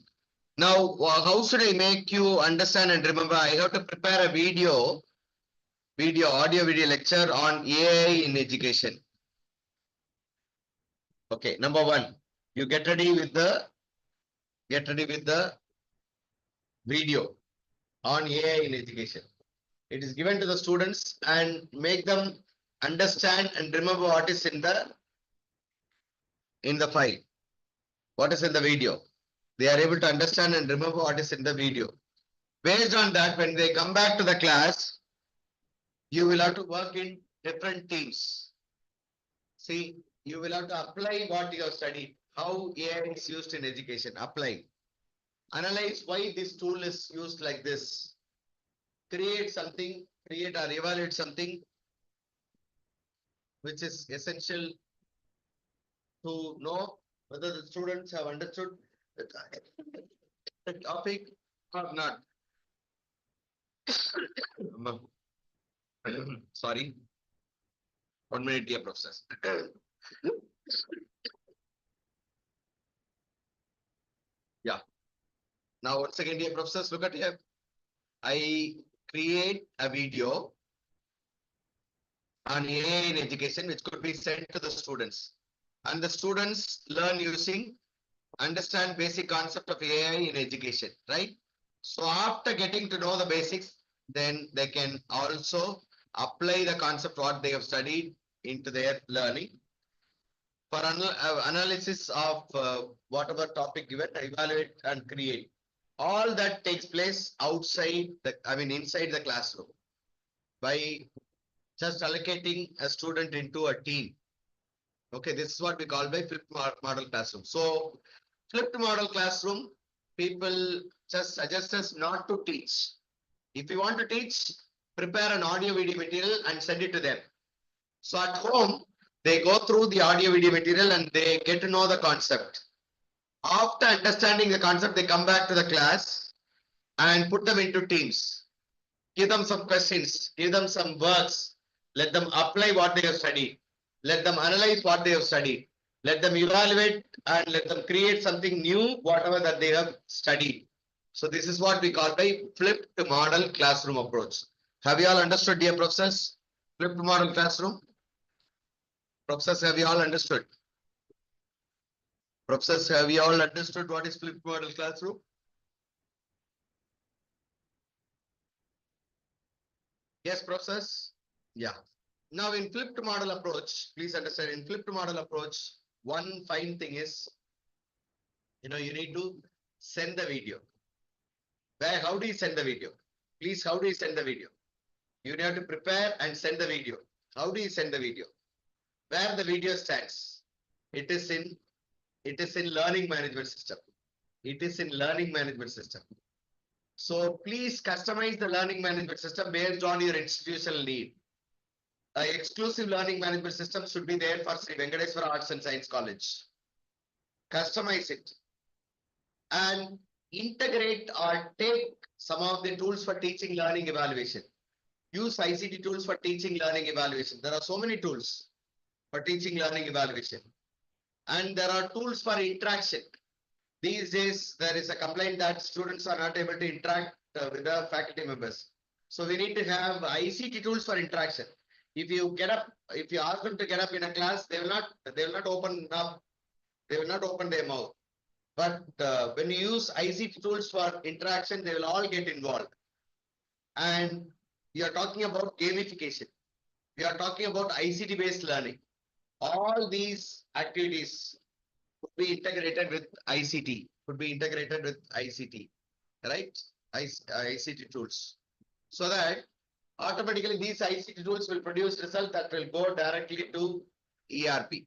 [SPEAKER 10] Now, how should I make you understand and remember? I have to prepare a audio video lecture on AI in education. Okay, number one, you get ready with the video on AI in education. It is given to the students and make them understand and remember what is in the file. What is in the video? They are able to understand and remember what is in the video. Based on that, when they come back to the class, you will have to work in different teams. See, you will have to apply what you have studied, how AI is used in education, apply. Analyze why this tool is used like this. Create or evaluate something which is essential to know whether the students have understood the topic or not. Sorry. 1 minute, dear professors. Yeah. Now, once again, dear professors, look at here. I create a video on AI in education, which could be sent to the students. and the students learn using, understand basic concept of AI in education, right? So after getting to know the basics, then they can also apply the concept what they have studied into their learning. For analysis of whatever topic given, evaluate and create. All that takes place outside the, inside the classroom by just allocating a student into a team. Okay, this is what we call by flipped model classroom. So flipped model classroom, people just suggest us not to teach. If you want to teach, prepare an audio video material and send it to them. So at home, they go through the audio video material and they get to know the concept. After understanding the concept, they come back to the class and put them into teams. Give them some questions, give them some works, let them apply what they have studied, let them analyze what they have studied, let them evaluate and let them create something new, whatever that they have studied. So this is what we call by flipped model classroom approach. Have you all understood, dear professors? Flipped model classroom? Professors, have you all understood? Professors, have you all understood what is flipped model classroom? Yes, professors? Yeah. Now in flipped model approach, please understand in flipped model approach, one fine thing is, you need to send the video. How do you send the video? Please, how do you send the video? You have to prepare and send the video. How do you send the video? Where the video stands? It is in learning management system. It is in learning management system. So please customize the learning management system based on your institutional need. An exclusive learning management system should be there for Sri Venkateswara Arts and Science College. Customize it and integrate or take some of the tools for teaching, learning, evaluation. Use ICT tools for teaching, learning, evaluation. There are so many tools for teaching, learning, evaluation. And there are tools for interaction. These days, there is a complaint that students are not able to interact with the faculty members. So we need to have ICT tools for interaction. If you ask them to get up in a class, they will not open up, they will not open their mouth. But when you use ICT tools for interaction, they will all get involved. And we are talking about gamification. We are talking about ICT based learning. All these activities could be integrated with ICT, right? ICT tools. So that automatically these ICT tools will produce results that will go directly to ERP.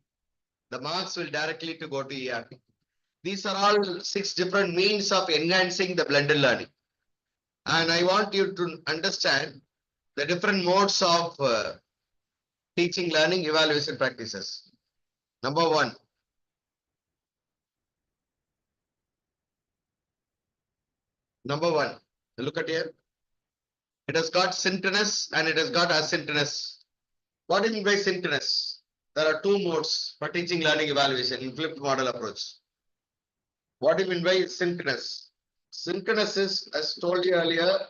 [SPEAKER 10] The marks will directly go to ERP. These are all 6 different means of enhancing the blended learning. And I want you to understand the different modes of teaching, learning, evaluation practices. Number 1. Look at here. It has got synchronous and it has got asynchronous. What do you mean by synchronous? There are 2 modes for teaching, learning, evaluation in flipped model approach. What do you mean by synchronous? Synchronous is, as told you earlier,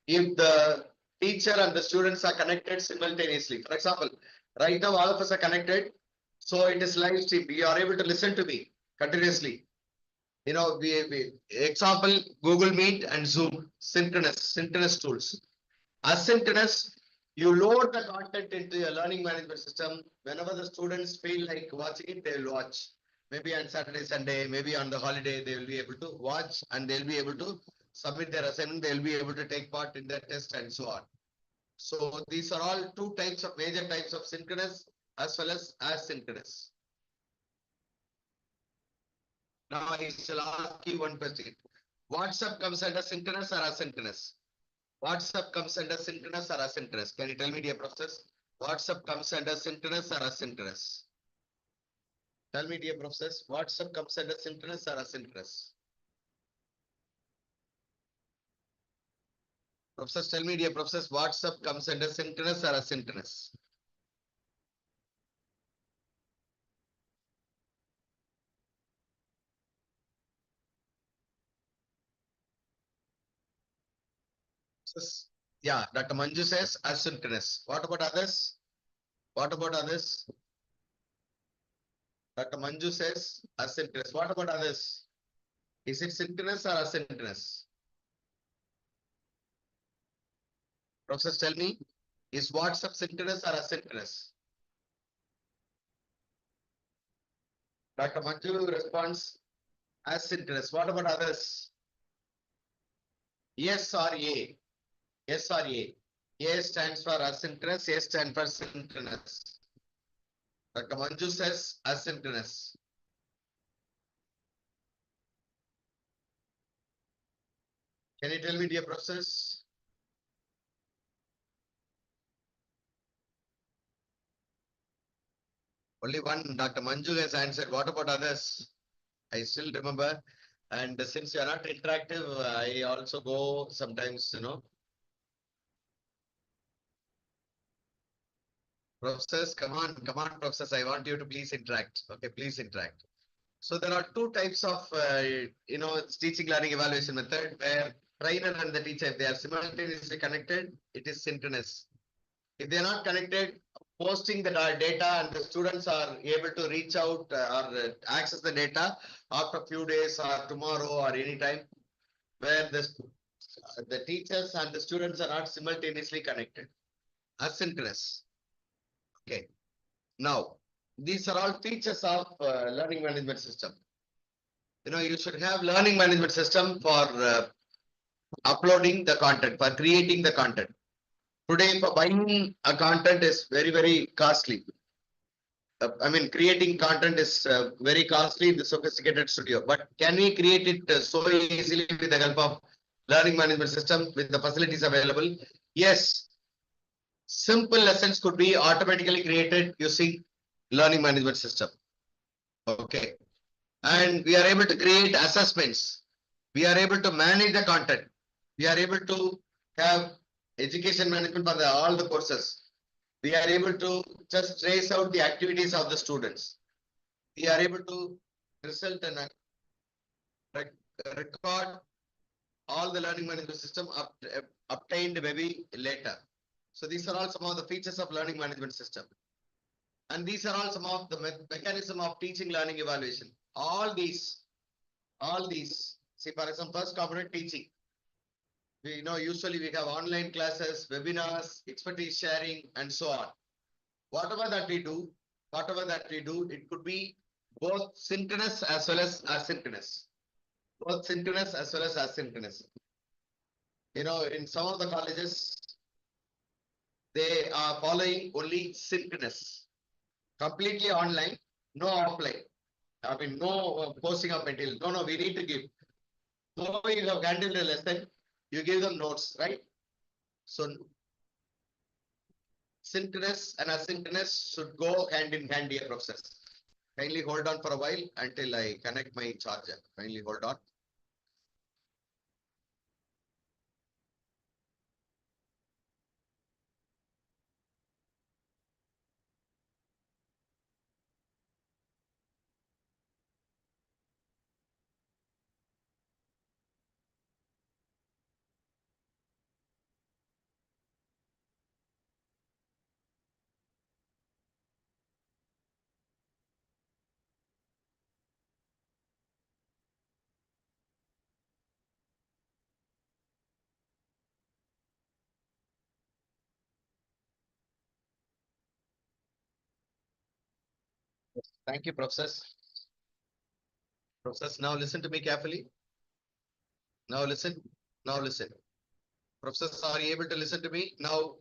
[SPEAKER 10] if the teacher and the students are connected simultaneously. For example, right now all of us are connected. So it is live stream. You are able to listen to me continuously. Example, Google Meet and Zoom, synchronous tools. Asynchronous, you load the content into your learning management system. Whenever the students feel like watching it, they will watch. Maybe on Saturday, Sunday, maybe on the holiday, they will be able to watch and they'll be able to submit their assignment. They'll be able to take part in their test and so on. So these are all 2 major types of synchronous as well as asynchronous. Now I shall ask you one question. WhatsApp comes under synchronous or asynchronous? WhatsApp comes under synchronous or asynchronous? Can you tell me, dear professors? WhatsApp comes under synchronous or asynchronous? Tell me, dear professors, WhatsApp comes under synchronous or asynchronous? Professors, tell me, dear professors, WhatsApp comes under synchronous or asynchronous? Yeah, Dr. Manju says asynchronous. What about others? Dr. Manju says asynchronous. What about others? Is it synchronous or asynchronous? Professors, tell me, is WhatsApp synchronous or asynchronous? Dr. Manju responds asynchronous. What about others? Yes or A? Yes or A? A stands for asynchronous, A stands for synchronous. Dr. Manju says asynchronous. Can you tell me, dear professors? Only one, Dr. Manju has answered. What about others? I still remember. And since you are not interactive, I also go sometimes, Professors, come on, professors. I want you to please interact. Okay, please interact. So there are two types of, teaching learning evaluation method where trainer and the teacher, if they are simultaneously connected, it is synchronous. If they are not connected, posting the data and the students are able to reach out or access the data after a few days or tomorrow or anytime, where the teachers and the students are not simultaneously connected. Asynchronous. Okay. Now, these are all features of learning management system. You should have learning management system for uploading the content, for creating the content. Today, for buying a content is very, very costly. Creating content is very costly in the sophisticated studio. But can we create it so easily with the help of learning management system with the facilities available? Yes. Simple lessons could be automatically created using learning management system. Okay. And we are able to create assessments. We are able to manage the content. We are able to have education management for all the courses. We are able to just trace out the activities of the students. We are able to result and record all the learning management system obtained maybe later. So these are all some of the features of learning management system. And these are all some of the mechanism of teaching learning evaluation. All these, see, for example, first component teaching. We usually we have online classes, webinars, expertise sharing, and so on. Whatever that we do, it could be both synchronous as well as asynchronous. Both synchronous as well as asynchronous. In some of the colleges, they are following only synchronous. Completely online, no offline. No posting of material. No, we need to give. So you have handled the lesson, you give them notes, right? So synchronous and asynchronous should go hand in hand, dear professors. Kindly hold on for a while until I connect my charger. Kindly hold on. Thank you, professors. Professors, now listen to me carefully. Now listen. Professors, are you able to listen to me? Now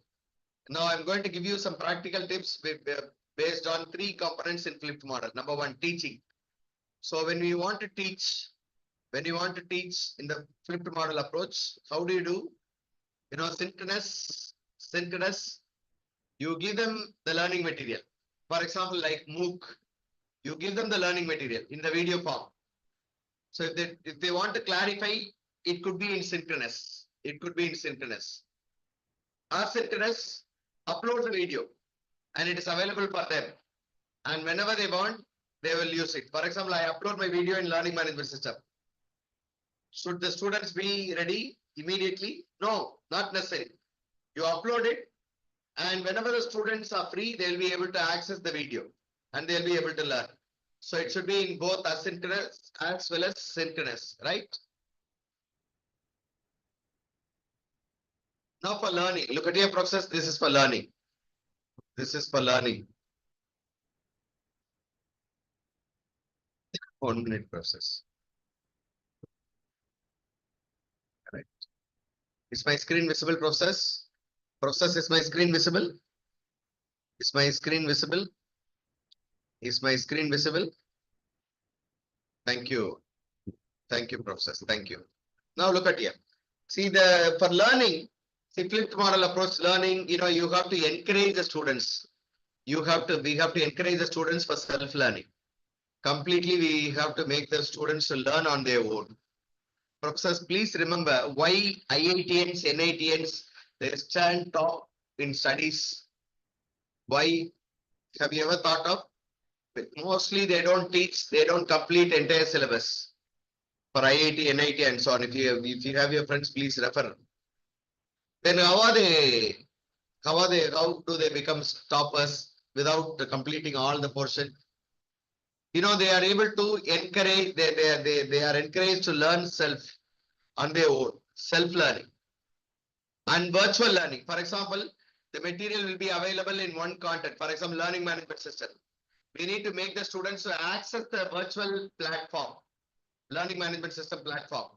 [SPEAKER 10] I'm going to give you some practical tips based on 3 components in flipped model. Number 1, teaching. So when you want to teach in the flipped model approach, how do you do? Synchronous, you give them the learning material. For example, like MOOC, you give them the learning material in the video form. So if they want to clarify, it could be in synchronous. Asynchronous, upload the video and it is available for them. And whenever they want, they will use it. For example, I upload my video in learning management system. Should the students be ready immediately? No, not necessary. You upload it and whenever the students are free, they'll be able to access the video and they'll be able to learn. So it should be in both asynchronous as well as synchronous, right? Now for learning, look at your process. This is for learning. This is for learning. 1 minute process. Right. Is my screen visible, process? Process, is my screen visible? Is my screen visible? Is my screen visible? Thank you. Thank you, process. Thank you. Now look at here. See, for learning, see, flipped model approach learning, you have to encourage the students. We have to encourage the students for self-learning. Completely, we have to make the students to learn on their own. Professors, please remember why IITians, NITians, they stand top in studies. Why? Have you ever thought of? Mostly they don't teach, they don't complete entire syllabus for IIT, NIT, and so on. If you have your friends, please refer. Then how do they become toppers without completing all the portion? They are able to encourage, they are encouraged to learn on their own, self-learning and virtual learning. For example, the material will be available in one content. For example, learning management system. We need to make the students to access the virtual platform, learning management system platform.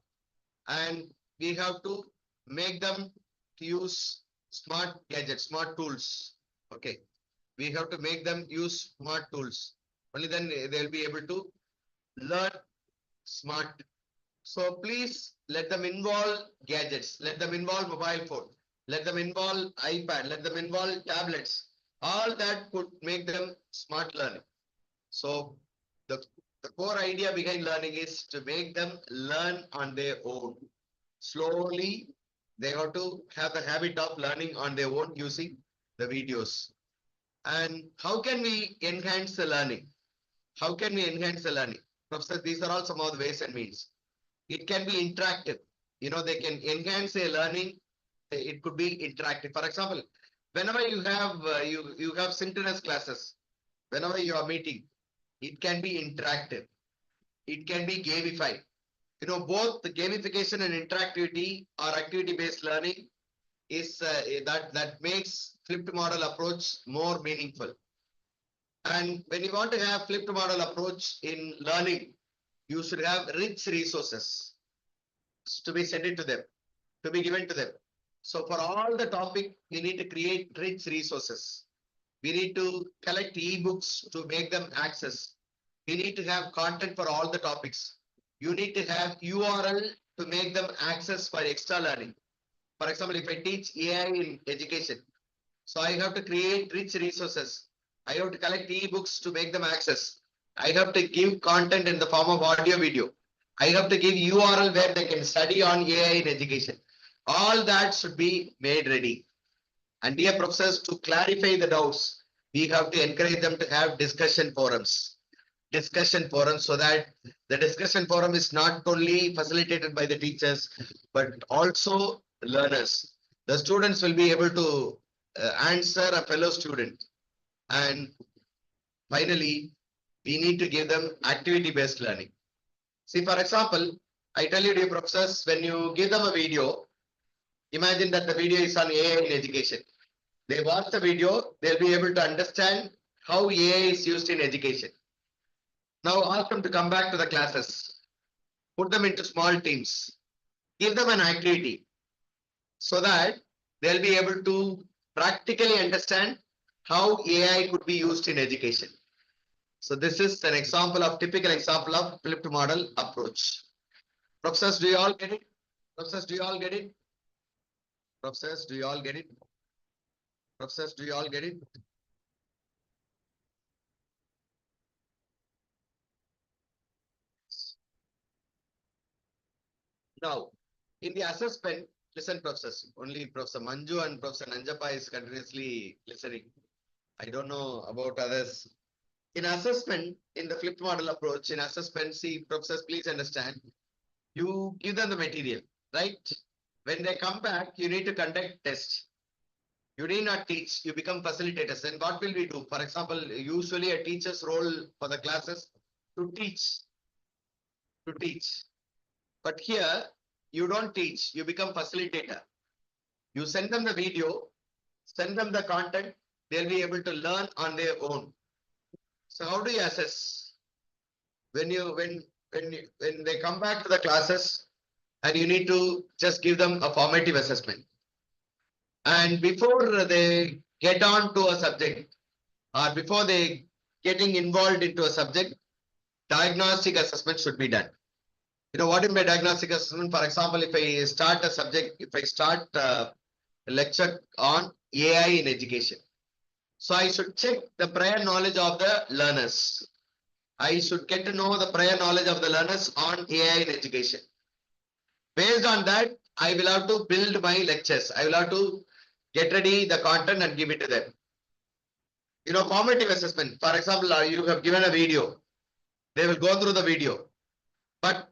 [SPEAKER 10] And we have to make them to use smart gadgets, smart tools. Okay. We have to make them use smart tools. Only then they'll be able to learn smart. So please let them involve gadgets, let them involve mobile phone, let them involve iPad, let them involve tablets. All that could make them smart learning. So the core idea behind learning is to make them learn on their own. Slowly, they have to have the habit of learning on their own using the videos. And how can we enhance the learning? How can we enhance the learning? Professor, these are all some of the ways and means. It can be interactive. They can enhance their learning. It could be interactive. For example, whenever you have synchronous classes, whenever you are meeting, it can be interactive. It can be gamified. Both the gamification and interactivity or activity-based learning is that makes flipped model approach more meaningful. And when you want to have flipped model approach in learning, you should have rich resources to be sent to them, to be given to them. So for all the topic, we need to create rich resources. We need to collect ebooks to make them access. We need to have content for all the topics. You need to have URL to make them access for extra learning. For example, if I teach AI in education, so I have to create rich resources. I have to collect ebooks to make them access. I have to give content in the form of audio video. I have to give URL where they can study on AI in education. All that should be made ready. And dear professors, to clarify the doubts, we have to encourage them to have discussion forums. Discussion forums, so that the discussion forum is not only facilitated by the teachers, but also learners. The students will be able to answer a fellow student. And finally, we need to give them activity-based learning. See, for example, I tell you, dear professors, when you give them a video, imagine that the video is on AI in education. They watch the video, they'll be able to understand how AI is used in education. Now ask them to come back to the classes. Put them into small teams. Give them an activity so that they'll be able to practically understand how AI could be used in education. So this is an example of typical example of flipped model approach. Professors, do you all get it? Professors, do you all get it? Professors, do you all get it? Professors, do you all get it? Now, in the assessment, listen, professors, only Professor Manju and Professor Nanjappa is continuously listening. I don't know about others. In assessment, in the flipped model approach, in assessment, see, professors, please understand, you give them the material, right? When they come back, you need to conduct tests. You need not teach, you become facilitators. And what will we do? For example, usually a teacher's role for the classes, to teach, to teach. But here, you don't teach, you become facilitator. You send them the video, send them the content, they'll be able to learn on their own. So how do you assess? When they come back to the classes and you need to just give them a formative assessment. And before they get on to a subject or before they getting involved into a subject, diagnostic assessment should be done. You know what is my diagnostic assessment? For example, if I start a subject, if I start a lecture on AI in education, so I should check the prior knowledge of the learners. I should get to know the prior knowledge of the learners on AI in education. Based on that, I will have to build my lectures. I will have to get ready the content and give it to them. You know, formative assessment. For example, you have given a video. They will go through the video. But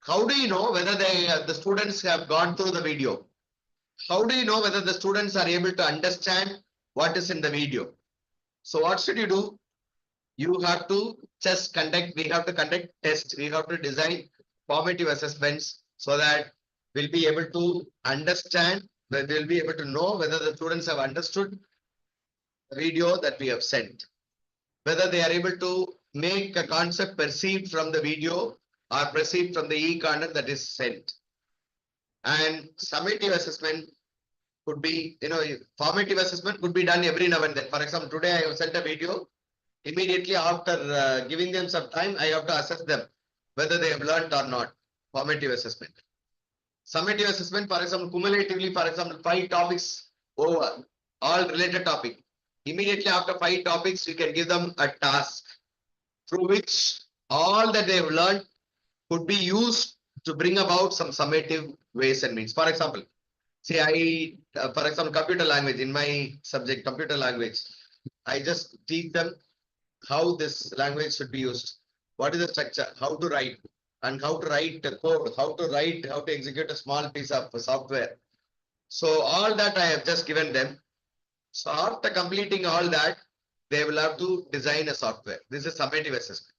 [SPEAKER 10] how do you know whether the students have gone through the video? How do you know whether the students are able to understand what is in the video? So what should you do? You have to just conduct, we have to conduct tests. We have to design formative assessments so that we'll be able to understand, that we'll be able to know whether the students have understood the video that we have sent, whether they are able to make a concept perceived from the video or perceived from the e-content that is sent. And summative assessment could be, you know, formative assessment could be done every now and then. For example, today I have sent a video. Immediately after giving them some time, I have to assess them whether they have learned or not. Formative assessment. Summative assessment, for example, cumulatively, for example, 5 topics over, all related topic. Immediately after 5 topics, you can give them a task through which all that they have learned could be used to bring about some summative ways and means. For example, say for example, computer language, in my subject, computer language, I just teach them how this language should be used. What is the structure, how to write, and how to write the code, how to execute a small piece of software. So all that I have just given them. So after completing all that, they will have to design a software. This is summative assessment.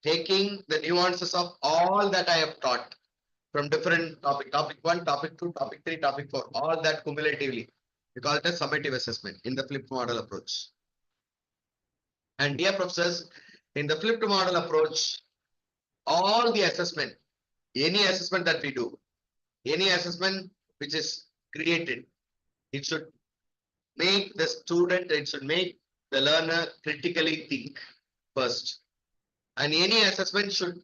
[SPEAKER 10] Taking the nuances of all that I have taught from different topic 1, topic 2, topic 3, topic 4, all that cumulatively. We call it a summative assessment in the flipped model approach. And dear professors, in the flipped model approach, all the assessment, any assessment that we do, any assessment which is created, it should make the student, it should make the learner critically think first. And any assessment should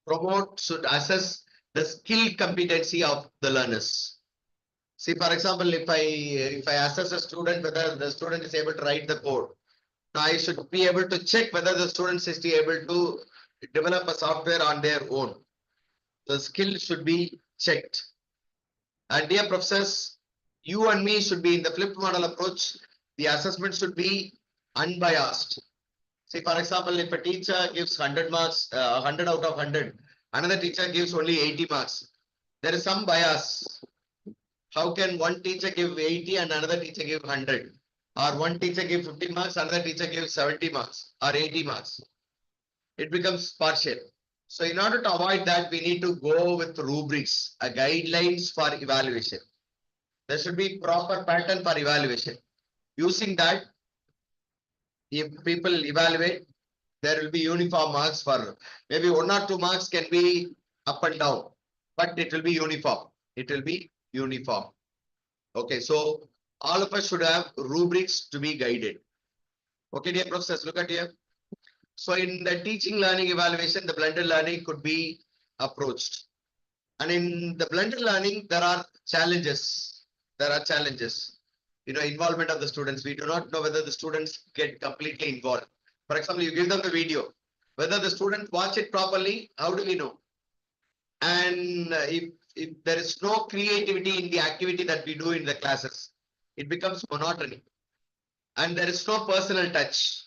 [SPEAKER 10] promote, should assess the skill competency of the learners. See, for example, if I assess a student whether the student is able to write the code, now I should be able to check whether the students is able to develop a software on their own. The skill should be checked. And dear professors, you and me should be in the flipped model approach. The assessment should be unbiased. See, for example, if a teacher gives 100 marks, 100 out of 100, another teacher gives only 80 marks. There is some bias. How can one teacher give 80 and another teacher give 100? Or one teacher give 50 marks, another teacher gives 70 marks or 80 marks. It becomes partial. So in order to avoid that, we need to go with rubrics, guidelines for evaluation. There should be proper pattern for evaluation. Using that, if people evaluate, there will be uniform marks for maybe 1 or 2 marks can be up and down, but it will be uniform. It will be uniform. Okay, so all of us should have rubrics to be guided. Okay, dear professors, look at here. So in the teaching learning evaluation, the blended learning could be approached. And in the blended learning, there are challenges. There are challenges. You know, involvement of the students. We do not know whether the students get completely involved. For example, you give them the video. Whether the students watch it properly, how do we know? And if there is no creativity in the activity that we do in the classes, it becomes monotony. And there is no personal touch.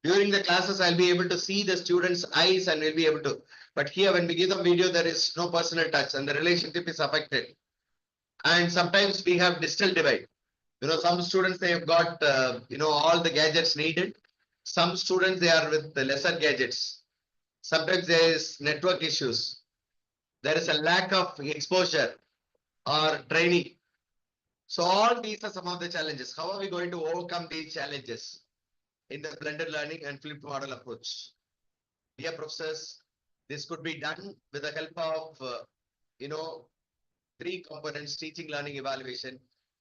[SPEAKER 10] During the classes, I'll be able to see the students' eyes and we'll be able to. But here, when we give them video, there is no personal touch and the relationship is affected. And sometimes we have digital divide. You know, some students, they have got, you know, all the gadgets needed. Some students, they are with the lesser gadgets. Sometimes there is network issues. There is a lack of exposure or training. So all these are some of the challenges. How are we going to overcome these challenges in the blended learning and flipped model approach? Dear professors, this could be done with the help of, three components: teaching, learning, evaluation.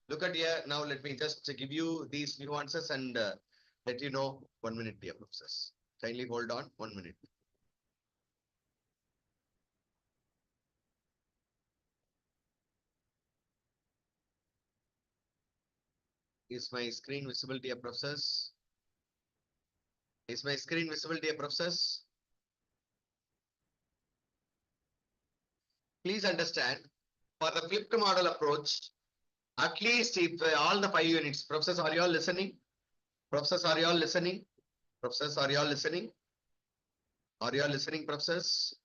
[SPEAKER 10] Look at here. Now let me just give you these nuances and let you know. 1 minute, dear professors. Kindly hold on 1 minute. Is my screen visible, dear professors? Is my screen visible, dear professors? Please understand, for the flipped model approach, at least if all the 5 units, professors, are you all listening? Professors, are you all listening? Professors, are you all listening? Are you all listening, professors?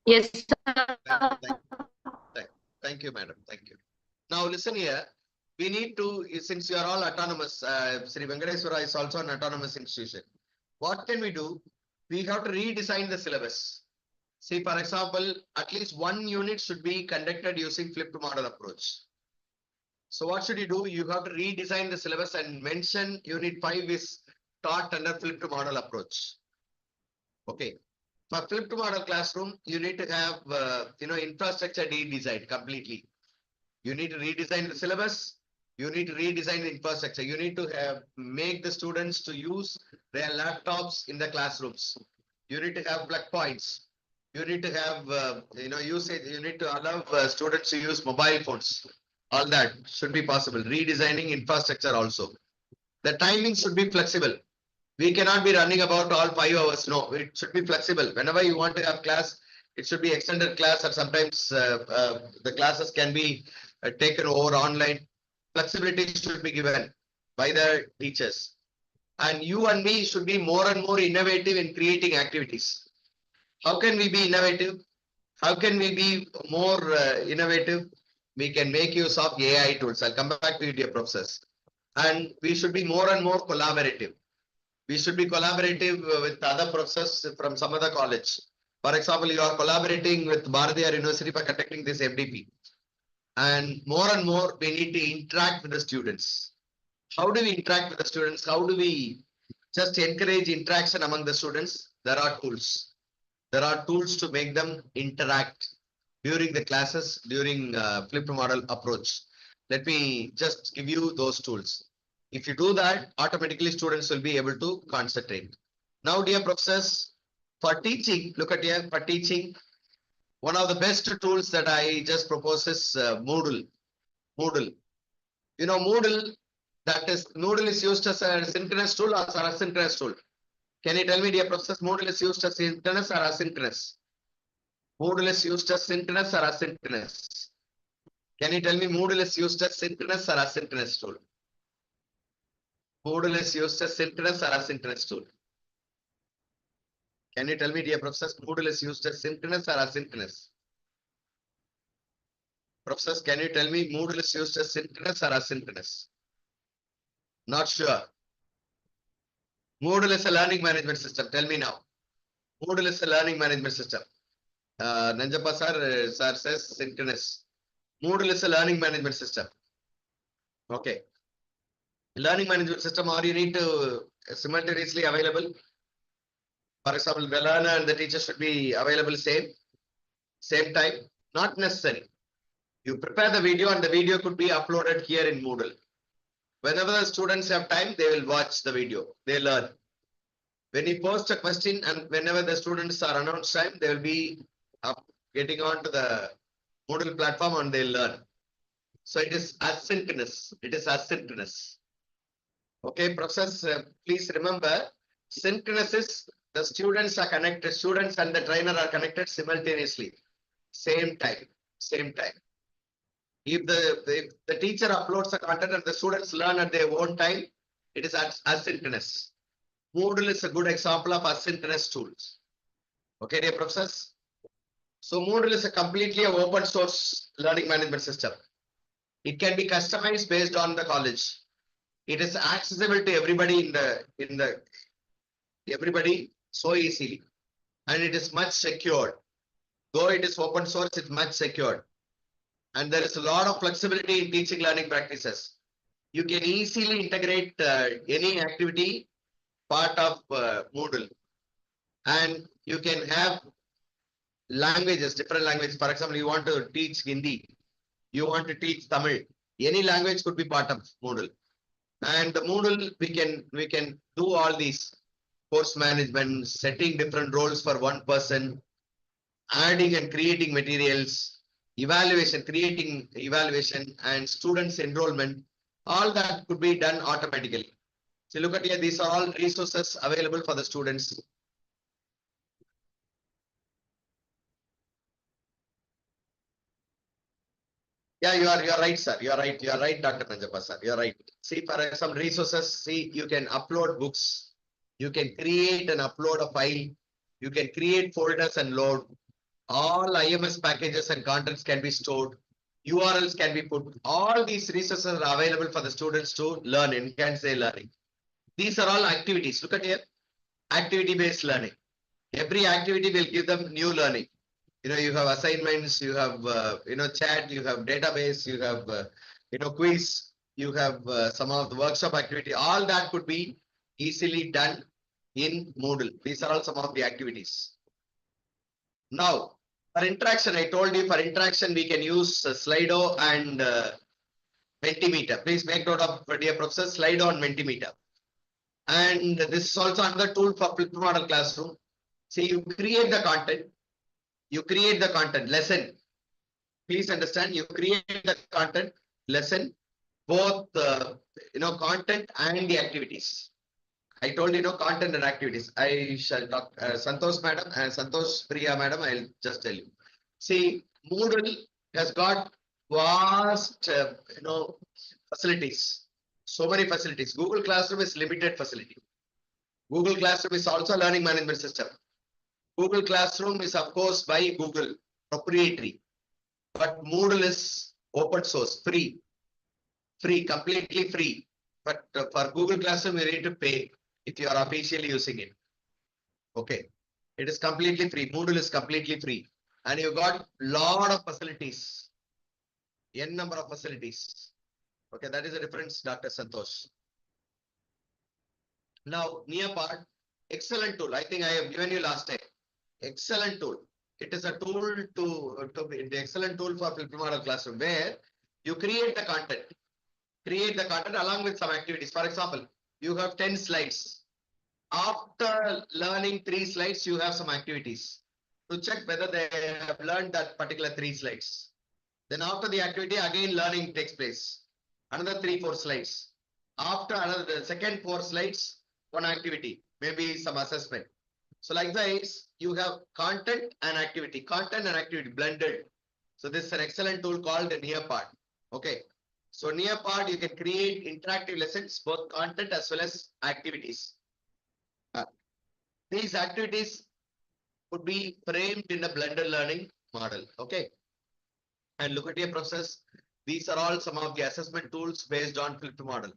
[SPEAKER 9] Yes,
[SPEAKER 10] Thank you, madam. Thank you. Now listen here. We need to, since you are all autonomous, Sri Venkateswara is also an autonomous institution. What can we do? We have to redesign the syllabus. See, for example, at least 1 unit should be conducted using flipped model approach. So what should you do? You have to redesign the syllabus and mention unit 5 is taught under flipped model approach. Okay. For flipped model classroom, you need to have, infrastructure redesigned completely. You need to redesign the syllabus. You need to redesign the infrastructure. You need to make the students to use their laptops in the classrooms. You need to have plug points. You need to have, usage. You need to allow students to use mobile phones. All that should be possible. Redesigning infrastructure also. The timing should be flexible. We cannot be running about all 5 hours. No, it should be flexible. Whenever you want to have class, it should be extended class, or sometimes the classes can be taken over online. Flexibility should be given by the teachers. And you and me should be more and more innovative in creating activities. How can we be innovative? How can we be more innovative? We can make use of AI tools. I'll come back to you, dear professors. And we should be more and more collaborative. We should be collaborative with other professors from some other college. For example, you are collaborating with Bharatiyar University for conducting this FDP. And more, we need to interact with the students. How do we interact with the students? How do we just encourage interaction among the students? There are tools. There are tools to make them interact during the classes, during flipped model approach. Let me just give you those tools. If you do that, automatically students will be able to concentrate. Now, dear professors, for teaching, look at here, for teaching, one of the best tools that I just propose is Moodle. Moodle. You know, Moodle is used as a synchronous tool or asynchronous tool. Can you tell me, dear professors, Moodle is used as synchronous or asynchronous? Moodle is used as synchronous or asynchronous? Can you tell me Moodle is used as synchronous or asynchronous tool? Moodle is used as synchronous or asynchronous tool? Can you tell me, dear professors, Moodle is used as synchronous or asynchronous? Professors, can you tell me Moodle is used as synchronous or asynchronous? Not sure. Moodle is a learning management system. Tell me now. Moodle is a learning management system. Nanjappa sir says synchronous. Moodle is a learning management system. Okay. Learning management system, or you need to simultaneously available. For example, the learner and the teacher should be available same time. Not necessary. You prepare the video and the video could be uploaded here in Moodle. Whenever the students have time, they will watch the video. They learn. When you post a question and whenever the students are announced time, they will be getting on to the Moodle platform and they'll learn. So it is asynchronous. It is asynchronous. Okay, professors, please remember, synchronous is the students are connected, students and the trainer are connected simultaneously. Same time. If the teacher uploads the content and the students learn at their own time, it is asynchronous. Moodle is a good example of asynchronous tools. Okay, dear professors. So Moodle is a completely open source learning management system. It can be customized based on the college. It is accessible to everybody in the everybody so easily. And it is much secured. Though it is open source, it's much secured. And there is a lot of flexibility in teaching learning practices. You can easily integrate any activity part of Moodle. And you can have languages, different languages. For example, you want to teach Hindi, you want to teach Tamil. Any language could be part of Moodle. And the Moodle, we can do all these course management, setting different roles for one person, adding and creating materials, evaluation, creating evaluation, and students enrollment. All that could be done automatically. So look at here, these are all resources available for the students. Yeah, you are right, sir. You are right, Dr. Nanjappa, sir. You are right. See, for some resources, see, you can upload books, you can create and upload a file, you can create folders and load. All IMS packages and contents can be stored. URLs can be put. All these resources are available for the students to learn, enhance their learning. These are all activities. Look at here, activity-based learning. Every activity will give them new learning. You have assignments, you have, chat, you have database, you have, quiz, you have some of the workshop activity. All that could be easily done in Moodle. These are all some of the activities. Now, for interaction, I told you for interaction, we can use Slido and Mentimeter. Please make note of, dear professor, Slido and Mentimeter. And this is also another tool for flipped model classroom. See, you create the content. Lesson. Please understand, you create the content, lesson, both content and the activities. I told content and activities. I shall talk Santosh madam and Santosh Priya madam. I'll just tell you. See, Moodle has got vast facilities. So many facilities. Google Classroom is limited facility. Google Classroom is also a learning management system. Google Classroom is of course by Google, proprietary, but Moodle is open source, free, completely free. But for Google Classroom, you need to pay if you are officially using it. Okay, it is completely free. Moodle is completely free, and you got lot of facilities, n number of facilities. Okay, that is the difference, Dr. Santosh. Now, Nearpart, excellent tool. I think I have given you last time. Excellent tool. It is a tool the excellent tool for flipped model classroom where you create the content along with some activities. For example, you have 10 slides. After learning 3 slides, you have some activities to check whether they have learned that particular 3 slides. Then after the activity, again learning takes place. Another 3-4 slides. After the second 4 slides, one activity, maybe some assessment. So like this, you have content and activity blended. So this is an excellent tool called Nearpart. Okay. So Nearpart, you can create interactive lessons, both content as well as activities. These activities could be framed in a blended learning model. Okay. And look at your process. These are all some of the assessment tools based on flipped model.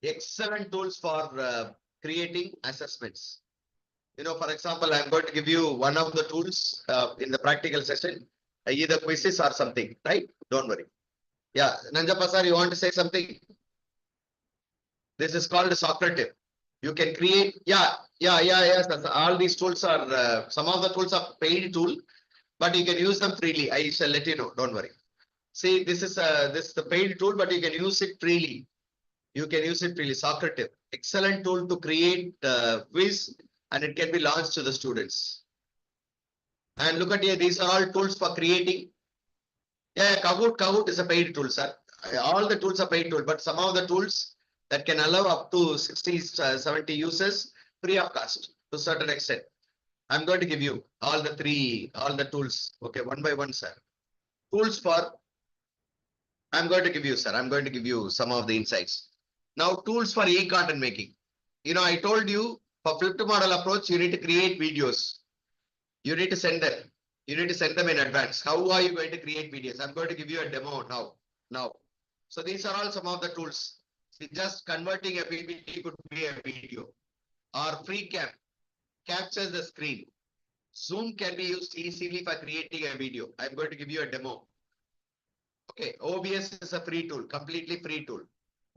[SPEAKER 10] Excellent tools for creating assessments. For example, I'm going to give you one of the tools in the practical session, either quizzes or something, right? Don't worry. Yeah, Nanjappa sir, you want to say something? This is called a Socrative. You can create, yes. All these tools are, some of the tools are paid tool, but you can use them freely. I shall let you know, don't worry. See, this is the paid tool, but you can use it freely. Socrative, excellent tool to create quiz, and it can be launched to the students. And look at here, these are all tools for creating. Yeah, Kahoot is a paid tool, sir. All the tools are paid tool, but some of the tools that can allow up to 60, 70 users free of cost to a certain extent. I'm going to give you all the tools. Okay, one by one, sir. Tools for, I'm going to give you, sir. I'm going to give you some of the insights. Now, tools for e-content making. I told you for flipped model approach, you need to create videos. You need to send them. You need to send them in advance. How are you going to create videos? I'm going to give you a demo now. So these are all some of the tools. See, just converting a PPT could be a video. or FreeCam captures the screen. Zoom can be used easily for creating a video. I'm going to give you a demo. Okay, OBS is a free tool, completely free tool.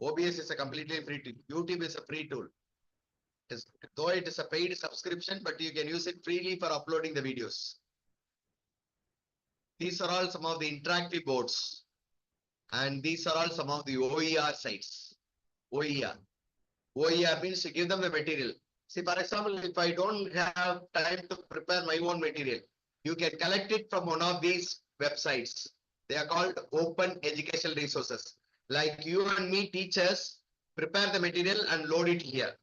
[SPEAKER 10] OBS is a completely free tool. YouTube is a free tool. Though it is a paid subscription, but you can use it freely for uploading the videos. These are all some of the interactive boards. And these are all some of the OER sites. OER. OER means to give them the material. See, for example, if I don't have time to prepare my own material, you can collect it from one of these websites. They are called open educational resources. Like you and me, teachers, prepare the material and load it here.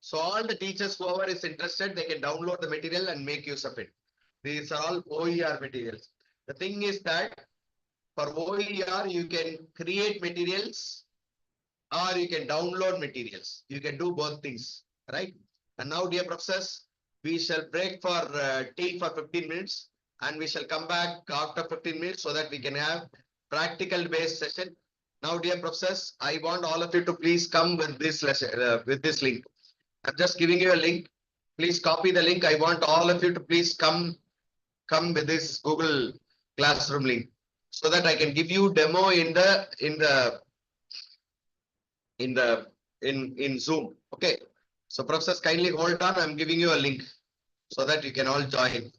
[SPEAKER 10] So all the teachers, whoever is interested, they can download the material and make use of it. These are all OER materials. The thing is that for OER, you can create materials or you can download materials. You can do both things, right? And now, dear professors, we shall break for tea for 15 minutes and we shall come back after 15 minutes so that we can have practical based session. Now, dear professors, I want all of you to please come with this lesson, with this link. I'm just giving you a link. Please copy the link. I want all of you to please come with this Google Classroom link so that I can give you demo in Zoom. Okay. So professors, kindly hold on. I'm giving you a link so that you can all join.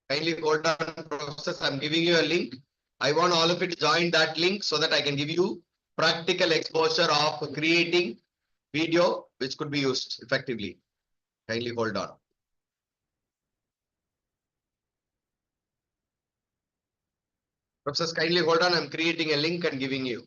[SPEAKER 10] Kindly hold on, professors. I'm giving you a link. I want all of you to join that link so that I can give you practical exposure of creating video which could be used effectively. Kindly hold on. Professors, kindly hold on. I'm creating a link and giving you.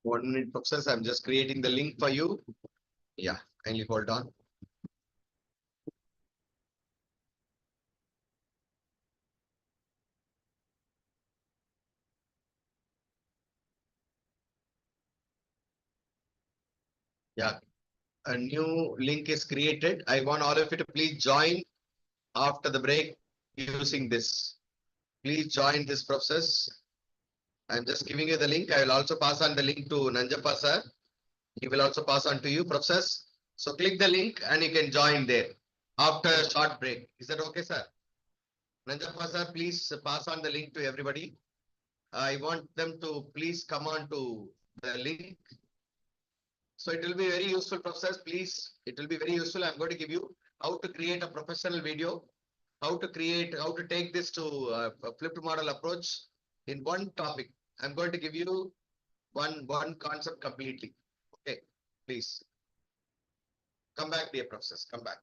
[SPEAKER 10] One minute, professors. I'm just creating the link for you. Yeah, kindly hold on. Yeah, a new link is created. I want all of you to please join after the break using this. Please join this process. I'm just giving you the link. I will also pass on the link to Nanjappa sir. He will also pass on to you, process. So click the link and you can join there after a short break. Is that okay, sir? Nanjappa sir, please pass on the link to everybody. I want them to please come on to the link. So it will be very useful process. Please, it will be very useful. I'm going to give you how to create a professional video, how to take this to a flipped model approach in one topic. I'm going to give you one concept completely. Okay, please. Come back, dear professors, come back.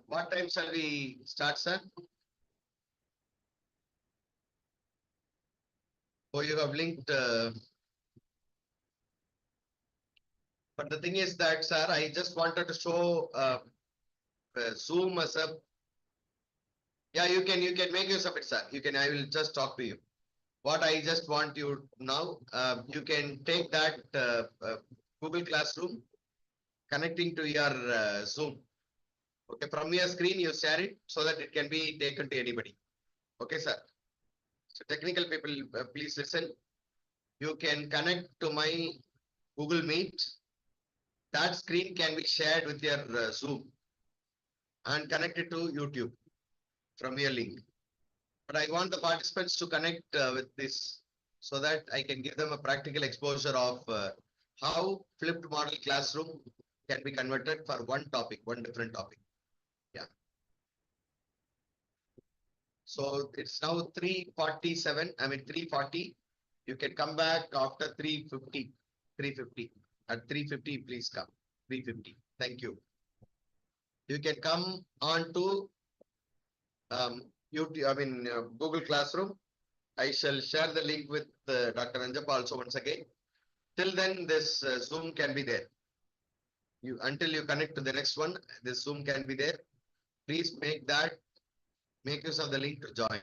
[SPEAKER 10] What time shall we start, sir? Oh, you have linked. But the thing is that, sir, I just wanted to show Zoom as a. Yeah, you can make use of it, sir. You can. I will just talk to you. What I just want you now, you can take that Google Classroom, connecting to your Zoom. Okay, from your screen, you share it so that it can be taken to anybody. Okay, sir. So technical people, please listen. You can connect to my Google Meet. That screen can be shared with your Zoom and connected to YouTube from your link. But I want the participants to connect with this so that I can give them a practical exposure of how flipped model classroom can be converted for one topic, one different topic. Yeah. So it's now 3:47. I mean 3:40. You can come back after 3:50. 3:50. At 3:50, please come. 3:50. Thank you. You can come on to YouTube, Google Classroom. I shall share the link with Dr. Anjappa also once again. Till then, this Zoom can be there. Until you connect to the next one, this Zoom can be there. Please make use of the link to join.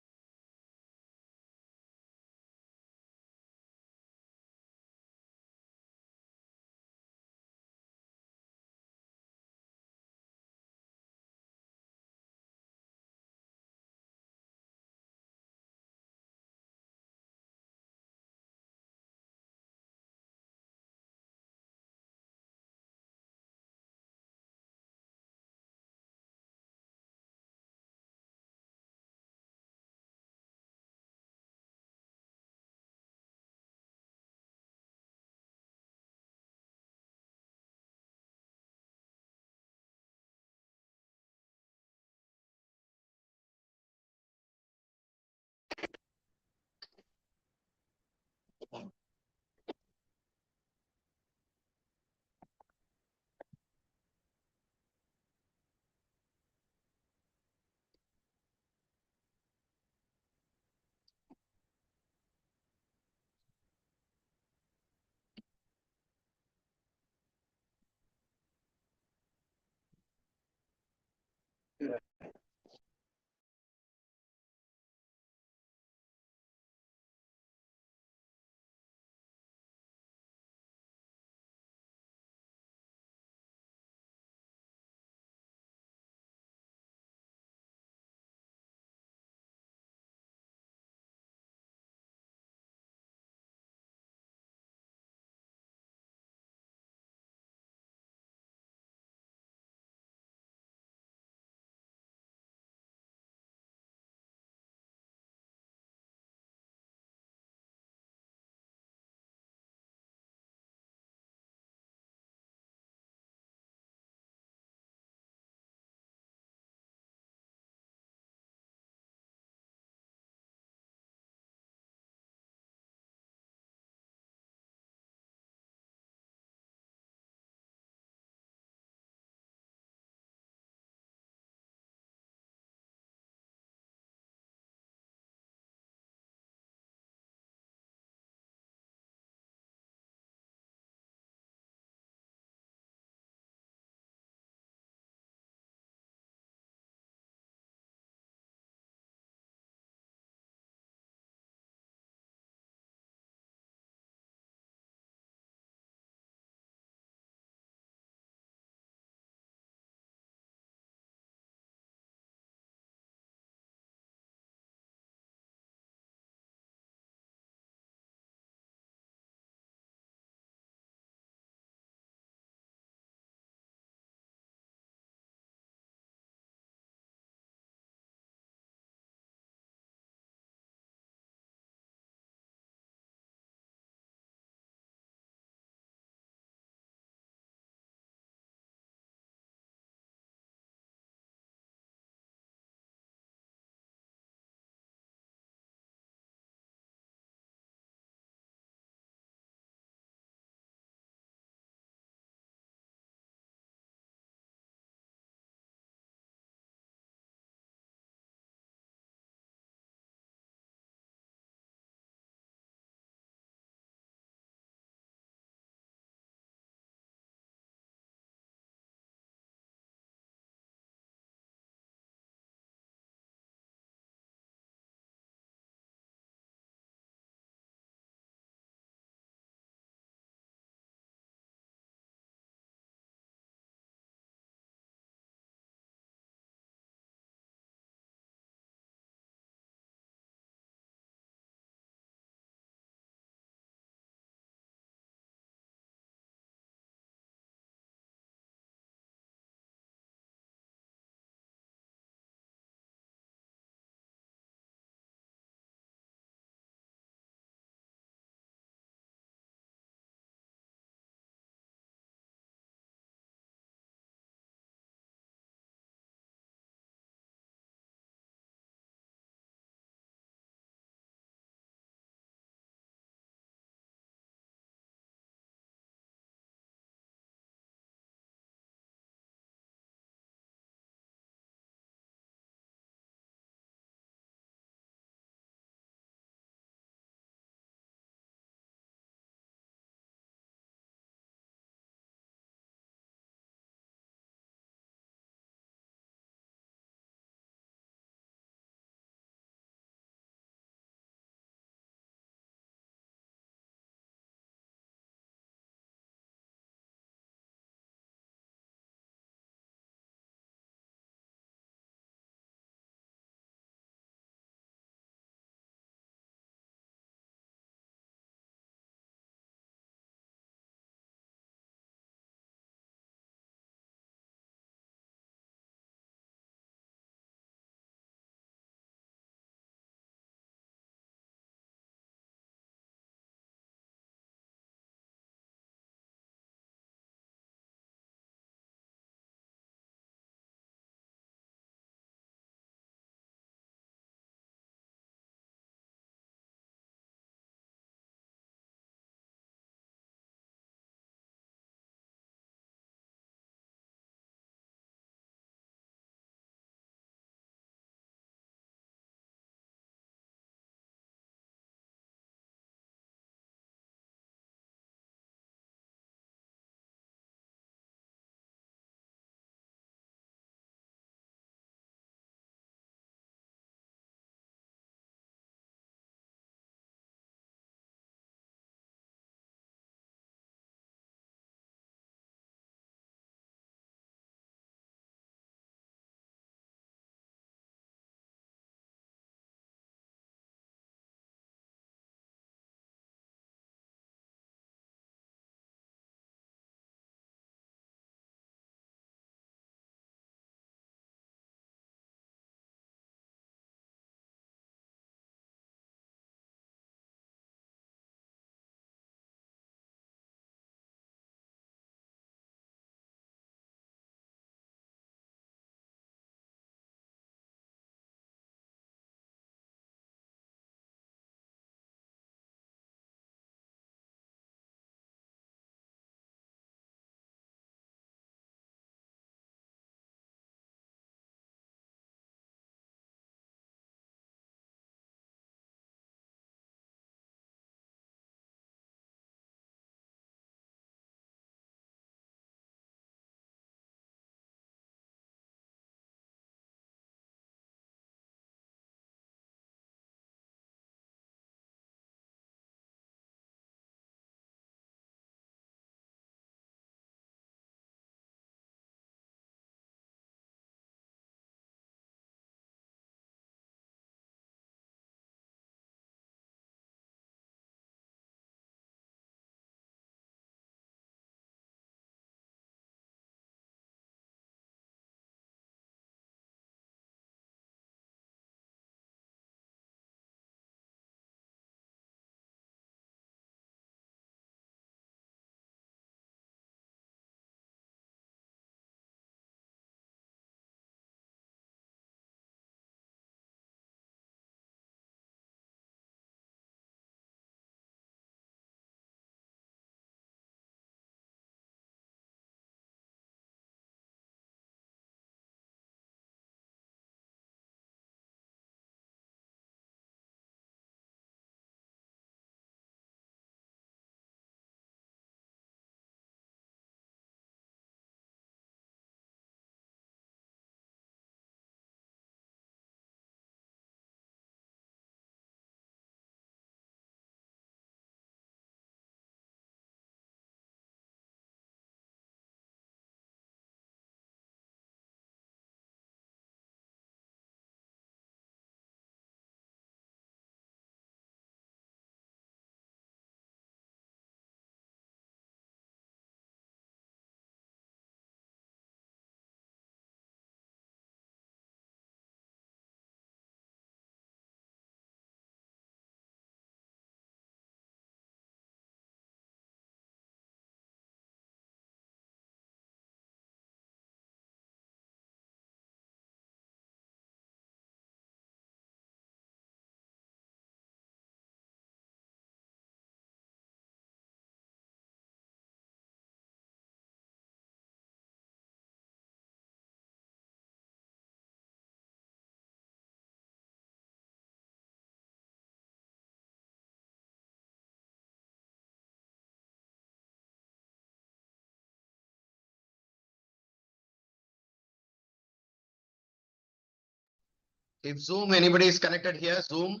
[SPEAKER 10] If Zoom, anybody is connected here, Zoom.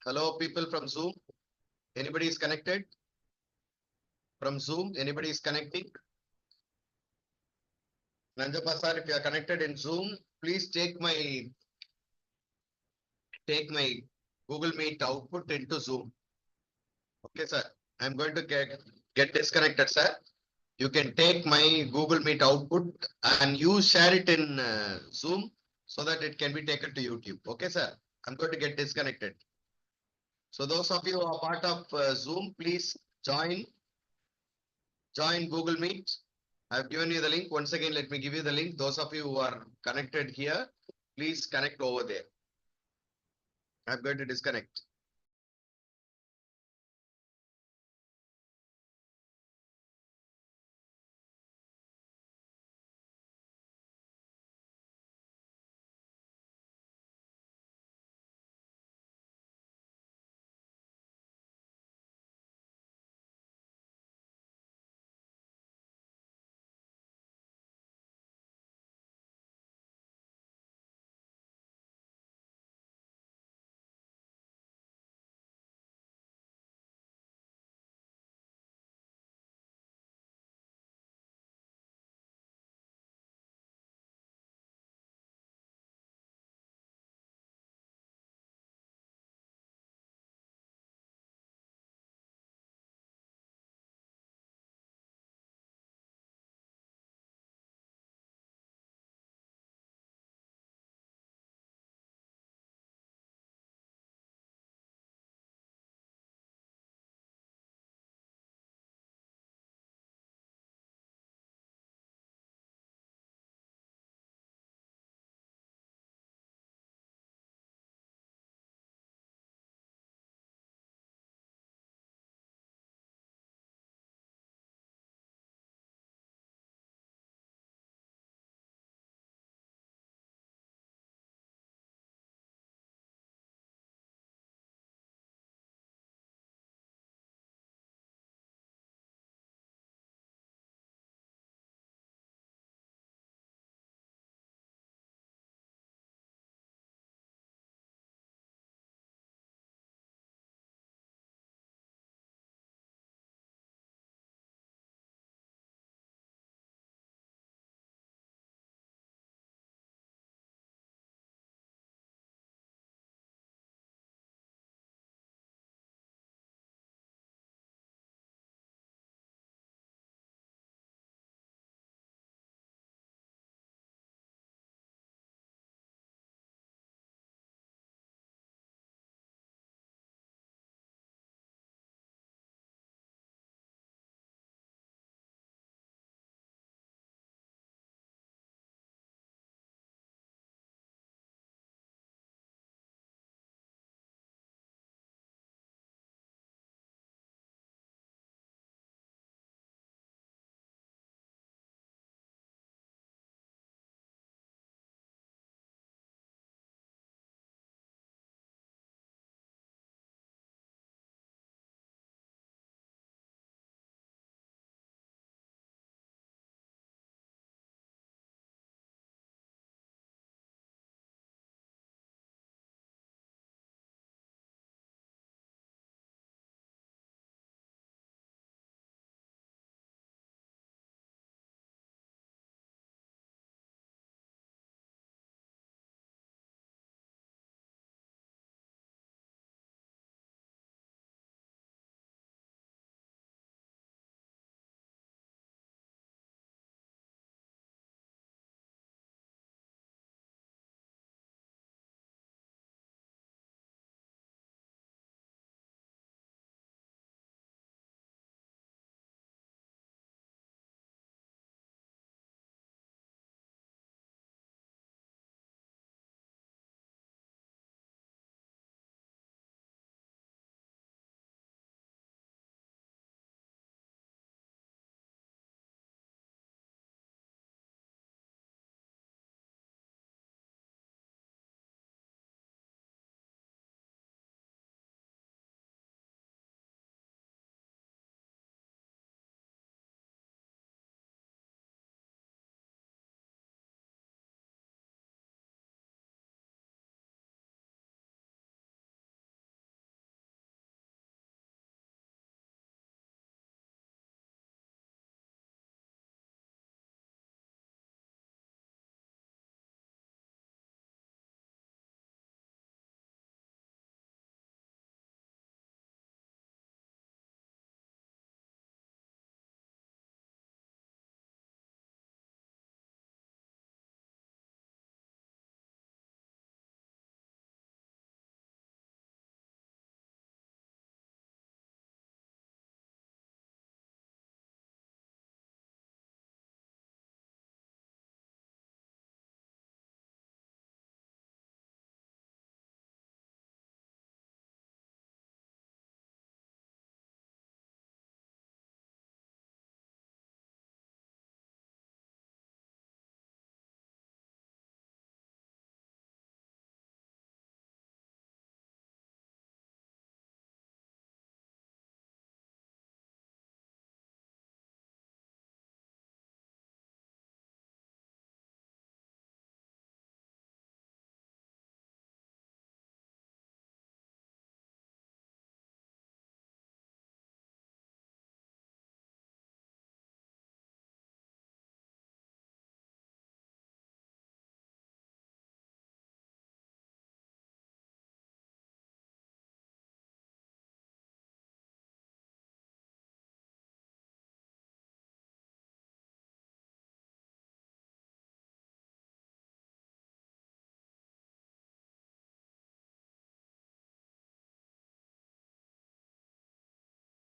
[SPEAKER 10] Hello, people from Zoom. Anybody is connected? From Zoom, anybody is connecting? Nanjapa sir, if you are connected in Zoom, please take my Google Meet output into Zoom. Okay, sir. I'm going to get disconnected, sir. You can take my Google Meet output and you share it in Zoom so that it can be taken to YouTube. Okay, sir. I'm going to get disconnected. So those of you who are part of Zoom, please join Google Meet. I've given you the link. Once again, let me give you the link. Those of you who are connected here, please connect over there. I'm going to disconnect.